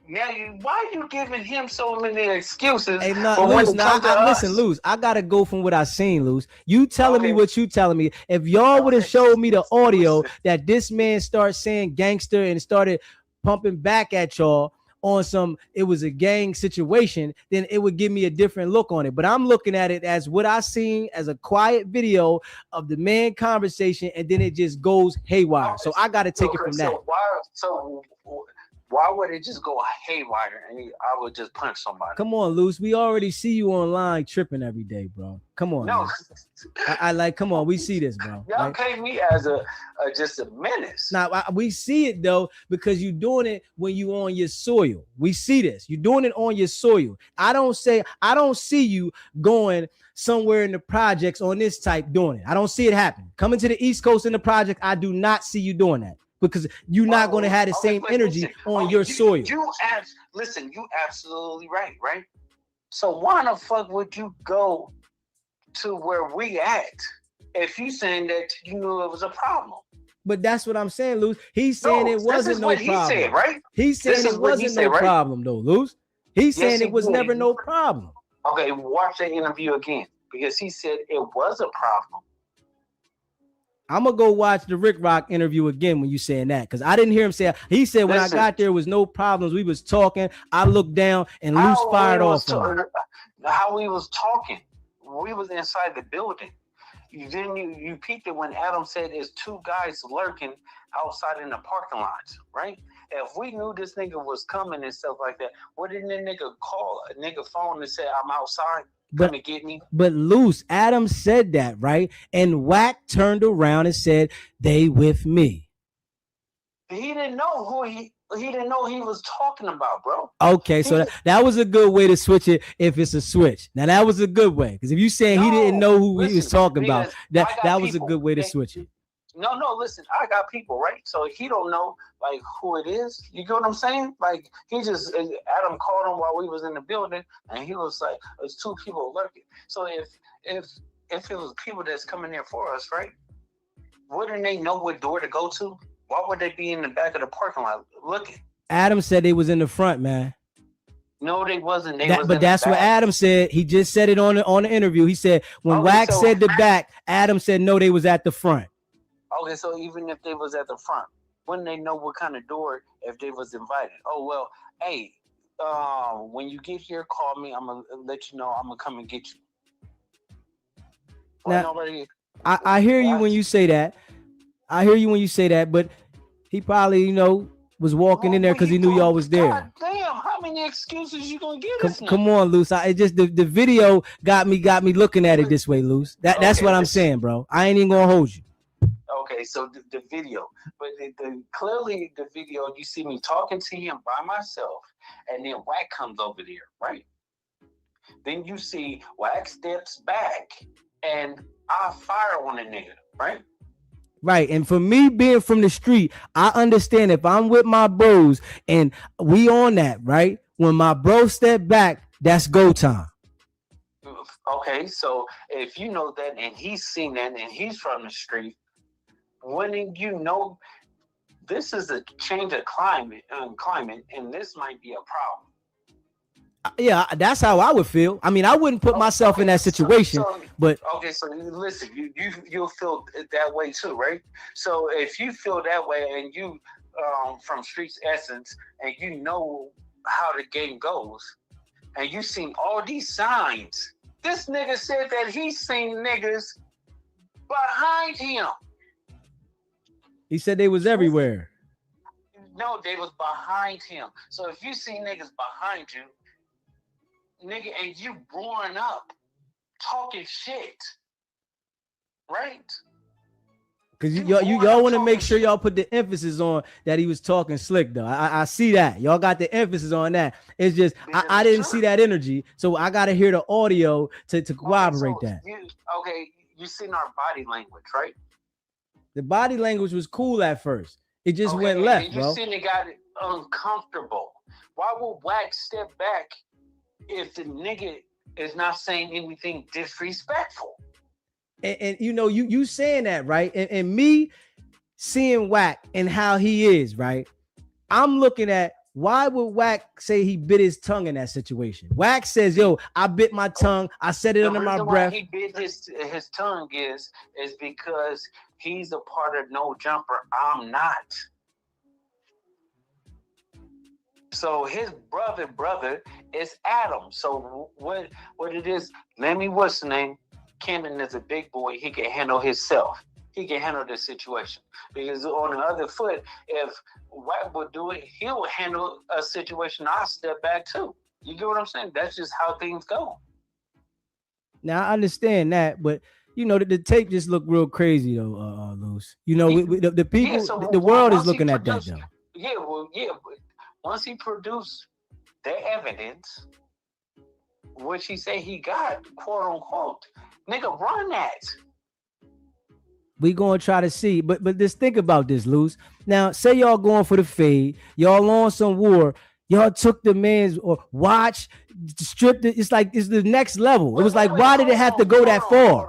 Now, why are you giving him so many excuses? Hey, listen, Luz, I gotta go from what I seen, Luz. You telling me what you telling me. If y'all would have showed me the audio that this man started saying gangster and started pumping back at y'all on it was a gang situation, then it would give me a different look on it. But I'm looking at it as what I seen as a quiet video of the man conversation, and then it just goes haywire. So I gotta take it from that. Why would it just go haywire and I would just punch somebody? Come on, Luce. We already see you online tripping every day, bro. Come on. No, I like. Come on, we see this, bro. y'all Right? paint me as a just a menace. Now we see it though because you're doing it when you on your soil. We see this. You're doing it on your soil. I don't see you going somewhere in the projects on this type doing it. I don't see it happen. Coming to the East Coast in the project, I do not see you doing that because you're not going to have the same energy on your soil. You absolutely right, right? So why the fuck would you go to where we at if you saying that you knew it was a problem? But that's what I'm saying, Luz. He's saying it wasn't no problem. He said, right? He's saying it wasn't no problem, though, Luz. He's saying it was never no problem. Okay, watch that interview again because he said it was a problem. I'm gonna go watch the Rick Rock interview again when you saying that because I didn't hear him say. He said when I got there was no problems. We was talking. I looked down and Luce fired off. How we was talking, we was inside the building. You peeped it when Adam said there's two guys lurking outside in the parking lot, right? If we knew this nigga was coming and stuff like that, what didn't that nigga call a nigga phone and say I'm outside? Come and get me. But Luce, Adam said that, right? And Wack turned around and said, they with me. He didn't know who he didn't know he was talking about, bro. Okay, so that was a good way to switch it if it's a switch. Now that was a good way. Because if you saying he didn't know who he was talking about, that was a good way to switch it. No, listen, I got people, right? So he don't know like who it is. You get what I'm saying? Like Adam called him while we was in the building and he was like, there's two people lurking. So if it was people that's coming there for us, right? Wouldn't they know what door to go to? Why would they be in the back of the parking lot looking? Adam said they was in the front, man. No, they wasn't. But that's what Adam said. He just said it on the interview. He said when Wack said the back, Adam said no, they was at the front. Okay, so even if they was at the front, wouldn't they know what kind of door if they was invited? Oh well, hey, when you get here, call me. I'm gonna let you know. I'm gonna come and get you. Now, I hear you when you say that. I hear you when you say that, but he probably, was walking in there because he knew y'all was there. God damn, how many excuses you gonna give us? Come on, Luce. It just the video got me looking at it this way, Luce. That's what I'm saying, bro. I ain't even gonna hold you. Okay, so the video, but clearly the video, you see me talking to him by myself, and then Wack comes over there, right? Then you see Wack steps back, and I fire on the nigga, right? Right, and for me being from the street, I understand if I'm with my bros and we on that, right? When my bro step back, that's go time. Okay, so if you know that and he's seen that and he's from the street, wouldn't you know this is a change of climate, and this might be a problem? Yeah, that's how I would feel. I mean, I wouldn't put myself in that situation, but okay. So listen, you'll feel that way too, right? So if you feel that way, and you from Streets Essence, and you know how the game goes, and you seen all these signs, this nigga said that he's seen niggas behind him. He said they was everywhere. No, they was behind him. So if you see niggas behind you, nigga, and you growing up talking shit, right? Because y'all want to make sure y'all put the emphasis on that he was talking slick, though. I see that. Y'all got the emphasis on that. It's just I didn't see that energy, so I got to hear the audio to corroborate that. You seen our body language, right? The body language was cool at first. It just went left, you bro. seen it got uncomfortable. Why would Wack step back if the nigga is not saying anything disrespectful? And you saying that, right? And me seeing Wack and how he is, right? I'm looking at why would Wack say he bit his tongue in that situation? Wack says, yo, I bit my tongue. I said it under my breath. Why he bit his tongue is because he's a part of No Jumper. I'm not. So his brother is Adam. So what it is, what's the name? Kenan is a big boy. He can handle himself. he can handle this situation. Because on the other foot, if Wack would do it, he would handle a situation. I'll step back too. You get what I'm saying? That's just how things go. Now I understand that, but you know the tape just looked real crazy though, Luce. You know, the people, so the world is once he looking at that produced- though. Yeah, but once he produced the evidence, which he said he got, quote unquote, nigga, run that. We gonna try to see, but just think about this, Luce. Now, say y'all going for the fade, y'all on some war, y'all took the man's or watch, stripped it. It's like it's the next level. It was like, why did it have to go that far? Hold on.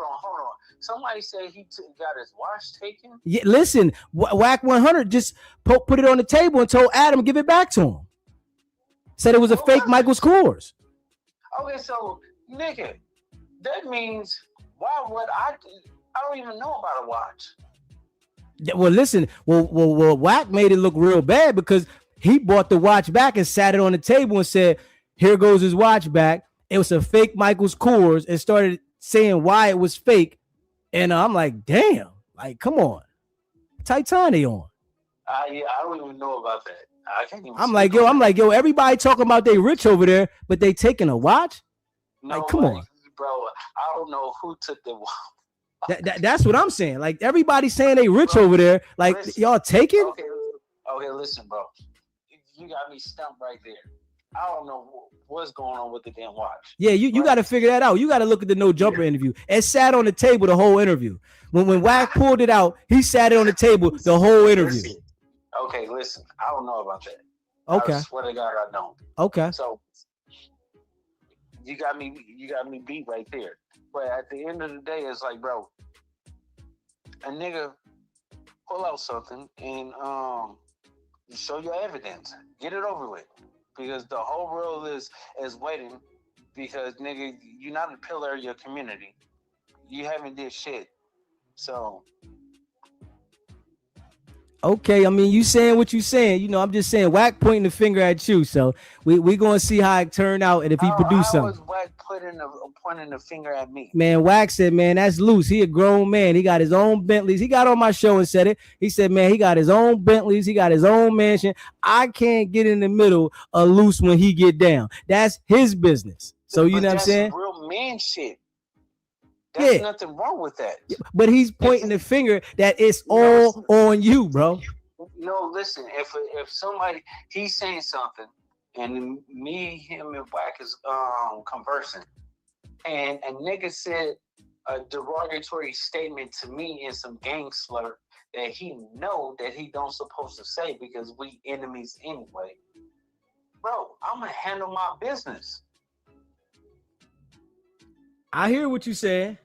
Somebody said he got his watch taken. Yeah, listen, Wack100 just put it on the table and told Adam give it back to him. Said it was a fake Michael's Kors. Okay, so nigga, that means why would I don't even know about a watch. Yeah, well, listen, well, Wack made it look real bad because he bought the watch back and sat it on the table and said, "Here goes his watch back." It was a fake Michael's Kors, and started saying why it was fake. And I'm like, damn, like, come on, Titanic on. Yeah, I don't even know about that. I can't even. I'm like, yo, everybody talking about they rich over there, but they taking a watch. No, like, come on, bro. I don't know who took the watch. That's what I'm saying. Like everybody saying they rich over there. Like listen, y'all taking? Okay, listen, bro. You got me stumped right there. I don't know what's going on with the damn watch. Yeah, you got to figure that out. You got to look at the No Jumper interview. It sat on the table the whole interview. When Wack pulled it out, he sat it on the table the whole interview. Okay, listen. I don't know about that. Okay. I swear to God, I don't. Okay. So you got me beat right there. But at the end of the day, it's like, bro, a nigga pull out something and show your evidence. Get it over with. Because the whole world is waiting because, nigga, you're not a pillar of your community. You haven't did shit. So okay, I mean, you saying what you saying. You know, I'm just saying Wack pointing the finger at you. So we gonna see how it turned out and if he produced something. How was Wack pointing the finger at me? Man, Wack said, man, that's loose. He a grown man. He got his own Bentleys. He got on my show and said it. He said, man, he got his own Bentleys. He got his own mansion. I can't get in the middle of loose when he get down. That's his business. So you know what I'm saying? Real man shit. There's nothing wrong with that. But he's pointing the finger that it's all on you, bro. No, listen. If somebody he's saying something, and me, him, and Wack is conversing, and a nigga said a derogatory statement to me in some gang slur that he know that he don't supposed to say because we enemies anyway. Bro, I'm gonna handle my business. I hear what you saying.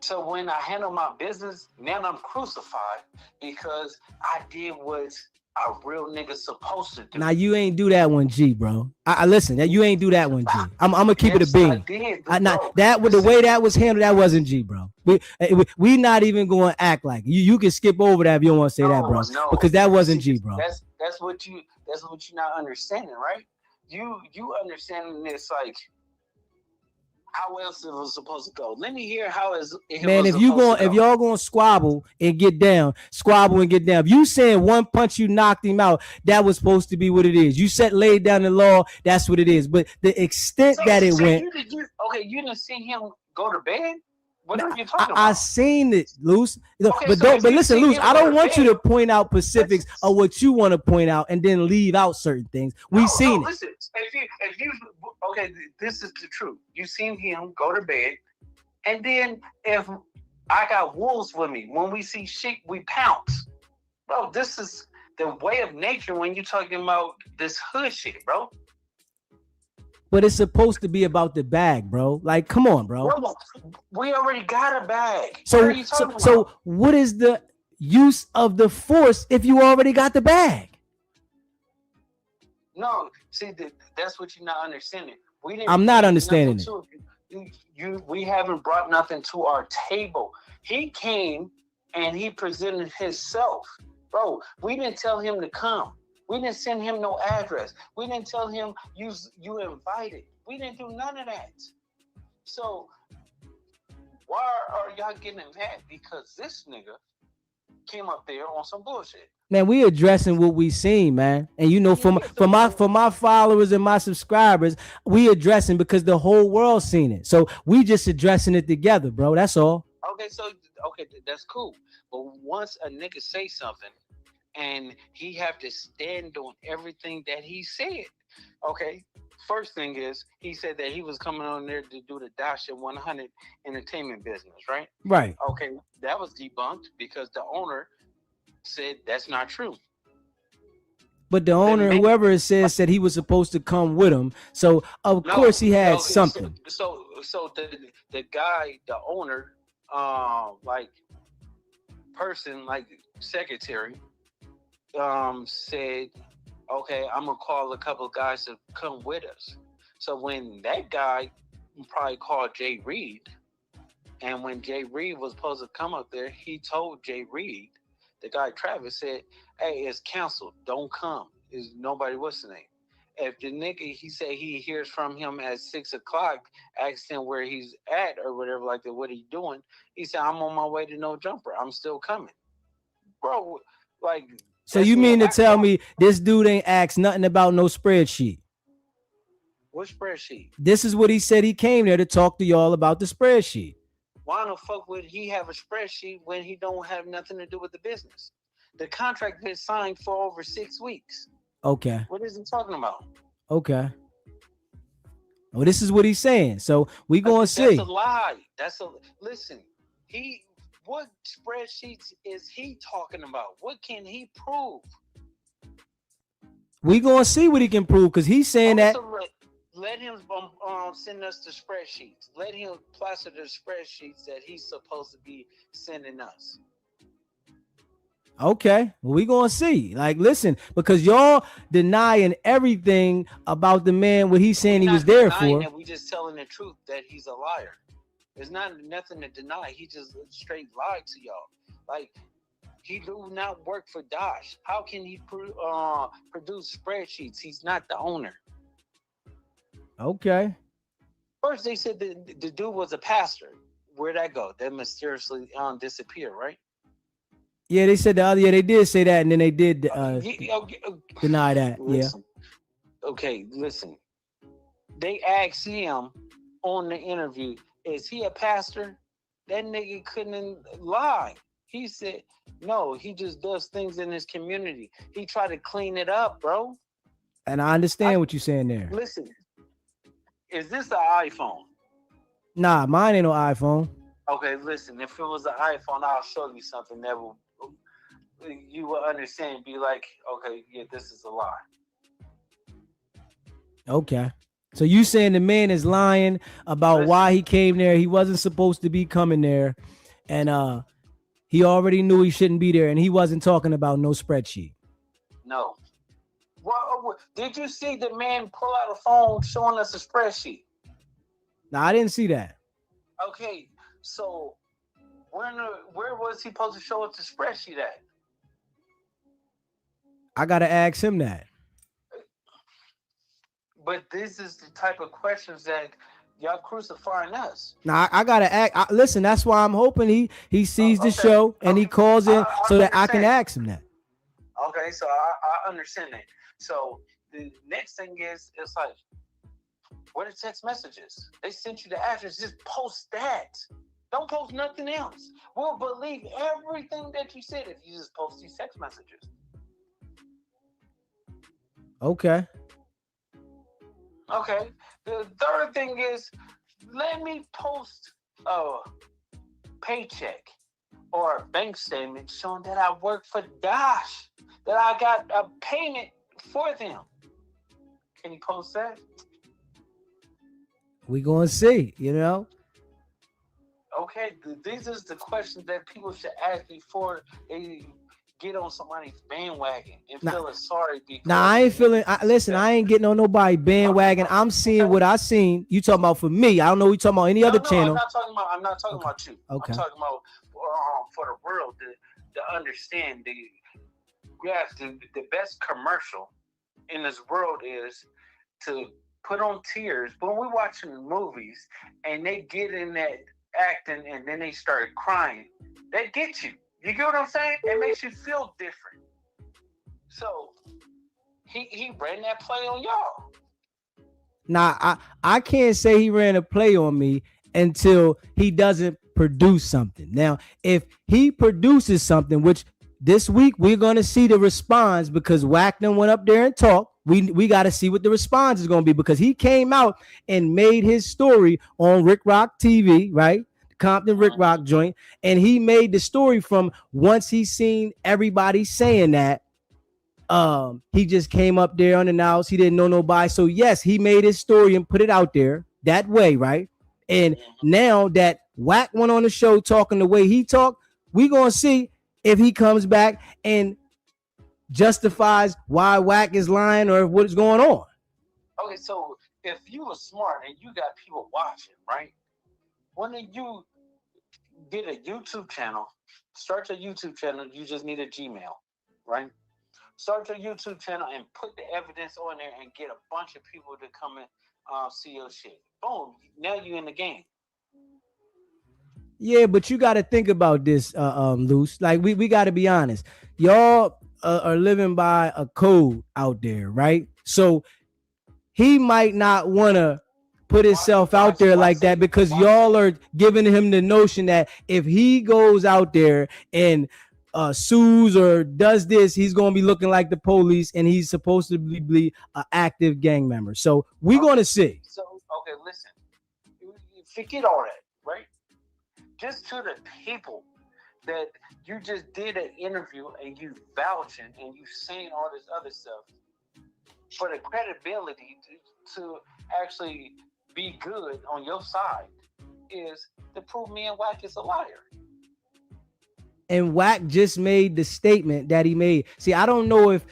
So when I handle my business, now I'm crucified because I did what a real nigga supposed to do. Now you ain't do that one, G, bro. I listen. You ain't do that one, G. I'm gonna keep it a bean. That with the way that was handled, that wasn't G, bro. We not even going to act like you can skip over that if you don't want to say that, bro. No, because that wasn't G, bro. That's what you're not understanding, right? You understanding this like. How else it was supposed to go? Let me hear how it man, if y'all gonna squabble and get down. If you saying one punch you knocked him out, that was supposed to be what it is. You laid down the law, that's what it is. But the extent that it went. You didn't see him go to bed? What are you talking about? I seen it, Luce. But listen, Luce, I don't want you to point out specifics of what you want to point out and then leave out certain things. We seen it. Listen, if you this is the truth. You seen him go to bed, and then if I got wolves with me, when we see sheep, we pounce. Bro, this is the way of nature when you're talking about this hood shit, bro. But it's supposed to be about the bag, bro. Like, come on, bro. We already got a bag. So what is the use of the force if you already got the bag? No, see, that's what you're not understanding. I'm not understanding it. We haven't brought nothing to our table. He came and he presented himself. Bro, we didn't tell him to come. We didn't send him no address. We didn't tell him you invited. We didn't do none of that. So Why are y'all getting mad? Because this nigga came up there on some bullshit. Man, we addressing what we seen, man. And you know, for my followers and my subscribers, we addressing because the whole world seen it. So we just addressing it together, bro. That's all. Okay, so that's cool. But once a nigga say something and he have to stand on everything that he said. Okay, first thing is he said that he was coming on there to do the Wack100 entertainment business, right? Right. Okay, that was debunked because the owner said that's not true. But the owner, whoever it said he was supposed to come with him. So of course he had something. So the guy, the owner, like person, like secretary, said, okay, I'm gonna call a couple of guys to come with us. So when that guy probably called Jay Reed, and when Jay Reed was supposed to come up there, he told Jay Reed, the guy Travis said, hey, it's canceled, don't come. Is nobody, what's the name? If the nigga, he said he hears from him at 6 o'clock, asked him where he's at or whatever, like that, what he doing? He said, I'm on my way to No Jumper. I'm still coming. Bro, like. So you mean to tell me this dude ain't asked nothing about no spreadsheet? What spreadsheet? This is what he said. He came there to talk to y'all about the spreadsheet. Why the fuck would he have a spreadsheet when he don't have nothing to do with the business? The contract been signed for over 6 weeks. Okay. What is he talking about? Okay. Well, this is what he's saying. So we gonna see. That's a lie. Listen. What spreadsheets is he talking about? What can he prove? We gonna see what he can prove because he's saying that. So let him send us the spreadsheets. Let him plaster the spreadsheets that he's supposed to be sending us. Okay, well, we gonna see. Like, listen, because y'all denying everything about the man, what he's saying he was there for. That we just telling the truth that he's a liar. There's nothing to deny. He just straight lied to y'all. Like, he do not work for Dosh. How can he produce spreadsheets? He's not the owner. Okay. First, they said the dude was a pastor. Where'd that go? That mysteriously disappeared, right? Yeah, they said the other. Yeah, they did say that, and then they did deny that. Listen. Yeah. Okay, listen. They asked him on the interview, is he a pastor? That nigga couldn't lie. He said, no, he just does things in his community. He tried to clean it up, bro. And I understand what you're saying there. Listen, is this an iPhone? Nah, mine ain't no iPhone. Okay, listen, if it was an iPhone, I'll show you something that you will understand. Be like, okay, yeah, this is a lie. Okay. So you saying the man is lying about why he came there? He wasn't supposed to be coming there, and he already knew he shouldn't be there, and he wasn't talking about no spreadsheet. No. What did you see the man pull out a phone showing us a spreadsheet? No, I didn't see that. Okay, so where was he supposed to show us the spreadsheet at? I gotta ask him that. But this is the type of questions that y'all crucifying us. Now I gotta ask. Listen, that's why I'm hoping he sees the show and he calls in so that I can ask him that. Okay, so I understand that. So the next thing is, it's like, what are text messages? They sent you the address. Just post that. Don't post nothing else. We'll believe everything that you said if you just post these text messages. Okay. Okay. The third thing is, let me post a paycheck or a bank statement showing that I work for Dosh, that I got a payment for them. Can you post that? We gonna see, you know. Okay, these are the questions that people should ask before they get on somebody's bandwagon and feel sorry. Because I ain't feeling. Listen, I ain't getting on nobody bandwagon. I'm seeing what I seen. You talking about for me? I don't know. You talking about any other channel? I'm not talking about you. Okay. I'm talking about for the world to understand the best commercial in this world is to put on tears when we're watching movies and they get in that acting and then they started crying, that gets you. You get what I'm saying? It makes you feel different. So he ran that play on y'all. Now, I can't say he ran a play on me until he doesn't produce something. Now, if he produces something, which this week we're going to see the response because Wack100 went up there and talked. We got to see what the response is going to be because he came out and made his story on Rick Rock TV, right? Compton Rick Rock joint. And he made the story from once he seen everybody saying that, he just came up there unannounced. He didn't know nobody. So yes, he made his story and put it out there that way, right? And now that Wack went on the show talking the way he talked, we gonna see if he comes back and justifies why Wack is lying or what is going on. Okay, so if you were smart and you got people watching, right? When you get a YouTube channel, start your YouTube channel, you just need a Gmail, right? Start your YouTube channel and put the evidence on there and get a bunch of people to come and see your shit. Boom, now you in the game. Yeah, but you got to think about this, Luce. Like we got to be honest. Y'all are living by a code out there, right? So he might not want to put himself out there like that because y'all are giving him the notion that if he goes out there and sues or does this, he's going to be looking like the police and he's supposed to be an active gang member. So we're going to see. So, okay, listen. Forget all that, right? Just to the people that you just did an interview and you vouching and you saying all this other stuff for the credibility to actually be good on your side is to prove me and Wack is a liar. And Wack just made the statement that he made. See, I don't know if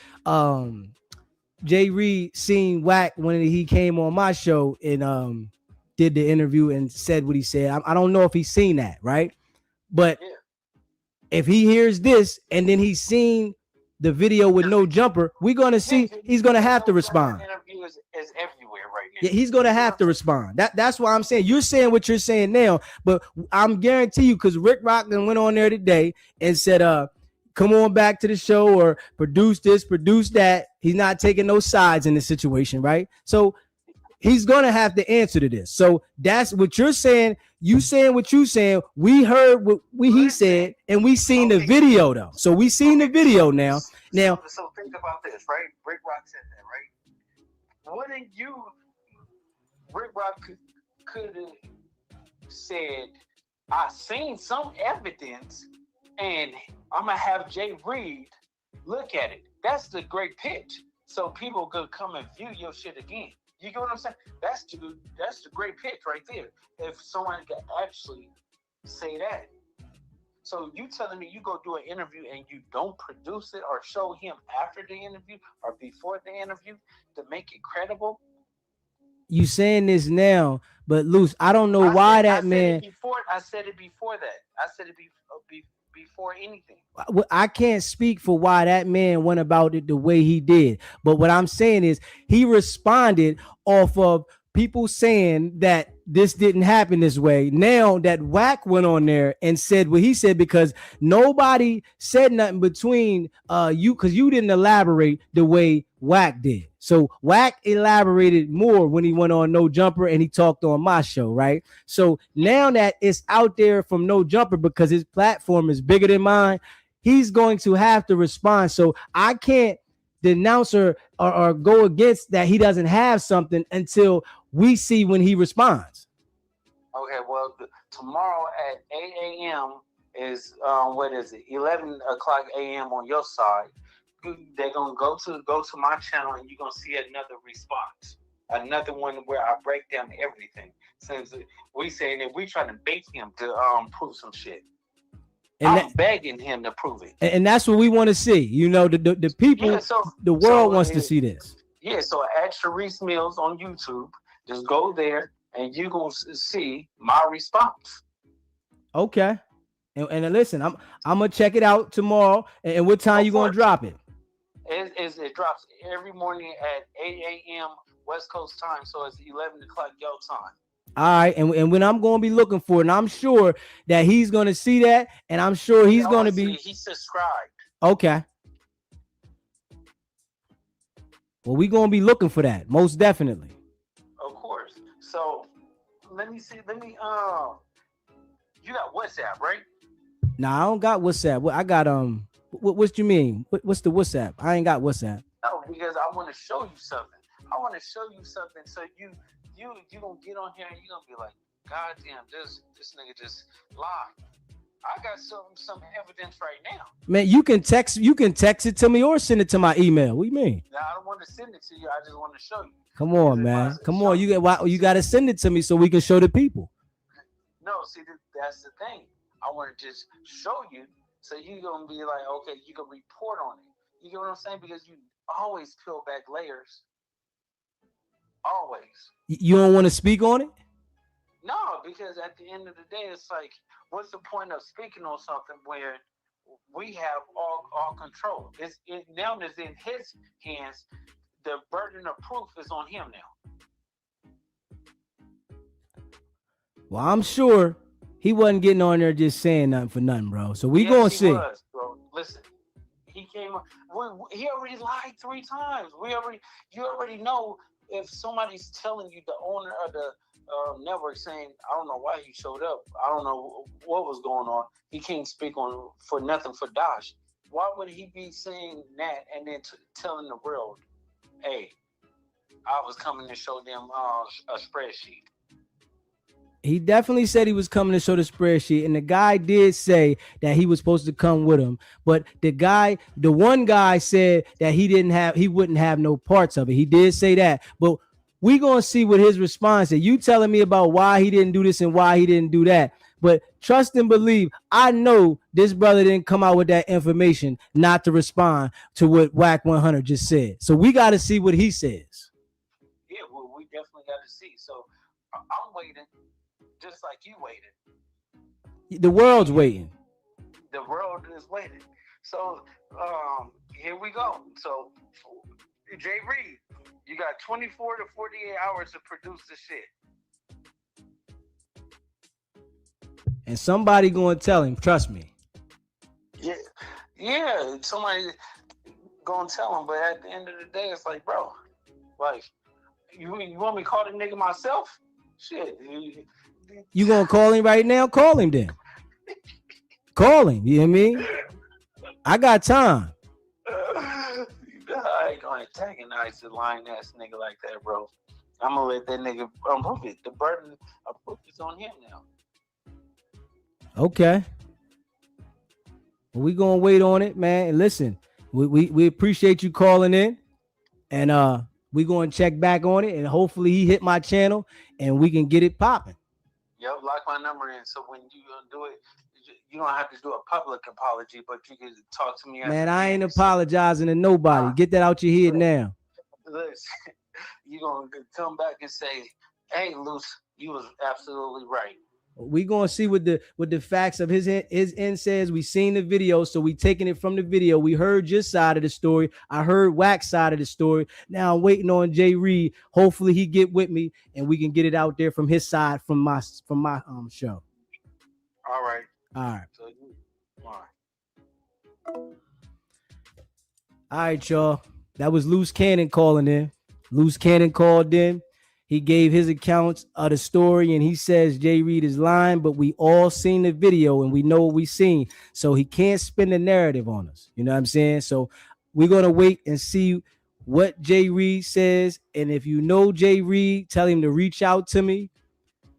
Jay Reed seen Wack when he came on my show and did the interview and said what he said. I don't know if he's seen that, right? But if he hears this and then he's seen the video with no jumper, we're gonna see he's gonna have to respond. Interview is everywhere right now. Yeah, he's gonna have to respond. That's why I'm saying you're saying what you're saying now, but I'm guarantee you because Rick Rockland went on there today and said, come on back to the show or produce this, produce that. He's not taking no sides in this situation, right? So he's gonna have to answer to this. So that's what you're saying. You saying what you saying. We heard what he said, and we seen the video though. So we seen the video now. Now, so think about this, right? Rick Rock said that, right? Wouldn't you? Rick Rock could have said, "I seen some evidence, and I'm gonna have Jay Reed look at it." That's the great pitch, so people could come and view your shit again. You get what I'm saying? That's the great pitch right there. If someone could actually say that. So you telling me you go do an interview and you don't produce it or show him after the interview or before the interview to make it credible? You saying this now, but Luce, I don't know why that man. I said it before that. I said it before anything. I can't speak for why that man went about it the way he did. But what I'm saying is he responded off of people saying that this didn't happen this way. Now that Wack went on there and said what he said because nobody said nothing between you because you didn't elaborate the way Wack did. So Wack elaborated more when he went on No Jumper and he talked on my show, right? So now that it's out there from No Jumper because his platform is bigger than mine, he's going to have to respond. So I can't denounce or go against that he doesn't have something until we see when he responds. Okay, well, tomorrow at 8 a.m. is, 11 o'clock a.m. on your side. They're gonna go to my channel and you're gonna see another response, another one where I break down everything. Since we saying that we trying to bait him to prove some shit, and I'm begging him to prove it. And that's what we want to see. You know, the people, the world wants to see this. Yeah, so at Sharice Mills on YouTube, just go there and you're gonna see my response. Okay. And listen, I'm gonna check it out tomorrow. And what time you gonna drop it? It drops every morning at 8 a.m. West Coast time, so it's 11 o'clock your time. All right, and when I'm going to be looking for it, and I'm sure that he's going to see that, and I'm sure he's going to be. He subscribed. Okay. Well, we going to be looking for that, most definitely. Of course. So let me see. You got WhatsApp, right? Nah, I don't got WhatsApp. I got what you mean? What's the WhatsApp? I ain't got WhatsApp. No, because I want to show you something. I want to show you something so you gonna get on here and you gonna be like, God damn, this nigga just lied. I got some evidence right now. Man, you can text it to me or send it to my email. What do you mean? Now I don't want to send it to you. I just want to show you. Come on, man. Come on. You got to send it to me so we can show the people. No, see, that's the thing. I want to just show you so you're going to be like, okay, you can report on it. You get what I'm saying? Because you always peel back layers. Always. You don't want to speak on it? No, because at the end of the day, it's like, what's the point of speaking on something where we have all control? Now it's in his hands. The burden of proof is on him now. Well, I'm sure he wasn't getting on there just saying nothing for nothing, bro. So we gonna see. Was, bro. Listen, he came. He already lied 3 times. You already know if somebody's telling you, the owner of the network, saying, I don't know why he showed up. I don't know what was going on. He can't speak on for nothing for Dash. Why would he be saying that and then telling the world, hey, I was coming to show them a spreadsheet? He definitely said he was coming to show the spreadsheet, and the guy did say that he was supposed to come with him. But the one guy said that he wouldn't have no parts of it. He did say that, but we gonna see what his response is. You telling me about why he didn't do this and why he didn't do that. But trust and believe, I know this brother didn't come out with that information not to respond to what Wack100 just said. So we got to see what he says. Yeah, well, we definitely got to see. So I'm waiting, just like you waited. The world's waiting. The world is waiting. So here we go. So Jay Reed, you got 24 to 48 hours to produce the shit. And somebody going to tell him, trust me. Yeah, somebody going to tell him. But at the end of the day, it's like, bro, like, you want me to call the nigga myself? Shit. You going to call him right now? Call him then. Call him, you know what I mean? I got time. I ain't going to antagonize a lying ass nigga like that, bro. I'm going to let that nigga prove it. The burden of proof is on him now. Okay. Well, we gonna wait on it, man. And listen, we appreciate you calling in, and we gonna check back on it, and hopefully he hit my channel and we can get it popping. Yep, lock my number in. So when you gonna do it, you don't have to do a public apology, but you can talk to me. Man, I ain't apologizing to nobody. Get that out your head now. Listen, you gonna come back and say, "Hey, Luce, you was absolutely right." We gonna see what the facts of his end says. We seen the video, so we taking it from the video. We heard your side of the story. I heard Wack's side of the story. Now I'm waiting on Jay Reed. Hopefully he get with me and we can get it out there from his side, from my show. All right. All right. So all right, y'all. That was Loose Cannon calling in. Loose Cannon called in. He gave his accounts of the story, and he says Jay Reed is lying, but we all seen the video and we know what we seen. So he can't spin the narrative on us. You know what I'm saying? So we're going to wait and see what Jay Reed says. And if you know Jay Reed, tell him to reach out to me,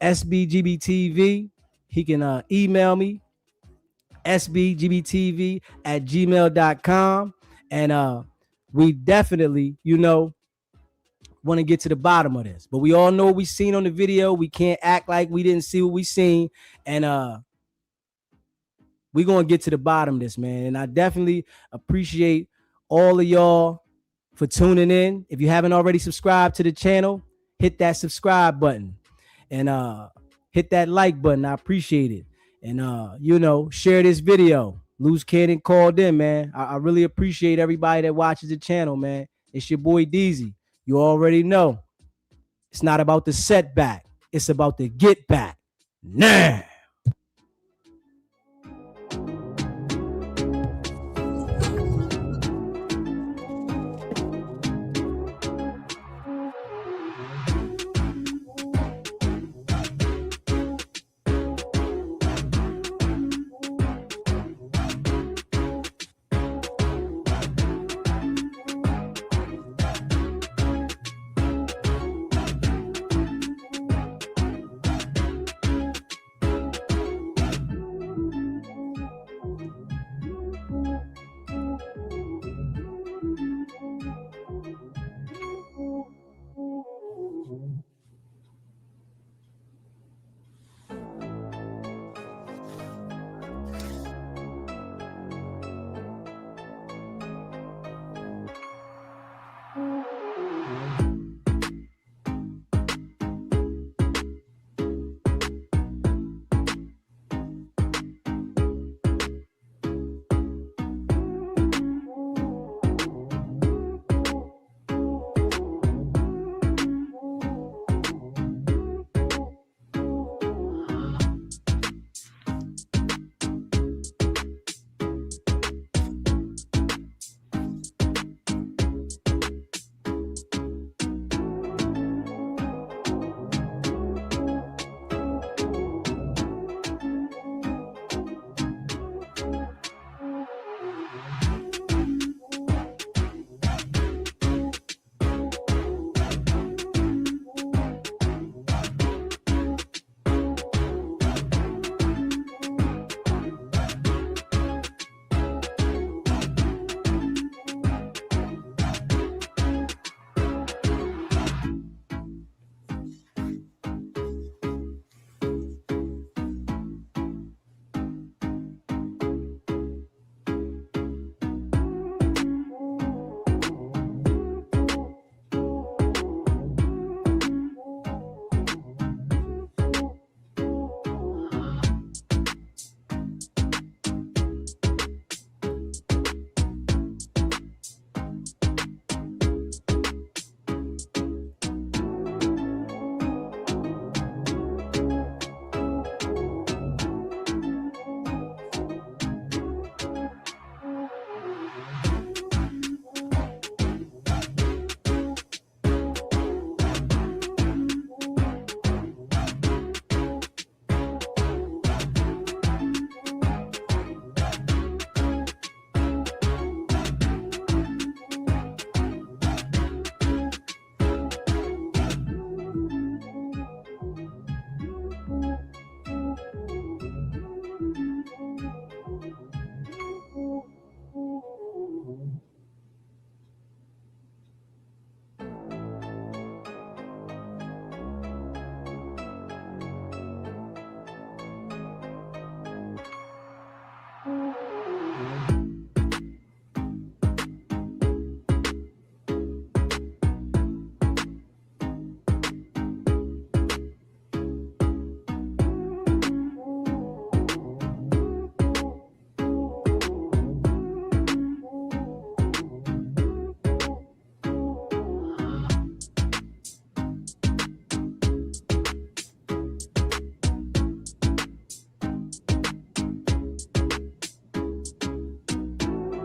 SBGBTV. He can email me, sbgbtv@gmail.com. And we definitely, want to get to the bottom of this, but we all know what we seen on the video. We can't act like we didn't see what we seen, and we're gonna get to the bottom of this, man. And I definitely appreciate all of y'all for tuning in. If you haven't already subscribed to the channel, hit that subscribe button and hit that like button. I appreciate it. And share this video. Loose Cannon called in, man. I really appreciate everybody that watches the channel, man. It's your boy DZ. You already know it's not about the setback. It's about to get back. Nah.